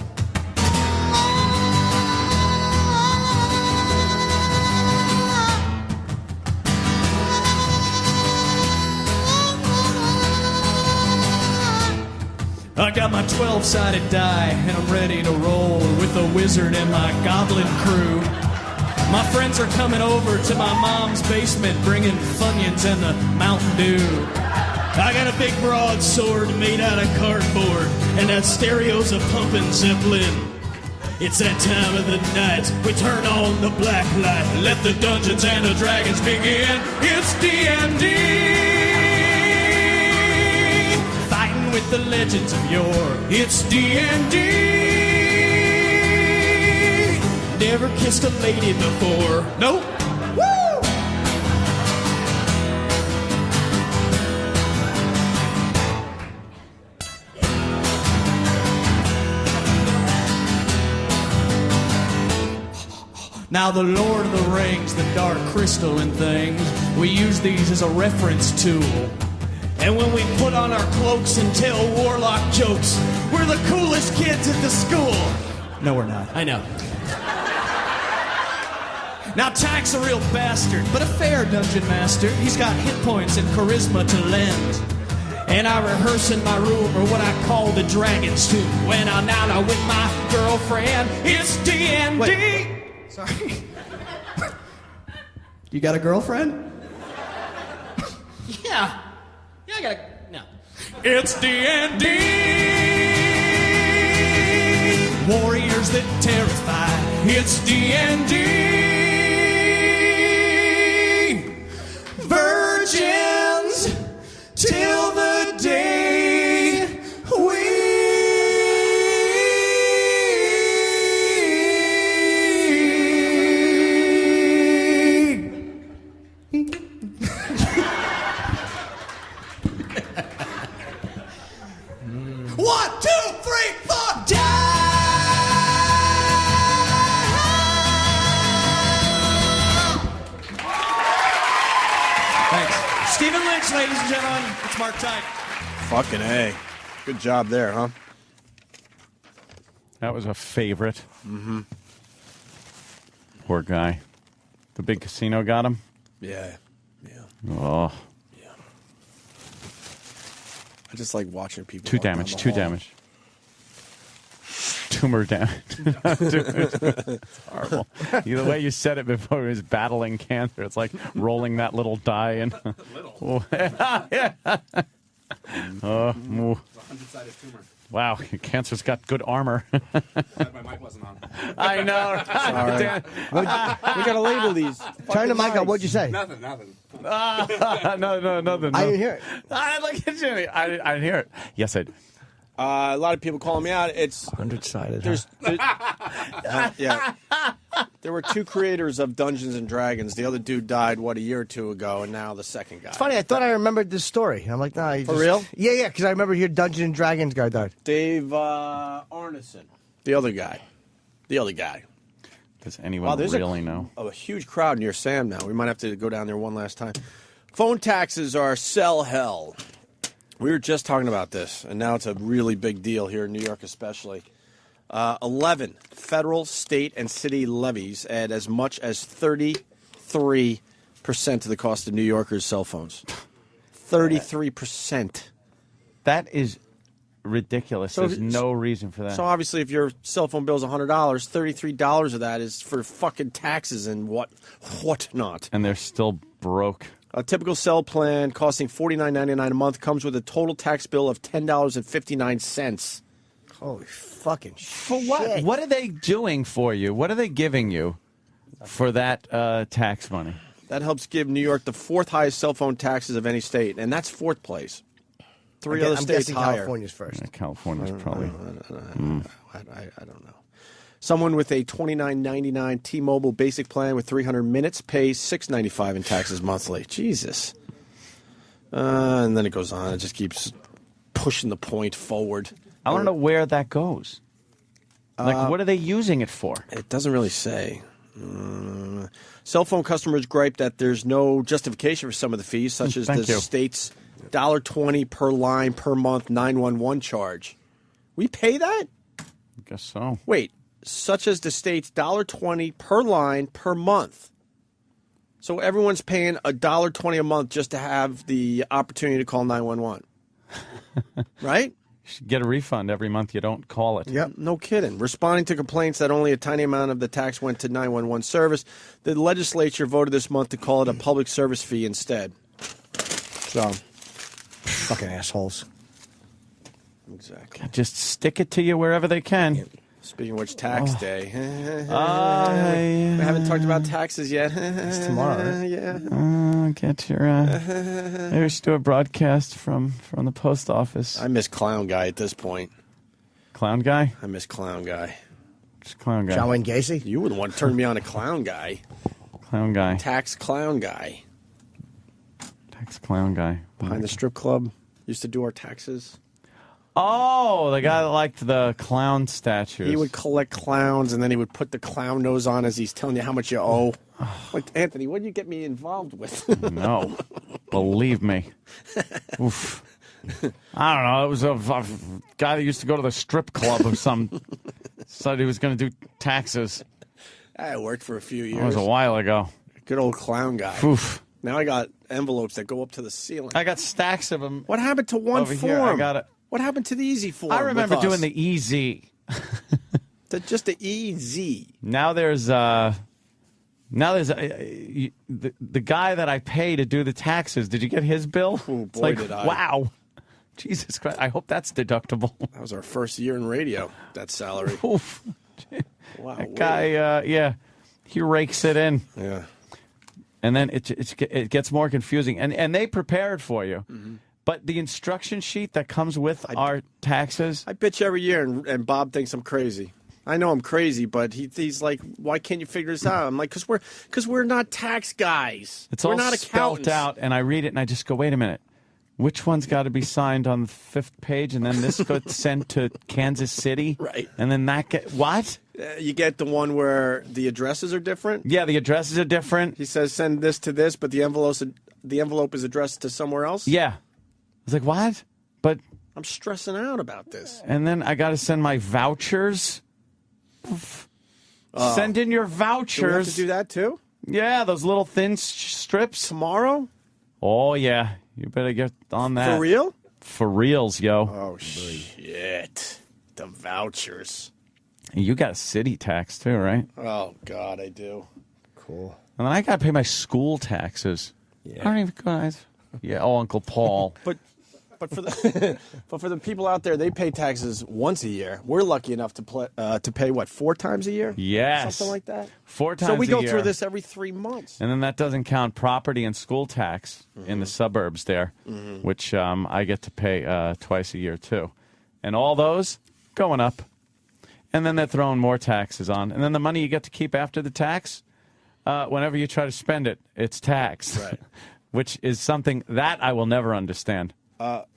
I got my 12-sided die, and I'm ready to roll with a wizard and my goblin crew. My friends are coming over to my mom's basement, bringing Funyuns and the Mountain Dew. I got a big broadsword made out of cardboard, and that stereo's a pumping Zeppelin. It's that time of the night, we turn on the black light, let the Dungeons and the Dragons begin. It's D&D, fighting with the legends of yore. It's D&D. Never kissed a lady before. Nope. Woo! Now the Lord of the Rings, the Dark Crystal and things, we use these as a reference tool. And when we put on our cloaks and tell warlock jokes, we're the coolest kids at the school. No, we're not. I know. Now, Tyke's a real bastard, but a fair dungeon master. He's got hit points and charisma to lend. And I rehearse in my room, or what I call the dragon's tomb. When I'm out with my girlfriend, it's D&D. Wait. Sorry. You got a girlfriend? Yeah. Yeah, I got a... No. It's D&D. Warriors that terrify. It's D&D. Virgins till the day we One, two, three, four, Thanks. Stephen Lynch, ladies and gentlemen. It's Mark Tyke. Fucking A. Good job there, huh? That was a favorite. Mm-hmm. Poor guy. The big casino got him? Yeah. Oh. I just like watching people. 2 walk down damage. the 2 hall. damage. Tumor damage. It's horrible. The way you said it before, it was battling cancer. It's like rolling that little die in. Little. Yeah. It's a 100-sided tumor. Wow, cancer's got good armor. My mic wasn't on. I know. Sorry. We got to label these. Turn the mic up. What'd you say? Nothing. No, nothing. I didn't hear it. Look at Jimmy. I didn't hear it. Yes, I did. A lot of people calling me out. It's 100-sided. Yeah. There were 2 creators of Dungeons and Dragons. The other dude died, a year or 2 ago, and now the second guy. It's funny. I thought I remembered this story. I'm like, nah. For real? Yeah, because I remember your Dungeons and Dragons guy died. Dave Arneson. The other guy. Does anyone really know? A huge crowd near Sam now. We might have to go down there one last time. Phone taxes are sell hell. We were just talking about this, and now it's a really big deal here in New York especially. 11 federal, state, and city levies add as much as 33% to the cost of New Yorkers' cell phones. 33%. That is ridiculous. So There's no reason for that. So obviously, if your cell phone bill is $100, $33 of that is for fucking taxes and whatnot. And they're still broke. A typical cell plan costing $49.99 a month comes with a total tax bill of $10.59. Holy fucking For what? What are they doing for you? What are they giving you for that tax money? That helps give New York the 4th highest cell phone taxes of any state, and that's 4th place. 3 other I'm states guessing higher. California's first. Yeah, California's probably. I don't know. Someone with a $29.99 T-Mobile basic plan with 300 minutes pays $6.95 in taxes monthly. Jesus. And then it goes on. It just keeps pushing the point forward. I want to know where that goes. Like, what are they using it for? It doesn't really say. Cell phone customers gripe that there's no justification for some of the fees, such as the state's $1.20 per line per month 911 charge. We pay that? I guess so. Wait, such as the state's $1.20 per line per month. So everyone's paying $1.20 a month just to have the opportunity to call 911. Right? You should get a refund every month you don't call it. Yep, no kidding. Responding to complaints that only a tiny amount of the tax went to 911 service, the legislature voted this month to call it a public service fee instead. So, fucking assholes. Exactly. Just stick it to you wherever they can. Speaking of which, tax day. We haven't talked about taxes yet. It's tomorrow, right? Yeah. Get your. Maybe we should do a broadcast from the post office. I miss Clown Guy at this point. Clown Guy? I miss Clown Guy. Just Clown Guy. John Wayne Gacy? You were the one to turn me on to Clown Guy. Clown Guy. Tax Clown Guy. Tax Clown Guy. Behind the strip club. Used to do our taxes. Oh, the guy that liked the clown statues. He would collect clowns, and then he would put the clown nose on as he's telling you how much you owe. Like, Anthony, what did you get me involved with? No. Believe me. Oof. I don't know. It was a guy that used to go to the strip club or some. Said he was going to do taxes. I worked for a few years. That was a while ago. Good old Clown Guy. Oof. Now I got envelopes that go up to the ceiling. I got stacks of them. What happened to one over form? Here. I got it. What happened to the easy form? I remember with us? doing the easy. Just the easy. Now there's the guy that I pay to do the taxes. Did you get his bill? Oh, It's boy, like, did I. Wow. Jesus Christ. I hope that's deductible. That was our first year in radio, that salary. Oof. Wow. That guy, he rakes it in. Yeah. And then it gets more confusing. And they prepare it for you. Mm-hmm. But the instruction sheet that comes with our taxes. I bitch every year, and Bob thinks I'm crazy. I know I'm crazy, but he's like, why can't you figure this out? I'm like, because we're not tax guys. It's we're all not spelled accountants. out, and I read it, and I just go, wait a minute. Which one's got to be signed on the 5th page, and then this gets sent to Kansas City? Right. And then that what? You get the one where the addresses are different? Yeah, the addresses are different. He says send this to this, but the envelope is addressed to somewhere else? Yeah. I was like, what? But I'm stressing out about this. And then I got to send my vouchers. Send in your vouchers. Do we have to do that too? Yeah, those little thin strips. Tomorrow? Oh, yeah. You better get on that. For real? For reals, yo. Oh, shit. The vouchers. You got a city tax, too, right? Oh, God, I do. Cool. And then I got to pay my school taxes. Yeah. I don't even guys. Yeah, Uncle Paul. But for the people out there, they pay taxes once a year. We're lucky enough to pay what, 4 times a year? Yes. Something like that. 4 times a So year. we go through this every 3 months. And then that doesn't count property and school tax in the suburbs there, which I get to pay twice a year too. And all those going up. And then they're throwing more taxes on. And then the money you get to keep after the tax, whenever you try to spend it, it's taxed. Right. Which is something that I will never understand.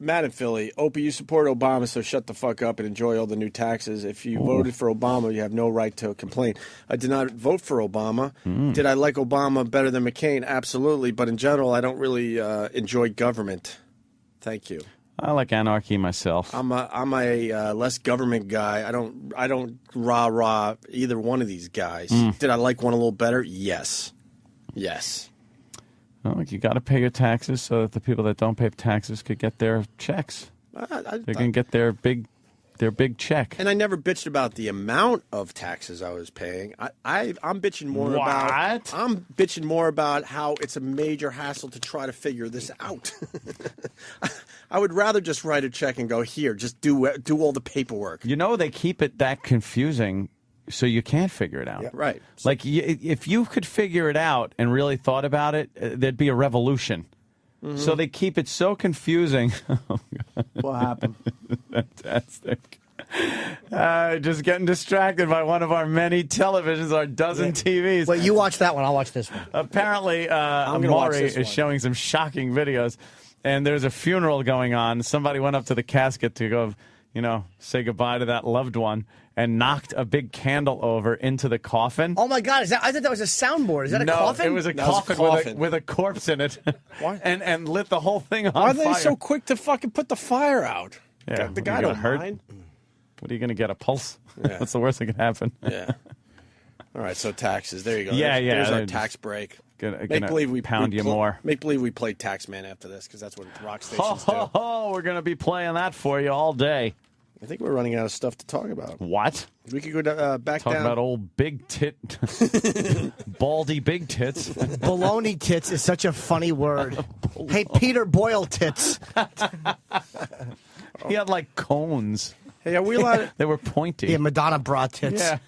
Matt in Philly, Opie, you support Obama, so shut the fuck up and enjoy all the new taxes. If you voted for Obama, you have no right to complain. I did not vote for Obama. Did I like Obama better than McCain? Absolutely. But in general, I don't really enjoy government. Thank you. I like anarchy myself. I'm a less government guy. I don't rah either one of these guys. Did I like one a little better? Yes. Well, you got to pay your taxes so that the people that don't pay taxes could get their checks. They can get their big check. And I never bitched about the amount of taxes I was paying. I'm bitching more about. I'm bitching more about how it's a major hassle to try to figure this out. I would rather just write a check and go, here, just do all the paperwork. You know, they keep it that confusing so you can't figure it out. Yeah, right. Like, if you could figure it out and really thought about it, there'd be a revolution. So they keep it so confusing. What happened? Fantastic. Just getting distracted by one of our many televisions, our dozen TVs. Wait, you watch that one. I'll watch this one. Apparently, Maury is showing some shocking videos, and there's a funeral going on. Somebody went up to the casket to go, say goodbye to that loved one, and knocked a big candle over into the coffin. Oh my God! I thought that was a soundboard. Is that a coffin? No, it was a coffin with a corpse in it. Why? and lit the whole thing on Why are fire. they so quick to fucking put the fire out? Yeah, The guy don't mind. What are you going to get, a pulse? Yeah. That's the worst that can happen. Yeah. All right, so taxes. There you go. Yeah, There's our just tax break. Gonna Pound you more. Make believe we played Taxman after this, because that's what rock stations do. We're going to be playing that for you all day. I think we're running out of stuff to talk about. What? We could go back Talk down. about old big tit, baldy big tits. Baloney tits is such a funny word. Hey, Peter Boyle tits. He had like cones. Hey, are we allowed? They were pointy. Yeah, Madonna bra tits. Yeah.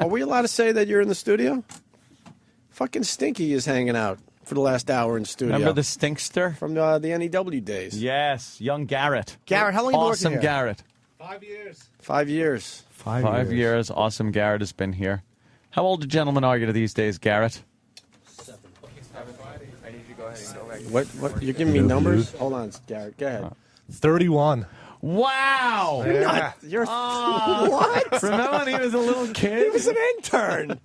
Are we allowed to say that you're in the studio? Fucking Stinky is hanging out for the last hour in the studio. Remember the Stinkster? From the NEW days. Yes, young Garrett. Garrett, how long have you been Awesome working here? Garrett. 5 years. 5 years. 5 years. Awesome Garrett has been here. How old do gentlemen are you these days, Garrett? What? You're giving me numbers? Hold on, Garrett. Go ahead. 31. Wow! You're what? Remember when he was a little kid? He was an intern.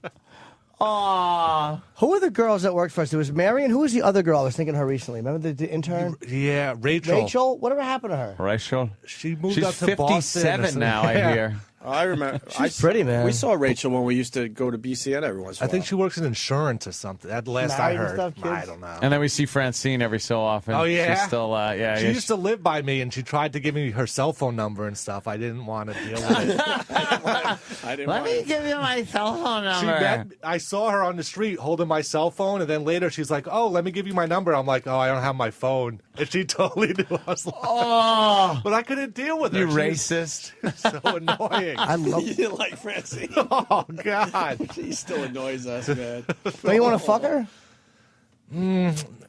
Aww. Who were the girls that worked for us? There was Mary, and who was the other girl? I was thinking of her recently. Remember the intern? Yeah, Rachel. Rachel? Whatever happened to her? Rachel? She moved She's up to Boston. 57 now, I hear. I remember. She's pretty, man. We saw Rachel when we used to go to BCN every once in a I while. think she works in insurance or something. That's the last I Married and heard. stuff, kids? I don't know. And then we see Francine every so often. Oh, yeah? She's still, She used to live by me, and she tried to give me her cell phone number and stuff. I didn't want to deal with it. I didn't Let me give you my cell phone number. I saw her on the street holding my cell phone, and then later she's like, "Oh, let me give you my number." I'm like, "Oh, I don't have my phone," and she totally knew. I was like, Oh, but I couldn't deal with her. you She racist. was so annoying. I love. You didn't like Francine. Oh God, She still annoys us, man. Don't you want to fuck her?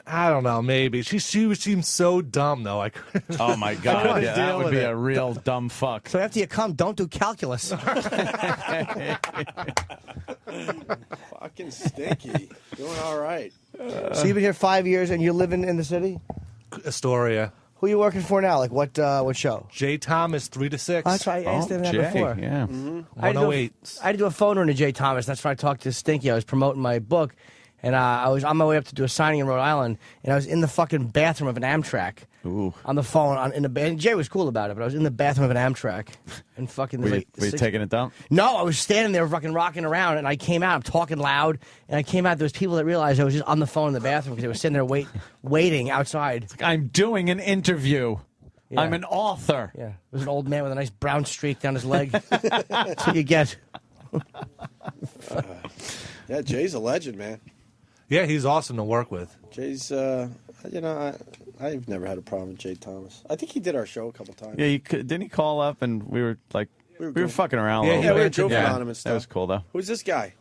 I don't know. Maybe she seems so dumb though. I couldn't. Oh, my God. couldn't Yeah, that deal would with be it. a real dumb fuck. So after you come, don't do calculus. Fucking Stinky. Doing all right. So you've been here 5 years, and you're living in the city? Astoria. Who are you working for now? Like what show? J. Thomas 3 to 6. Oh, that's right. I asked him that Jay, before. yeah. I had to do a- 108. I had to do a phone run to Jay Thomas. That's when I talked to Stinky. I was promoting my book, and I was on my way up to do a signing in Rhode Island, and I was in the fucking bathroom of an Amtrak. Ooh. On the phone, in the and Jay was cool about it, but I was in the bathroom of an Amtrak, and fucking. Were you taking it down? No, I was standing there fucking rocking around, and I came out. I'm talking loud, and I came out. There was people that realized I was just on the phone in the bathroom because they were sitting there waiting outside. I'm doing an interview. I'm an author. Yeah, there's an old man with a nice brown streak down his leg. That's what you get. Yeah, Jay's a legend, man. Yeah, he's awesome to work with. Jay's, I've never had a problem with Jay Thomas. I think he did our show a couple times. Yeah, didn't he call up and we were like, we were fucking around. Yeah, a little we were bit. joking on him and stuff. That was cool though. Who's this guy?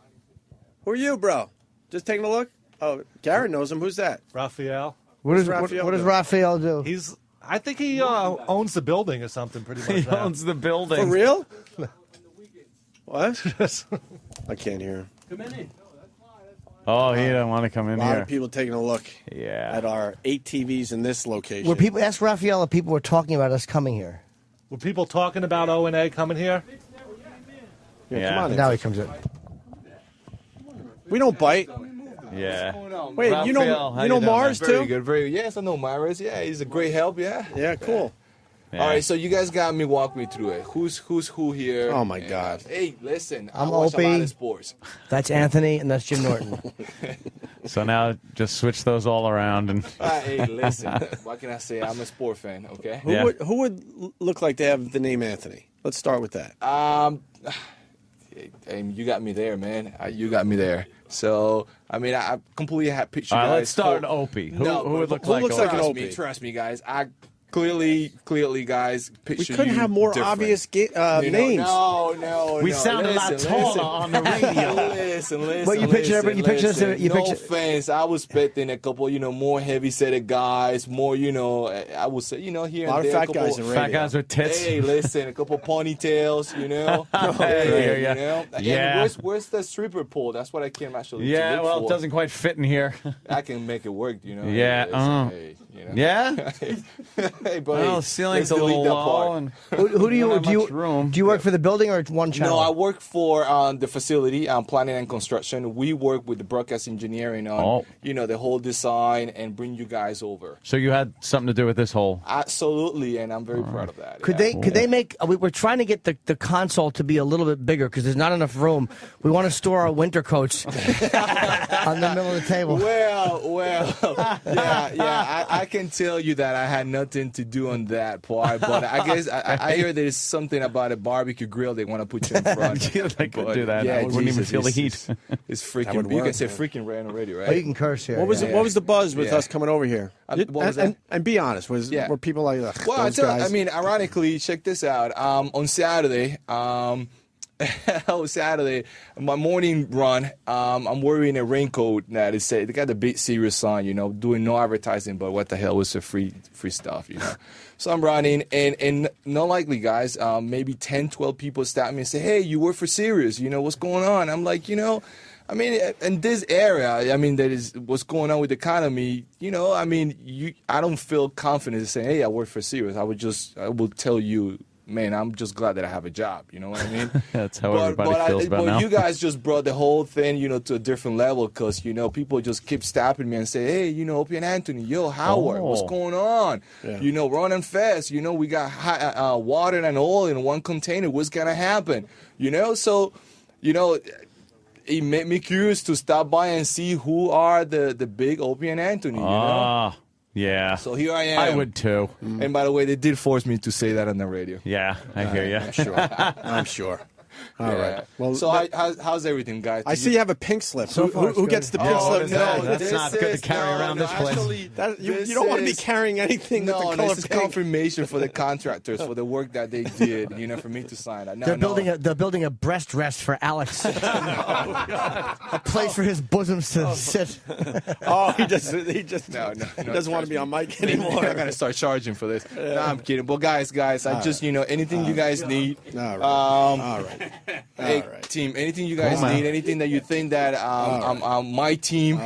Who are you, bro? Just taking a look? Oh, Garrett knows him. Who's that? Raphael. What does Raphael do? I think he owns the building or something pretty much. He owns the building. For real? What? I can't hear him. Come in. Oh, he didn't want to come in A lot here. of people taking a look at our 8 TVs in this location. Were people ask Raphael if people were talking about us coming here? Were people talking about O&A coming here? Yeah, come on in. Now he comes in. We don't bite. Yeah. Wait, Raphael, you know Mars Very too? good, very good. Yes, I know Mars. Yeah, he's a great help. Yeah. Yeah, cool. Yeah. All right, so you guys got me. Walk me through it. Who's who here? Oh my God. Hey, listen. I'm I watch a lot Opie. of sports. That's Anthony, and that's Jim Norton. So now just switch those all around and. Hey, listen. What can I say? I'm a sport fan. Okay. Who would look like they have the name Anthony? Let's start with that. You got me there, man. You got me there. So, I mean, I completely have picture All right, guys. let's start an Opie. Who would look who like looks Opie? like an Opie? Trust me, guys. I clearly, guys, picture We couldn't you have more different. obvious You know, names. No. We sound a lot taller on the radio. Listen. But you picture every- you picture us- listen. you No picture- offense. I was expecting a couple, more heavy-set guys, more, I would say, here A and lot of there. fat couple, guys in radio. Fat guys with tits. Hey, listen, a couple ponytails, Hey, yeah. you know. Yeah. And where's the stripper pole? That's what I came actually. Yeah, to look well, for. it doesn't quite fit in here. I can make it work, Yeah. Hey, Yeah. Hey, buddy. Well, the ceiling's let's a little delete that low. part. And Who do you not do? You much room. do you work for the building or one channel? No, I work for the facility, planning and construction. We work with the broadcast engineering on, the whole design and bring you guys over. So you had something to do with this whole. Absolutely, and I'm very proud of that. Could they make? We're trying to get the console to be a little bit bigger because there's not enough room. We want to store our winter coats on the middle of the table. Well, yeah. I can tell you that I had nothing to do on that part, but I guess I hear there's something about a barbecue grill they want to put you in front. They could do that. Yeah, I wouldn't even feel the heat. It's freaking. You can say freaking right on the radio, right? Oh, you can curse here. What was the buzz with us coming over here? What was that? And be honest, were people like, ugh, Well, those guys? I mean, ironically, check this out. On Saturday, my morning run, I'm wearing a raincoat that is they got the big serious sign, doing no advertising, but what the hell was the free stuff, So I'm running, and not likely, guys, maybe 10, 12 people stop me and say, hey, you work for Sirius, what's going on? I'm like, I mean, in this area, I mean, that is what's going on with the economy. I don't feel confident to say, "Hey, I work for Sirius." I will tell you, man, I'm just glad that I have a job. You know what I mean? That's how everybody feels about but now. you guys just brought the whole thing, to a different level because people just keep stopping me and say, "Hey, Opie and Anthony, yo, Howard, what's going on? Yeah. Running fast. We got hot, water and oil in one container. What's gonna happen? So, it made me curious to stop by and see who are the big Opie and Anthony, Yeah. So here I am. I would too. And by the way, they did force me to say that on the radio. Yeah, I hear you. I'm sure. I'm sure. All right. Well, so how's everything, guys? I see you have a pink slip. So far, who gets the pink slip? That's not good to carry around this place. You don't want to be carrying anything with the color this is pink. confirmation for the contractors for the work that they did, for me to sign that. They're building a breast rest for Alex. A place for his bosoms to sit. He doesn't want to be on mic anymore. I gotta start charging for this. No, I'm kidding. But guys, I just anything you guys need. All right. Hey, team, anything you guys need, anything that you think that my team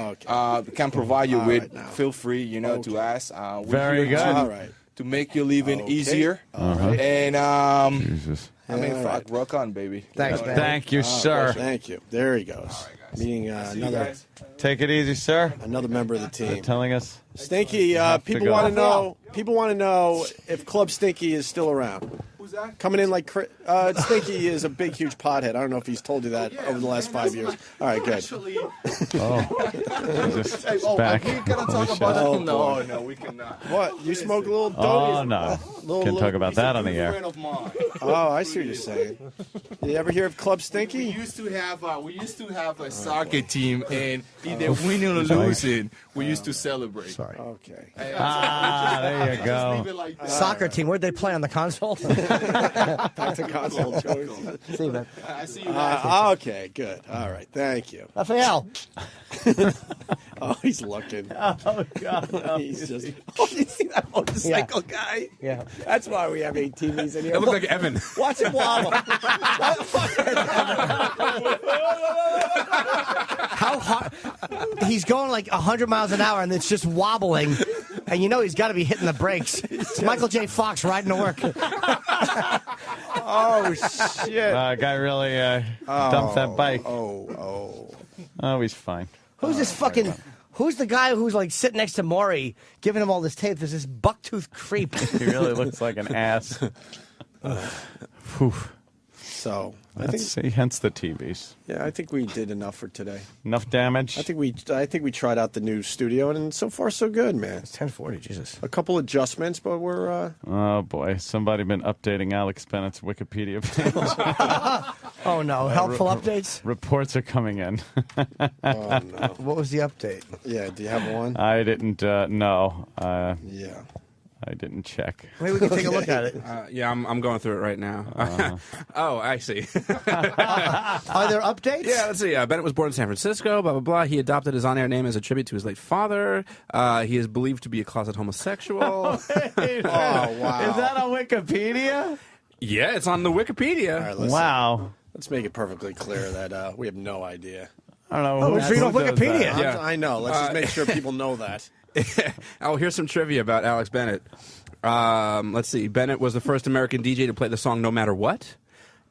can provide you with, feel free, to ask. Very good. All right. To make your living easier. And Jesus. I mean, rock on, baby. Thanks, man. Thank you, sir. Thank you. There he goes. Meeting another Take it easy, sir. another member of the team. Telling us. Stinky, have to people go. want to know. People want to know if Club Stinky is still around. Who's that? Coming in like Stinky is a big, huge pothead. I don't know if he's told you that over the last 5 years. All right, good. Actually, Jesus. hey, Back. we gotta talk Holy about shit. it. No, we cannot. What? You smoke a little dope? Oh, no. Can't talk about that on the air. Oh, I see what you're saying. You ever hear of Club Stinky? We used to have a soccer team, and either winning or losing, we used to celebrate. Sorry. Okay. There you go. Soccer team. Where'd they play on the console? Back to console choice. See you, man. I see you. Okay, good. All right, thank you. Raphael. Oh, he's looking. Oh, God. No. He's just. Oh, you see that motorcycle guy? Yeah. That's why we have 8 TVs in here. That looks like Evan. Watch him wobble. How hard? He's going like 100 miles an hour, and it's just wobbling. And you know he's got to be hitting the brakes. It's Michael J. Fox riding to work. Oh, shit. Guy really dumped that bike. Oh. Oh, he's fine. Who's this fucking... Who's the guy who's like sitting next to Maury giving him all this tape? There's this bucktooth creep. He really looks like an ass. Whew. So, Let's see, hence the TVs. Yeah, I think we did enough for today. Enough damage? I think we tried out the new studio, and so far so good, man. It's 10:40, Jesus. A couple adjustments, but we're. Oh boy, somebody been updating Alex Bennett's Wikipedia page. Oh no, helpful updates. Reports are coming in. Oh no! What was the update? Yeah, do you have one? I didn't know. Yeah. I didn't check. Maybe we can take a look at it. Yeah, I'm going through it right now. Oh, I see. Are there updates? Yeah, let's see. Bennett was born in San Francisco, blah, blah, blah. He adopted his on-air name as a tribute to his late father. He is believed to be a closet homosexual. Wait, wow. Is that on Wikipedia? Yeah, it's on the Wikipedia. All right, listen. Wow. Let's make it perfectly clear that we have no idea. I don't know. Oh, it's reading off Wikipedia. Yeah. I know. Let's just make sure people know that. Oh, here's some trivia about Alex Bennett. Let's see. Bennett was the first American DJ to play the song No Matter What.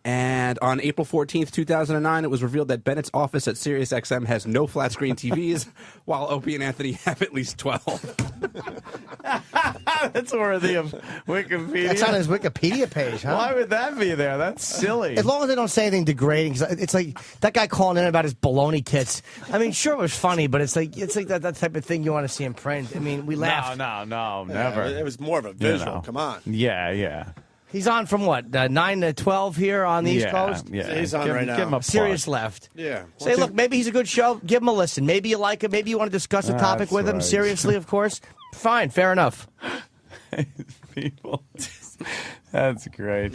And on April 14th, 2009, it was revealed that Bennett's office at SiriusXM has no flat-screen TVs, while Opie and Anthony have at least 12. That's worthy of Wikipedia. That's on his Wikipedia page, huh? Why would that be there? That's silly. As long as they don't say anything degrading, 'cause it's like that guy calling in about his baloney tits. I mean, sure, it was funny, but it's like that type of thing you want to see in print. I mean, we laughed. No, never. It was more of a visual. You know. Come on. Yeah. He's on from what, 9 to 12 here on the East Coast? Yeah, He's on right now. Give him a Sirius plug. left. Yeah. Say, look, maybe he's a good show. Give him a listen. Maybe you like him. Maybe you want to discuss a topic That's with him. right. Seriously, of course. Fine, fair enough. People. That's great.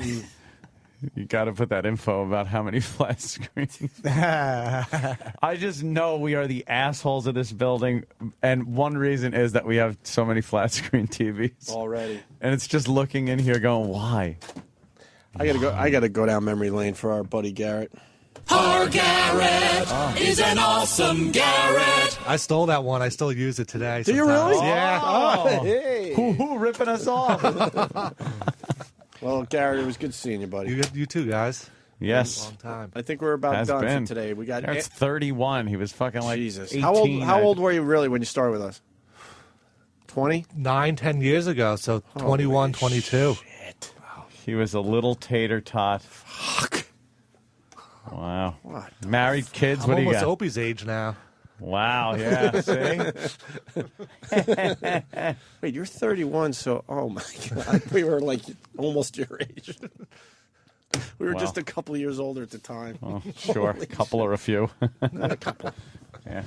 You got to put that info about how many flat screens. I just know we are the assholes of this building, and one reason is that we have so many flat screen TVs Already. and it's just looking in here going, why? I gotta go down memory lane for our buddy Garrett. Our Garrett is an awesome Garrett. I stole that one. I still use it today. Do you sometimes. really? Yeah. Oh, hey. Who ripping us off? Well, Garrett, it was good seeing you, buddy. You too, guys. Yes. Long time. I think we're about Has done been. for today. We got Garrett's 31. He was fucking like Jesus. 18. How old were you really when you started with us? 20? 9-10 years ago, so 21, 22. Shit. He was a little tater tot. Fuck. Wow. What? Married kids. I'm What do you almost got? Opie's age now. Wow. Yeah. See. Wait, you're 31, so oh my god, we were like almost your age. We were Wow. just a couple years older at the time. Oh, sure. A couple or a few. A couple. Yeah.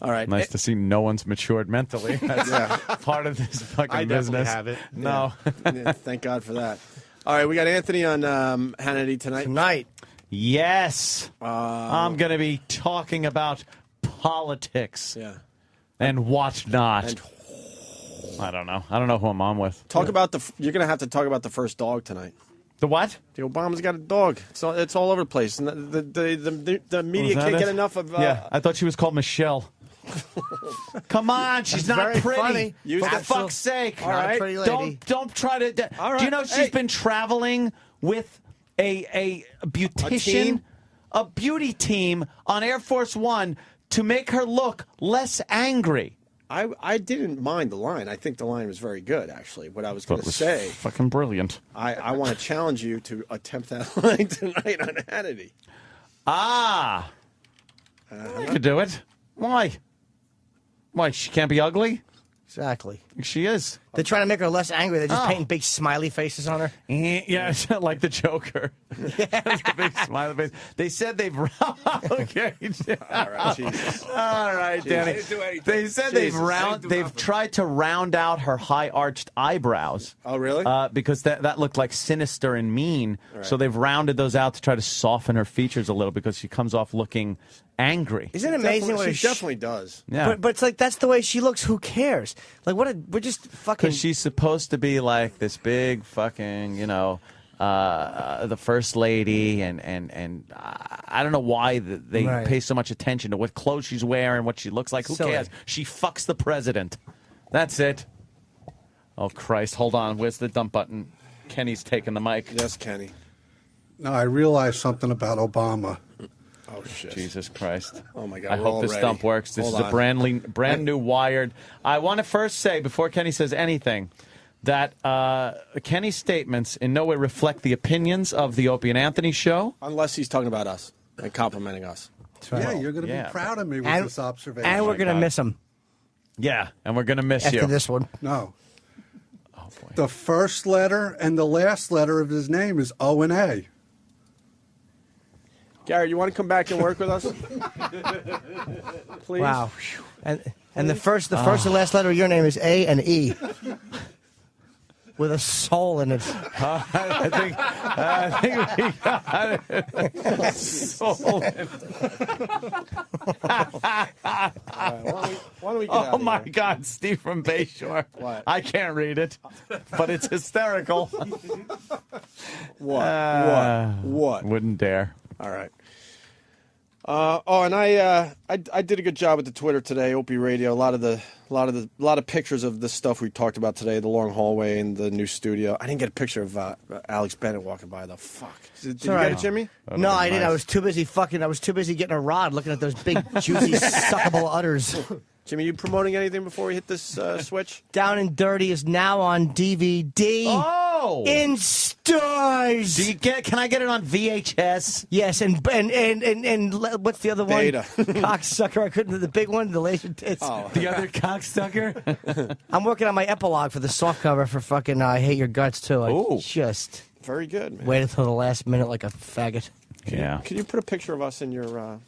All right. Nice to see no one's matured mentally. That's part of this fucking I definitely business. have it. No. Yeah, thank God for that. All right, we got Anthony on Hannity tonight. Yes. I'm going to be talking about politics. Yeah. And whatnot. And I don't know. I don't know who I'm on with. talk about you're going to have to talk about the first dog tonight. The what? The Obama's got a dog. It's all over the place, and the media Was that can't it? get enough of. Yeah, I thought she was called Michelle. Come on, she's That's not very pretty. funny. For fuck's sake! All right, pretty lady. Don't try to. All right. Do you know she's been traveling with a beautician, a beauty team on Air Force One to make her look less angry? I didn't mind the line. I think the line was very good, actually. What I was going It to was say, fucking brilliant. I want to challenge you to attempt that line tonight on Hannity. Ah, you could do it. Why? Why, she can't be ugly? Exactly. She is. They're trying to make her less angry. They're just painting big smiley faces on her. Yeah, like the Joker. The big smiley face. They said they've... Okay. All right, Jesus. All right, Jesus. Danny. I didn't do anything. They said Jesus. they've tried to round out her high-arched eyebrows. Oh, really? Because that looked like sinister and mean. Right. So they've rounded those out to try to soften her features a little because she comes off looking angry. Isn't it amazing what She definitely does. Yeah. But it's like, that's the way she looks. Who cares? Like, we're just fucking... Because she's supposed to be like this big fucking, the first lady, and I don't know why they Right. pay so much attention to what clothes she's wearing, what she looks like. Who Silly. cares? She fucks the president. That's it. Oh, Christ. Hold on. Where's the dump button? Kenny's taking the mic. Yes, Kenny. No, I realized something about Obama. Oh, shit. Jesus Christ. Oh, my God. I we're hope all this ready. dump works. This Hold is a on. brand new Wired. I want to first say, before Kenny says anything, that Kenny's statements in no way reflect the opinions of the Opie and Anthony show. Unless he's talking about us and complimenting us. Yeah, you're going to be proud of me with this observation. And we're going to miss him. Yeah, and we're going to miss after you. this one. No. Oh, boy. The first letter and the last letter of his name is O and A. Gary, you want to come back and work with us? Please. Wow. And the first and last letter of your name is A and E. With a soul in it. I think we got it. Soul in it. Why don't we get out Oh of my here? God, Steve from Bayshore. What? I can't read it, but it's hysterical. What? Wouldn't dare. All right. And I did a good job with the Twitter today, Opie Radio. A lot of pictures of the stuff we talked about today, the long hallway and the new studio. I didn't get a picture of Alex Bennett walking by though. Fuck. Did you get it, Jimmy? No, I didn't. I was too busy getting a rod, looking at those big, juicy, suckable udders. Jimmy, you promoting anything before we hit this switch? Down and Dirty is now on DVD. Oh! In stores. Can I get it on VHS? Yes, and what's the other one? Beta. Cocksucker. I couldn't. The big one, the laser tits. Oh. The other cocksucker? I'm working on my epilogue for the soft cover for fucking I Hate Your Guts too. I just very good, man. Waited till the last minute like a faggot. Can you put a picture of us in your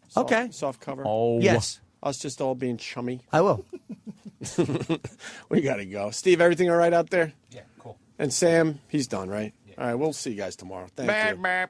soft cover? Oh yes. Us just all being chummy. I will. We got to go. Steve, everything all right out there? Yeah, cool. And Sam, he's done, right? Yeah. All right, we'll see you guys tomorrow. Thank you.